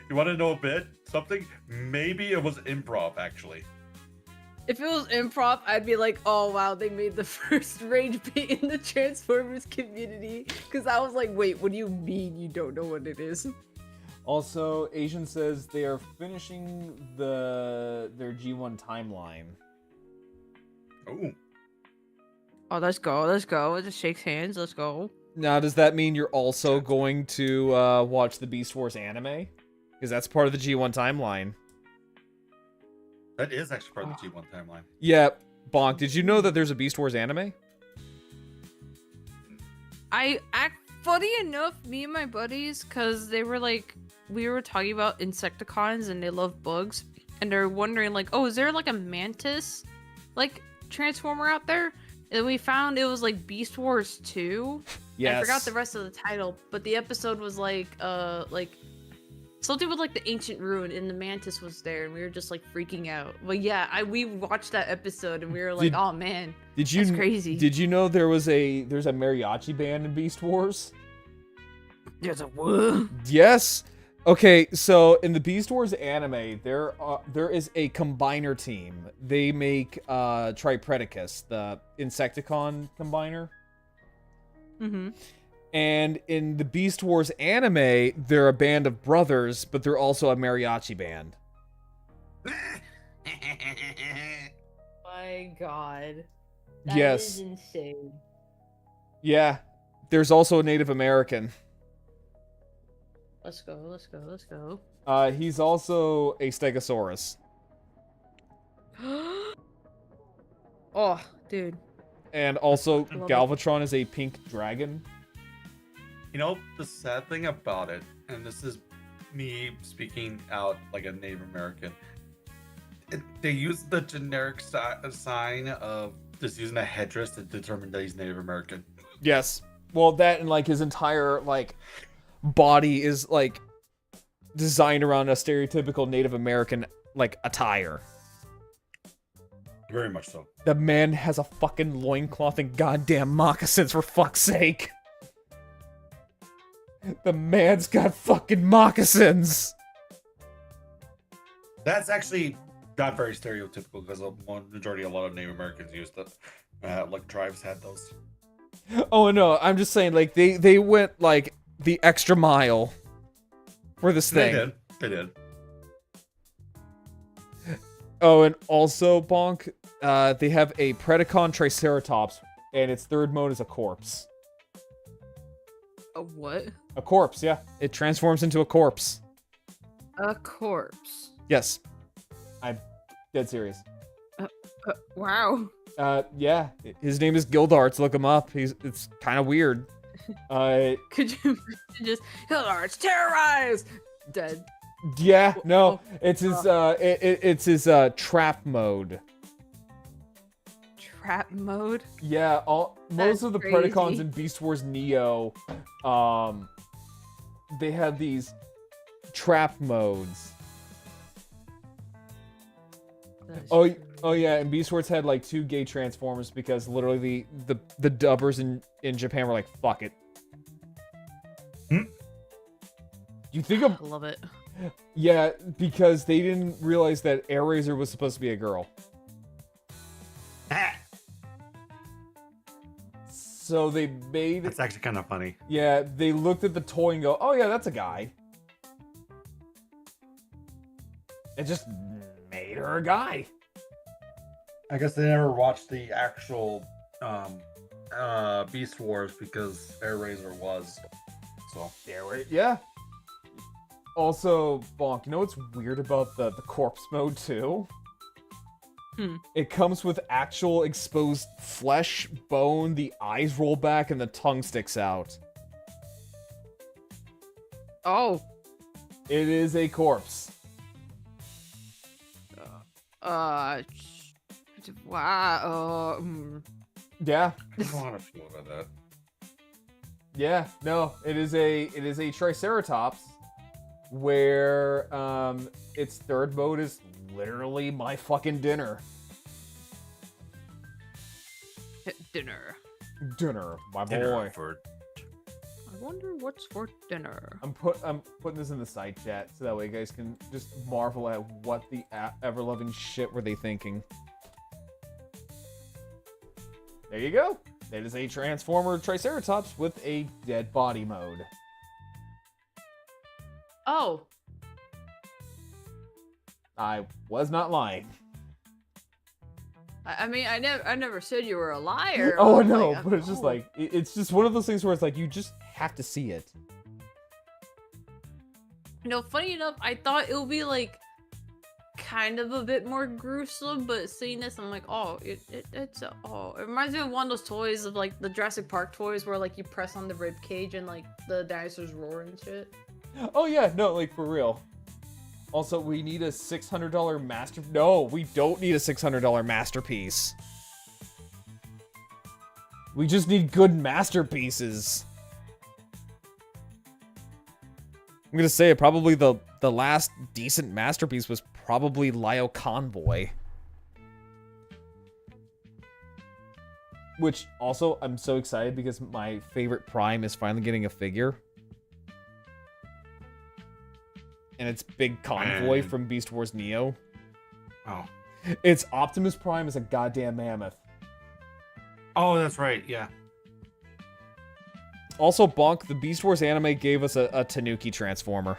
You want to know a bit? Something? Maybe it was improv, actually. If it was improv, I'd be like, oh wow, they made the first rage bait in the Transformers community. Because I was like, wait, what do you mean you don't know what it is? Also, Asian says they are finishing their G1 timeline. Oh, let's go. It just shakes hands. Let's go. Now, does that mean you're also going to watch the Beast Wars anime? Because that's part of the G1 timeline. That is actually part of the G1 timeline. Yeah, Bonk, did you know that there's a Beast Wars anime? Funny enough, me and my buddies, because they were like, we were talking about Insecticons and they love bugs, and they're wondering like, oh, is there like a mantis like transformer out there? And we found it was like Beast Wars 2. Yes. I forgot the rest of the title, but the episode was like something with like the ancient ruin, and the mantis was there, and we were just like freaking out. But yeah, we watched that episode, and we were like, oh man, that's crazy. Did you know there's a mariachi band in Beast Wars? There's a what? Yes. Okay, so in the Beast Wars anime, there is a combiner team. They make Tripredacus, the Insecticon combiner. Mm-hmm. And in the Beast Wars anime, they're a band of brothers, but they're also a mariachi band. My god. Yes. Is insane. Yeah. There's also a Native American. Let's go. He's also a Stegosaurus. Oh, dude. And also, Galvatron is a pink dragon. You know, the sad thing about it, and this is me speaking out like a Native American, they use the generic sign of just using a headdress to determine that he's Native American. Yes. Well, that and like his entire like body is like designed around a stereotypical Native American like attire. Very much so. The man has a fucking loincloth and goddamn moccasins, for fuck's sake. The man's got fucking moccasins. That's actually not very stereotypical because a lot of Native Americans used it. Like tribes had those. Oh no, I'm just saying like they went like the extra mile for this thing. They did. Oh, and also, Bonk, they have a Predacon Triceratops, and its third mode is a corpse. A what? A corpse, yeah. It transforms into a corpse. A corpse. Yes. I'm dead serious. Wow. Yeah. His name is Gildarts. Look him up. It's kind of weird. Could you just Gildarts terrorize? Dead. Yeah, no. It's his it's his trap mode. Trap mode? Yeah, most of the crazy. Predacons in Beast Wars Neo, they have these trap modes. Oh yeah, and Beast Wars had like 2 gay transformers because literally the dubbers in Japan were like, fuck it. You think of love it. Yeah, because they didn't realize that Air Razor was supposed to be a girl. So they made... That's actually kind of funny. Yeah, they looked at the toy and go, oh yeah, that's a guy. It just made her a guy. I guess they never watched the actual Beast Wars because Air Razor was. So yeah. Also, Bonk, you know what's weird about the corpse mode too? It comes with actual exposed flesh, bone, the eyes roll back, and the tongue sticks out. Oh. It is a corpse. Wow. Yeah. I don't know how to feel about that. Yeah, no, it is a Triceratops where its third mode is literally my fucking dinner. Dinner. Dinner, my Dinner boy. for... I wonder what's for dinner. I'm putting this in the side chat so that way you guys can just marvel at what the ever-loving shit were they thinking. There you go. It is a Transformer Triceratops with a dead body mode. Oh. I was not lying. I mean, I never said you were a liar. Oh, I know, Like, but it's just like, it's just one of those things where it's like, you just have to see it. You know, funny enough, I thought it would be like kind of a bit more gruesome, but seeing this, I'm like, oh, it reminds me of one of those toys of like the Jurassic Park toys where like you press on the rib cage and like the dinosaurs roar and shit. Oh yeah, no, like for real. Also, we need a $600 master... No, we don't need a $600 masterpiece. We just need good masterpieces. I'm gonna say, probably the last decent masterpiece was probably Lio Convoy. Which, also, I'm so excited because my favorite Prime is finally getting a figure. And it's Big Convoy from Beast Wars Neo. Oh. It's Optimus Prime as a goddamn mammoth. Oh, that's right, yeah. Also, Bonk, the Beast Wars anime gave us a Tanuki Transformer.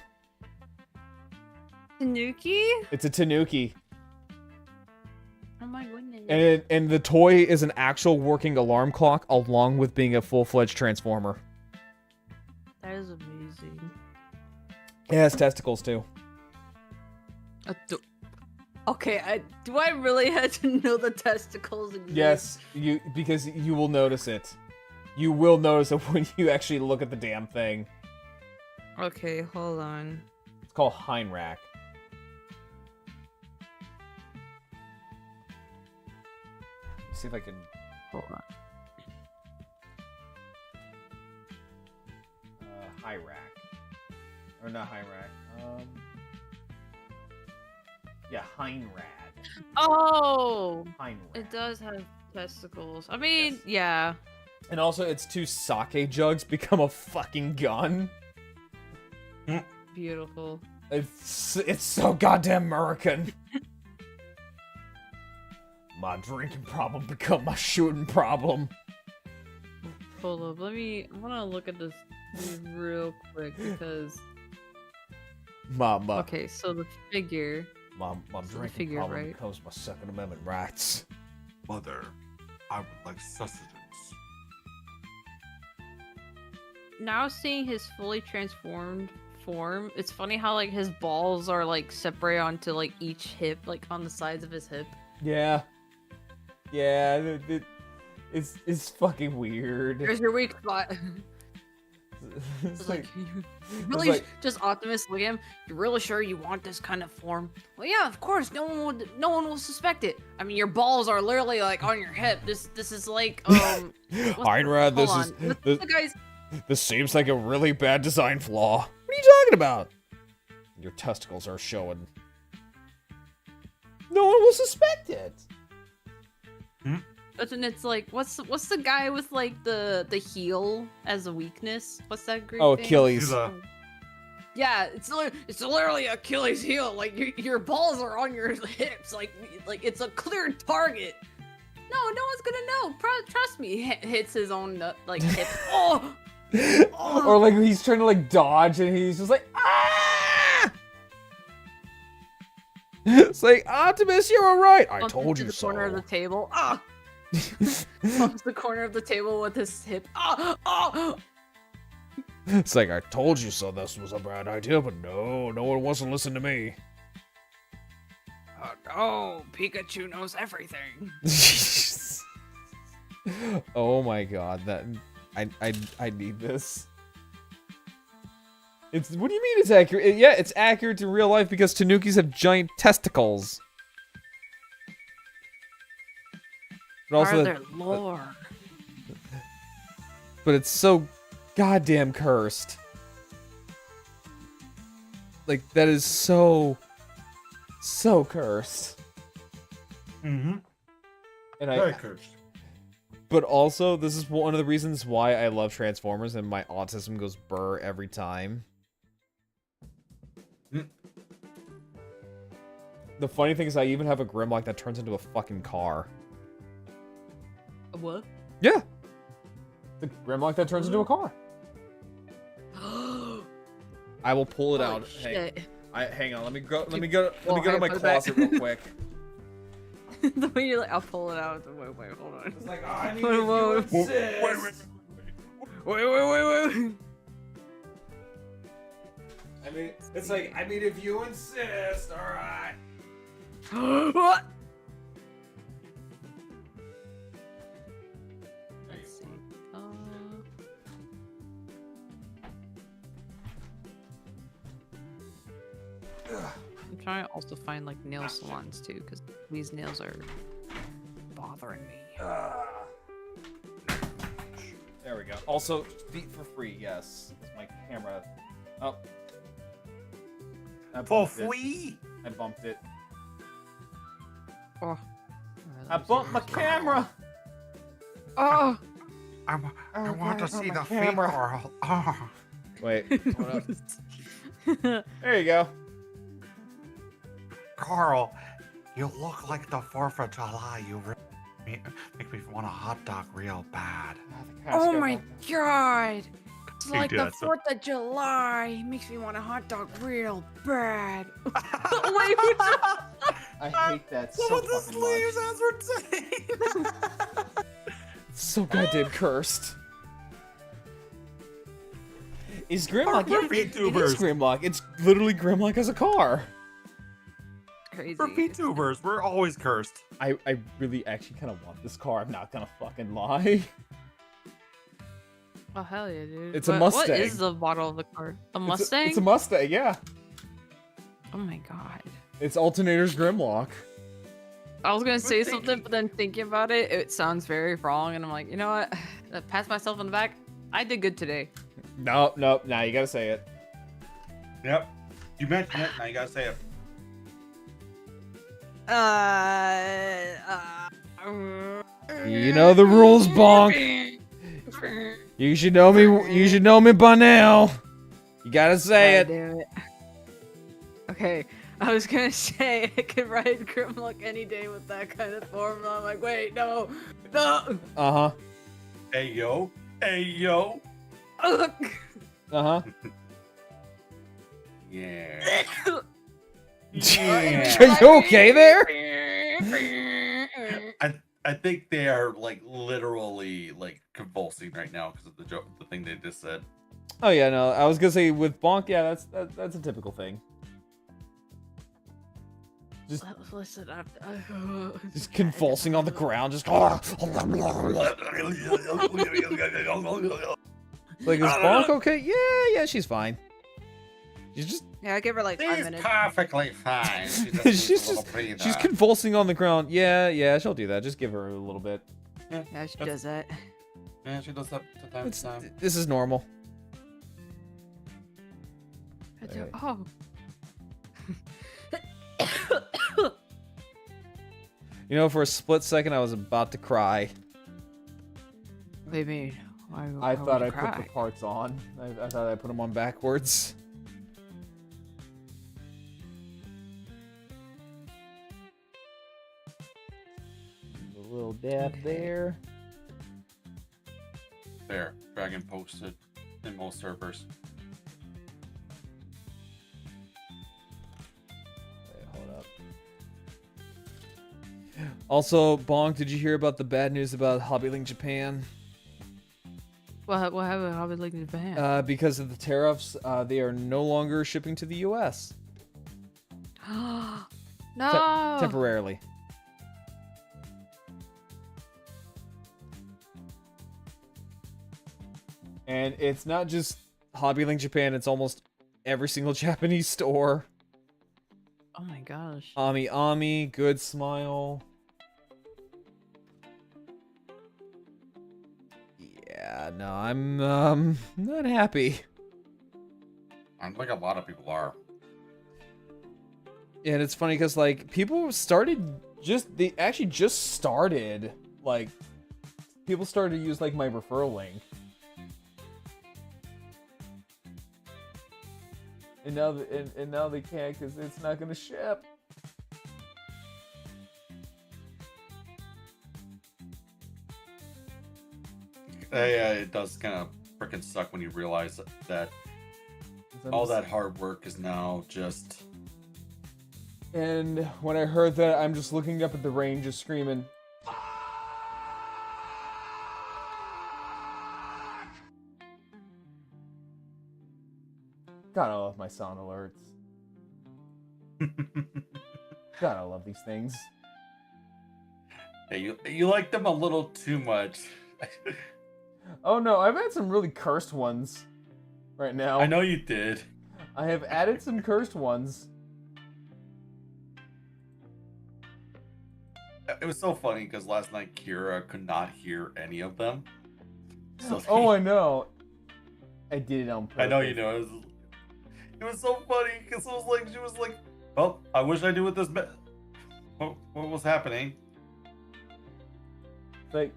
Tanuki? It's a Tanuki. Oh my goodness. And the toy is an actual working alarm clock along with being a full-fledged Transformer. That is amazing. It has testicles, too. Okay, do I really have to know the testicles exist? Yes, because you will notice it. You will notice it when you actually look at the damn thing. Okay, hold on. It's called Heinrach. see if I can. Hold on. High rack. Or not high rack. Yeah, Heinrad. Oh! Heinrad. It does have testicles. I mean, Yes. yeah. And also, its 2 sake jugs become a fucking gun. Beautiful. It's so goddamn American. My drinking problem become my shooting problem. Hold up, I wanna look at this real quick because Mama. okay, so the figure. My So the drinking figure, problem right? becomes my Second Amendment rights. Mother, I would like sustenance. Now seeing his fully transformed form, it's funny how like his balls are like separate onto like each hip, like on the sides of his hip. Yeah. Yeah, it's fucking weird. There's your weak spot. It's It's like, it's really, like- just Optimus look at him. You're really sure you want this kind of form? Well, yeah, of course. No one will suspect it. I mean, your balls are literally like on your hip. This is like Heinrad, this hold is on. What's the guy's? this seems like a really bad design flaw. What are you talking about? Your testicles are showing. No one will suspect it. And it's like, what's the guy with like the heel as a weakness? What's that Greek Oh, thing? Achilles. Yeah, it's literally Achilles' heel. Like your balls are on your hips. Like it's a clear target. No one's gonna know. Trust me. Hits his own like hip. Oh. Or like he's trying to like dodge and he's just like, ah! It's like, Optimus, you're alright. I Bumps told into you the so. corner of the table. Ah. Bumps the corner of the table with his hip. Ah. Ah. It's like, I told you so this was a bad idea, but no one wants to listen to me. Oh, Pikachu knows everything. Oh my god, that I need this. What do you mean it's accurate? Yeah, it's accurate to real life because Tanukis have giant testicles. But also, Part of their lore. but it's so goddamn cursed. Like that is so cursed. Mm-hmm. And Very cursed. But also, this is one of the reasons why I love Transformers and my autism goes burr every time. The funny thing is I even have a Grimlock that turns into a fucking car. A what? Yeah. The Grimlock that turns into a car. I will pull it Holy out. shit. Hang on, let me go to my put it back. closet real quick. The way you're like, I'll pull it out. Wait, hold on. It's like, oh, I need Whoa, to insist. Wait. I mean, it's like, I mean, if you insist, alright. What? Let's see. I'm trying to also find like nail salons too, because these nails are bothering me. There we go. Also, feet for free, yes. It's my camera. Oh. For free? I bumped it. Oh. I bumped my camera! Oh! I want to see the feet, camera. Carl. Oh. Wait, hold up. There you go. Carl, you look like the 4th of July. You make me want a hot dog real bad. Oh my god! It's Hey, like the Dad, so- 4th of July. Makes me want a hot dog real bad. Wait, I hate that so fucking much. It's so goddamn cursed. Is Grimlock? For Yeah, it is VTubers. Grimlock. It's literally Grimlock as a car. Crazy. For VTubers, we're always cursed. I really actually kind of want this car. I'm not gonna fucking lie. Oh hell yeah, dude! It's a What Mustang. is the model of the car? A Mustang? It's a Mustang, yeah. Oh my god! It's Alternator's Grimlock. I was gonna say something, but then thinking about it, it sounds very wrong, and I'm like, you know what? I pat myself on the back. I did good today. Nope. Now you gotta say it. Yep. You mentioned it. Now you gotta say it. You know the rules, Bonk. You should know me. You should know me by now. You gotta say it. Damn it. Okay, I was gonna say I could ride Grimlock any day with that kind of formula. I'm like, wait, no. Uh-huh. Hey yo. Hey yo. Uh-huh. Yeah. Are you okay there? I think they are like literally like convulsing right now because of the thing they just said. Oh yeah, no. I was gonna say with Bonk, yeah, that's a typical thing. Just Listen, just convulsing on the ground, just like, is Bonk okay? Yeah, she's fine. She's just yeah, I give her like 5 minutes. Perfectly fine. she's convulsing on the ground. Yeah, she'll do that. Just give her a little bit. Yeah, she does that. Yeah, she does that from time to time. This is normal. Oh. You know, for a split second, I was about to cry. What do you mean? I thought I put the parts on. I thought I put them on backwards. A little dab there. There, Dragon posted in most servers. Also, Bonk, did you hear about the bad news about Hobby Link Japan? What happened with Hobby Link Japan? Because of the tariffs, they are no longer shipping to the U.S. No! Temporarily. And it's not just Hobby Link Japan, it's almost every single Japanese store. Oh my gosh. Ami, Good Smile. Yeah, no, I'm not happy. I think a lot of people are. And it's funny because like people they actually just started, like people started to use like my referral link. And now they can't because it's not gonna ship. Yeah, it does kind of freaking suck when you realize that all that hard work is now just. And when I heard that, I'm just looking up at the rain, just screaming. God, I love my sound alerts. God, I love these things. Yeah, you like them a little too much. Oh no, I've had some really cursed ones right now. I know you did. I have added some cursed ones. It was so funny because last night Kira could not hear any of them. So Oh, I know. I did it on purpose. I know you know. It was so funny because she was like, "Well, I wish I knew what this meant. What was happening?" Like,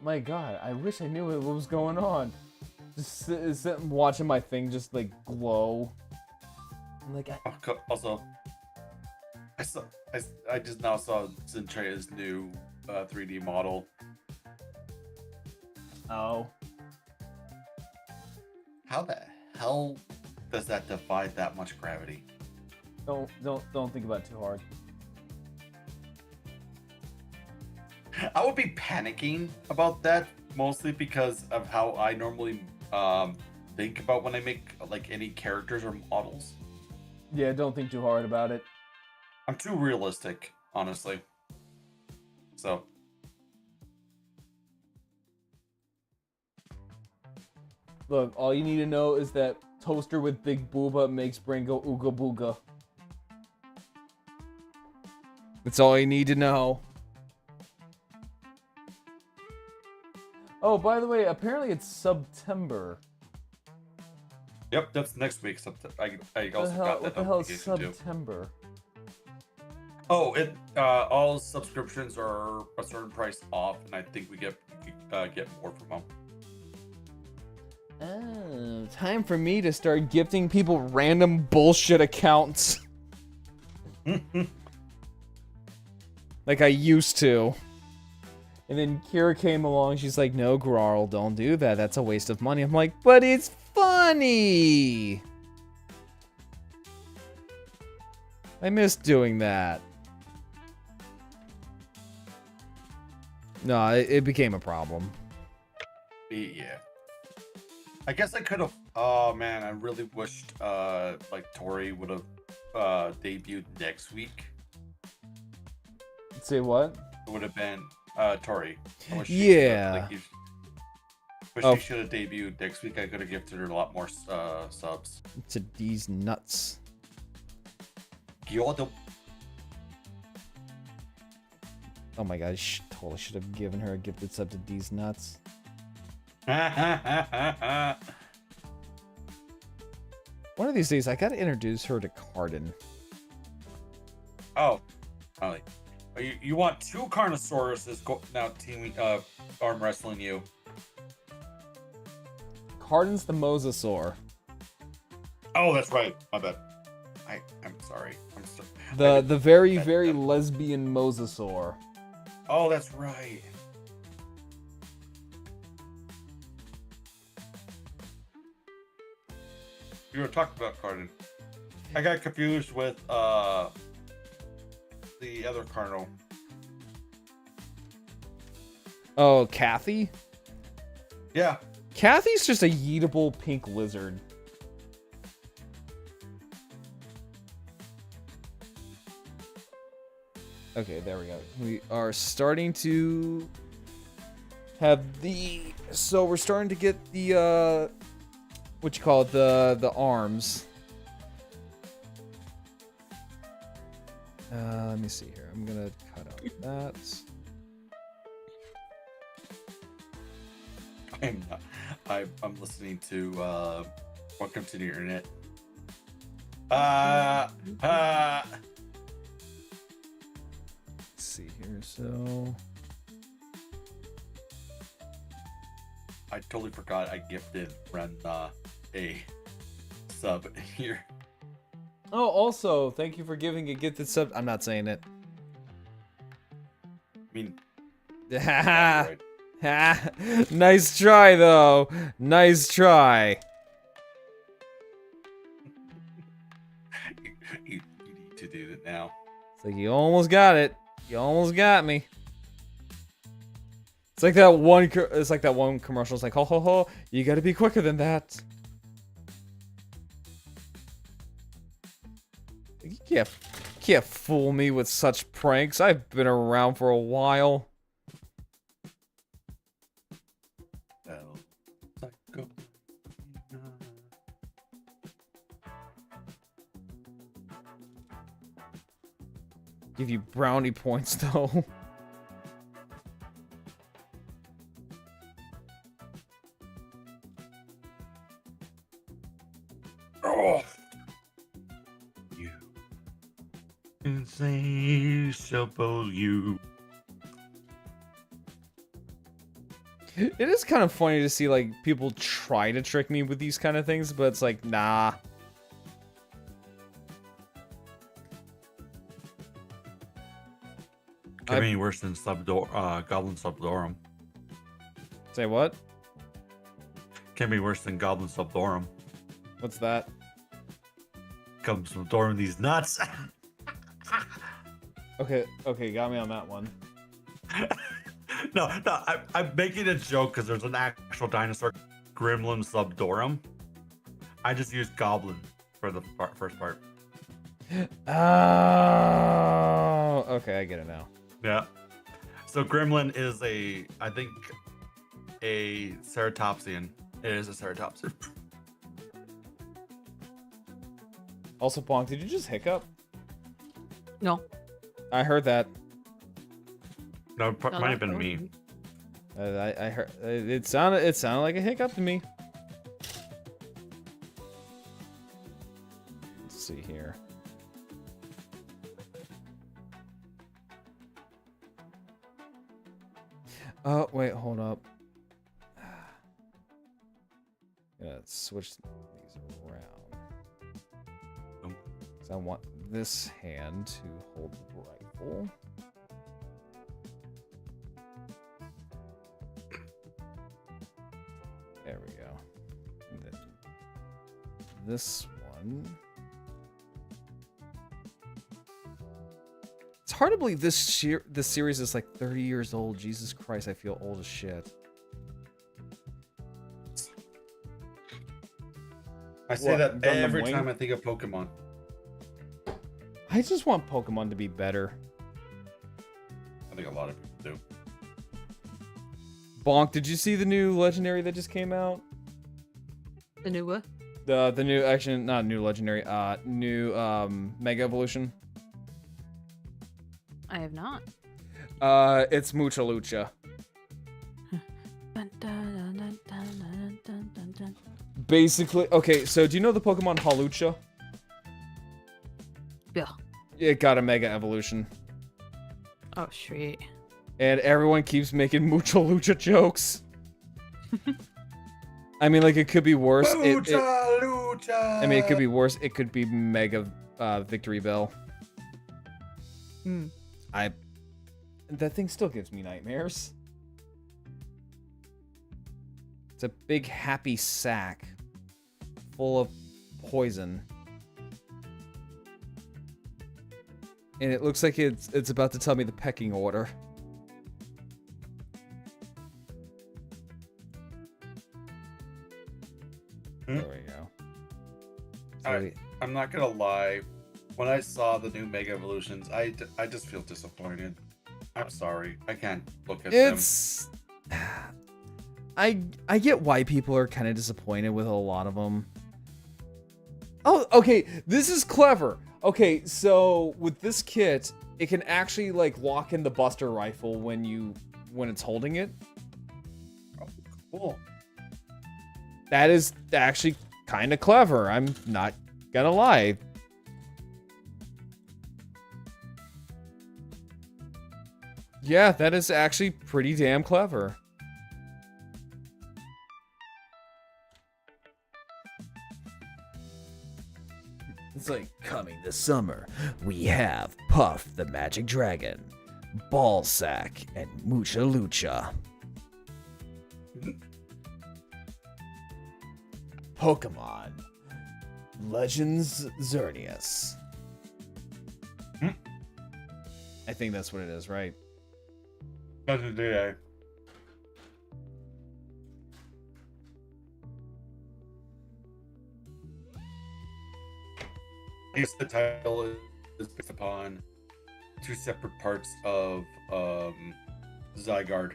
my God, I wish I knew what was going on. Just sitting watching my thing just like glow. I'm like, also, I just now saw Zentrea's new 3D model. Oh. How the hell does that defy that much gravity? Don't think about it too hard. I would be panicking about that mostly because of how I normally think about when I make like any characters or models. Yeah, don't think too hard about it. I'm too realistic, honestly. So. Look, all you need to know is that toaster with big booba makes brain go ooga booga. That's all you need to know. Oh, by the way, apparently it's September. Yep, that's next week. I also got that. What the hell is notification, too. September? Oh, all subscriptions are a certain price off, and I think we get more from them. Oh, time for me to start gifting people random bullshit accounts. Like I used to. And then Kira came along, she's like, no, Grarl, don't do that. That's a waste of money. I'm like, but it's funny! I miss doing that. No, it became a problem. Yeah. I guess I could have. Oh man, I really wished like Tori would have debuted next week. Say what? It would have been Tori. I wish Yeah. She should have debuted next week. I could have gifted her a lot more subs. To these nuts. Gyodo. Oh my god, I totally should have given her a gifted sub to these nuts. One of these days, I gotta introduce her to Cardin. Oh, Ollie. You want two Carnosauruses now teaming arm wrestling you? Cardin's the Mosasaur. Oh, that's right. My bad. I'm sorry. I'm sorry. The very lesbian Mosasaur. Oh, that's right. You were talking about Cardin. I got confused with the other Cardinal. Oh, Kathy? Yeah. Kathy's just a yeetable pink lizard. Okay, there we go. We are starting to have so we're starting to get the what you call it, the arms. Let me see here. I'm gonna cut out that. I'm listening to Welcome to the Internet. Let's see here. So I totally forgot I gifted Ren a sub here. oh, also thank you for giving a gifted sub. I'm not saying it. I mean, right. Nice try, though. Nice try. you need to do it now. It's like you almost got it. You almost got me. It's like that one. It's like that one commercial. It's like, ho ho ho! You got to be quicker than that. You can't fool me with such pranks. I've been around for a while. Give you brownie points though. Oh, you insatiable you. It is kind of funny to see like people try to trick me with these kind of things, but it's like, nah. Could be worse than Goblin Subdorum. Say what? Can be worse than Goblin Subdorum. What's that? Comes from Dorum these nuts. Okay, got me on that one. No, I'm making a joke because there's an actual dinosaur, Gremlin Subdorum. I just used Goblin for the first part. Oh, okay, I get it now. Yeah. So Gremlin is I think, a ceratopsian. It is a ceratopsian. Also, Bonk, did you just hiccup? No. I heard that. No, it might have been me. I heard it sounded like a hiccup to me. Let's see here. Oh, wait, hold up. Yeah, let's switch these around. So I want this hand to hold the rifle. There we go. And then this one. It's hard to believe this series is like 30 years old. Jesus Christ, I feel old as shit. I say that every time I think of Pokemon. I just want Pokemon to be better. I think a lot of people do. Bonk, did you see the new legendary that just came out? The new what? The new, actually, not new legendary, new Mega Evolution. I have not. It's Mucha Lucha. Basically, okay, so do you know the Pokemon Hawlucha? Yeah. It got a Mega Evolution. Oh, sweet. And everyone keeps making Mucha Lucha jokes. I mean, like, it could be worse. Mucha Lucha! I mean, it could be worse. It could be Mega Victory Bell. Hmm. That thing still gives me nightmares. It's a big happy sack full of poison. And it looks like it's about to tell me the pecking order. There we go. I'm not gonna lie. When I saw the new Mega Evolutions, I just feel disappointed. I'm sorry. I can't look at them. I get why people are kind of disappointed with a lot of them. Oh, okay. This is clever. Okay, so with this kit, it can actually like lock in the Buster Rifle when it's holding it. Oh, cool. That is actually kind of clever. I'm not gonna lie. Yeah, that is actually pretty damn clever. It's like, coming this summer, we have Puff the Magic Dragon, Ballsack, and Mucha Lucha. Pokemon Legends Xerneas. I think that's what it is, right? Legendary. The title is based upon two separate parts of Zygarde.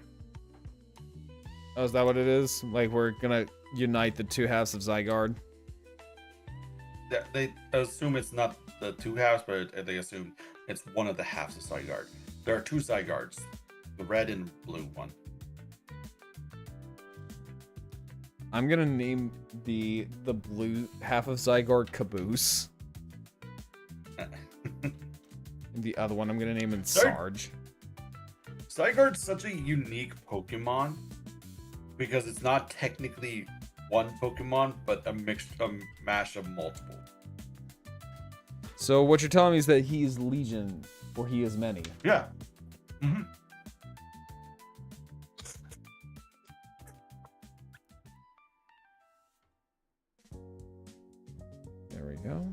Oh, is that what it is? Like, we're gonna unite the two halves of Zygarde? They assume it's not the two halves, but they assume it's one of the halves of Zygarde. There are two Zygardes, the red and blue one. I'm gonna name the blue half of Zygarde Caboose. And the other one I'm gonna name him Sarge. Zygarde's such a unique Pokemon because it's not technically one Pokemon, but a mash of multiple. So what you're telling me is that he is Legion, or he is many. Yeah. Mm-hmm. There we go.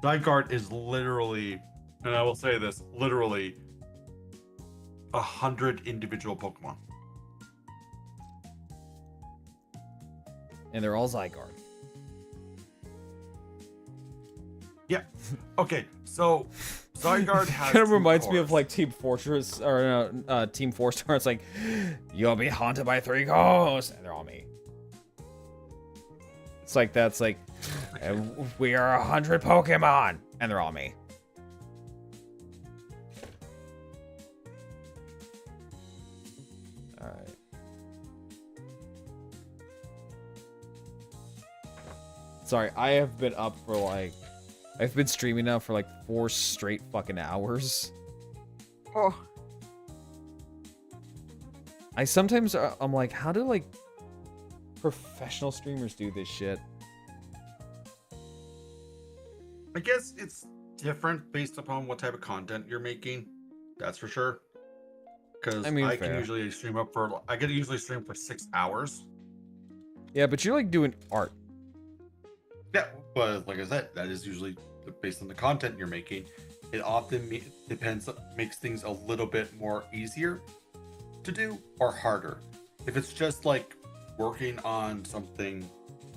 Zygarde is literally, and I will say this, literally 100 individual Pokemon. And they're all Zygarde. Yeah. Okay, so Zygarde has Kind of reminds me of like Team Fortress, or Team 4-Star. It's like, you'll be haunted by 3 ghosts, and they're all me. It's like, that's like, And we are 100 Pokemon, and they're all me. All right. Sorry, I have been up for like, I've been streaming now for like 4 straight fucking hours. Oh. I sometimes, I'm like, how do like professional streamers do this shit? I guess it's different based upon what type of content you're making. That's for sure. Because I mean, I fair. can usually stream up for, I can usually stream for 6 hours. Yeah, but you're like doing art. Yeah, but like I said, that is usually based on the content you're making. It often makes things a little bit more easier to do or harder. If it's just like working on something,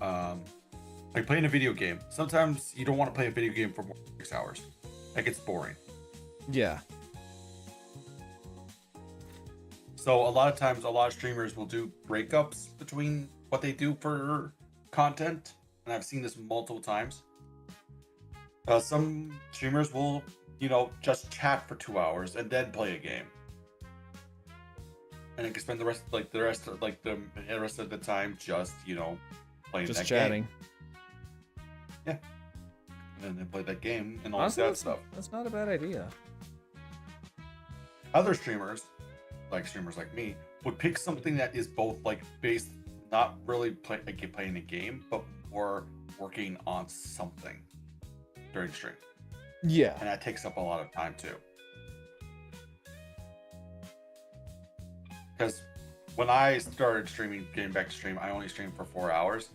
like playing a video game, sometimes you don't want to play a video game for more than 6 hours. That gets boring. Yeah. So a lot of times, a lot of streamers will do breakups between what they do for content. And I've seen this multiple times. Some streamers will, just chat for 2 hours and then play a game, and they can spend the rest of the time just, playing Just that chatting. game. Yeah, and then play that game and all Honestly, that stuff. That's not a bad idea. Other streamers like me, would pick something that is both like based, not really playing a game, but more working on something during stream. Yeah. And that takes up a lot of time too. Because when I started getting back to stream, I only streamed for 4 hours.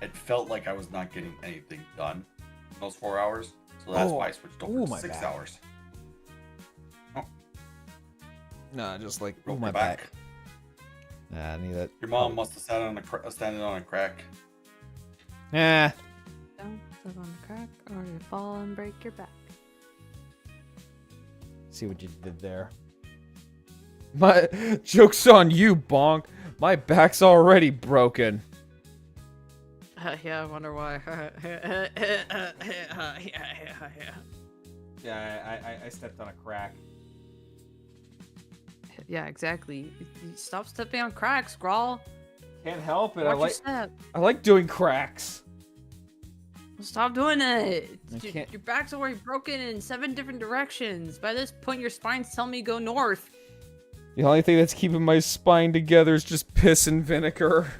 It felt like I was not getting anything done in those 4 hours. So that's why I switched over to 6 hours. Oh. Nah, just like, Broke my back. Nah, I need that. Your mom must have standing on a crack. Yeah. Don't step on the crack or you fall and break your back. See what you did there. My joke's on you, Bonk. My back's already broken. Yeah, I wonder why. Yeah, I stepped on a crack. Yeah, exactly. Stop stepping on cracks, Scrawl. Can't help it. Watch your step. I like doing cracks. Stop doing it. I can't- Your back's already broken in 7 different directions. By this point, your spine's telling me go north. The only thing that's keeping my spine together is just piss and vinegar.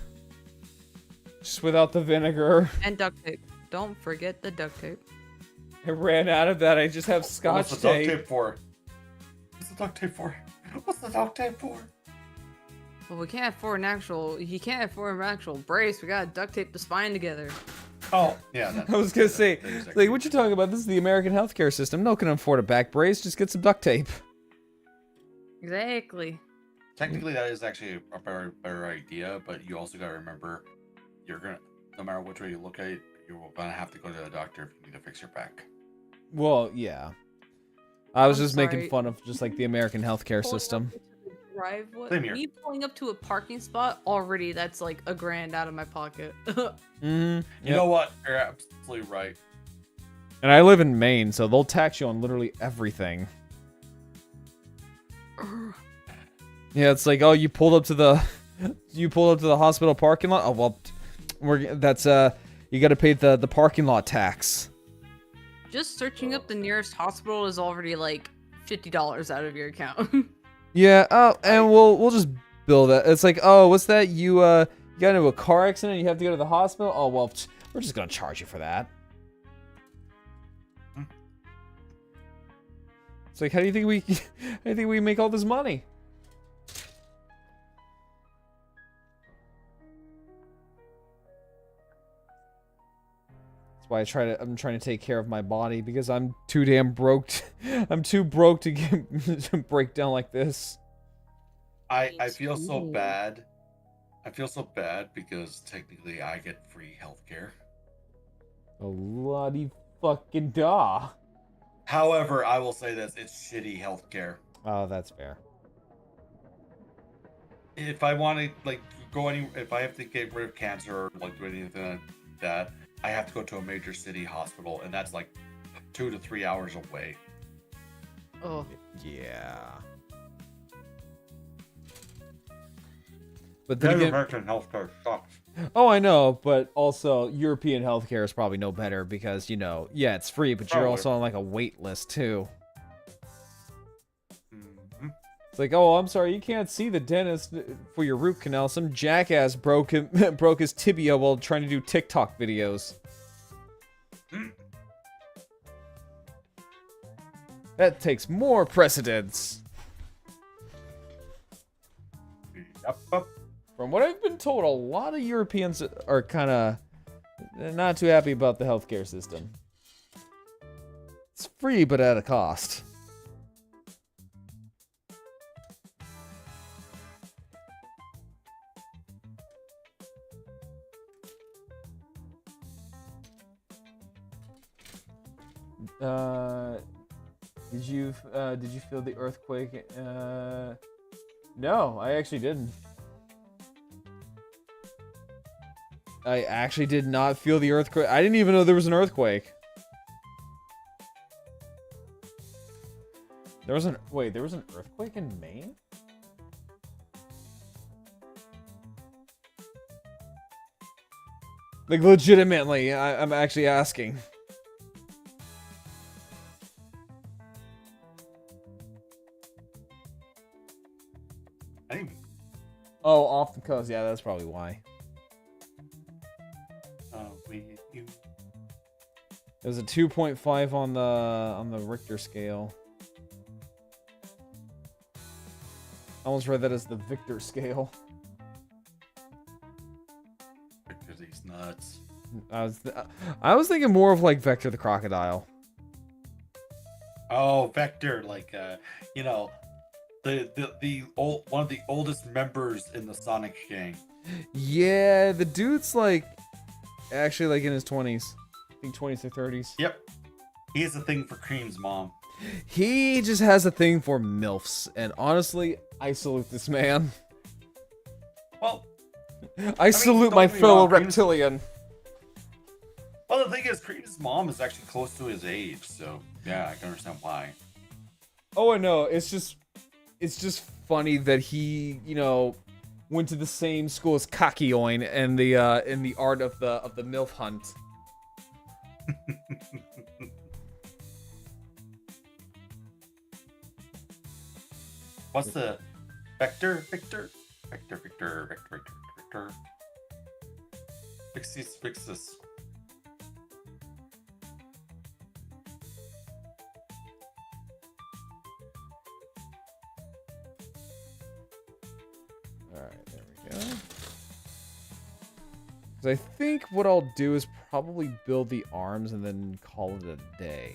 Just without the vinegar. And duct tape. Don't forget the duct tape. I ran out of that. I just have scotch What's the duct tape. tape for? What's the duct tape for? What's the duct tape for? Well, we can't afford an actual brace. We gotta duct tape the spine together. Oh, yeah. I was gonna say, like, what you talking about? This is the American healthcare system. No one can afford a back brace. Just get some duct tape. Exactly. Technically, that is actually a better idea, but you also gotta remember, no matter which way you look at it, you're gonna have to go to the doctor if you need to fix your back. Well, yeah. I was I'm just sorry. making fun of just like the American healthcare system. Driveway. Same here. Me pulling up to a parking spot already. That's like $1,000 out of my pocket. You know what? You're absolutely right. And I live in Maine, so they'll tax you on literally everything. Yeah, it's like, oh, you pulled up to the hospital parking lot. Oh well, you got to pay the parking lot tax. Just searching up the nearest hospital is already like $50 out of your account. Yeah. Oh, and we'll just bill that. It's like, oh, what's that? You got into a car accident. You have to go to the hospital. Oh well, we're just gonna charge you for that. It's like, how do you think we make all this money? That's why I'm trying to take care of my body because I'm too damn broke. I'm too broke to to break down like this. I feel so bad. I feel so bad because technically I get free healthcare. A bloody fucking da. However, I will say this: it's shitty healthcare. Oh, that's fair. If I want to if I have to get rid of cancer or like do anything like that, I have to go to a major city hospital, and that's like 2 to 3 hours away. Oh. Yeah. But then again, American healthcare sucks. oh, I know, but also European healthcare is probably no better because, you know, yeah, it's free, but you're Probably. also on like a wait list too. Mhm. It's like, oh, I'm sorry, you can't see the dentist for your root canal. Some jackass broke his tibia while trying to do TikTok videos. That takes more precedence. Yep. From what I've been told, a lot of Europeans are kind of not too happy about the healthcare system. It's free, but at a cost. Did you feel the earthquake? No, I actually didn't. I actually did not feel the earthquake. I didn't even know there was an earthquake. There was an earthquake in Maine? Like legitimately, I'm actually asking. Oh, off the coast. Yeah, that's probably why. With you. It was a 2.5 on the Richter scale. I almost read that as the Victor scale. Because he's nuts. I was thinking more of like Vector the crocodile. Oh, Vector, like you know, the old one of the oldest members in the Sonic gang. Yeah, the dude's like actually like in his 20s. I think 20s or 30s. Yep. He has a thing for Cream's mom. He just has a thing for MILFs, and honestly, I salute this man. Well, I salute my don't get me fellow wrong, reptilian. Well, the thing is, Cream's mom is actually close to his age, so yeah, I can understand why. Oh, I know. It's just funny that he, you know, went to the same school as Kakyoin and in the art of the MILF hunt. What's the Vector? Fix this. Alright, there we go. Because I think what I'll do is probably build the arms and then call it a day.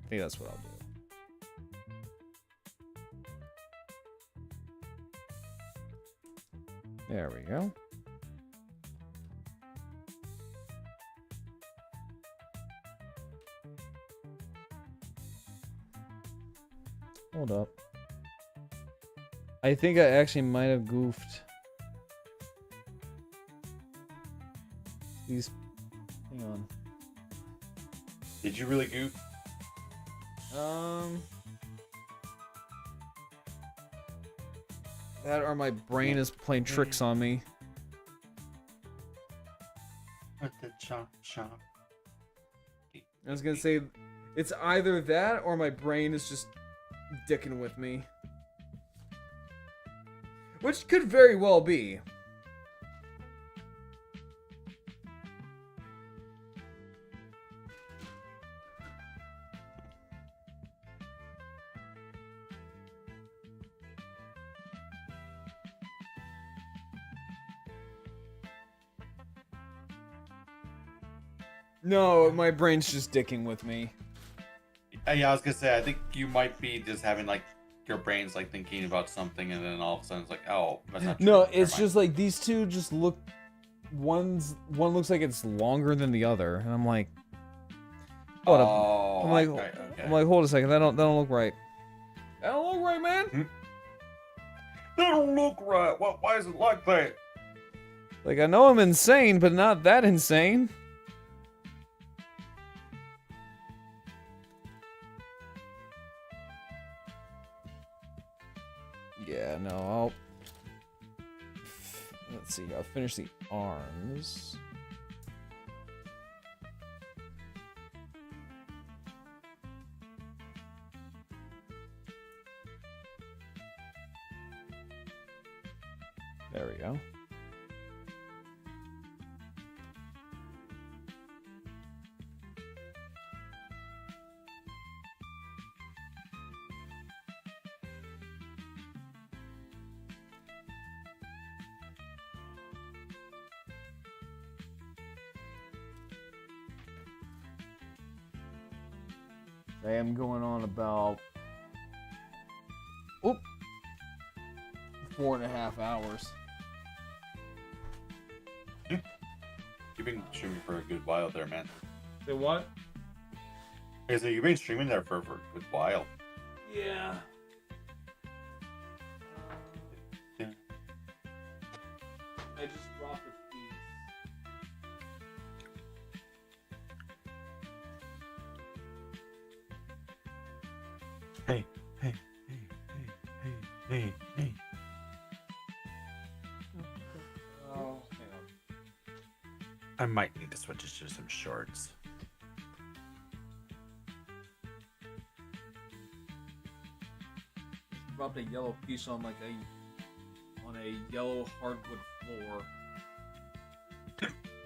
I think that's what I'll do. There we go. Hold up. I think I actually might have goofed. These. Hang on. Did you really goof? That or my brain is playing tricks on me. With the chop. I was gonna say, it's either that or my brain is just dicking with me. Which could very well be. No, my brain's just dicking with me. Yeah, I was gonna say, I think you might be just having like your brain's like thinking about something, and then all of a sudden it's like, oh, that's not true. No, Never it's mind. just like these two just look. One looks like it's longer than the other, and I'm like, hold up. Oh, I'm like, okay. I'm like, hold a second. That don't look right. That don't look right, man. That don't look right. Why is it like that? Like, I know I'm insane, but not that insane. Yeah, no, I'll... Let's see, I'll finish the arms. There we go. I am going on about 4.5 hours. You've been streaming for a good while there, man. Say what? I said you've been streaming there for a good while. Yeah. I just dropped a piece. Hey, hey, hey, hey, hey, hey. Oh, hang on. I might need to switch it to some shorts. Dropped a yellow piece on like a yellow hardwood floor.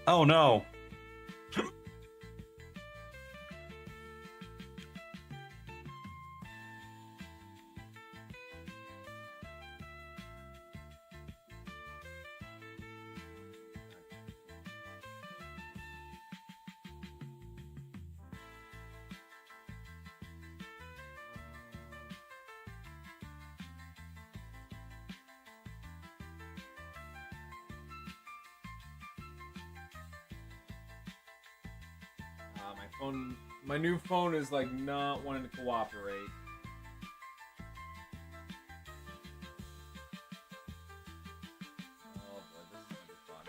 Oh no. My new phone is like not wanting to cooperate. Oh boy, this is gonna be fun.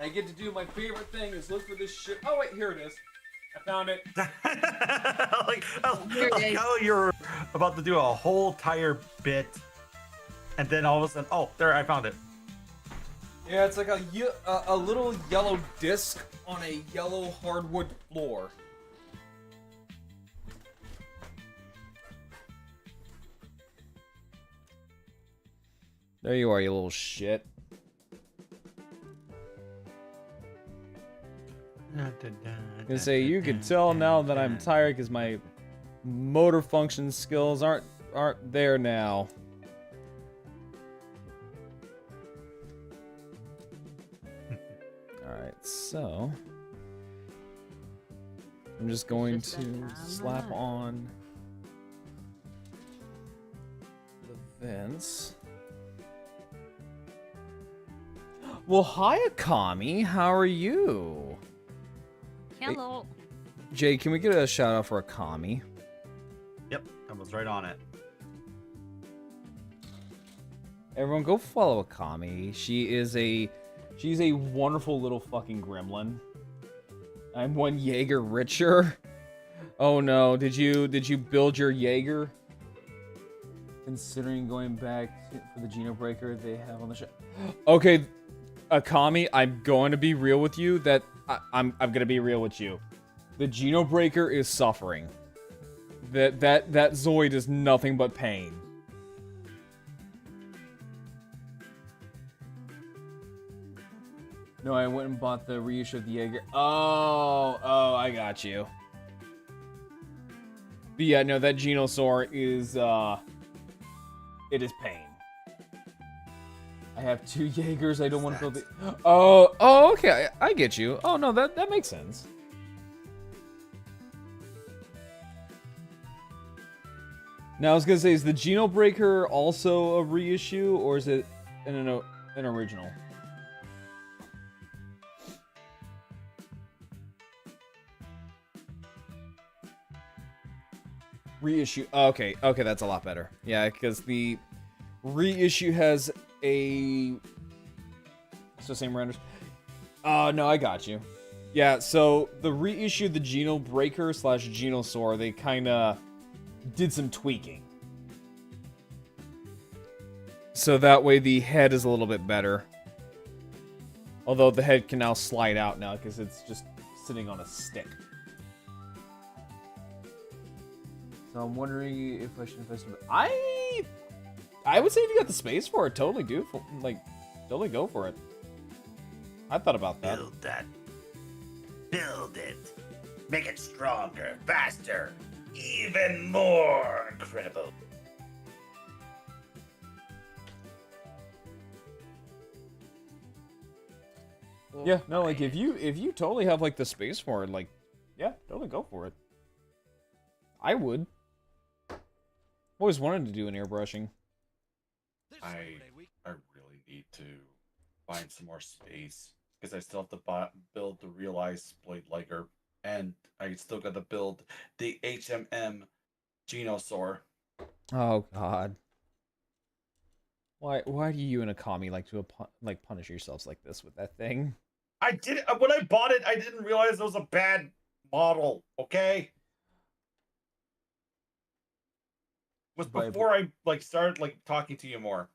I get to do my favorite thing is look for this shit. Oh wait, here it is. I found it. like how you're about to do a whole entire bit, and then all of a sudden, oh, there, I found it. Yeah, it's like a little yellow disc on a yellow hardwood floor. There you are, you little shit. Gonna say, you can tell now that I'm tired because my motor function skills aren't there now. Alright, so I'm just going to slap on the vents. Well, hi, Akami. How are you? Hello. Hey, Jay, can we get a shout out for Akami? Yep, I was right on it. Everyone, go follow Akami. She's a wonderful little fucking gremlin. I'm one Jaeger richer. Oh no, did you build your Jaeger? Considering going back for the Geno Breaker they have on the show. Okay, Akami, I'm going to be real with you. I'm gonna be real with you. The Geno Breaker is suffering. That Zoid is nothing but pain. No, I went and bought the reissue of the Jaeger. Oh, I got you. But yeah, no, that Genosaur is, it is pain. I have 2 Jaegers, I don't want to build the... Oh, okay, I get you. Oh, no, that makes sense. Now, I was gonna say, is the Geno Breaker also a reissue, or is it an original? Reissue. Okay, that's a lot better. Yeah, because the reissue has a... So same renders. No, I got you. Yeah, so the reissue of the Geno Breaker / Genosaur, they kind of did some tweaking. So that way the head is a little bit better. Although the head can now slide out now because it's just sitting on a stick. So I'm wondering if I should invest in... I would say if you got the space for it, totally do. Like, totally go for it. I thought about that. Build that. Build it. Make it stronger, faster, even more incredible. Yeah, no, like if you totally have like the space for it, like, yeah, totally go for it. I would. Always wanted to do an airbrushing. I really need to find some more space because I still have to build the realized blade liger, and I still got to build the HMM Genosaur. Oh God. Why do you and Akami like to punish yourselves like this with that thing? I did when I bought it. I didn't realize it was a bad model. Okay. Was before I started talking to you more.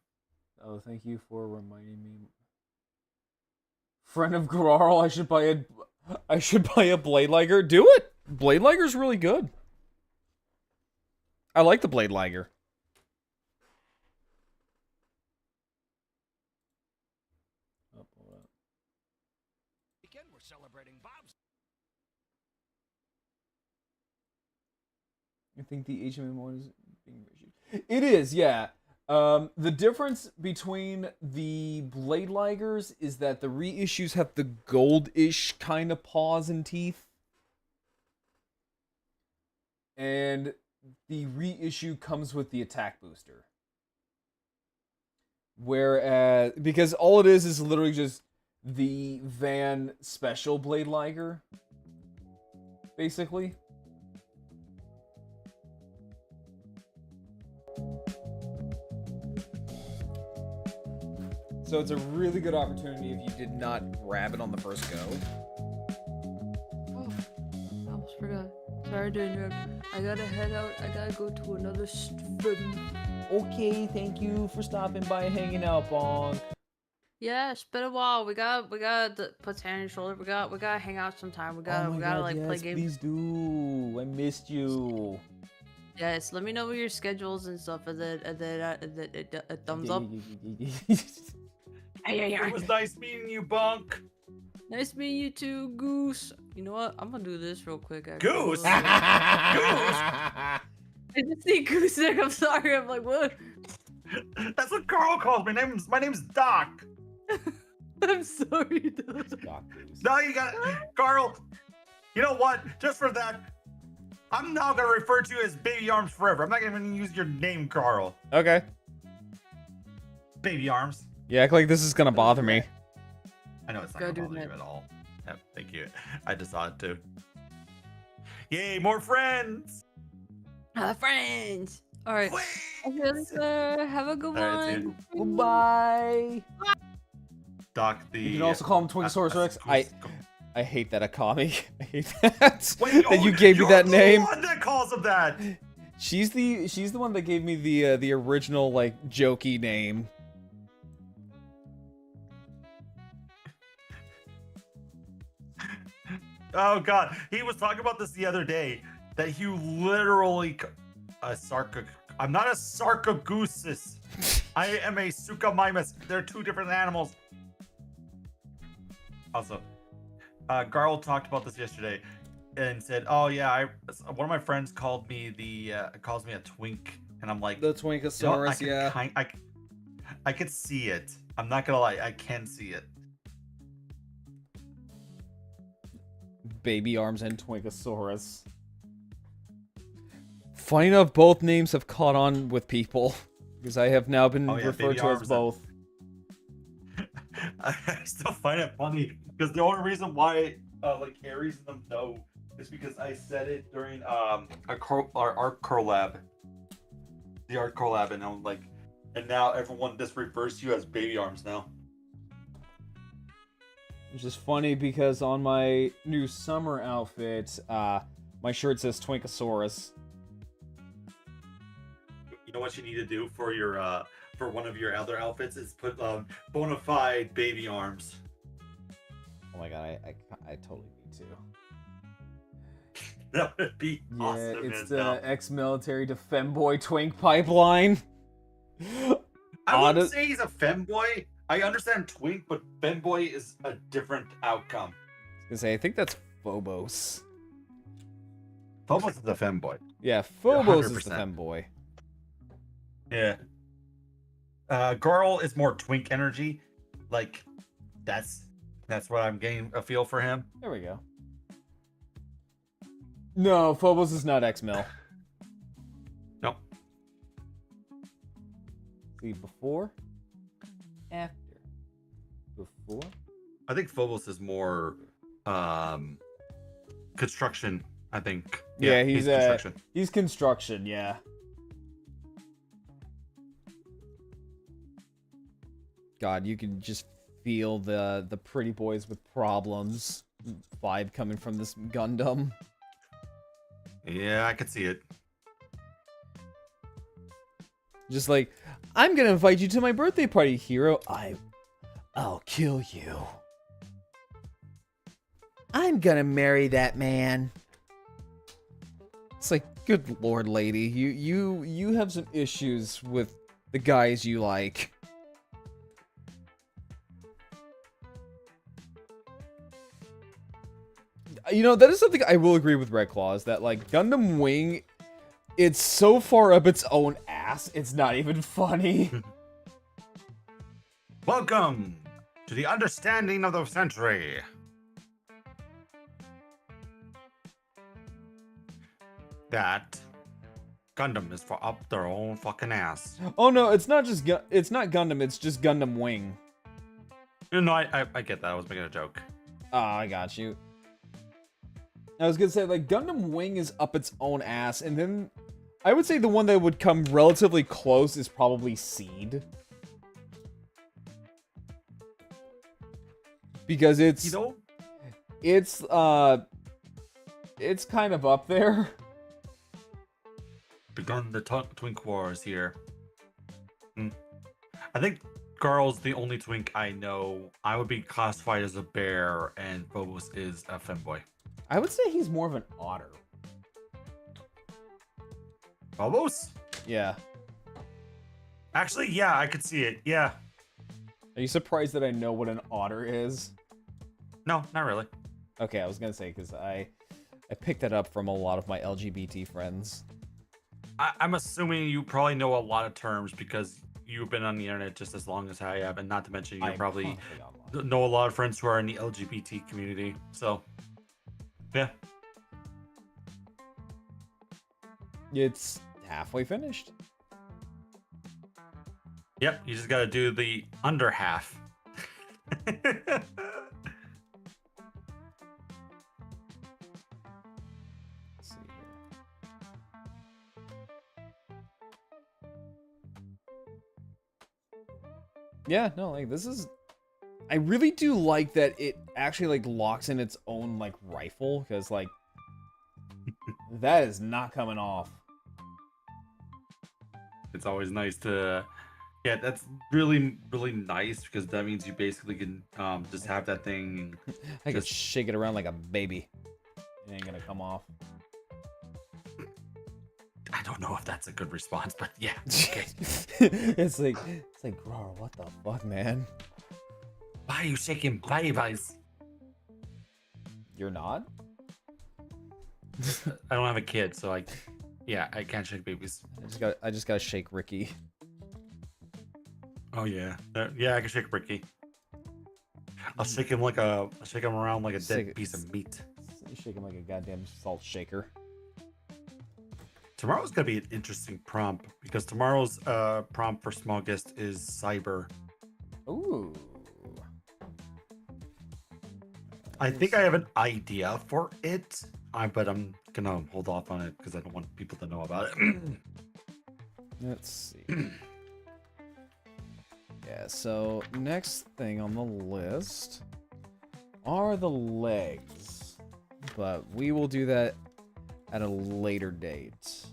Oh, thank you for reminding me. Friend of Gararl, I should buy a Blade Liger. Do it. Blade Liger's really good. I like the Blade Liger. Weekend we're celebrating Bob's. I think the HMM one is being reissued. It is, yeah. The difference between the Blade Ligers is that the reissues have the gold-ish kind of paws and teeth. And the reissue comes with the attack booster. Whereas, because all it is literally just the Van Special Blade Liger, basically. So it's a really good opportunity if you did not grab it on the first go. Oh, I almost forgot. Sorry to interrupt. I gotta head out. I gotta go to another stream. Okay, thank you for stopping by and hanging out, Bonk. Yeah, it's been a while. We got put hand on your shoulder. We gotta hang out sometime. We gotta play games. Please do. I missed you. Yes, let me know your schedules and stuff, and then a thumbs up. It was nice meeting you, Bunk. Nice meeting you too, Goose. You know what? I'm gonna do this real quick. Goose. Goose. I just see Goose. I'm sorry. I'm like, what? That's what Carl calls me. My name's Doc. I'm sorry, dude. No, you got Carl. You know what? Just for that, I'm now gonna refer to you as Baby Arms forever. I'm not gonna even use your name, Carl. Okay. Baby Arms. Yeah, act like this is gonna bother me. I know it's not gonna bother you at all. Yeah, thank you. I just thought it too. Yay, more friends! Friends! Alright. Okay, sir. Have a good one. Goodbye. Doc, you can also call him Twinkosaurus Rex. I hate that Akami. I hate that. Wait, that you gave me that name. You're the one that calls him that! She's the one that gave me the original jokey name. Oh god, he was talking about this the other day. That he literally I'm not a Sarcogooses. I am a Suchomimus. They're two different animals. Also, Garl talked about this yesterday and said, "Oh yeah, one of my friends called me calls me a twink," and I'm like, the Twinkosaurus, yeah. I could see it. I'm not gonna lie, I can see it. Baby Arms and Twinkosaurus. Funny enough, both names have caught on with people because I have now been referred to as both. I still find it funny because the only reason why Aries and them know is because I said it during our art collab, the art collab, and I'm like, And now everyone just refers to you as baby arms now. Which is funny because on my new summer outfit, my shirt says Twinkosaurus. You know what you need to do for your for one of your other outfits is put bona fide baby arms. Oh my god, I totally need to. That would be Yeah, awesome. it's the ex-military to femboy twink pipeline. I wouldn't say he's a femboy. I understand twink, but femboy is a different outcome. I was gonna say, I think that's Phobos. Phobos is the femboy. Yeah, Phobos 100%. is the femboy. Yeah. Girl is more twink energy. Like, that's what I'm getting a feel for him. There we go. No, Phobos is not X-Mil. Nope. See, before? After. Before? I think Phobos is more construction, I think. Yeah, he's construction. He's construction, yeah. God, you can just feel the pretty boys with problems vibe coming from this Gundam. Yeah, I could see it. Just like, I'm gonna invite you to my birthday party, hero. I'll kill you. I'm gonna marry that man. It's like, good lord, lady, you have some issues with the guys you like. You know, that is something I will agree with Red Claw, is that, like, Gundam Wing, it's so far up its own ass, it's not even funny. Welcome to the understanding of the century. That Gundam is for up their own fucking ass. Oh no, it's not just it's not Gundam, it's just Gundam Wing. No, I get that. I was making a joke. Oh, I got you. I was gonna say, like, Gundam Wing is up its own ass, and then I would say the one that would come relatively close is probably Seed. Because it's, You know, it's kind of up there. begun the twink wars here. I think Garl's the only twink I know. I would be classified as a bear, and Phobos is a femboy. I would say he's more of an otter. Phobos? Yeah. Actually, yeah, I could see it. Yeah. Are you surprised that I know what an otter is? No, not really. Okay, I was gonna say, because I picked that up from a lot of my LGBT friends. I'm assuming you probably know a lot of terms because you've been on the internet just as long as I have, and not to mention you probably know a lot of friends who are in the LGBT community. So, yeah. It's halfway finished. Yep, you just gotta do the under half. Let's see here. Yeah, no, like, this is... I really do like that it actually, like, locks in its own, like, rifle, because, like, that is not coming off. It's always nice to... Yeah, that's really, really nice, because that means you basically can just have that thing... I can shake it around like a baby. It ain't gonna come off. I don't know if that's a good response, but yeah. Okay. it's like, Grower, what the fuck, man? Why are you shaking babies? You're not? I don't have a kid, so I can't shake babies. I just gotta shake Ricky. Oh yeah, yeah, I can shake Ricky. I'll shake him around like a dead piece of meat. You shake him like a goddamn salt shaker. Tomorrow's gonna be an interesting prompt because tomorrow's prompt for small guest is cyber. Ooh. I think I have an idea for it, but I'm gonna hold off on it because I don't want people to know about it. Let's see. Yeah, so next thing on the list are the legs. But we will do that at a later date.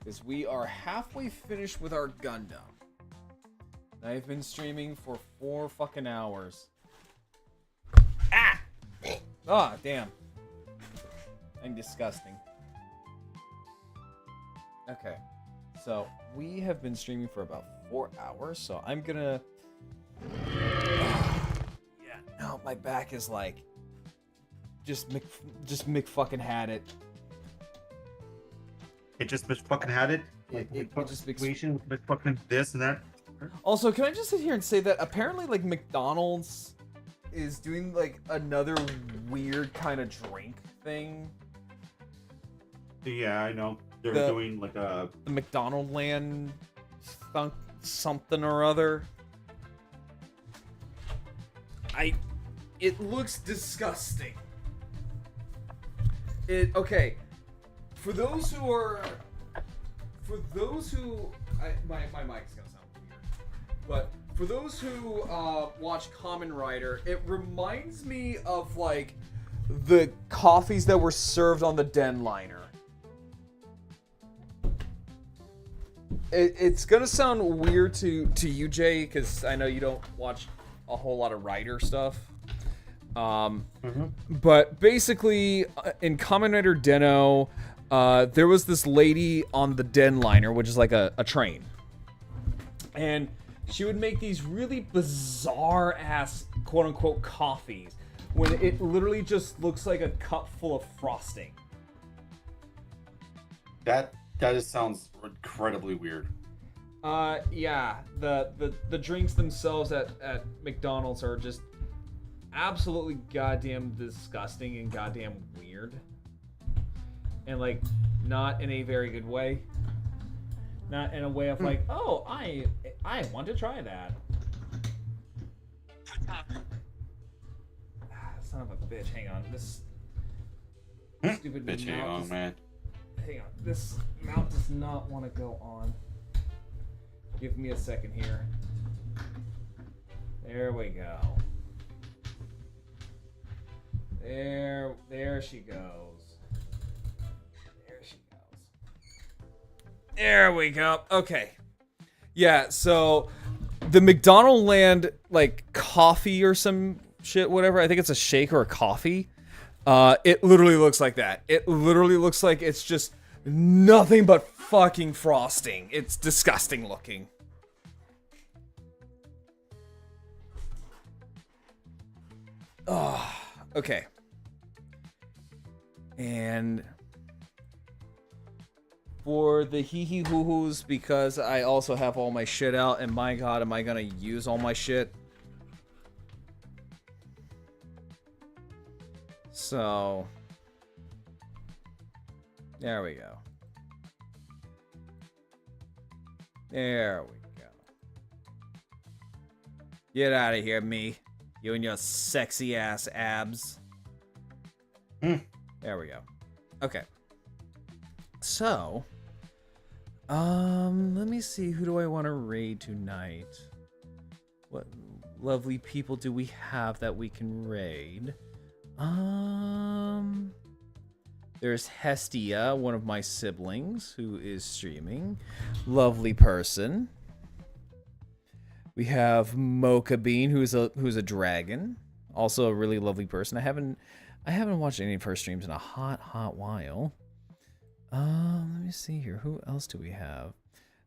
Because we are halfway finished with our Gundam. I've been streaming for 4 fucking hours. Ah! Ah, damn. I'm disgusting. Okay. So, we have been streaming for about 4 hours, so I'm gonna... Yeah, no, my back is like... Just fucking had it. It just fucking had it? It just fucking this and that? Also, can I just sit here and say that apparently, like, McDonald's is doing, like, another weird kind of drink thing? Yeah, I know. They're doing, like, a... The McDonald Land something or other. It looks disgusting. Okay. For those who... My mic's gonna sound weird. But for those who watch Kamen Rider, it reminds me of, like, the coffees that were served on the Den Liner. It's gonna sound weird to you, Jay, because I know you don't watch a whole lot of Rider stuff. But basically, in Kamen Rider Den-O, there was this lady on the Den Liner, which is like a train. And she would make these really bizarre-ass, quote-unquote, coffees, when it literally just looks like a cup full of frosting. That just sounds incredibly weird. Yeah, the drinks themselves at McDonald's are just absolutely goddamn disgusting and goddamn weird. And, like, not in a very good way. Not in a way of like, oh, I want to try that. Son of a bitch, hang on. This stupid bitch, hang on, man. Hang on, this mount does not want to go on. Give me a second here. There we go. There she goes. There she goes. There we go. Okay. Yeah, so the McDonald Land, like, coffee or some shit, whatever. I think it's a shake or a coffee. It literally looks like that. It literally looks like it's just nothing but fucking frosting. It's disgusting looking. Oh, okay. And for the hee hoo hoos, because I also have all my shit out, and my god, am I gonna use all my shit? So, there we go. There we go. Get out of here, me. You and your sexy ass abs. There we go. Okay. So, let me see. Who do I want to raid tonight? What lovely people do we have that we can raid? There's Hestia, one of my siblings, who is streaming. Lovely person. We have Mocha Bean, who's a dragon, also a really lovely person. I haven't watched any of her streams in a hot while. Let me see here. Who else do we have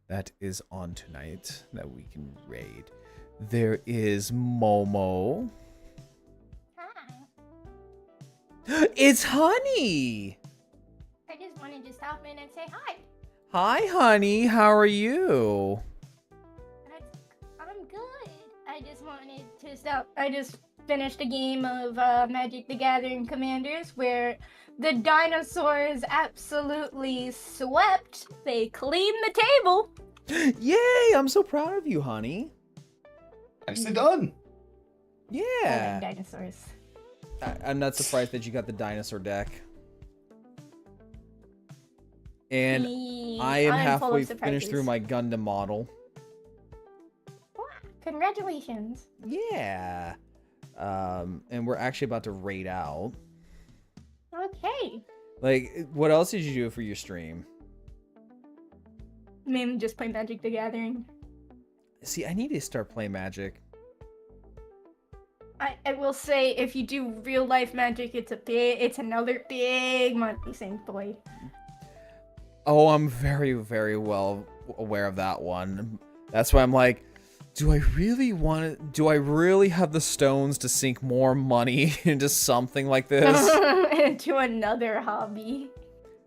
that is on tonight that we can raid? There is Momo. Hi. It's Honey. I just wanted to stop in and say hi. Hi, Honey. How are you? I'm good. I just wanted to stop. I just finished a game of Magic the Gathering Commanders where the dinosaurs absolutely swept. They cleaned the table. Yay! I'm so proud of you, Honey. Nicely done. Yeah. I like dinosaurs. I'm not surprised that you got the dinosaur deck. And I am halfway finished through my Gundam model. Congratulations. Yeah. And we're actually about to raid out. Okay. Like, what else did you do for your stream? Mainly just play Magic the Gathering. See, I need to start playing Magic. I will say, if you do real life Magic, it's another big money sink, boy. Oh, I'm very, very well aware of that one. That's why I'm like, do I really have the stones to sink more money into something like this? Into another hobby.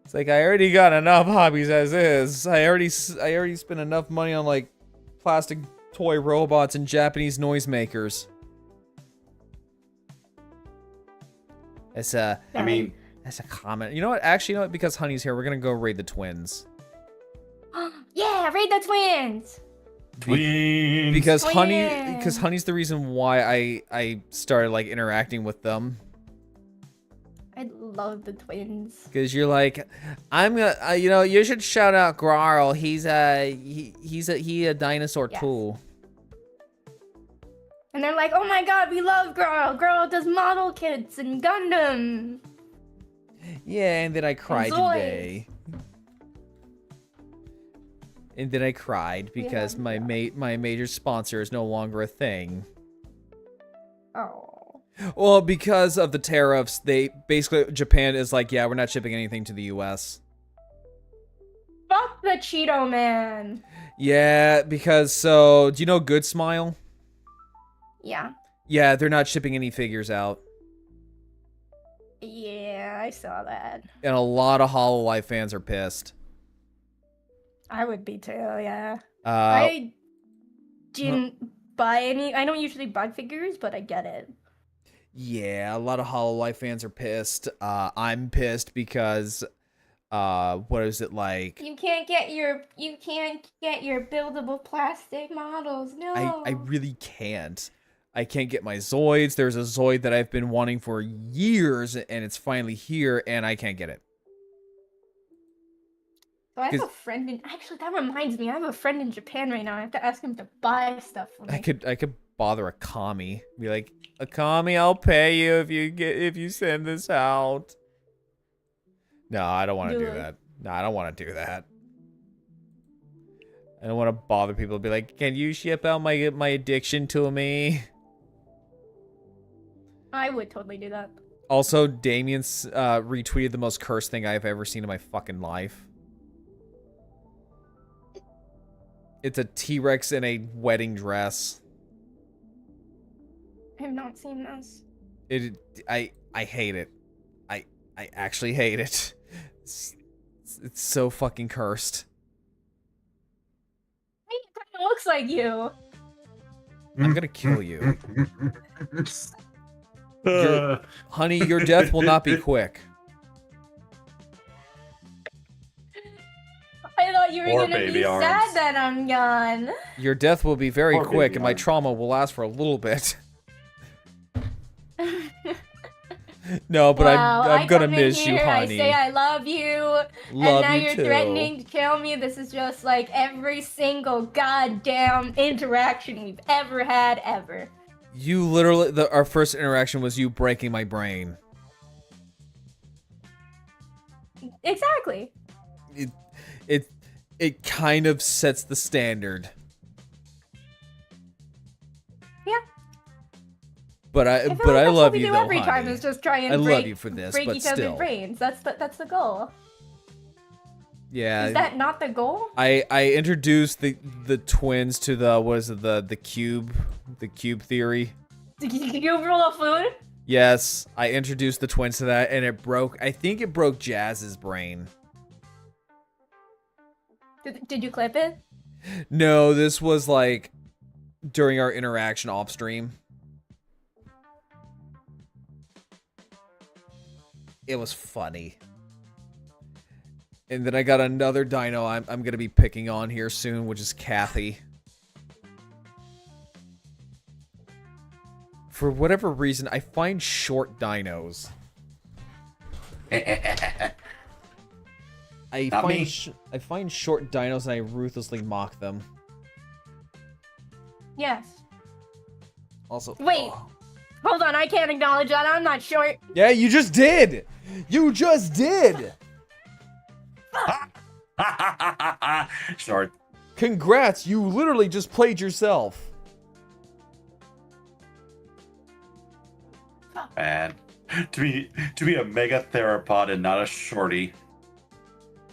It's like, I already got enough hobbies as is. I already spent enough money on like plastic toy robots and Japanese noisemakers. It's a that's a comment. You know what? Actually, you know what? Because Honey's here, we're gonna go raid the twins. Yeah, raid the twins. Because Honey's the reason why I started like interacting with them. I love the twins. Because you're like, I'm gonna, you should shout out Grarl. He's a dinosaur too. And they're like, oh my god, we love Girl. Girl does model kits and Gundam. Yeah, and then I cried today. And then I cried because my major sponsor is no longer a thing. Oh. Well, because of the tariffs, Japan is like, yeah, we're not shipping anything to the US. Fuck the Cheeto Man. Yeah, because do you know Good Smile? Yeah. Yeah, they're not shipping any figures out. Yeah, I saw that. And a lot of HoloLive fans are pissed. I would be too, yeah. I didn't buy any. I don't usually buy figures, but I get it. Yeah, a lot of HoloLive fans are pissed. I'm pissed because what is it like? You can't get your buildable plastic models. No. I really can't. I can't get my Zoids. There's a Zoid that I've been wanting for years, and it's finally here, and I can't get it. So I have a friend in. Actually, that reminds me. I have a friend in Japan right now. I have to ask him to buy stuff for me. I could bother Akami. Be like, Akami, I'll pay you if you send this out. No, I don't want to do that. No, I don't want to do that. I don't want to bother people. Be like, can you ship out my addiction to me? I would totally do that. Also, Damien's retweeted the most cursed thing I've ever seen in my fucking life. It's a T-Rex in a wedding dress. I have not seen this. I hate it. I actually hate it. It's so fucking cursed. It kind of looks like you. I'm gonna kill you. Honey, your death will not be quick. I thought you were gonna be sad that I'm gone. Your death will be very quick, and my trauma will last for a little bit. No, but wow, I'm gonna miss you, honey. I say I love you, and now you're threatening to kill me. This is just like every single goddamn interaction we've ever had, ever. You literally, our first interaction was you breaking my brain. Exactly. It kind of sets the standard. Yeah. But I love you though, every time is just try and love you for this, break but each still. other's brains. That's the goal. Yeah. Is that not the goal? I introduced the twins to the cube theory. The cube rule of food? Yes, I introduced the twins to that, and I think it broke Jazz's brain. Did you clip it? No, this was like during our interaction off stream. It was funny. And then I got another dino I'm gonna be picking on here soon, which is Kathy. For whatever reason, I find short dinos. I find short dinos and I ruthlessly mock them. Yes. Also, Wait, hold on. I can't acknowledge that. I'm not short. yeah, you just did. You just did. Short. Congrats, you literally just played yourself. Man, to be a mega theropod and not a shorty.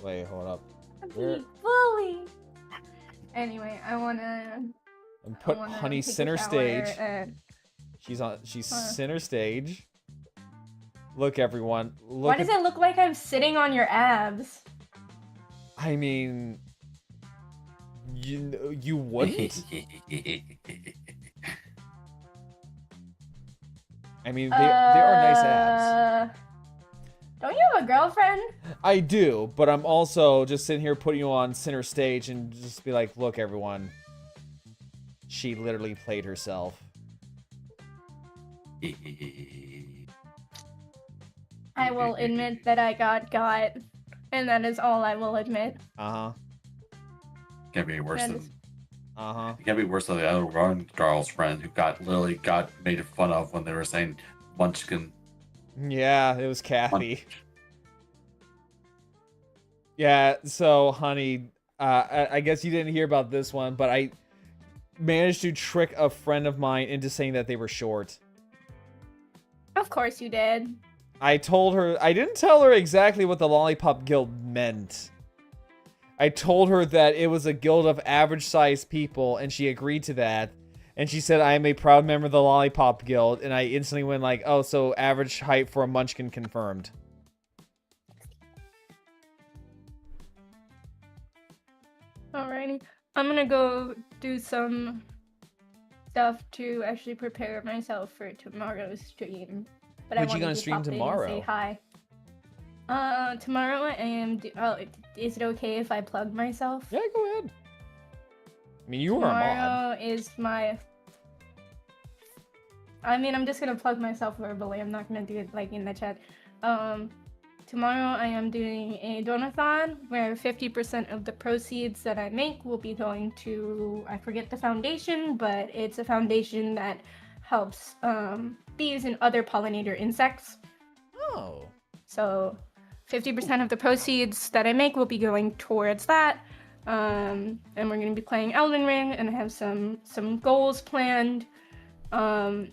Wait, hold up. Bully. Anyway, I wanna. And put Honey center stage. She's Huh. center stage. Look, everyone. Look. Why does it look like I'm sitting on your abs? I mean, you wouldn't. I mean, they are nice abs. Don't you have a girlfriend? I do, but I'm also just sitting here putting you on center stage and just be like, look, everyone. She literally played herself. I will admit that I got, and that is all I will admit. Uh-huh. Can't be worse That than. is- Uh-huh. It can't be worse than the other one girl's friend who literally got made fun of when they were saying Munchkin. Yeah, it was Kathy. Yeah, so, Honey, I guess you didn't hear about this one, but I managed to trick a friend of mine into saying that they were short. Of course you did. I told her, I didn't tell her exactly what the Lollipop Guild meant. I told her that it was a guild of average-sized people, and she agreed to that. And she said, I am a proud member of the Lollipop Guild, and I instantly went like, oh, so average height for a Munchkin confirmed. Alrighty. I'm gonna go do some stuff to actually prepare myself for tomorrow's stream. But What I you gonna wanted to stream pop in and tomorrow? say hi. Tomorrow I am. Is it okay if I plug myself? Yeah, go ahead. I mean, you are a mod. Tomorrow is my. I mean, I'm just gonna plug myself verbally. I'm not gonna do it like in the chat. Tomorrow I am doing a donathon where 50% of the proceeds that I make will be going to, I forget the foundation, but it's a foundation that helps bees and other pollinator insects. Oh. So 50% of the proceeds that I make will be going towards that. And we're going to be playing Elden Ring, and I have some goals planned. Funny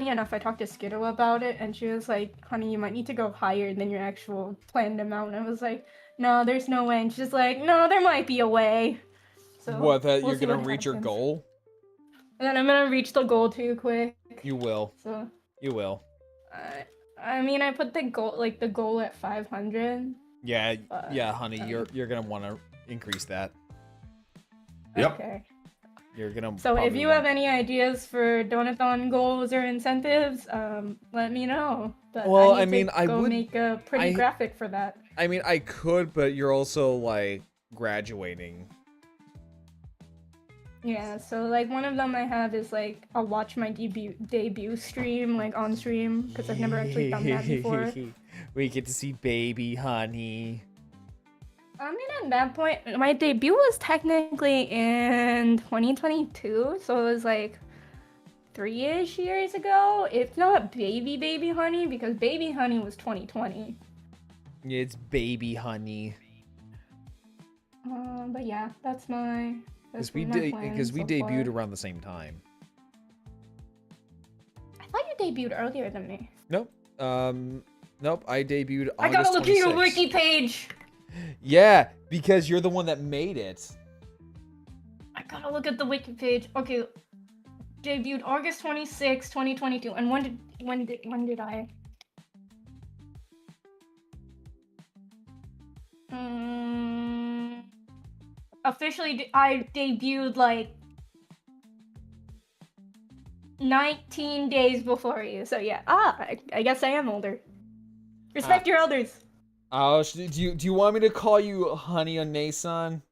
enough, I talked to Skittle about it, and she was like, honey, you might need to go higher than your actual planned amount. And I was like, no, there's no way. And she's like, no, there might be a way. So What, that we'll you're see gonna what reach your happens. goal? And then I'm gonna reach the goal too quick. You will. So You will. I mean, I put the goal at 500. Yeah, yeah, honey, you're gonna want to increase that. Yep. Okay. You're gonna. So if probably you have any ideas for donathon goals or incentives, let me know. But Well, I I need mean, to I go would- make a pretty I- graphic for that. I mean, I could, but you're also like graduating. Yeah, so like one of them I have is like I'll watch my debut stream like on stream because I've never actually done that before. We get to see baby honey. I mean, at that point, my debut was technically in 2022, so it was like 3-ish years ago. If not baby honey, because baby honey was 2020. It's baby honey. But yeah, that's my. Because That's we my did, plan because we so debuted far. around the same time. I thought you debuted earlier than me. Nope. Nope. I debuted. I gotta August look at your 26th. wiki page. Yeah, because you're the one that made it. I gotta look at the wiki page. Okay, debuted August 26, 2022. And when did I? Officially, I debuted like 19 days before you. So yeah, I guess I am older. Respect your elders. Oh, do you want me to call you Honey or Nason?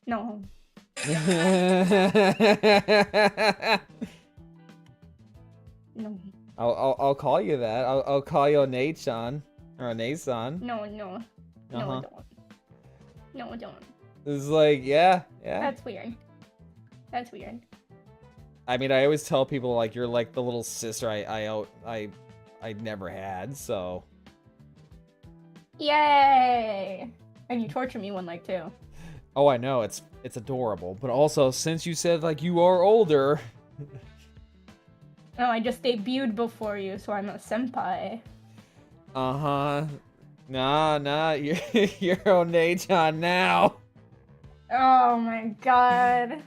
No. No. I'll call you that. I'll call you Nason or Nason. No, no. No, Uh-huh. don't. No, don't. It's like, yeah. That's weird. That's weird. I mean, I always tell people like you're like the little sister I never had. So. Yay! And you torture me one leg too. Oh, I know, it's adorable. But also, since you said like you are older. Oh, I just debuted before you, so I'm a senpai. Uh-huh. Nah, you're Onei-chan now. Oh my god.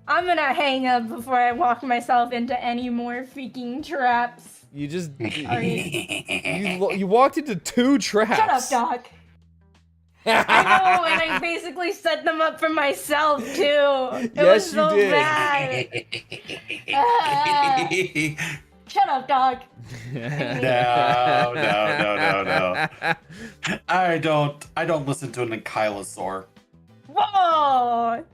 I'm gonna hang up before I walk myself into any more freaking traps. You just you walked into 2 traps. Shut up, Doc. I know, and I basically set them up for myself too. It was so bad. Shut up, Doc. No. I don't listen to an ankylosaur. Whoa!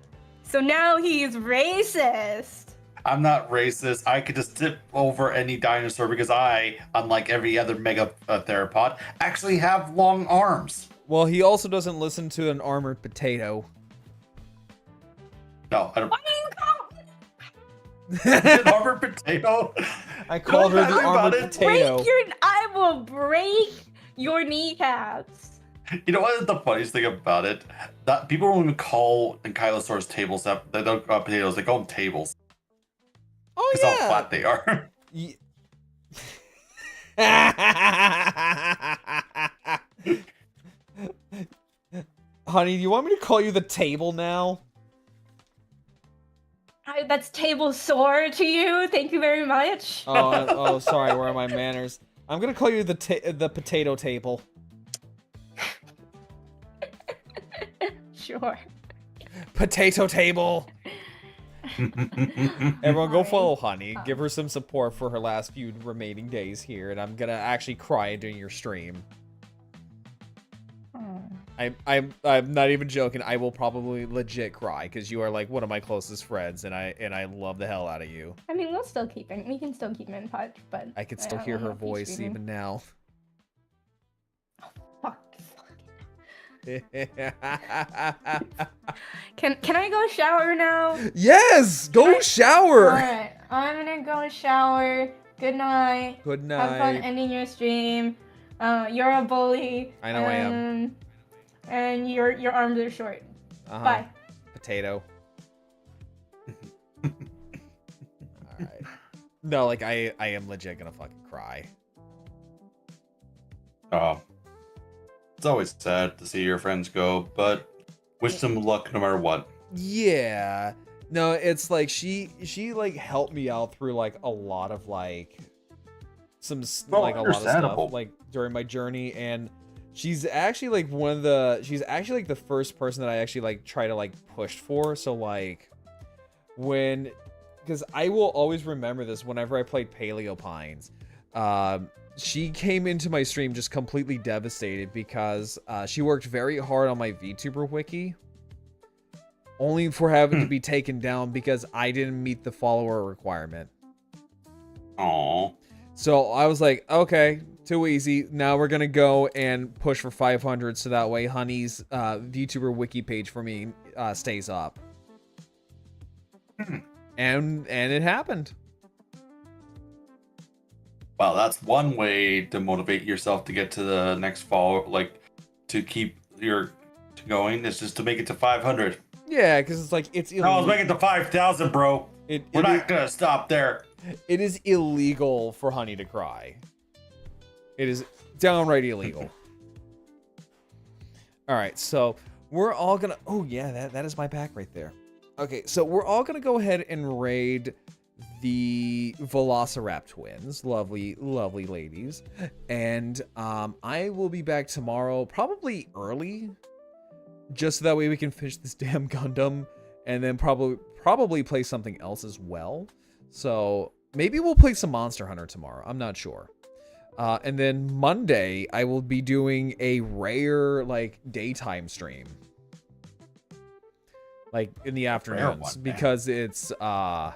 So now he's racist. I'm not racist. I could just tip over any dinosaur because I, unlike every other mega theropod, actually have long arms. Well, he also doesn't listen to an armored potato. No, I don't. What do you call An armored potato? I called her the armored potato. I will break your kneecaps. You know what is the funniest thing about it? That people don't even call ankylosaurs tables. They don't call potatoes. They call them tables. Oh yeah. Because how flat they are. Honey, do you want me to call you the table now? That's table sore to you. Thank you very much. Oh, sorry. Where are my manners? I'm gonna call you the potato table. Sure. Potato table. Everyone go follow Honey. Give her some support for her last few remaining days here, and I'm gonna actually cry during your stream. I'm not even joking. I will probably legit cry because you are like one of my closest friends, and I love the hell out of you. I mean, we can still keep in touch, but I can still hear her voice even now. Can I go shower now? Yes, go shower. All right, I'm gonna go shower. Good night. Good night. Have fun ending your stream. You're a bully. I know I am. And your arms are short. Bye. Potato. All right. No, like I am legit gonna fucking cry. Oh. It's always sad to see your friends go, but wish them luck no matter what. Yeah. No, it's like she like helped me out through like a lot of like a lot of stuff like during my journey, and she's actually like the first person that I actually like try to like push for. So like because I will always remember this whenever I played Paleo Pines. She came into my stream just completely devastated because she worked very hard on my VTuber wiki, only for having to be taken down because I didn't meet the follower requirement. Aww. So I was like, okay, too easy. Now we're gonna go and push for 500 so that way Honey's VTuber wiki page for me stays up. And it happened. Well, that's one way to motivate yourself to get to the next fall, like to keep your going. Is just to make it to 500. Yeah, because it's like it's illegal. No, let's make it to 5,000, bro. We're not gonna stop there. It is illegal for Honey to cry. It is downright illegal. All right, so we're all gonna. Oh yeah, that is my pack right there. Okay, so we're all gonna go ahead and raid the Velociraptor twins, lovely ladies, and I will be back tomorrow, probably early, just so that way we can finish this damn Gundam, and then probably play something else as well. So maybe we'll play some Monster Hunter tomorrow. I'm not sure. And then Monday I will be doing a rare like daytime stream, like in the afternoons, because it's a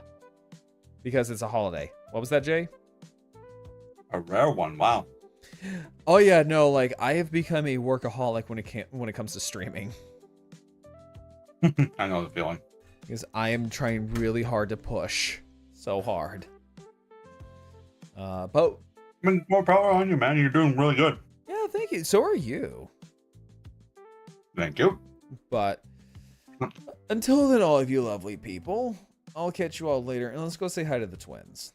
holiday. What was that, Jay? A rare one. Wow. Oh yeah, no, like I have become a workaholic when it comes to streaming. I know the feeling. Because I am trying really hard to push. so hard. But I mean, more power on you, man. You're doing really good. yeah, thank you. So are you. Thank you. But until then, all of you lovely people, I'll catch you all later, and let's go say hi to the twins.